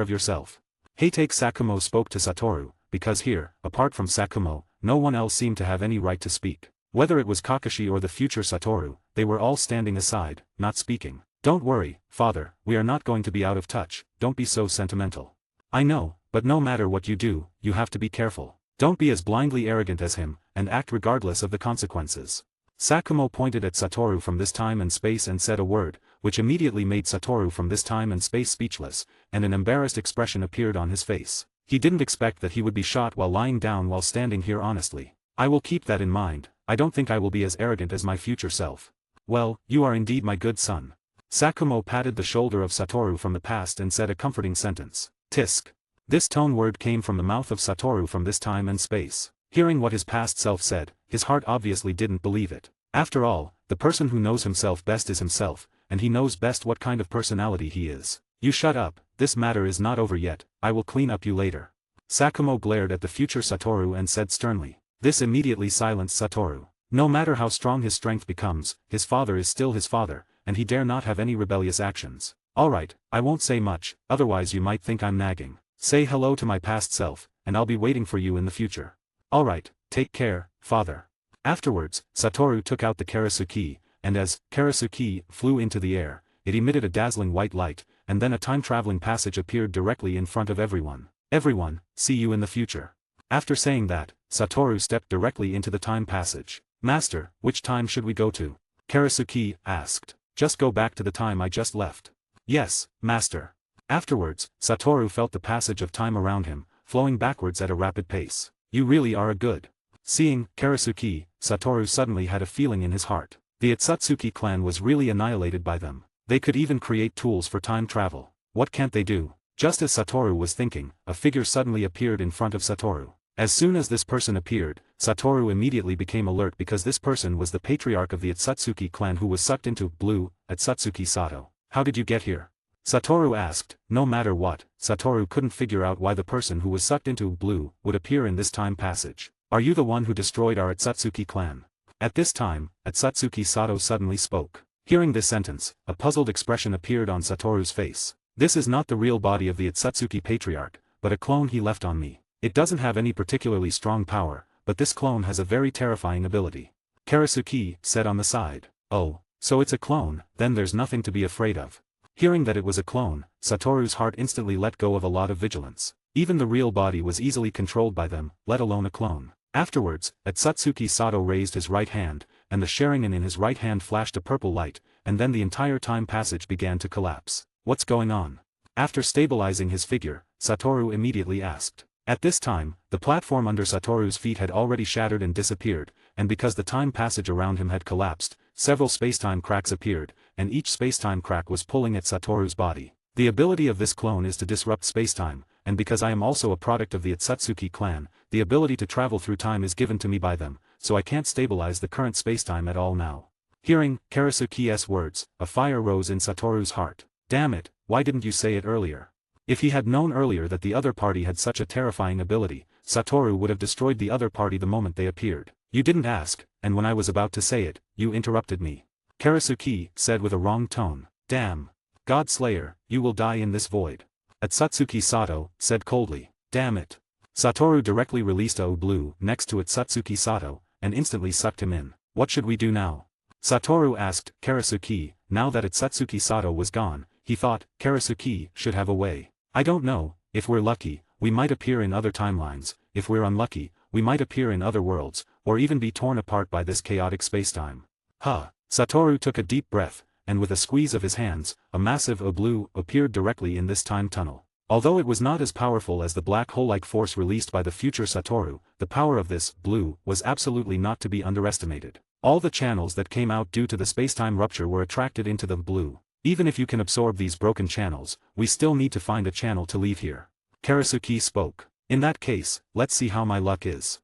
of yourself. Heitake Sakumo spoke to Satoru, because here, apart from Sakumo, no one else seemed to have any right to speak. Whether it was Kakashi or the future Satoru, they were all standing aside, not speaking. Don't worry, father, we are not going to be out of touch, don't be so sentimental. I know, but no matter what you do, you have to be careful. Don't be as blindly arrogant as him, and act regardless of the consequences. Sakumo pointed at Satoru from this time and space and said a word, which immediately made Satoru from this time and space speechless, and an embarrassed expression appeared on his face. He didn't expect that he would be shot while lying down while standing here honestly. I will keep that in mind. I don't think I will be as arrogant as my future self. Well, you are indeed my good son. Sakumo patted the shoulder of Satoru from the past and said a comforting sentence. Tisk. This tone word came from the mouth of Satoru from this time and space. Hearing what his past self said, his heart obviously didn't believe it. After all, the person who knows himself best is himself, and he knows best what kind of personality he is. You shut up, this matter is not over yet, I will clean up you later. Sakumo glared at the future Satoru and said sternly. This immediately silenced Satoru. No matter how strong his strength becomes, his father is still his father, and he dare not have any rebellious actions. Alright, I won't say much, otherwise you might think I'm nagging. Say hello to my past self, and I'll be waiting for you in the future. Alright, take care, father. Afterwards, Satoru took out the Karasuki, and as Karasuki flew into the air, it emitted a dazzling white light, and then a time-traveling passage appeared directly in front of everyone. Everyone, see you in the future. After saying that, Satoru stepped directly into the time passage. Master, which time should we go to? Karasuki asked. Just go back to the time I just left. Yes, master. Afterwards, Satoru felt the passage of time around him, flowing backwards at a rapid pace. You really are a good. Seeing Karasuki, Satoru suddenly had a feeling in his heart. The Otsutsuki clan was really annihilated by them. They could even create tools for time travel. What can't they do? Just as Satoru was thinking, a figure suddenly appeared in front of Satoru. As soon as this person appeared, Satoru immediately became alert because this person was the patriarch of the Otsutsuki clan who was sucked into blue, Otsutsuki Sato. How did you get here? Satoru asked. No matter what, Satoru couldn't figure out why the person who was sucked into blue would appear in this time passage. Are you the one who destroyed our Otsutsuki clan? At this time, Otsutsuki Sato suddenly spoke. Hearing this sentence, a puzzled expression appeared on Satoru's face. This is not the real body of the Otsutsuki patriarch, but a clone he left on me. It doesn't have any particularly strong power, but this clone has a very terrifying ability. Karasuki said on the side. Oh, so it's a clone, then there's nothing to be afraid of. Hearing that it was a clone, Satoru's heart instantly let go of a lot of vigilance. Even the real body was easily controlled by them, let alone a clone. Afterwards, Atsutsuki Sato raised his right hand, and the Sharingan in his right hand flashed a purple light, and then the entire time passage began to collapse. What's going on? After stabilizing his figure, Satoru immediately asked. At this time, the platform under Satoru's feet had already shattered and disappeared, and because the time passage around him had collapsed, several spacetime cracks appeared, and each spacetime crack was pulling at Satoru's body. The ability of this clone is to disrupt spacetime, and because I am also a product of the Atsutsuki clan, the ability to travel through time is given to me by them, so I can't stabilize the current spacetime at all now. Hearing Karasuki's words, a fire rose in Satoru's heart. Damn it, why didn't you say it earlier? If he had known earlier that the other party had such a terrifying ability, Satoru would have destroyed the other party the moment they appeared. You didn't ask, and when I was about to say it, you interrupted me. Karasuki said with a wrong tone. Damn. God Slayer, you will die in this void. Atsutsuki Sato said coldly. Damn it. Satoru directly released a blue next to Atsutsuki Sato, and instantly sucked him in. What should we do now? Satoru asked Karasuki. Now that Atsutsuki Sato was gone, he thought Karasuki should have a way. I don't know, if we're lucky, we might appear in other timelines, if we're unlucky, we might appear in other worlds, or even be torn apart by this chaotic spacetime. Huh. Satoru took a deep breath, and with a squeeze of his hands, a massive blue appeared directly in this time tunnel. Although it was not as powerful as the black hole-like force released by the future Satoru, the power of this blue was absolutely not to be underestimated. All the channels that came out due to the spacetime rupture were attracted into the blue. Even if you can absorb these broken channels, we still need to find a channel to leave here. Karasuki spoke. In that case, let's see how my luck is.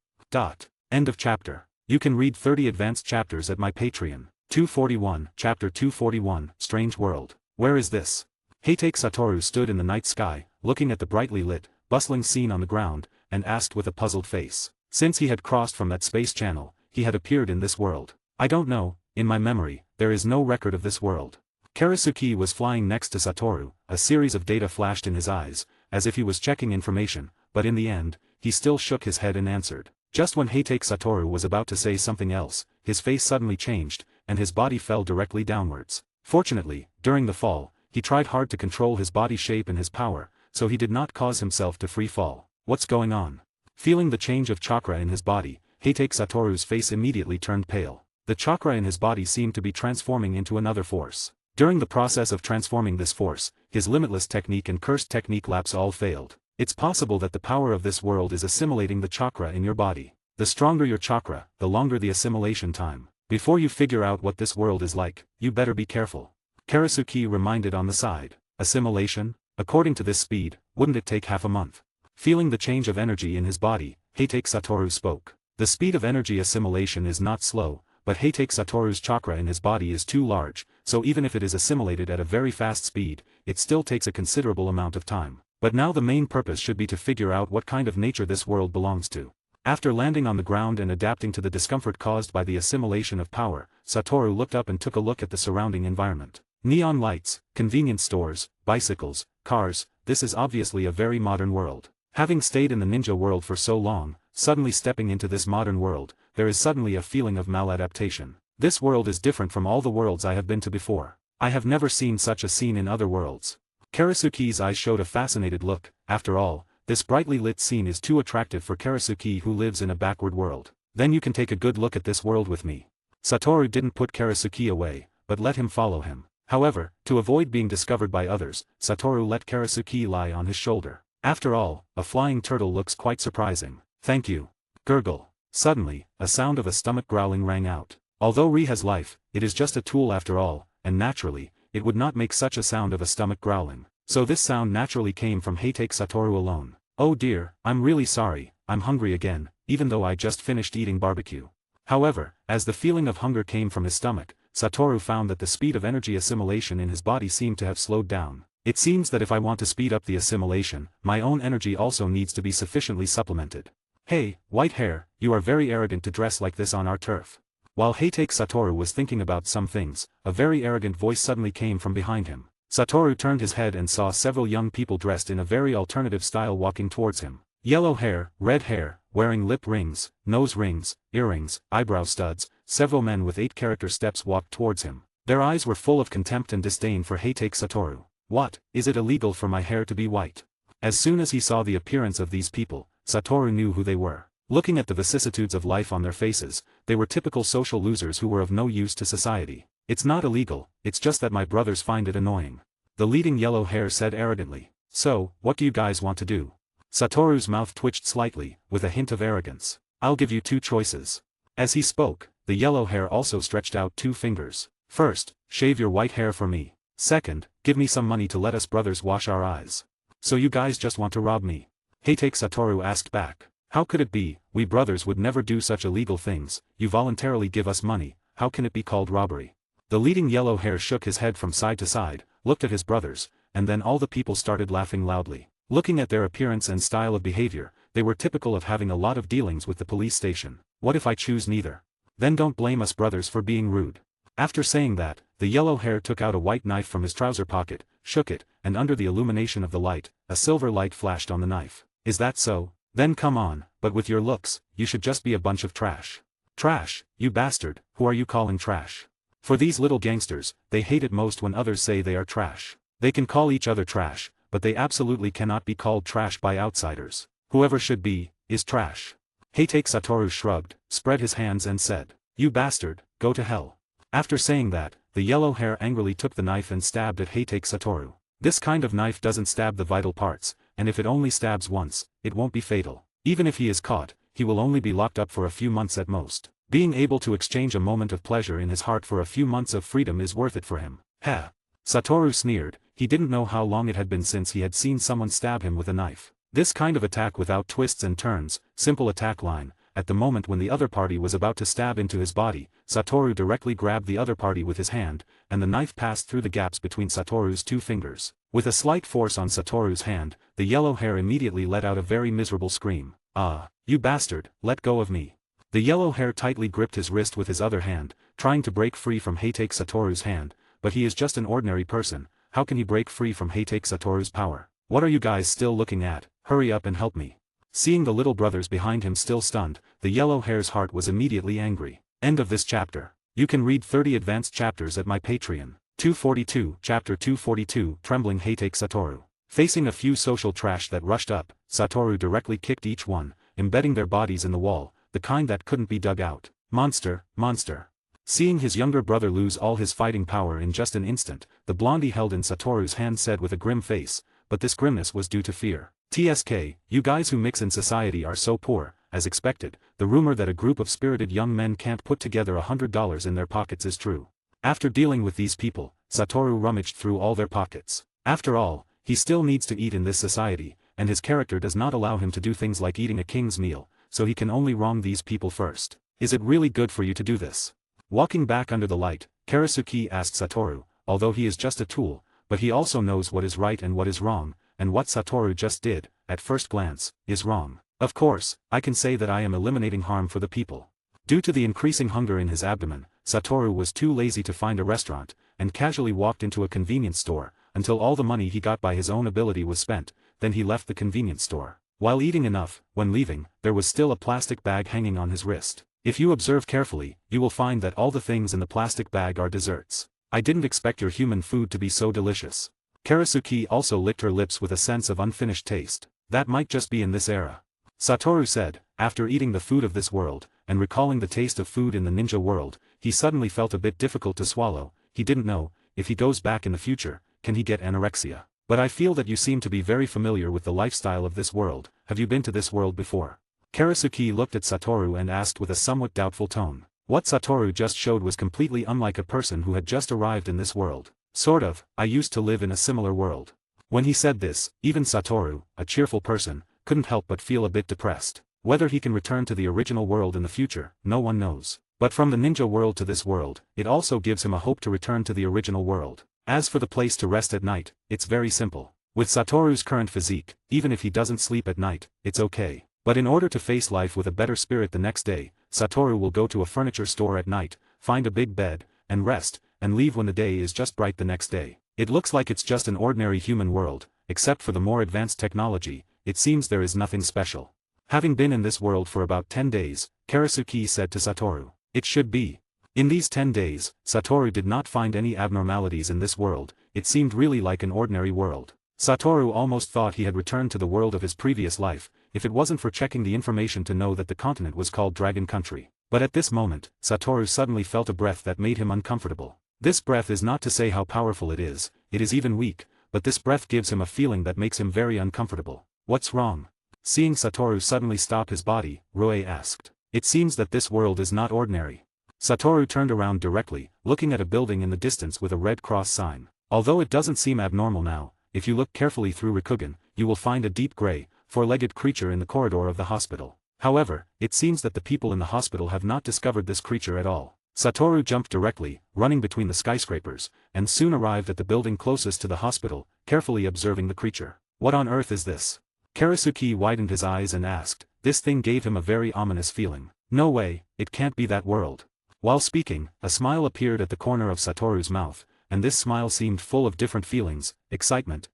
End of chapter. You can read 30 advanced chapters at my Patreon. 241, Chapter 241, Strange World. Where is this? Heitake Satoru stood in the night sky, looking at the brightly lit, bustling scene on the ground, and asked with a puzzled face. Since he had crossed from that space channel, he had appeared in this world. I don't know, in my memory, there is no record of this world. Karasuki was flying next to Satoru, a series of data flashed in his eyes, as if he was checking information, but in the end, he still shook his head and answered. Just when Heitake Satoru was about to say something else, his face suddenly changed, and his body fell directly downwards. Fortunately, during the fall, he tried hard to control his body shape and his power, so he did not cause himself to free fall. What's going on? Feeling the change of chakra in his body, Heitake Satoru's face immediately turned pale. The chakra in his body seemed to be transforming into another force. During the process of transforming this force, his limitless technique and cursed technique lapse all failed. It's possible that the power of this world is assimilating the chakra in your body. The stronger your chakra, the longer the assimilation time. Before you figure out what this world is like, you better be careful. Karasuki reminded on the side. Assimilation? According to this speed, wouldn't it take half a month? Feeling the change of energy in his body, Heitake Satoru spoke. The speed of energy assimilation is not slow, but Heitake Satoru's chakra in his body is too large, so even if it is assimilated at a very fast speed, it still takes a considerable amount of time. But now the main purpose should be to figure out what kind of nature this world belongs to. After landing on the ground and adapting to the discomfort caused by the assimilation of power, Satoru looked up and took a look at the surrounding environment. Neon lights, convenience stores, bicycles, cars, this is obviously a very modern world. Having stayed in the ninja world for so long, suddenly stepping into this modern world, there is suddenly a feeling of maladaptation. This world is different from all the worlds I have been to before. I have never seen such a scene in other worlds. Karasuki's eyes showed a fascinated look. After all, this brightly lit scene is too attractive for Karasuki who lives in a backward world. Then you can take a good look at this world with me. Satoru didn't put Karasuki away, but let him follow him. However, to avoid being discovered by others, Satoru let Karasuki lie on his shoulder. After all, a flying turtle looks quite surprising. Thank you. Gurgle. Suddenly, a sound of a stomach growling rang out. Although Ri has life, it is just a tool after all, and naturally, it would not make such a sound of a stomach growling. So this sound naturally came from Heitake Satoru alone. Oh dear, I'm really sorry, I'm hungry again, even though I just finished eating barbecue. However, as the feeling of hunger came from his stomach, Satoru found that the speed of energy assimilation in his body seemed to have slowed down. It seems that if I want to speed up the assimilation, my own energy also needs to be sufficiently supplemented. Hey, white hair, you are very arrogant to dress like this on our turf. While Heitake Satoru was thinking about some things, a very arrogant voice suddenly came from behind him. Satoru turned his head and saw several young people dressed in a very alternative style walking towards him. Yellow hair, red hair, wearing lip rings, nose rings, earrings, eyebrow studs, several men with 8-character steps walked towards him. Their eyes were full of contempt and disdain for Heitake Satoru. What, is it illegal for my hair to be white? As soon as he saw the appearance of these people, Satoru knew who they were. Looking at the vicissitudes of life on their faces, they were typical social losers who were of no use to society. It's not illegal, it's just that my brothers find it annoying. The leading yellow hair said arrogantly. So, what do you guys want to do? Satoru's mouth twitched slightly, with a hint of arrogance. I'll give you 2 choices. As he spoke, the yellow hair also stretched out 2 fingers. First, shave your white hair for me. Second, give me some money to let us brothers wash our eyes. So you guys just want to rob me? Heitake Satoru asked back. How could it be? We brothers would never do such illegal things. You voluntarily give us money, how can it be called robbery? The leading yellow hair shook his head from side to side, looked at his brothers, and then all the people started laughing loudly. Looking at their appearance and style of behavior, they were typical of having a lot of dealings with the police station. What if I choose neither? Then don't blame us brothers for being rude. After saying that, the yellow hair took out a white knife from his trouser pocket, shook it, and under the illumination of the light, a silver light flashed on the knife. Is that so? Then come on, but with your looks, you should just be a bunch of trash. Trash, you bastard, who are you calling trash? For these little gangsters, they hate it most when others say they are trash. They can call each other trash, but they absolutely cannot be called trash by outsiders. Whoever should be, is trash. Heitake Satoru shrugged, spread his hands and said, You bastard, go to hell. After saying that, the yellow hair angrily took the knife and stabbed at Heitake Satoru. This kind of knife doesn't stab the vital parts, and if it only stabs once, it won't be fatal. Even if he is caught, he will only be locked up for a few months at most. Being able to exchange a moment of pleasure in his heart for a few months of freedom is worth it for him. Ha! Satoru sneered, he didn't know how long it had been since he had seen someone stab him with a knife. This kind of attack without twists and turns, simple attack line. At the moment when the other party was about to stab into his body, Satoru directly grabbed the other party with his hand, and the knife passed through the gaps between Satoru's 2 fingers. With a slight force on Satoru's hand, the yellow hair immediately let out a very miserable scream. Ah, you bastard, let go of me. The yellow hair tightly gripped his wrist with his other hand, trying to break free from Heitake Satoru's hand, but he is just an ordinary person, how can he break free from Heitake Satoru's power? What are you guys still looking at? Hurry up and help me. Seeing the little brothers behind him still stunned, the yellow hair's heart was immediately angry. End of this chapter. You can read 30 advanced chapters at my Patreon. 242, Chapter 242, Trembling Heitake Satoru. Facing a few social trash that rushed up, Satoru directly kicked each one, embedding their bodies in the wall, the kind that couldn't be dug out. Monster, monster. Seeing his younger brother lose all his fighting power in just an instant, the blondie held in Satoru's hand said with a grim face, but this grimness was due to fear. TSK, you guys who mix in society are so poor, as expected. The rumor that a group of spirited young men can't put together $100 in their pockets is true. After dealing with these people, Satoru rummaged through all their pockets. After all, he still needs to eat in this society, and his character does not allow him to do things like eating a king's meal, so he can only wrong these people first. Is it really good for you to do this? Walking back under the light, Karasuki asked Satoru, although he is just a tool, but he also knows what is right and what is wrong, and what Satoru just did, at first glance, is wrong. Of course, I can say that I am eliminating harm for the people. Due to the increasing hunger in his abdomen, Satoru was too lazy to find a restaurant, and casually walked into a convenience store, until all the money he got by his own ability was spent, then he left the convenience store. While eating enough, when leaving, there was still a plastic bag hanging on his wrist. If you observe carefully, you will find that all the things in the plastic bag are desserts. I didn't expect your human food to be so delicious. Karasuki also licked her lips with a sense of unfinished taste. That might just be in this era. Satoru said, after eating the food of this world, and recalling the taste of food in the ninja world, he suddenly felt a bit difficult to swallow. He didn't know, if he goes back in the future, can he get anorexia? But I feel that you seem to be very familiar with the lifestyle of this world. Have you been to this world before? Karasuki looked at Satoru and asked with a somewhat doubtful tone. What Satoru just showed was completely unlike a person who had just arrived in this world. Sort of, I used to live in a similar world. When he said this, even Satoru, a cheerful person, couldn't help but feel a bit depressed. Whether he can return to the original world in the future, no one knows. But from the ninja world to this world, it also gives him a hope to return to the original world. As for the place to rest at night, it's very simple. With Satoru's current physique, even if he doesn't sleep at night, it's okay. But in order to face life with a better spirit the next day, Satoru will go to a furniture store at night, find a big bed, and rest, and leave when the day is just bright the next day. It looks like it's just an ordinary human world, except for the more advanced technology. it seems there is nothing special. Having been in this world for about 10 days, Karasuki said to Satoru. It should be. In these 10 days, Satoru did not find any abnormalities in this world, it seemed really like an ordinary world. Satoru almost thought he had returned to the world of his previous life, if it wasn't for checking the information to know that the continent was called Dragon Country. But at this moment, Satoru suddenly felt a breath that made him uncomfortable. This breath is not to say how powerful it is even weak, but this breath gives him a feeling that makes him very uncomfortable. What's wrong? Seeing Satoru suddenly stop his body, Rue asked. It seems that this world is not ordinary. Satoru turned around directly, looking at a building in the distance with a red cross sign. Although it doesn't seem abnormal now, if you look carefully through Rikugen, you will find a deep gray, four-legged creature in the corridor of the hospital. However, it seems that the people in the hospital have not discovered this creature at all. Satoru jumped directly, running between the skyscrapers, and soon arrived at the building closest to the hospital, carefully observing the creature. What on earth is this? Karasuki widened his eyes and asked. This thing gave him a very ominous feeling. No way, it can't be that world. While speaking, a smile appeared at the corner of Satoru's mouth, and this smile seemed full of different feelings, excitement,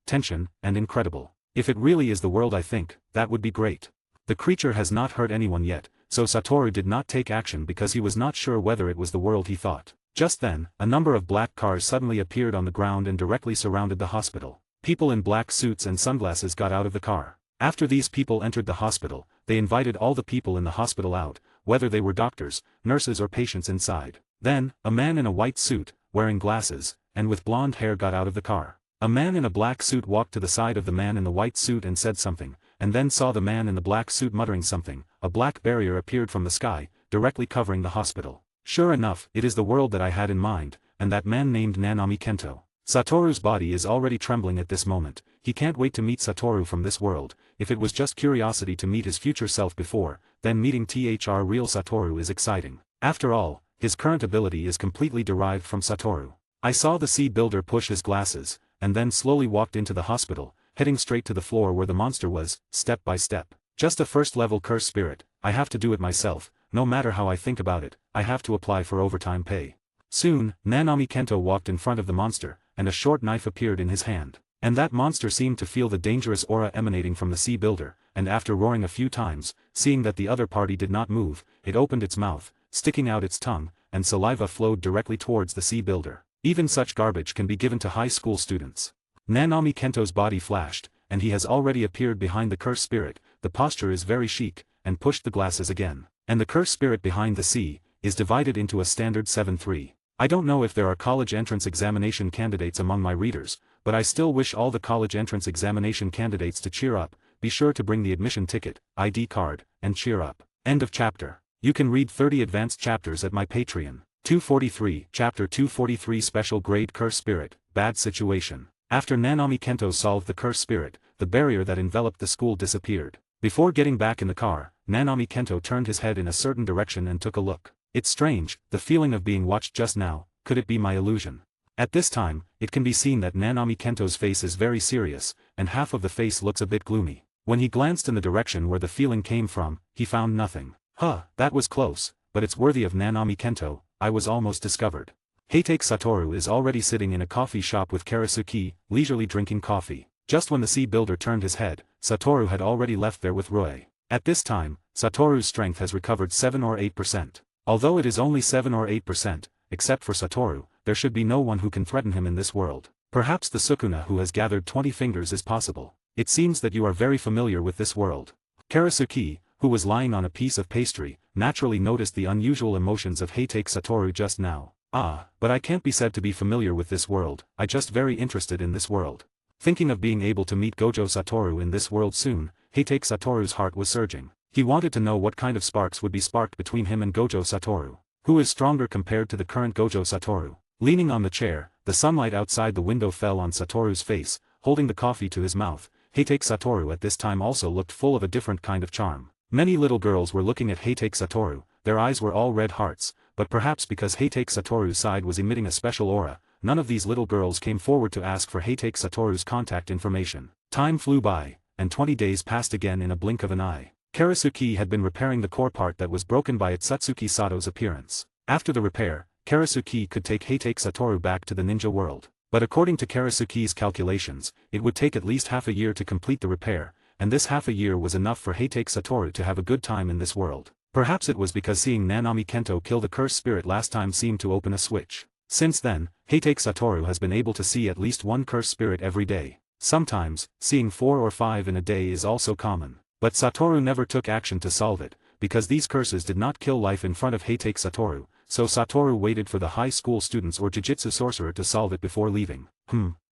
tension, and incredible. If it really is the world I think, that would be great. The creature has not hurt anyone yet, so Satoru did not take action because he was not sure whether it was the world he thought. Just then, a number of black cars suddenly appeared on the ground and directly surrounded the hospital. People in black suits and sunglasses got out of the car. After these people entered the hospital, they invited all the people in the hospital out, whether they were doctors, nurses or patients inside. Then, a man in a white suit, wearing glasses, and with blonde hair got out of the car. A man in a black suit walked to the side of the man in the white suit and said something, and then saw the man in the black suit muttering something. A black barrier appeared from the sky, directly covering the hospital. Sure enough, it is the world that I had in mind, and that man named Nanami Kento. Satoru's body is already trembling at this moment. He can't wait to meet Satoru from this world. If it was just curiosity to meet his future self before, then meeting real Satoru is exciting. After all, his current ability is completely derived from Satoru. I saw the sea builder push his glasses, and then slowly walked into the hospital, heading straight to the floor where the monster was, step by step. Just a first-level curse spirit, I have to do it myself, no matter how I think about it, I have to apply for overtime pay. Soon, Nanami Kento walked in front of the monster, and a short knife appeared in his hand. And that monster seemed to feel the dangerous aura emanating from the sea builder, and after roaring a few times, seeing that the other party did not move, it opened its mouth, sticking out its tongue, and saliva flowed directly towards the sea builder. Even such garbage can be given to high school students. Nanami Kento's body flashed, and he has already appeared behind the curse spirit. The posture is very chic, and pushed the glasses again. And the curse spirit behind the sea is divided into a standard 7-3. I don't know if there are college entrance examination candidates among my readers, but I still wish all the college entrance examination candidates to cheer up. Be sure to bring the admission ticket, ID card, and cheer up. End of chapter. You can read 30 advanced chapters at my Patreon. 243, Chapter 243, Special Grade Curse Spirit, Bad Situation. After Nanami Kento solved the curse spirit, the barrier that enveloped the school disappeared. Before getting back in the car, Nanami Kento turned his head in a certain direction and took a look. It's strange, the feeling of being watched just now. Could it be my illusion? At this time, it can be seen that Nanami Kento's face is very serious, and half of the face looks a bit gloomy. When he glanced in the direction where the feeling came from, he found nothing. That was close, but it's worthy of Nanami Kento. I was almost discovered. Heitake Satoru is already sitting in a coffee shop with Karasuki, leisurely drinking coffee. Just when the sea builder turned his head, Satoru had already left there with Rue. At this time, Satoru's strength has recovered 7 or 8%. Although it is only 7 or 8%, except for Satoru, there should be no one who can threaten him in this world. Perhaps the Sukuna who has gathered 20 fingers is possible. It seems that you are very familiar with this world. Karasuki, who was lying on a piece of pastry, naturally noticed the unusual emotions of Heitake Satoru just now. But I can't be said to be familiar with this world, I just very interested in this world. Thinking of being able to meet Gojo Satoru in this world soon, Heitake Satoru's heart was surging. He wanted to know what kind of sparks would be sparked between him and Gojo Satoru. Who is stronger compared to the current Gojo Satoru? Leaning on the chair, the sunlight outside the window fell on Satoru's face, holding the coffee to his mouth. Heitake Satoru at this time also looked full of a different kind of charm. Many little girls were looking at Heitake Satoru, their eyes were all red hearts, but perhaps because Heitake Satoru's side was emitting a special aura, none of these little girls came forward to ask for Heitake Satoru's contact information. Time flew by, and 20 days passed again in a blink of an eye. Karasuki had been repairing the core part that was broken by Satsuki Sato's appearance. After the repair, Karasuki could take Heitake Satoru back to the ninja world. But according to Karasuki's calculations, it would take at least half a year to complete the repair, and this half a year was enough for Heitake Satoru to have a good time in this world. Perhaps it was because seeing Nanami Kento kill the cursed spirit last time seemed to open a switch. Since then, Heitake Satoru has been able to see at least one cursed spirit every day. Sometimes, seeing 4 or 5 in a day is also common. But Satoru never took action to solve it, because these curses did not kill life in front of Heitake Satoru, so Satoru waited for the high school students or Jujutsu sorcerer to solve it before leaving.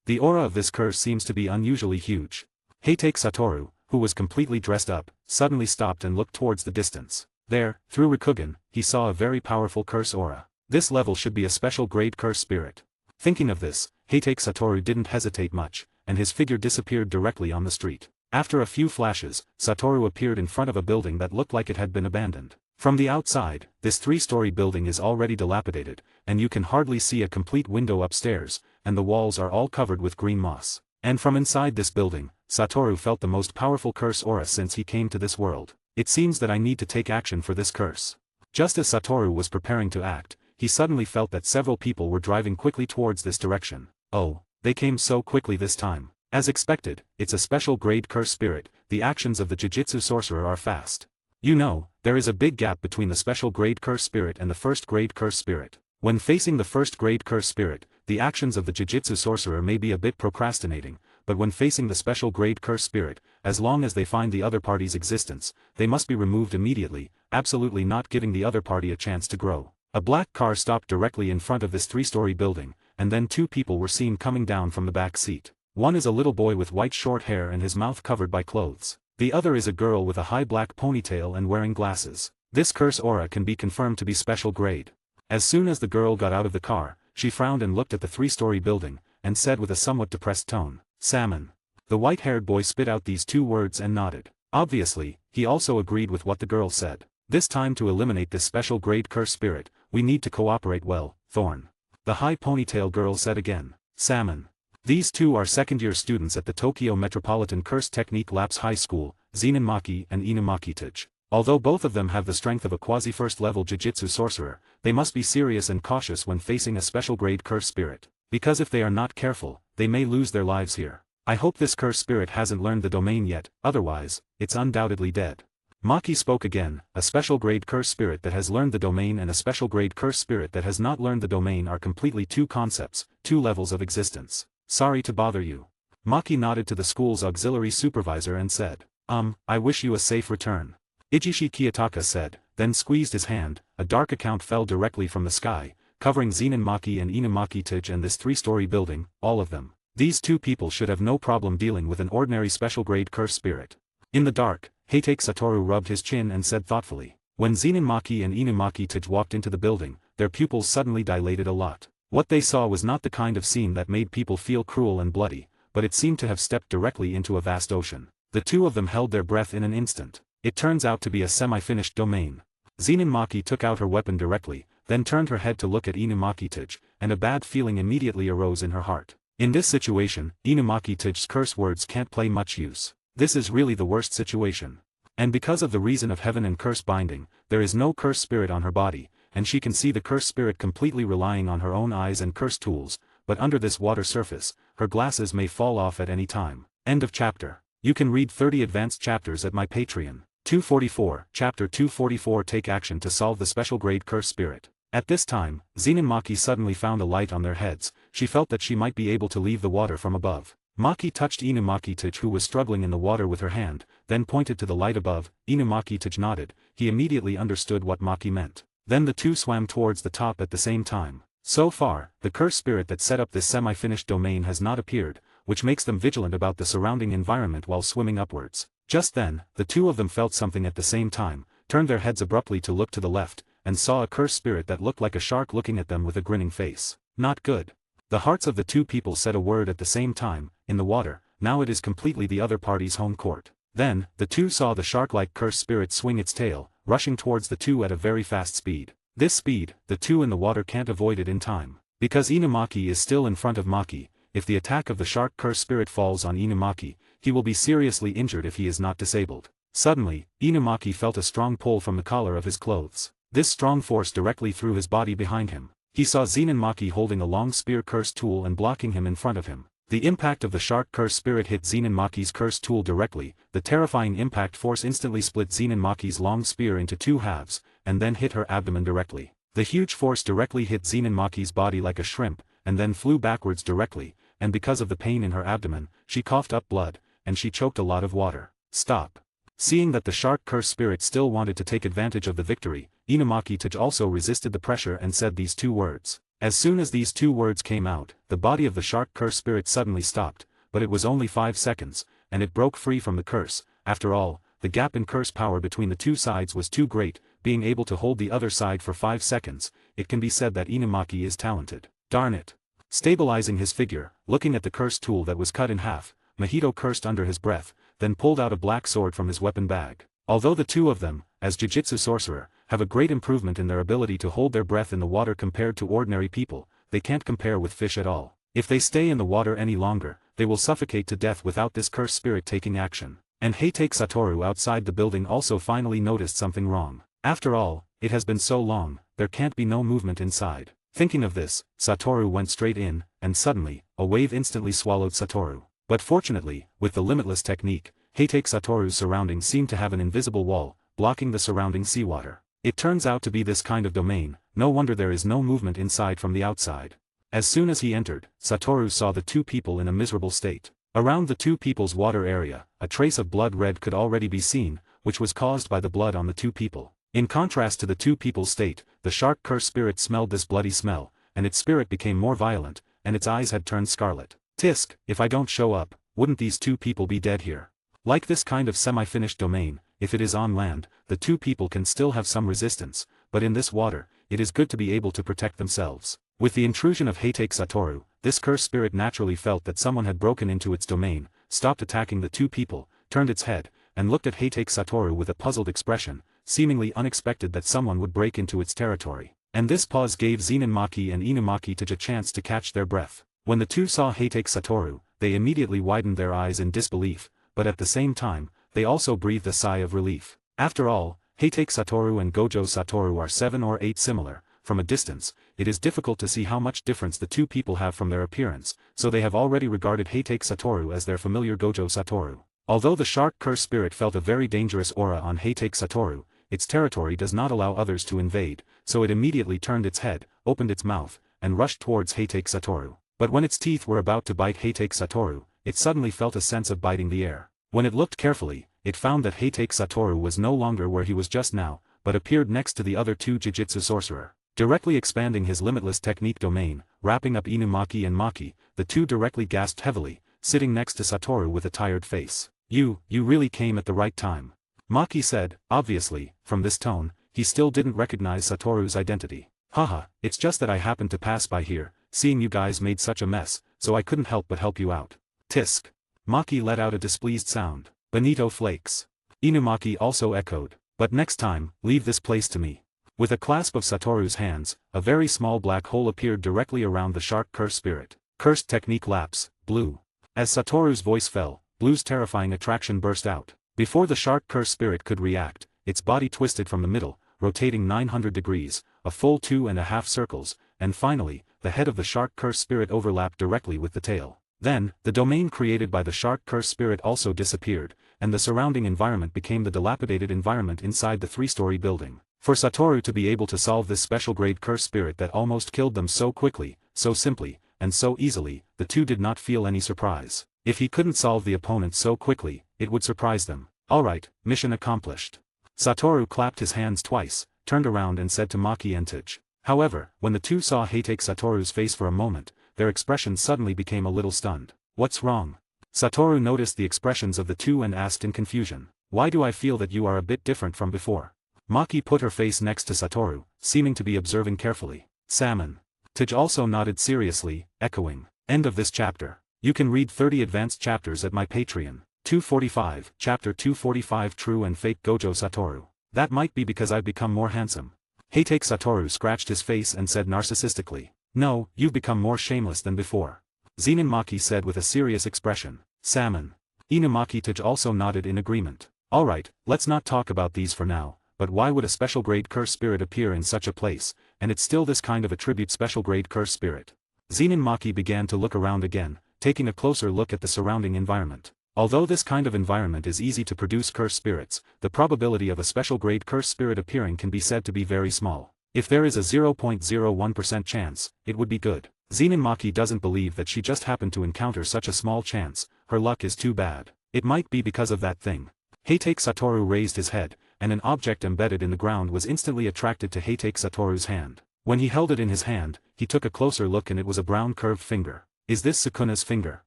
The aura of this curse seems to be unusually huge. Heitake Satoru, who was completely dressed up, suddenly stopped and looked towards the distance. There, through Rikugen, he saw a very powerful curse aura. This level should be a special grade curse spirit. Thinking of this, Heitake Satoru didn't hesitate much, and his figure disappeared directly on the street. After a few flashes, Satoru appeared in front of a building that looked like it had been abandoned. From the outside, this 3-story building is already dilapidated, and you can hardly see a complete window upstairs, and the walls are all covered with green moss. And from inside this building, Satoru felt the most powerful curse aura since he came to this world. It seems that I need to take action for this curse. Just as Satoru was preparing to act, he suddenly felt that several people were driving quickly towards this direction. Oh, they came so quickly this time. As expected, it's a special grade curse spirit, the actions of the Jujutsu sorcerer are fast. You know, there is a big gap between the special grade curse spirit and the first grade curse spirit. When facing the first grade curse spirit, the actions of the Jujutsu sorcerer may be a bit procrastinating, but when facing the special grade curse spirit, as long as they find the other party's existence, they must be removed immediately, absolutely not giving the other party a chance to grow. A black car stopped directly in front of this 3-story building, and then 2 people were seen coming down from the back seat. One is a little boy with white short hair and his mouth covered by clothes. The other is a girl with a high black ponytail and wearing glasses. This curse aura can be confirmed to be special grade. As soon as the girl got out of the car, she frowned and looked at the 3-story building, and said with a somewhat depressed tone, "Salmon." The white-haired boy spit out these 2 words and nodded. Obviously, he also agreed with what the girl said. This time to eliminate this special grade curse spirit, we need to cooperate well, Thorn. The high ponytail girl said again, "Salmon." These 2 are second-year students at the Tokyo Metropolitan Curse Technique Labs High School, Zinunmaki and Inumaki-tej. Although both of them have the strength of a quasi-first-level Jujutsu sorcerer, they must be serious and cautious when facing a special grade curse spirit. Because if they are not careful, they may lose their lives here. I hope this curse spirit hasn't learned the domain yet, otherwise, it's undoubtedly dead. Maki spoke again, a special grade curse spirit that has learned the domain and a special grade curse spirit that has not learned the domain are completely 2 concepts, 2 levels of existence. Sorry to bother you. Maki nodded to the school's auxiliary supervisor and said, I wish you a safe return. Ijishi Kiyotaka said, then squeezed his hand. A dark account fell directly from the sky, covering Zinunmaki and Inumaki-tej and this 3-story building, all of them. These 2 people should have no problem dealing with an ordinary special grade curse spirit. In the dark, Heitake Satoru rubbed his chin and said thoughtfully. When Zinunmaki and Inumaki-tej walked into the building, their pupils suddenly dilated a lot. What they saw was not the kind of scene that made people feel cruel and bloody, but it seemed to have stepped directly into a vast ocean. The 2 of them held their breath in an instant. It turns out to be a semi-finished domain. Zinunmaki took out her weapon directly, then turned her head to look at Inumaki-tej, and a bad feeling immediately arose in her heart. In this situation, Inumaki-tej's curse words can't play much use. This is really the worst situation. And because of the reason of heaven and curse binding, there is no curse spirit on her body, and she can see the curse spirit completely relying on her own eyes and curse tools, but under this water surface, her glasses may fall off at any time. End of chapter. You can read 30 advanced chapters at my Patreon. 244, Chapter 244 Take action to solve the special grade curse spirit. At this time, Zinunmaki suddenly found a light on their heads. She felt that she might be able to leave the water from above. Maki touched Inumaki-tej who was struggling in the water with her hand, then pointed to the light above. Inumaki-tej nodded. He immediately understood what Maki meant. Then the 2 swam towards the top at the same time. So far, the curse spirit that set up this semi-finished domain has not appeared, which makes them vigilant about the surrounding environment while swimming upwards. Just then, the 2 of them felt something at the same time, turned their heads abruptly to look to the left, and saw a curse spirit that looked like a shark looking at them with a grinning face. Not good. The hearts of the 2 people said a word at the same time. In the water, now it is completely the other party's home court. Then, the 2 saw the shark-like curse spirit swing its tail, rushing towards the 2 at a very fast speed. This speed, the 2 in the water can't avoid it in time. Because Inumaki is still in front of Maki, if the attack of the shark curse spirit falls on Inumaki, he will be seriously injured if he is not disabled. Suddenly, Inumaki felt a strong pull from the collar of his clothes. This strong force directly threw his body behind him. He saw Zenin Maki holding a long spear curse tool and blocking him in front of him. The impact of the shark curse spirit hit Zenin Maki's curse tool directly. The terrifying impact force instantly split Zenin Maki's long spear into two halves, and then hit her abdomen directly. The huge force directly hit Zenin Maki's body like a shrimp, and then flew backwards directly, and because of the pain in her abdomen, she coughed up blood, and she choked a lot of water. Stop. Seeing that the shark curse spirit still wanted to take advantage of the victory, Inumaki Taj also resisted the pressure and said these two words. As soon as these two words came out, the body of the shark curse spirit suddenly stopped, but it was only 5 seconds, and it broke free from the curse. After all, the gap in curse power between the two sides was too great. Being able to hold the other side for 5 seconds, it can be said that Inumaki is talented. Darn it. Stabilizing his figure, looking at the curse tool that was cut in half, Mahito cursed under his breath, then pulled out a black sword from his weapon bag. Although the two of them, as Jujutsu sorcerer, have a great improvement in their ability to hold their breath in the water compared to ordinary people, they can't compare with fish at all. If they stay in the water any longer, they will suffocate to death without this cursed spirit taking action. And Heitake Satoru outside the building also finally noticed something wrong. After all, it has been so long, there can't be no movement inside. Thinking of this, Satoru went straight in, and suddenly, a wave instantly swallowed Satoru. But fortunately, with the limitless technique, Heitake Satoru's surroundings seemed to have an invisible wall, blocking the surrounding seawater. It turns out to be this kind of domain, no wonder there is no movement inside from the outside. As soon as he entered, Satoru saw the two people in a miserable state. Around the two people's water area, a trace of blood red could already be seen, which was caused by the blood on the two people. In contrast to the two people's state, the shark curse spirit smelled this bloody smell, and its spirit became more violent, and its eyes had turned scarlet. Tisk, if I don't show up, wouldn't these two people be dead here? Like this kind of semi-finished domain, if it is on land, the two people can still have some resistance, but in this water, it is good to be able to protect themselves. With the intrusion of Heitake Satoru, this cursed spirit naturally felt that someone had broken into its domain, stopped attacking the two people, turned its head, and looked at Heitake Satoru with a puzzled expression, seemingly unexpected that someone would break into its territory. And this pause gave Zenin Maki and Inumaki Taj a chance to catch their breath. When the two saw Heitake Satoru, they immediately widened their eyes in disbelief, but at the same time, they also breathed a sigh of relief. After all, Heitake Satoru and Gojo Satoru are 7 or 8 similar. From a distance, it is difficult to see how much difference the two people have from their appearance, so they have already regarded Heitake Satoru as their familiar Gojo Satoru. Although the shark curse spirit felt a very dangerous aura on Heitake Satoru, its territory does not allow others to invade, so it immediately turned its head, opened its mouth, and rushed towards Heitake Satoru. But when its teeth were about to bite Heitake Satoru, it suddenly felt a sense of biting the air. When it looked carefully, it found that Heitake Satoru was no longer where he was just now, but appeared next to the other two Jujutsu sorcerer. Directly expanding his limitless technique domain, wrapping up Inumaki and Maki, the two directly gasped heavily, sitting next to Satoru with a tired face. You really came at the right time. Maki said, obviously, from this tone, he still didn't recognize Satoru's identity. Haha, it's just that I happened to pass by here, seeing you guys made such a mess, so I couldn't help but help you out. Tisk. Maki let out a displeased sound. Bonito flakes. Inumaki also echoed. But next time, leave this place to me. With a clasp of Satoru's hands, a very small black hole appeared directly around the shark curse spirit. Cursed technique lapse, blue. As Satoru's voice fell, Blue's terrifying attraction burst out. Before the shark curse spirit could react, its body twisted from the middle, rotating 900 degrees, a full 2.5 circles, and finally, the head of the shark curse spirit overlapped directly with the tail. Then, the domain created by the shark curse spirit also disappeared, and the surrounding environment became the dilapidated environment inside the 3-story building. For Satoru to be able to solve this special grade curse spirit that almost killed them so quickly, so simply, and so easily, the two did not feel any surprise. If he couldn't solve the opponent so quickly, it would surprise them. Alright, mission accomplished. Satoru clapped his hands twice, turned around and said to Maki and Taj. However, when the two saw Heitake Satoru's face for a moment, their expressions suddenly became a little stunned. What's wrong? Satoru noticed the expressions of the two and asked in confusion. Why do I feel that you are a bit different from before? Maki put her face next to Satoru, seeming to be observing carefully. Salmon. Taj also nodded seriously, echoing. End of this chapter. You can read 30 advanced chapters at my Patreon. 245, Chapter 245 True and Fake Gojo Satoru. That might be because I've become more handsome. Heitake Satoru scratched his face and said narcissistically. No, you've become more shameless than before. Zenin Maki said with a serious expression. Salmon. Inumaki Taj also nodded in agreement. Alright, let's not talk about these for now. But why would a special grade curse spirit appear in such a place, and it's still this kind of attribute special grade curse spirit. Zenin Maki began to look around again, taking a closer look at the surrounding environment. Although this kind of environment is easy to produce curse spirits, the probability of a special grade curse spirit appearing can be said to be very small. If there is a 0.01% chance, it would be good. Zenin Maki doesn't believe that she just happened to encounter such a small chance, her luck is too bad. It might be because of that thing. Heitake Satoru raised his head, and an object embedded in the ground was instantly attracted to Heitake Satoru's hand. When he held it in his hand, he took a closer look and it was a brown curved finger. Is this Sukuna's finger?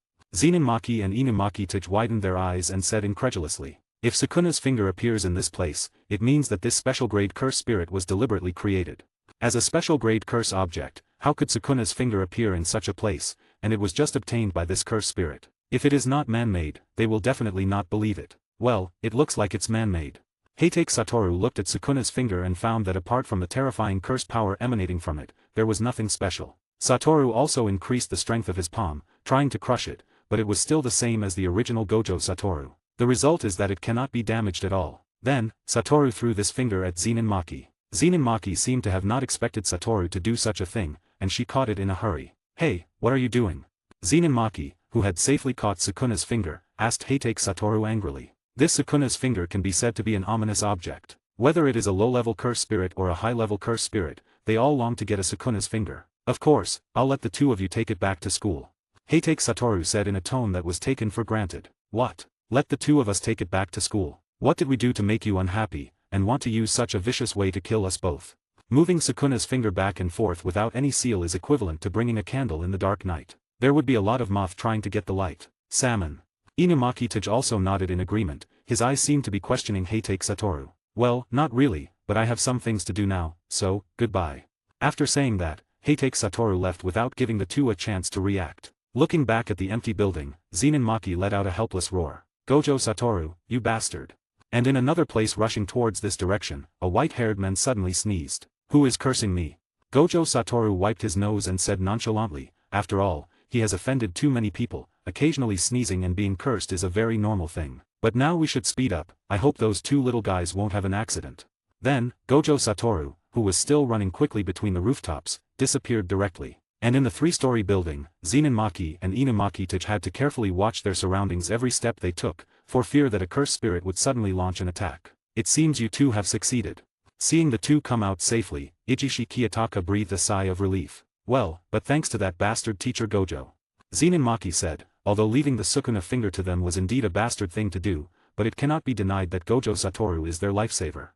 Zenin Maki and Inumaki widened their eyes and said incredulously. If Sukuna's finger appears in this place, it means that this special grade curse spirit was deliberately created. As a special grade curse object, how could Sukuna's finger appear in such a place, and it was just obtained by this curse spirit? If it is not man-made, they will definitely not believe it. Well, it looks like it's man-made. Heitake Satoru looked at Sukuna's finger and found that apart from the terrifying curse power emanating from it, there was nothing special. Satoru also increased the strength of his palm, trying to crush it, but it was still the same as the original Gojo Satoru. The result is that it cannot be damaged at all. Then, Satoru threw this finger at Zenin Maki. Zenin Maki seemed to have not expected Satoru to do such a thing, and she caught it in a hurry. Hey, what are you doing? Zenin Maki, who had safely caught Sukuna's finger, asked Heitake Satoru angrily. This Sukuna's finger can be said to be an ominous object. Whether it is a low-level curse spirit or a high-level curse spirit, they all long to get a Sukuna's finger. Of course, I'll let the two of you take it back to school. Heitake Satoru said in a tone that was taken for granted. What? Let the two of us take it back to school? What did we do to make you unhappy, and want to use such a vicious way to kill us both? Moving Sukuna's finger back and forth without any seal is equivalent to bringing a candle in the dark night. There would be a lot of moth trying to get the light. Salmon. Inumaki also nodded in agreement, his eyes seemed to be questioning Heitake Satoru. Well, not really, but I have some things to do now, so, goodbye. After saying that, Heitake Satoru left without giving the two a chance to react. Looking back at the empty building, Zenin Maki let out a helpless roar. Gojo Satoru, you bastard. And in another place rushing towards this direction, a white-haired man suddenly sneezed. Who is cursing me? Gojo Satoru wiped his nose and said nonchalantly, after all, he has offended too many people, occasionally sneezing and being cursed is a very normal thing. But now we should speed up, I hope those two little guys won't have an accident. Then, Gojo Satoru, who was still running quickly between the rooftops, disappeared directly. And in the three-story building, Zenin Maki and Inumaki had to carefully watch their surroundings every step they took, for fear that a cursed spirit would suddenly launch an attack. It seems you two have succeeded. Seeing the two come out safely, Ichishi Kiyotaka breathed a sigh of relief. Well, but thanks to that bastard teacher Gojo. Zenin Maki said, although leaving the Sukuna finger to them was indeed a bastard thing to do, but it cannot be denied that Gojo Satoru is their lifesaver.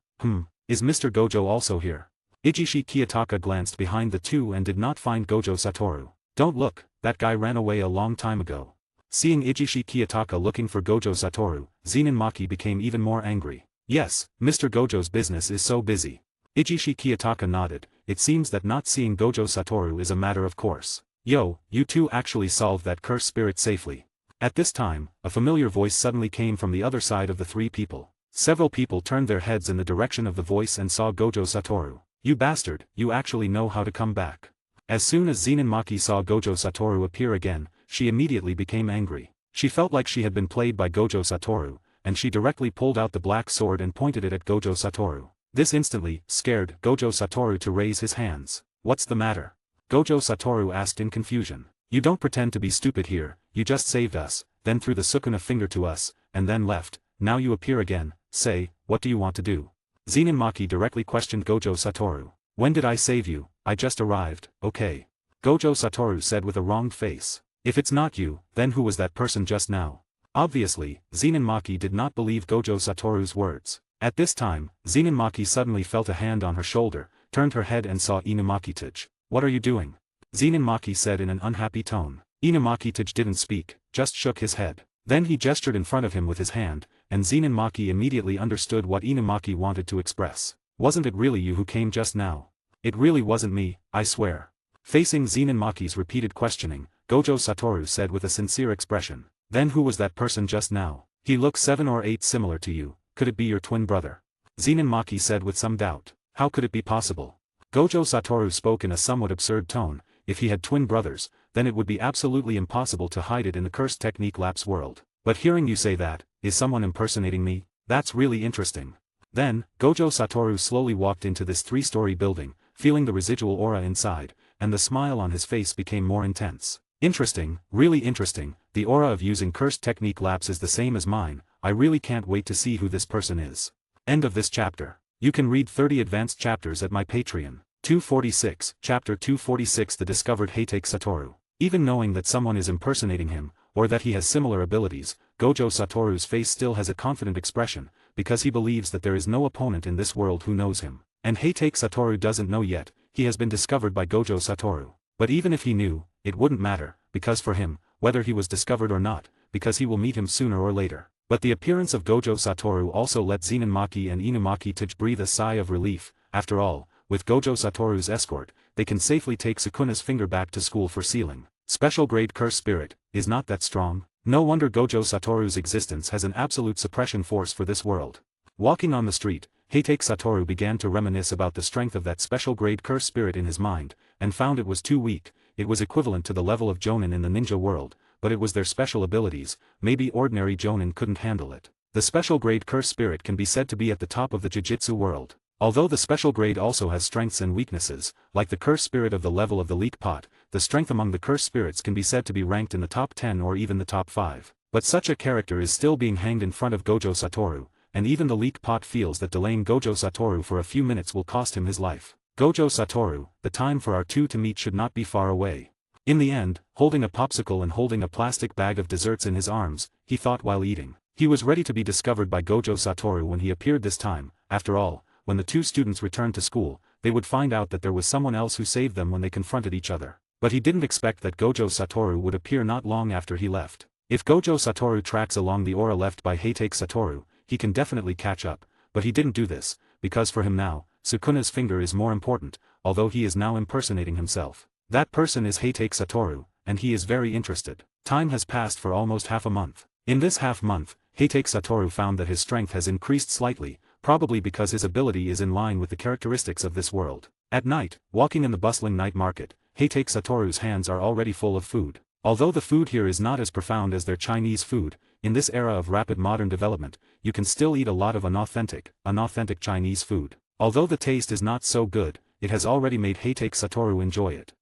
Is Mr. Gojo also here? Ichishi Kiyotaka glanced behind the two and did not find Gojo Satoru. Don't look, that guy ran away a long time ago. Seeing Ichishi Kiyotaka looking for Gojo Satoru, Zenin Maki became even more angry. Yes, Mr. Gojo's business is so busy. Ichishi Kiyotaka nodded, it seems that not seeing Gojo Satoru is a matter of course. Yo, you two actually solved that cursed spirit safely. At this time, a familiar voice suddenly came from the other side of the three people. Several people turned their heads in the direction of the voice and saw Gojo Satoru. You bastard, you actually know how to come back. As soon as Zenin Maki saw Gojo Satoru appear again, she immediately became angry. She felt like she had been played by Gojo Satoru, and she directly pulled out the black sword and pointed it at Gojo Satoru. This instantly scared Gojo Satoru to raise his hands. What's the matter? Gojo Satoru asked in confusion. You don't pretend to be stupid here, you just saved us, then threw the Sukuna finger to us, and then left. Now you appear again, say, what do you want to do? Zenin Maki directly questioned Gojo Satoru. When did I save you? I just arrived, okay. Gojo Satoru said with a wronged face. If it's not you, then who was that person just now? Obviously, Zenin Maki did not believe Gojo Satoru's words. At this time, Zenin Maki suddenly felt a hand on her shoulder, turned her head and saw Inumaki. What are you doing? Zenin Maki said in an unhappy tone. Inumaki didn't speak, just shook his head. Then he gestured in front of him with his hand, and Zenin Maki immediately understood what Inumaki wanted to express. Wasn't it really you who came just now? It really wasn't me, I swear. Facing Zenin Maki's repeated questioning, Gojo Satoru said with a sincere expression. Then who was that person just now? He looks 7 or 8 similar to you, could it be your twin brother? Zenin Maki said with some doubt. How could it be possible? Gojo Satoru spoke in a somewhat absurd tone. If he had twin brothers, then it would be absolutely impossible to hide it in the cursed technique lapse world. But hearing you say that, is someone impersonating me? That's really interesting. Then, Gojo Satoru slowly walked into this 3-story building, feeling the residual aura inside, and the smile on his face became more intense. Interesting, really interesting, the aura of using cursed technique lapse is the same as mine, I really can't wait to see who this person is. End of this chapter. You can read 30 advanced chapters at my Patreon. 246, Chapter 246 The Discovered Heitake Satoru. Even knowing that someone is impersonating him, or that he has similar abilities, Gojo Satoru's face still has a confident expression, because he believes that there is no opponent in this world who knows him. And Heitake Satoru doesn't know yet, he has been discovered by Gojo Satoru. But even if he knew, it wouldn't matter, because for him, whether he was discovered or not, because he will meet him sooner or later. But the appearance of Gojo Satoru also let Zenonmaki and Inumaki breathe a sigh of relief. After all, with Gojo Satoru's escort, they can safely take Sukuna's finger back to school for sealing. Special grade curse spirit, is not that strong? No wonder Gojo Satoru's existence has an absolute suppression force for this world. Walking on the street, Heitake Satoru began to reminisce about the strength of that special grade curse spirit in his mind, and found it was too weak. It was equivalent to the level of Jonin in the ninja world, but it was their special abilities, maybe ordinary Jonin couldn't handle it. The special grade curse spirit can be said to be at the top of the Jujutsu world. Although the special grade also has strengths and weaknesses, like the curse spirit of the level of the leek pot, the strength among the curse spirits can be said to be ranked in the top 10 or even the top 5. But such a character is still being hanged in front of Gojo Satoru, and even the leek pot feels that delaying Gojo Satoru for a few minutes will cost him his life. Gojo Satoru, the time for our two to meet should not be far away. In the end, holding a popsicle and holding a plastic bag of desserts in his arms, he thought while eating. He was ready to be discovered by Gojo Satoru when he appeared this time. After all, when the two students returned to school, they would find out that there was someone else who saved them when they confronted each other. But he didn't expect that Gojo Satoru would appear not long after he left. If Gojo Satoru tracks along the aura left by Heitake Satoru, he can definitely catch up, but he didn't do this, because for him now, Sukuna's finger is more important, although he is now impersonating himself. That person is Heitake Satoru, and he is very interested. Time has passed for almost half a month. In this half-month, Heitake Satoru found that his strength has increased slightly, probably because his ability is in line with the characteristics of this world. At night, walking in the bustling night market, Heitake Satoru's hands are already full of food. Although the food here is not as profound as their Chinese food, in this era of rapid modern development, you can still eat a lot of unauthentic Chinese food. Although the taste is not so good, it has already made Heitake Satoru enjoy it.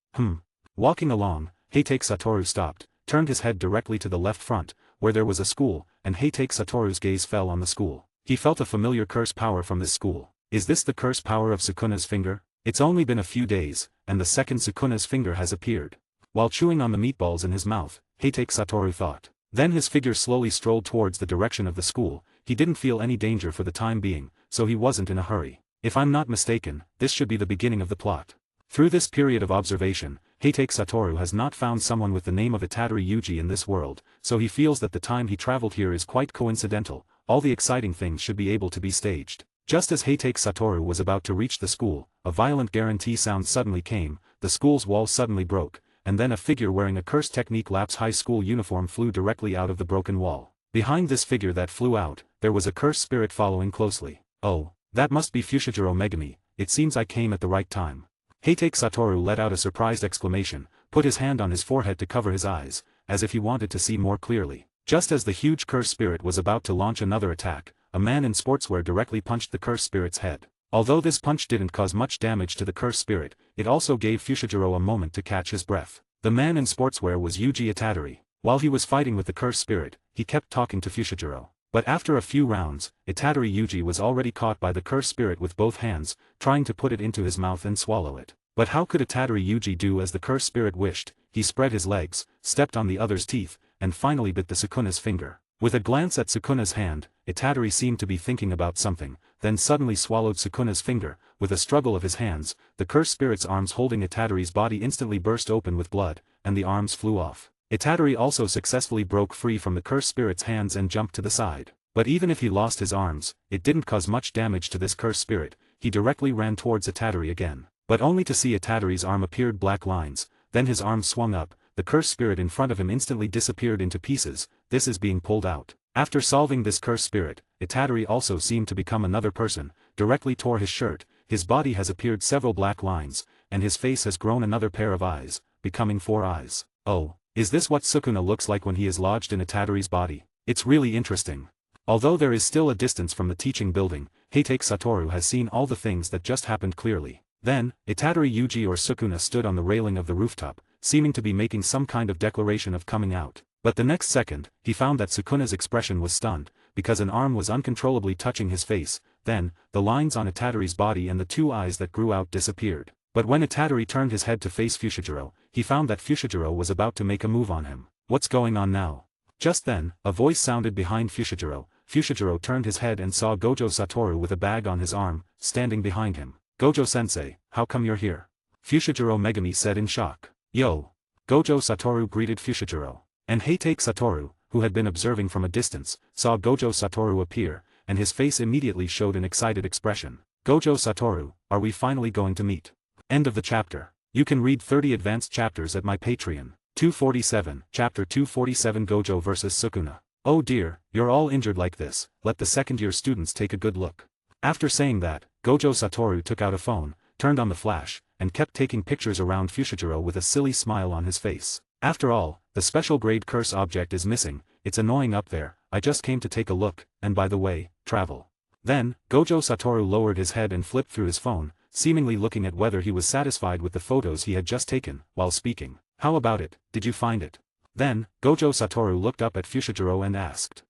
Walking along, Heitake Satoru stopped, turned his head directly to the left front, where there was a school, and Heitake Satoru's gaze fell on the school. He felt a familiar curse power from this school. Is this the curse power of Sukuna's finger? It's only been a few days, and the second Sukuna's finger has appeared. While chewing on the meatballs in his mouth, Heitake Satoru thought. Then his figure slowly strolled towards the direction of the school. He didn't feel any danger for the time being, so he wasn't in a hurry. If I'm not mistaken, this should be the beginning of the plot. Through this period of observation, Heitake Satoru has not found someone with the name of Itadori Yuji in this world, so he feels that the time he traveled here is quite coincidental. All the exciting things should be able to be staged. Just as Heitake Satoru was about to reach the school, a violent guarantee sound suddenly came, the school's wall suddenly broke, and then a figure wearing a cursed technique lapse high school uniform flew directly out of the broken wall. Behind this figure that flew out, there was a cursed spirit following closely. Oh, that must be Fushiguro Megami, it seems I came at the right time. Heitake Satoru let out a surprised exclamation, put his hand on his forehead to cover his eyes, as if he wanted to see more clearly. Just as the huge cursed spirit was about to launch another attack, a man in sportswear directly punched the cursed spirit's head. Although this punch didn't cause much damage to the cursed spirit, it also gave Fushiguro a moment to catch his breath. The man in sportswear was Yuji Itadori. While he was fighting with the cursed spirit, he kept talking to Fushiguro. But after a few rounds, Itadori Yuji was already caught by the cursed spirit with both hands, trying to put it into his mouth and swallow it. But how could Itadori Yuji do as the cursed spirit wished? He spread his legs, stepped on the other's teeth, and finally bit the Sukuna's finger. With a glance at Sukuna's hand, Itadori seemed to be thinking about something, then suddenly swallowed Sukuna's finger. With a struggle of his hands, the cursed spirit's arms holding Itadori's body instantly burst open with blood, and the arms flew off. Itadori also successfully broke free from the cursed spirit's hands and jumped to the side. But even if he lost his arms, it didn't cause much damage to this cursed spirit. He directly ran towards Itadori again. But only to see Itadori's arm appeared black lines, then his arm swung up, the cursed spirit in front of him instantly disappeared into pieces. This is being pulled out. After solving this cursed spirit, Itadori also seemed to become another person, directly tore his shirt, his body has appeared several black lines, and his face has grown another pair of eyes, becoming 4 eyes. Oh, is this what Sukuna looks like when he is lodged in Itadori's body? It's really interesting. Although there is still a distance from the teaching building, Heitake Satoru has seen all the things that just happened clearly. Then, Itadori Yuji or Sukuna stood on the railing of the rooftop, seeming to be making some kind of declaration of coming out. But the next second, he found that Sukuna's expression was stunned, because an arm was uncontrollably touching his face. Then, the lines on Itadori's body and the two eyes that grew out disappeared. But when Itadori turned his head to face Fushiguro, he found that Fushiguro was about to make a move on him. What's going on now? Just then, a voice sounded behind Fushiguro. Fushiguro turned his head and saw Gojo Satoru with a bag on his arm, standing behind him. Gojo-sensei, how come you're here? Fushiguro Megami said in shock. Yo! Gojo Satoru greeted Fushiguro. And Heitake Satoru, who had been observing from a distance, saw Gojo Satoru appear, and his face immediately showed an excited expression. Gojo Satoru, are we finally going to meet? End of the chapter. You can read 30 advanced chapters at my Patreon. 247, Chapter 247 Gojo vs Sukuna. Oh dear, you're all injured like this, let the second-year students take a good look. After saying that, Gojo Satoru took out a phone, turned on the flash, and kept taking pictures around Fushiguro with a silly smile on his face. After all, the special grade curse object is missing, it's annoying up there, I just came to take a look, and by the way, travel. Then, Gojo Satoru lowered his head and flipped through his phone, seemingly looking at whether he was satisfied with the photos he had just taken, while speaking. How about it, did you find it? Then, Gojo Satoru looked up at Fushiguro and asked.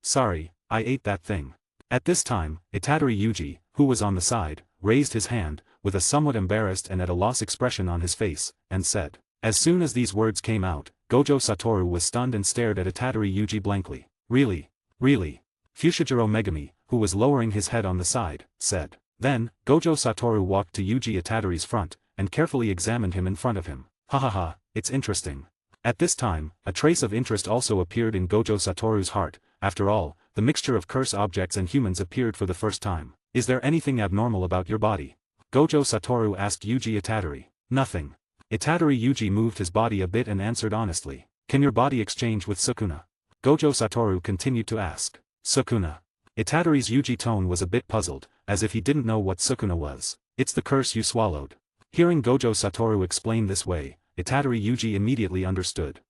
Sorry, I ate that thing. At this time, Itadori Yuji, who was on the side, raised his hand, with a somewhat embarrassed and at a loss expression on his face, and said. As soon as these words came out, Gojo Satoru was stunned and stared at Itadori Yuji blankly. Really? Really? Fushiguro Megami, who was lowering his head on the side, said. Then, Gojo Satoru walked to Yuji Itadori's front, and carefully examined him in front of him. Ha ha ha, it's interesting. At this time, a trace of interest also appeared in Gojo Satoru's heart. After all, the mixture of curse objects and humans appeared for the first time. Is there anything abnormal about your body? Gojo Satoru asked Yuji Itadori. Nothing. Itadori Yuji moved his body a bit and answered honestly. Can your body exchange with Sukuna? Gojo Satoru continued to ask. Sukuna. Itadori's Yuji tone was a bit puzzled, as if he didn't know what Sukuna was. It's the curse you swallowed. Hearing Gojo Satoru explain this way, Itadori Yuji immediately understood.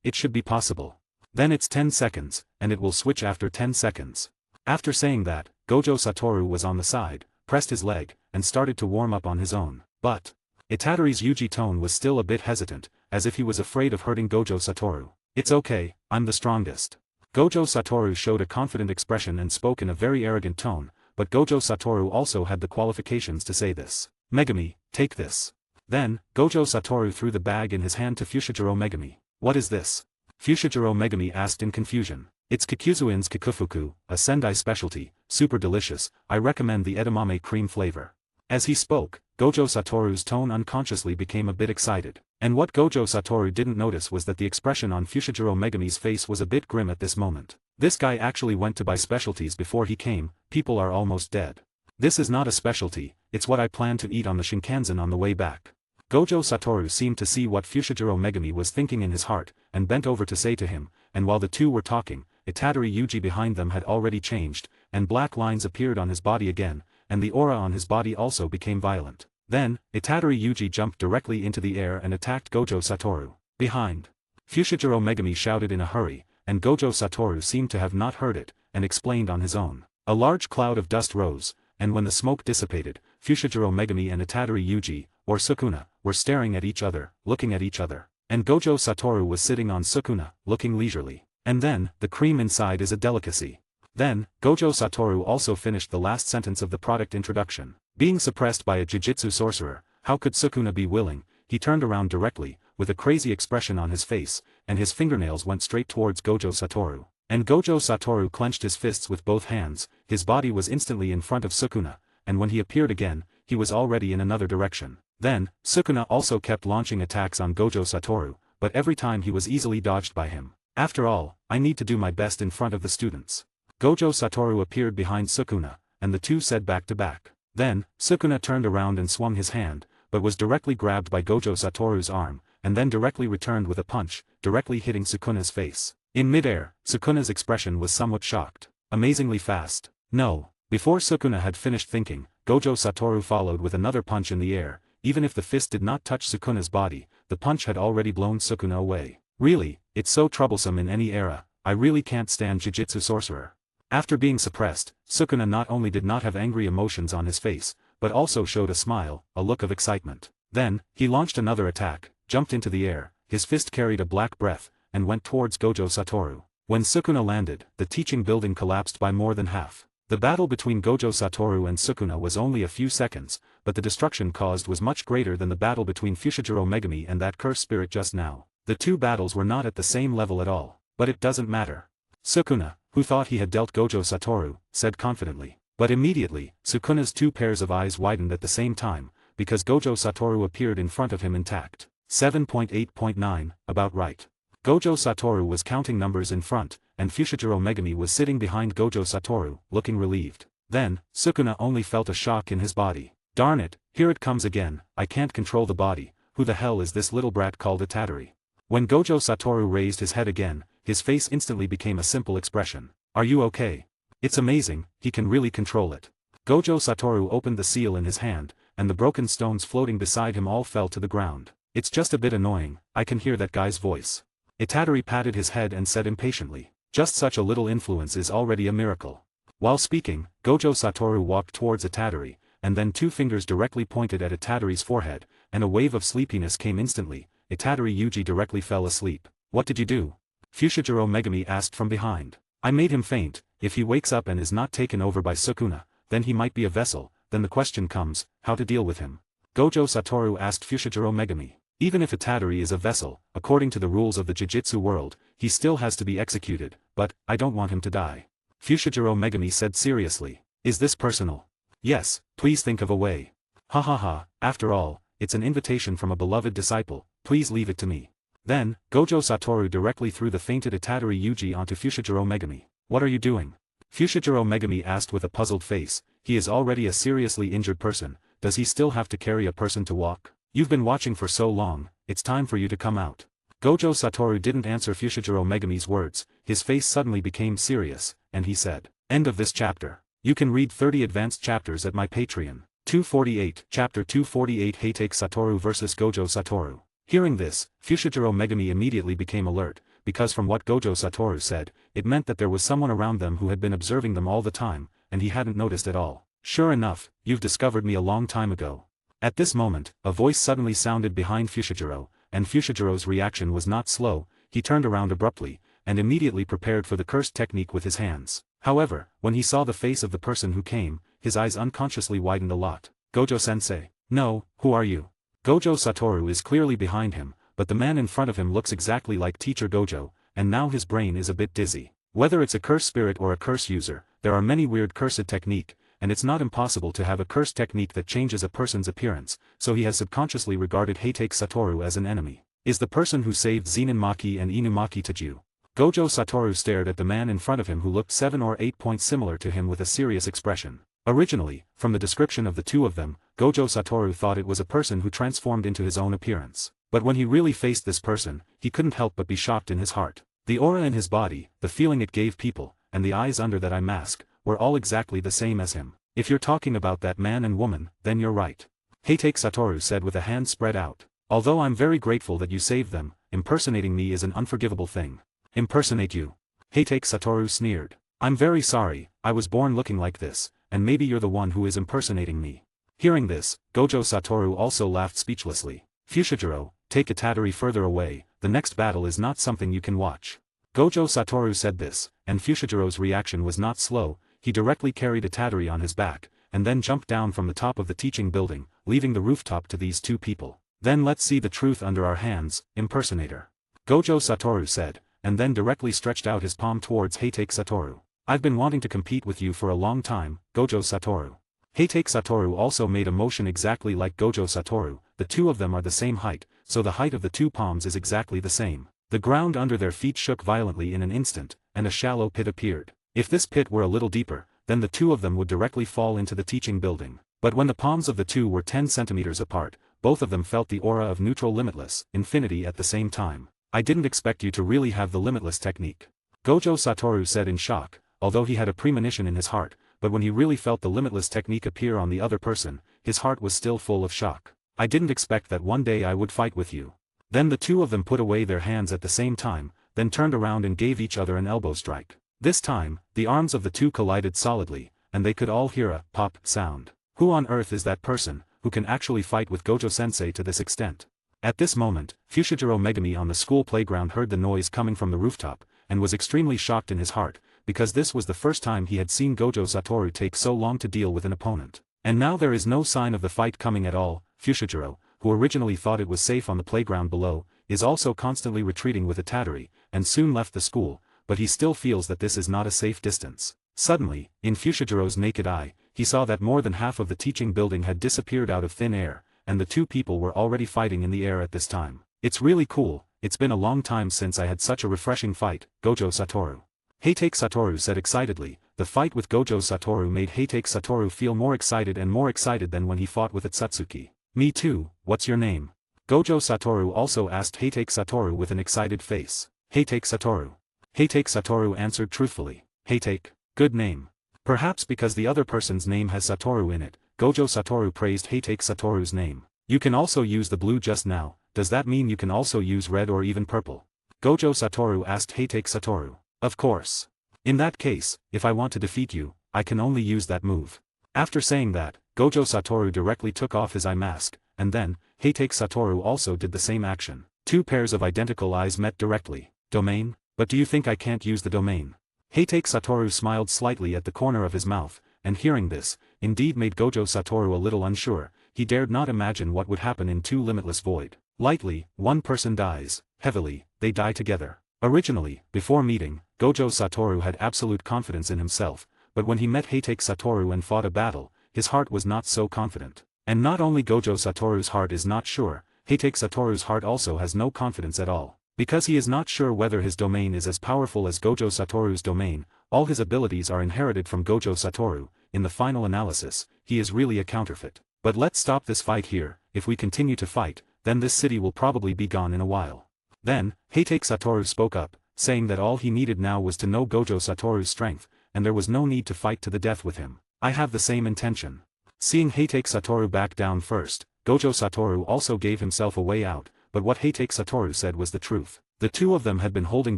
It should be possible. Then it's 10 seconds, and it will switch after 10 seconds. After saying that, Gojo Satoru was on the side, pressed his leg, and started to warm up on his own. But Itadori's Yuji tone was still a bit hesitant, as if he was afraid of hurting Gojo Satoru. It's okay, I'm the strongest. Gojo Satoru showed a confident expression and spoke in a very arrogant tone, but Gojo Satoru also had the qualifications to say this. Megami, take this. Then, Gojo Satoru threw the bag in his hand to Fushiguro Megami. What is this? Fushiguro Megami asked in confusion. It's Kikuzuin's Kikufuku, a Sendai specialty, super delicious, I recommend the edamame cream flavor. As he spoke, Gojo Satoru's tone unconsciously became a bit excited. And what Gojo Satoru didn't notice was that the expression on Fushiguro Megami's face was a bit grim at this moment. This guy actually went to buy specialties before he came, people are almost dead. This is not a specialty, it's what I plan to eat on the Shinkansen on the way back. Gojo Satoru seemed to see what Fushiguro Megami was thinking in his heart, and bent over to say to him, and while the two were talking, Itadori Yuji behind them had already changed, and black lines appeared on his body again, and the aura on his body also became violent. Then, Itadori Yuji jumped directly into the air and attacked Gojo Satoru. Behind. Fushiguro Megami shouted in a hurry, and Gojo Satoru seemed to have not heard it, and explained on his own. A large cloud of dust rose, and when the smoke dissipated, Fushiguro Megami and Itadori Yuji, or Sukuna, were staring at each other, looking at each other. And Gojo Satoru was sitting on Sukuna, looking leisurely. And then, the cream inside is a delicacy. Then, Gojo Satoru also finished the last sentence of the product introduction. Being suppressed by a jujitsu sorcerer, how could Sukuna be willing? He turned around directly, with a crazy expression on his face, and his fingernails went straight towards Gojo Satoru. And Gojo Satoru clenched his fists with both hands, his body was instantly in front of Sukuna, and when he appeared again, he was already in another direction. Then, Sukuna also kept launching attacks on Gojo Satoru, but every time he was easily dodged by him. After all, I need to do my best in front of the students. Gojo Satoru appeared behind Sukuna, and the two said back to back. Then, Sukuna turned around and swung his hand, but was directly grabbed by Gojo Satoru's arm, and then directly returned with a punch, directly hitting Sukuna's face. In midair, Sukuna's expression was somewhat shocked. Amazingly fast. No. Before Sukuna had finished thinking, Gojo Satoru followed with another punch in the air. Even if the fist did not touch Sukuna's body, the punch had already blown Sukuna away. Really, it's so troublesome in any era, I really can't stand Jujutsu Sorcerer. After being suppressed, Sukuna not only did not have angry emotions on his face, but also showed a smile, a look of excitement. Then, he launched another attack, jumped into the air, his fist carried a black breath, and went towards Gojo Satoru. When Sukuna landed, the teaching building collapsed by more than half. The battle between Gojo Satoru and Sukuna was only a few seconds, but the destruction caused was much greater than the battle between Fushiguro Megami and that cursed spirit just now. The two battles were not at the same level at all. But it doesn't matter. Sukuna, who thought he had dealt Gojo Satoru, said confidently. But immediately, Sukuna's two pairs of eyes widened at the same time, because Gojo Satoru appeared in front of him intact. 7.8.9, about right. Gojo Satoru was counting numbers in front, and Fushiguro Megami was sitting behind Gojo Satoru, looking relieved. Then, Sukuna only felt a shock in his body. Darn it, here it comes again, I can't control the body, who the hell is this little brat called Itadori? When Gojo Satoru raised his head again, his face instantly became a simple expression. Are you okay? It's amazing, he can really control it. Gojo Satoru opened the seal in his hand, and the broken stones floating beside him all fell to the ground. It's just a bit annoying, I can hear that guy's voice. Itadori patted his head and said impatiently. Just such a little influence is already a miracle. While speaking, Gojo Satoru walked towards Itadori, and then two fingers directly pointed at Itadori's forehead, and a wave of sleepiness came instantly. Itadori Yuji directly fell asleep. What did you do? Fushiguro Megami asked from behind. I made him faint. If he wakes up and is not taken over by Sukuna, then he might be a vessel. Then the question comes, how to deal with him? Gojo Satoru asked Fushiguro Megami. Even if Itadori is a vessel, according to the rules of the Jujutsu world, he still has to be executed, but, I don't want him to die. Fushiguro Megami said seriously. Is this personal? Yes, please think of a way. Ha ha ha, after all, it's an invitation from a beloved disciple, please leave it to me. Then, Gojo Satoru directly threw the fainted Itadori Yuji onto Fushiguro Megami. What are you doing? Fushiguro Megami asked with a puzzled face. He is already a seriously injured person, does he still have to carry a person to walk? You've been watching for so long, it's time for you to come out. Gojo Satoru didn't answer Fushiguro Megami's words, his face suddenly became serious, and he said, end of this chapter. You can read 30 advanced chapters at my Patreon. 248, Chapter 248 Heitake Satoru vs Gojo Satoru. Hearing this, Fushiguro Megami immediately became alert, because from what Gojo Satoru said, it meant that there was someone around them who had been observing them all the time, and he hadn't noticed at all. Sure enough, you've discovered me a long time ago. At this moment, a voice suddenly sounded behind Fushiguro, and Fushigiro's reaction was not slow, he turned around abruptly, and immediately prepared for the cursed technique with his hands. However, when he saw the face of the person who came, his eyes unconsciously widened a lot. Gojo-sensei. No, who are you? Gojo Satoru is clearly behind him, but the man in front of him looks exactly like Teacher Gojo, and now his brain is a bit dizzy. Whether it's a curse spirit or a curse user, there are many weird cursed technique, and it's not impossible to have a curse technique that changes a person's appearance, so he has subconsciously regarded Heitake Satoru as an enemy. Is the person who saved Zenin Maki and Inumaki Taju? Gojo Satoru stared at the man in front of him who looked 7 or 8 points similar to him with a serious expression. Originally, from the description of the two of them, Gojo Satoru thought it was a person who transformed into his own appearance. But when he really faced this person, he couldn't help but be shocked in his heart. The aura in his body, the feeling it gave people, and the eyes under that eye mask, were all exactly the same as him. If you're talking about that man and woman, then you're right. Heitake Satoru said with a hand spread out. Although I'm very grateful that you saved them, impersonating me is an unforgivable thing. Impersonate you? Heitake Satoru sneered. I'm very sorry, I was born looking like this, and maybe you're the one who is impersonating me. Hearing this, Gojo Satoru also laughed speechlessly. Fushiguro, take Itadori further away, the next battle is not something you can watch. Gojo Satoru said this, and Fushigiro's reaction was not slow, he directly carried Itadori on his back, and then jumped down from the top of the teaching building, leaving the rooftop to these two people. Then let's see the truth under our hands, impersonator. Gojo Satoru said, and then directly stretched out his palm towards Heitake Satoru. I've been wanting to compete with you for a long time, Gojo Satoru. Heitake Satoru also made a motion exactly like Gojo Satoru, the two of them are the same height, so the height of the two palms is exactly the same. The ground under their feet shook violently in an instant, and a shallow pit appeared. If this pit were a little deeper, then the two of them would directly fall into the teaching building. But when the palms of the two were 10 centimeters apart, both of them felt the aura of neutral limitless, infinity at the same time. I didn't expect you to really have the limitless technique. Gojo Satoru said in shock, although he had a premonition in his heart, but when he really felt the limitless technique appear on the other person, his heart was still full of shock. I didn't expect that one day I would fight with you. Then the two of them put away their hands at the same time, then turned around and gave each other an elbow strike. This time, the arms of the two collided solidly, and they could all hear a pop sound. Who on earth is that person, who can actually fight with Gojo-sensei to this extent? At this moment, Fushiguro Megami on the school playground heard the noise coming from the rooftop, and was extremely shocked in his heart, because this was the first time he had seen Gojo Satoru take so long to deal with an opponent. And now there is no sign of the fight coming at all. Fushiguro, who originally thought it was safe on the playground below, is also constantly retreating with Itatori, and soon left the school, but he still feels that this is not a safe distance. Suddenly, in Fushigiro's naked eye, he saw that more than half of the teaching building had disappeared out of thin air, and the two people were already fighting in the air at this time. It's really cool, it's been a long time since I had such a refreshing fight, Gojo Satoru. Heitake Satoru said excitedly. The fight with Gojo Satoru made Heitake Satoru feel more excited than when he fought with Atsutsuki. Me too, what's your name? Gojo Satoru also asked Heitake Satoru with an excited face. Heitake Satoru. Heitake Satoru answered truthfully. Heitake, good name. Perhaps because the other person's name has Satoru in it, Gojo Satoru praised Heitake Satoru's name. You can also use the blue just now, does that mean you can also use red or even purple? Gojo Satoru asked Heitake Satoru. Of course. In that case, if I want to defeat you, I can only use that move. After saying that, Gojo Satoru directly took off his eye mask, and then, Heitake Satoru also did the same action. Two pairs of identical eyes met directly. Domain? But do you think I can't use the domain? Heitake Satoru smiled slightly at the corner of his mouth, and hearing this, indeed made Gojo Satoru a little unsure. He dared not imagine what would happen in two limitless void. Lightly, one person dies. Heavily, they die together. Originally, before meeting, Gojo Satoru had absolute confidence in himself, but when he met Heitake Satoru and fought a battle, his heart was not so confident. And not only Gojo Satoru's heart is not sure, Heitake Satoru's heart also has no confidence at all. Because he is not sure whether his domain is as powerful as Gojo Satoru's domain, all his abilities are inherited from Gojo Satoru. In the final analysis, he is really a counterfeit. But let's stop this fight here. If we continue to fight, then this city will probably be gone in a while. Then, Heitake Satoru spoke up, saying that all he needed now was to know Gojo Satoru's strength, and there was no need to fight to the death with him. I have the same intention. Seeing Heitake Satoru back down first, Gojo Satoru also gave himself a way out, but what Heitake Satoru said was the truth. The two of them had been holding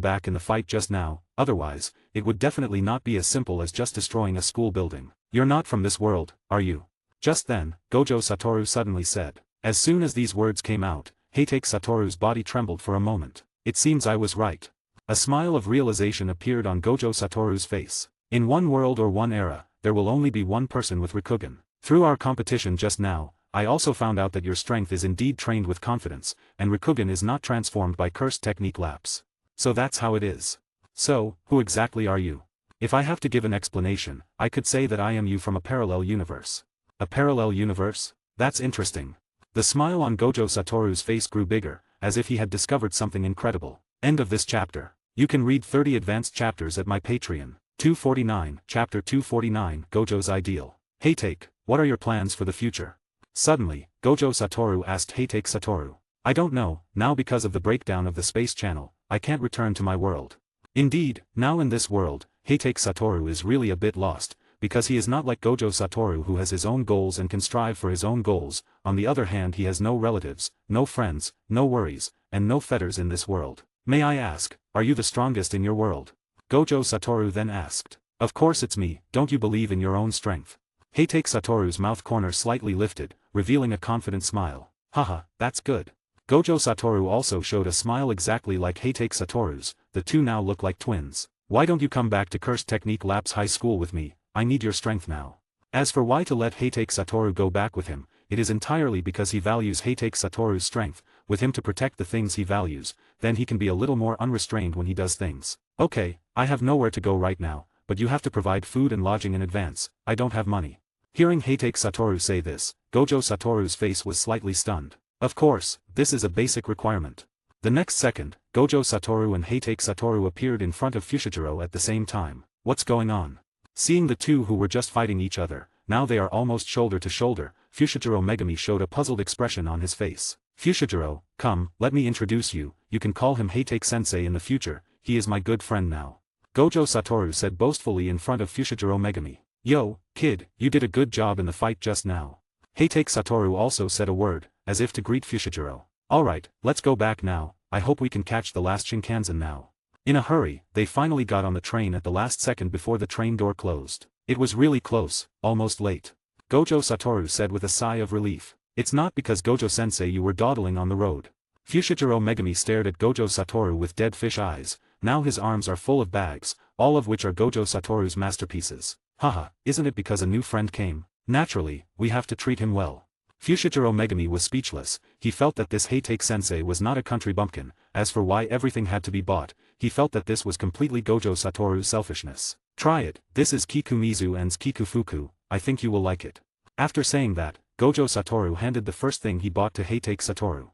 back in the fight just now, otherwise, it would definitely not be as simple as just destroying a school building. You're not from this world, are you? Just then, Gojo Satoru suddenly said. As soon as these words came out, Heitake Satoru's body trembled for a moment. It seems I was right. A smile of realization appeared on Gojo Satoru's face. In one world or one era, there will only be one person with Rikugen. Through our competition just now, I also found out that your strength is indeed trained with confidence, and Rikugen is not transformed by cursed technique lapse. So that's how it is. So, who exactly are you? If I have to give an explanation, I could say that I am you from a parallel universe. A parallel universe? That's interesting. The smile on Gojo Satoru's face grew bigger, as if he had discovered something incredible. End of this chapter. You can read 30 advanced chapters at my Patreon. 249, Chapter 249, Gojo's Ideal. Heitake, what are your plans for the future? Suddenly, Gojo Satoru asked Heitake Satoru. I don't know, now because of the breakdown of the space channel, I can't return to my world. Indeed, now in this world, Heitake Satoru is really a bit lost, because he is not like Gojo Satoru who has his own goals and can strive for his own goals. On the other hand, he has no relatives, no friends, no worries, and no fetters in this world. May I ask, are you the strongest in your world? Gojo Satoru then asked. Of course it's me, don't you believe in your own strength? Heitake Satoru's mouth corner slightly lifted, revealing a confident smile. Haha, that's good. Gojo Satoru also showed a smile exactly like Heitake Satoru's. The two now look like twins. Why don't you come back to Cursed Technique Labs High School with me? I need your strength now. As for why to let Heitake Satoru go back with him, it is entirely because he values Heitake Satoru's strength. With him to protect the things he values, then he can be a little more unrestrained when he does things. Okay, I have nowhere to go right now, but you have to provide food and lodging in advance. I don't have money. Hearing Heitake Satoru say this, Gojo Satoru's face was slightly stunned. Of course, this is a basic requirement. The next second, Gojo Satoru and Heitake Satoru appeared in front of Fushiguro at the same time. What's going on? Seeing the two who were just fighting each other, now they are almost shoulder to shoulder, Fushiguro Megami showed a puzzled expression on his face. Fushiguro, come, let me introduce you, you can call him Heitake-sensei in the future, he is my good friend now. Gojo Satoru said boastfully in front of Fushiguro Megami. Yo, kid, you did a good job in the fight just now. Heitake Satoru also said a word, as if to greet Fushiguro. Alright, let's go back now, I hope we can catch the last Shinkansen now. In a hurry, they finally got on the train at the last second before the train door closed. It was really close, almost late. Gojo Satoru said with a sigh of relief. It's not because Gojo-sensei you were dawdling on the road. Fushiguro Megami stared at Gojo Satoru with dead fish eyes. Now his arms are full of bags, all of which are Gojo Satoru's masterpieces. Haha, isn't it because a new friend came? Naturally, we have to treat him well. Fushiguro Megami was speechless. He felt that this Heitake-sensei was not a country bumpkin. As for why everything had to be bought, he felt that this was completely Gojo Satoru's selfishness. Try it, this is Kikumizu and's Kikufuku, I think you will like it. After saying that, Gojo Satoru handed the first thing he bought to Heitake Satoru.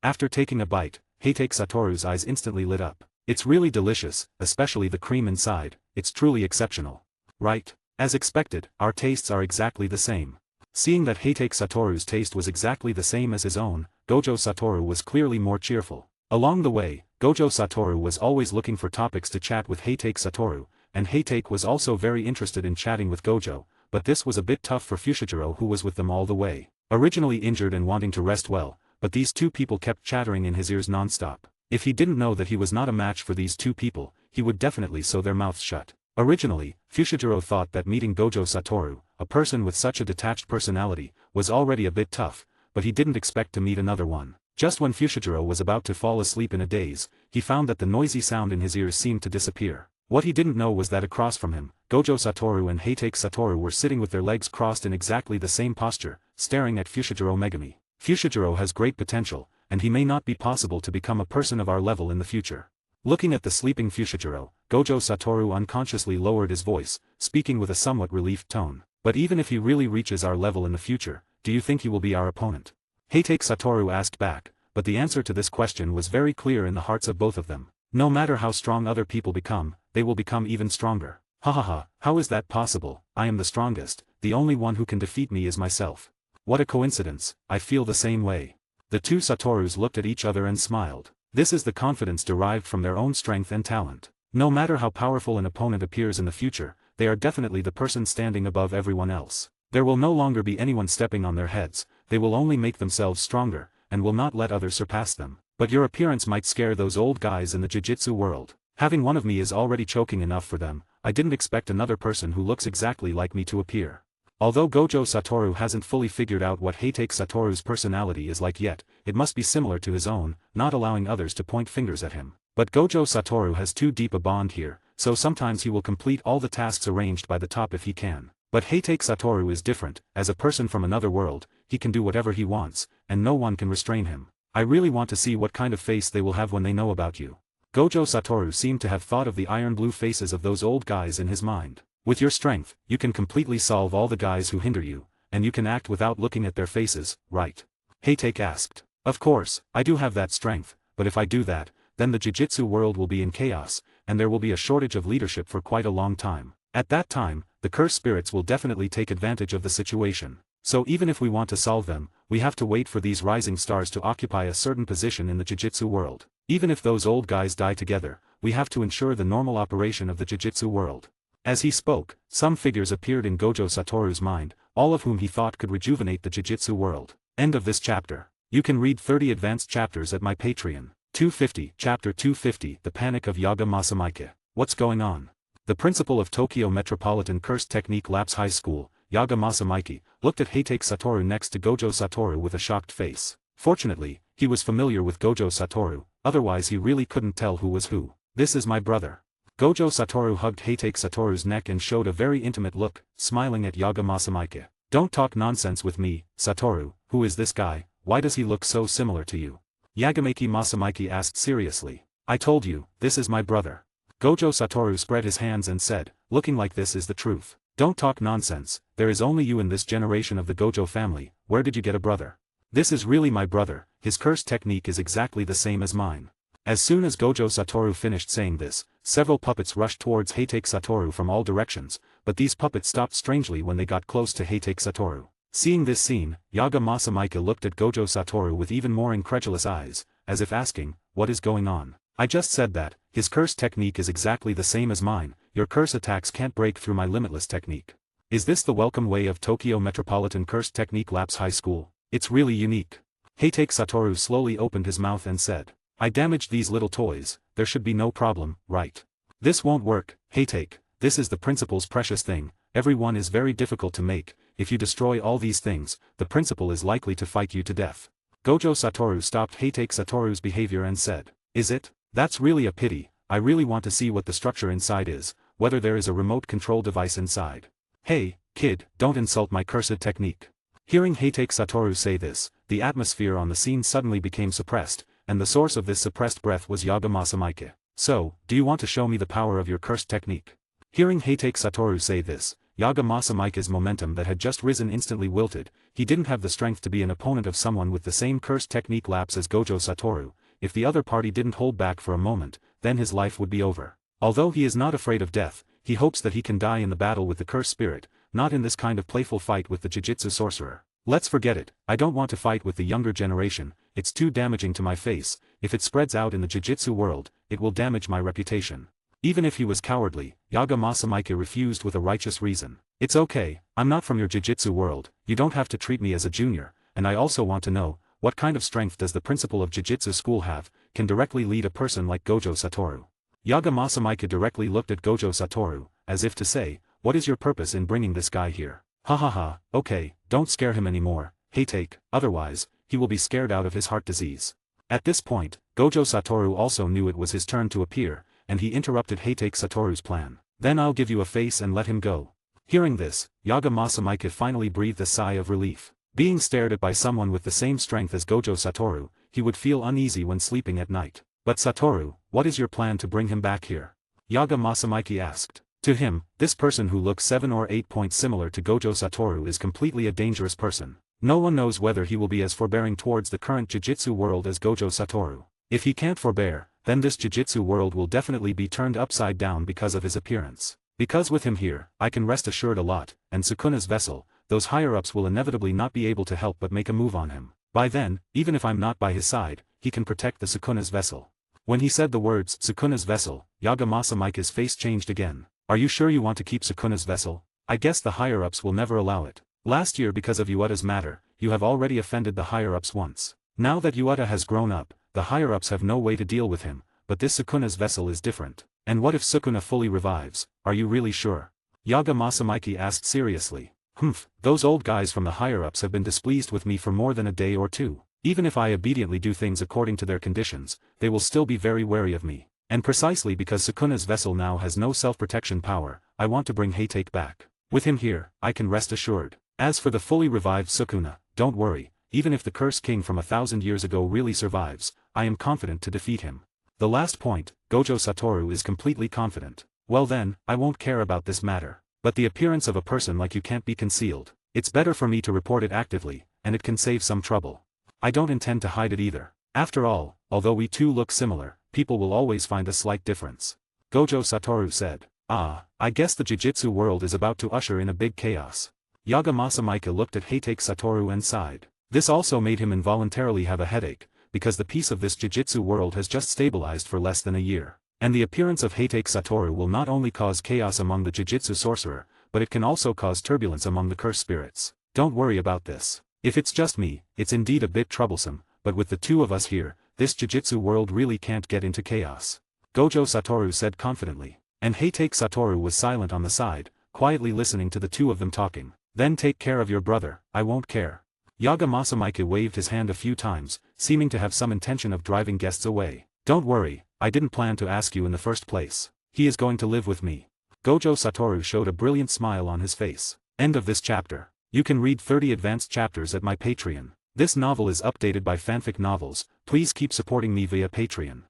After taking a bite, Heitake Satoru's eyes instantly lit up. It's really delicious, especially the cream inside, it's truly exceptional. Right? As expected, our tastes are exactly the same. Seeing that Heitake Satoru's taste was exactly the same as his own, Gojo Satoru was clearly more cheerful. Along the way, Gojo Satoru was always looking for topics to chat with Heitake Satoru, and Heitake was also very interested in chatting with Gojo, but this was a bit tough for Fushiguro who was with them all the way. Originally injured and wanting to rest well, but these two people kept chattering in his ears non-stop. If he didn't know that he was not a match for these two people, he would definitely sew their mouths shut. Originally, Fushiguro thought that meeting Gojo Satoru, a person with such a detached personality, was already a bit tough, but he didn't expect to meet another one. Just when Fushiguro was about to fall asleep in a daze, he found that the noisy sound in his ears seemed to disappear. What he didn't know was that across from him, Gojo Satoru and Heitake Satoru were sitting with their legs crossed in exactly the same posture, staring at Fushiguro Megami. Fushiguro has great potential, and he may not be possible to become a person of our level in the future. Looking at the sleeping Fushiguro, Gojo Satoru unconsciously lowered his voice, speaking with a somewhat relieved tone. But even if he really reaches our level in the future, do you think he will be our opponent? Heitake Satoru asked back, but the answer to this question was very clear in the hearts of both of them. No matter how strong other people become, they will become even stronger. How is that possible? I am the strongest, the only one who can defeat me is myself. What a coincidence, I feel the same way. The two Satorus looked at each other and smiled. This is the confidence derived from their own strength and talent. No matter how powerful an opponent appears in the future, they are definitely the person standing above everyone else. There will no longer be anyone stepping on their heads, they will only make themselves stronger, and will not let others surpass them. But your appearance might scare those old guys in the jiu-jitsu world. Having one of me is already choking enough for them, I didn't expect another person who looks exactly like me to appear. Although Gojo Satoru hasn't fully figured out what Heitake Satoru's personality is like yet, it must be similar to his own, not allowing others to point fingers at him. But Gojo Satoru has too deep a bond here, so sometimes he will complete all the tasks arranged by the top if he can. But Heitake Satoru is different, as a person from another world, he can do whatever he wants, and no one can restrain him. I really want to see what kind of face they will have when they know about you. Gojo Satoru seemed to have thought of the iron blue faces of those old guys in his mind. With your strength, you can completely solve all the guys who hinder you, and you can act without looking at their faces, right? Heitake asked. Of course, I do have that strength, but if I do that, then the jiu-jitsu world will be in chaos, and there will be a shortage of leadership for quite a long time. At that time, the cursed spirits will definitely take advantage of the situation. So even if we want to solve them, we have to wait for these rising stars to occupy a certain position in the jiu-jitsu world. Even if those old guys die together, we have to ensure the normal operation of the jiu-jitsu world. As he spoke, some figures appeared in Gojo Satoru's mind, all of whom he thought could rejuvenate the jiu-jitsu world. End of this chapter. You can read 30 advanced chapters at my Patreon. 250, Chapter 250, The Panic of Yaga Masamaike. What's going on? The principal of Tokyo Metropolitan Cursed Technique Labs High School, Yaga Masamaike, looked at Heitake Satoru next to Gojo Satoru with a shocked face. Fortunately, he was familiar with Gojo Satoru, otherwise he really couldn't tell who was who. This is my brother. Gojo Satoru hugged Heitake Satoru's neck and showed a very intimate look, smiling at Yaga Masamaike. Don't talk nonsense with me, Satoru, who is this guy, why does he look so similar to you? Yagamaki Masamaike asked seriously. I told you, this is my brother. Gojo Satoru spread his hands and said, looking like this is the truth. Don't talk nonsense, there is only you in this generation of the Gojo family, where did you get a brother? This is really my brother, his cursed technique is exactly the same as mine. As soon as Gojo Satoru finished saying this, several puppets rushed towards Heitake Satoru from all directions, but these puppets stopped strangely when they got close to Heitake Satoru. Seeing this scene, Yaga Masamaike looked at Gojo Satoru with even more incredulous eyes, as if asking, what is going on? I just said that, his curse technique is exactly the same as mine, your curse attacks can't break through my limitless technique. Is this the welcome way of Tokyo Metropolitan Cursed Technique Labs High School? It's really unique. Heitake Satoru slowly opened his mouth and said, I damaged these little toys, there should be no problem, right? This won't work, Heitake, this is the principal's precious thing, everyone is very difficult to make, if you destroy all these things, the principal is likely to fight you to death. Gojo Satoru stopped Hatake Satoru's behavior and said, "Is it? That's really a pity, I really want to see what the structure inside is, whether there is a remote control device inside. Hey, kid, don't insult my cursed technique." Hearing Hatake Satoru say this, the atmosphere on the scene suddenly became suppressed, and the source of this suppressed breath was Yaga Masamaike. "So, do you want to show me the power of your cursed technique?" Hearing Hatake Satoru say this, Yaga Masamaike's momentum that had just risen instantly wilted. He didn't have the strength to be an opponent of someone with the same cursed technique lapse as Gojo Satoru. If the other party didn't hold back for a moment, then his life would be over. Although he is not afraid of death, he hopes that he can die in the battle with the cursed spirit, not in this kind of playful fight with the Jujutsu sorcerer. "Let's forget it, I don't want to fight with the younger generation, it's too damaging to my face, if it spreads out in the Jujutsu world, it will damage my reputation." Even if he was cowardly, Yaga Masamaike refused with a righteous reason. "It's okay, I'm not from your Jujutsu world, you don't have to treat me as a junior, and I also want to know, what kind of strength does the principal of Jujutsu school have, can directly lead a person like Gojo Satoru?" Yaga Masamaike directly looked at Gojo Satoru, as if to say, "What is your purpose in bringing this guy here? Ha ha ha, okay, don't scare him anymore, Hatake, otherwise, he will be scared out of his heart disease." At this point, Gojo Satoru also knew it was his turn to appear, and he interrupted Hatake Satoru's plan. "Then I'll give you a face and let him go." Hearing this, Yaga Masamaike finally breathed a sigh of relief. Being stared at by someone with the same strength as Gojo Satoru, he would feel uneasy when sleeping at night. "But Satoru, what is your plan to bring him back here?" Yaga Masamaike asked. To him, this person who looks 7 or 8 points similar to Gojo Satoru is completely a dangerous person. No one knows whether he will be as forbearing towards the current Jujutsu world as Gojo Satoru. If he can't forbear, then this Jujutsu world will definitely be turned upside down because of his appearance. Because with him here, I can rest assured a lot, and Sukuna's vessel, those higher-ups will inevitably not be able to help but make a move on him. By then, even if I'm not by his side, he can protect the Sukuna's vessel. When he said the words, Sukuna's vessel, Yaga Masamaike's face changed again. "Are you sure you want to keep Sukuna's vessel? I guess the higher-ups will never allow it. Last year because of Yuuta's matter, you have already offended the higher-ups once. Now that Yuuta has grown up, the higher-ups have no way to deal with him, but this Sukuna's vessel is different. And what if Sukuna fully revives, are you really sure?" Yaga Masamaike asked seriously. "Humph, those old guys from the higher-ups have been displeased with me for more than a day or two. Even if I obediently do things according to their conditions, they will still be very wary of me. And precisely because Sukuna's vessel now has no self-protection power, I want to bring Hatake back. With him here, I can rest assured. As for the fully revived Sukuna, don't worry, even if the cursed king from 1,000 years ago really survives, I am confident to defeat him." The last point, Gojo Satoru is completely confident. "Well then, I won't care about this matter. But the appearance of a person like you can't be concealed. It's better for me to report it actively, and it can save some trouble. I don't intend to hide it either. After all, although we two look similar, people will always find a slight difference." Gojo Satoru said. "Ah, I guess the Jujutsu world is about to usher in a big chaos." Yaga Masamaike looked at Hatake Satoru and sighed. This also made him involuntarily have a headache, because the peace of this Jujutsu world has just stabilized for less than a year. And the appearance of Hatake Satoru will not only cause chaos among the Jujutsu sorcerer, but it can also cause turbulence among the cursed spirits. Don't worry about this. If it's just me, it's indeed a bit troublesome, but with the two of us here, this Jujutsu world really can't get into chaos. Gojo Satoru said confidently. And Hatake Satoru was silent on the side, quietly listening to the two of them talking. "Then take care of your brother, I won't care." Yaga Masamaike waved his hand a few times, seeming to have some intention of driving guests away. "Don't worry, I didn't plan to ask you in the first place. He is going to live with me." Gojo Satoru showed a brilliant smile on his face. End of this chapter. You can read 30 advanced chapters at my Patreon. This novel is updated by Fanfic Novels. Please keep supporting me via Patreon.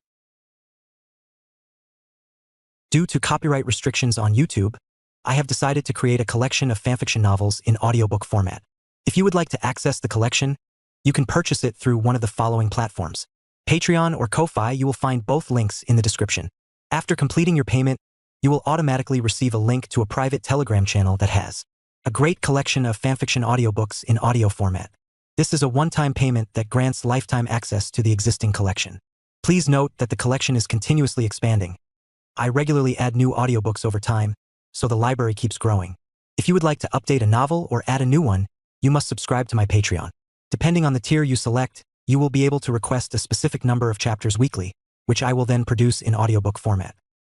Due to copyright restrictions on YouTube, I have decided to create a collection of fanfiction novels in audiobook format. If you would like to access the collection, you can purchase it through one of the following platforms. Patreon or Ko-Fi. You will find both links in the description. After completing your payment, you will automatically receive a link to a private Telegram channel that has a great collection of fanfiction audiobooks in audio format. This is a one-time payment that grants lifetime access to the existing collection. Please note that the collection is continuously expanding. I regularly add new audiobooks over time, so the library keeps growing. If you would like to update a novel or add a new one, you must subscribe to my Patreon. Depending on the tier you select, you will be able to request a specific number of chapters weekly, which I will then produce in audiobook format.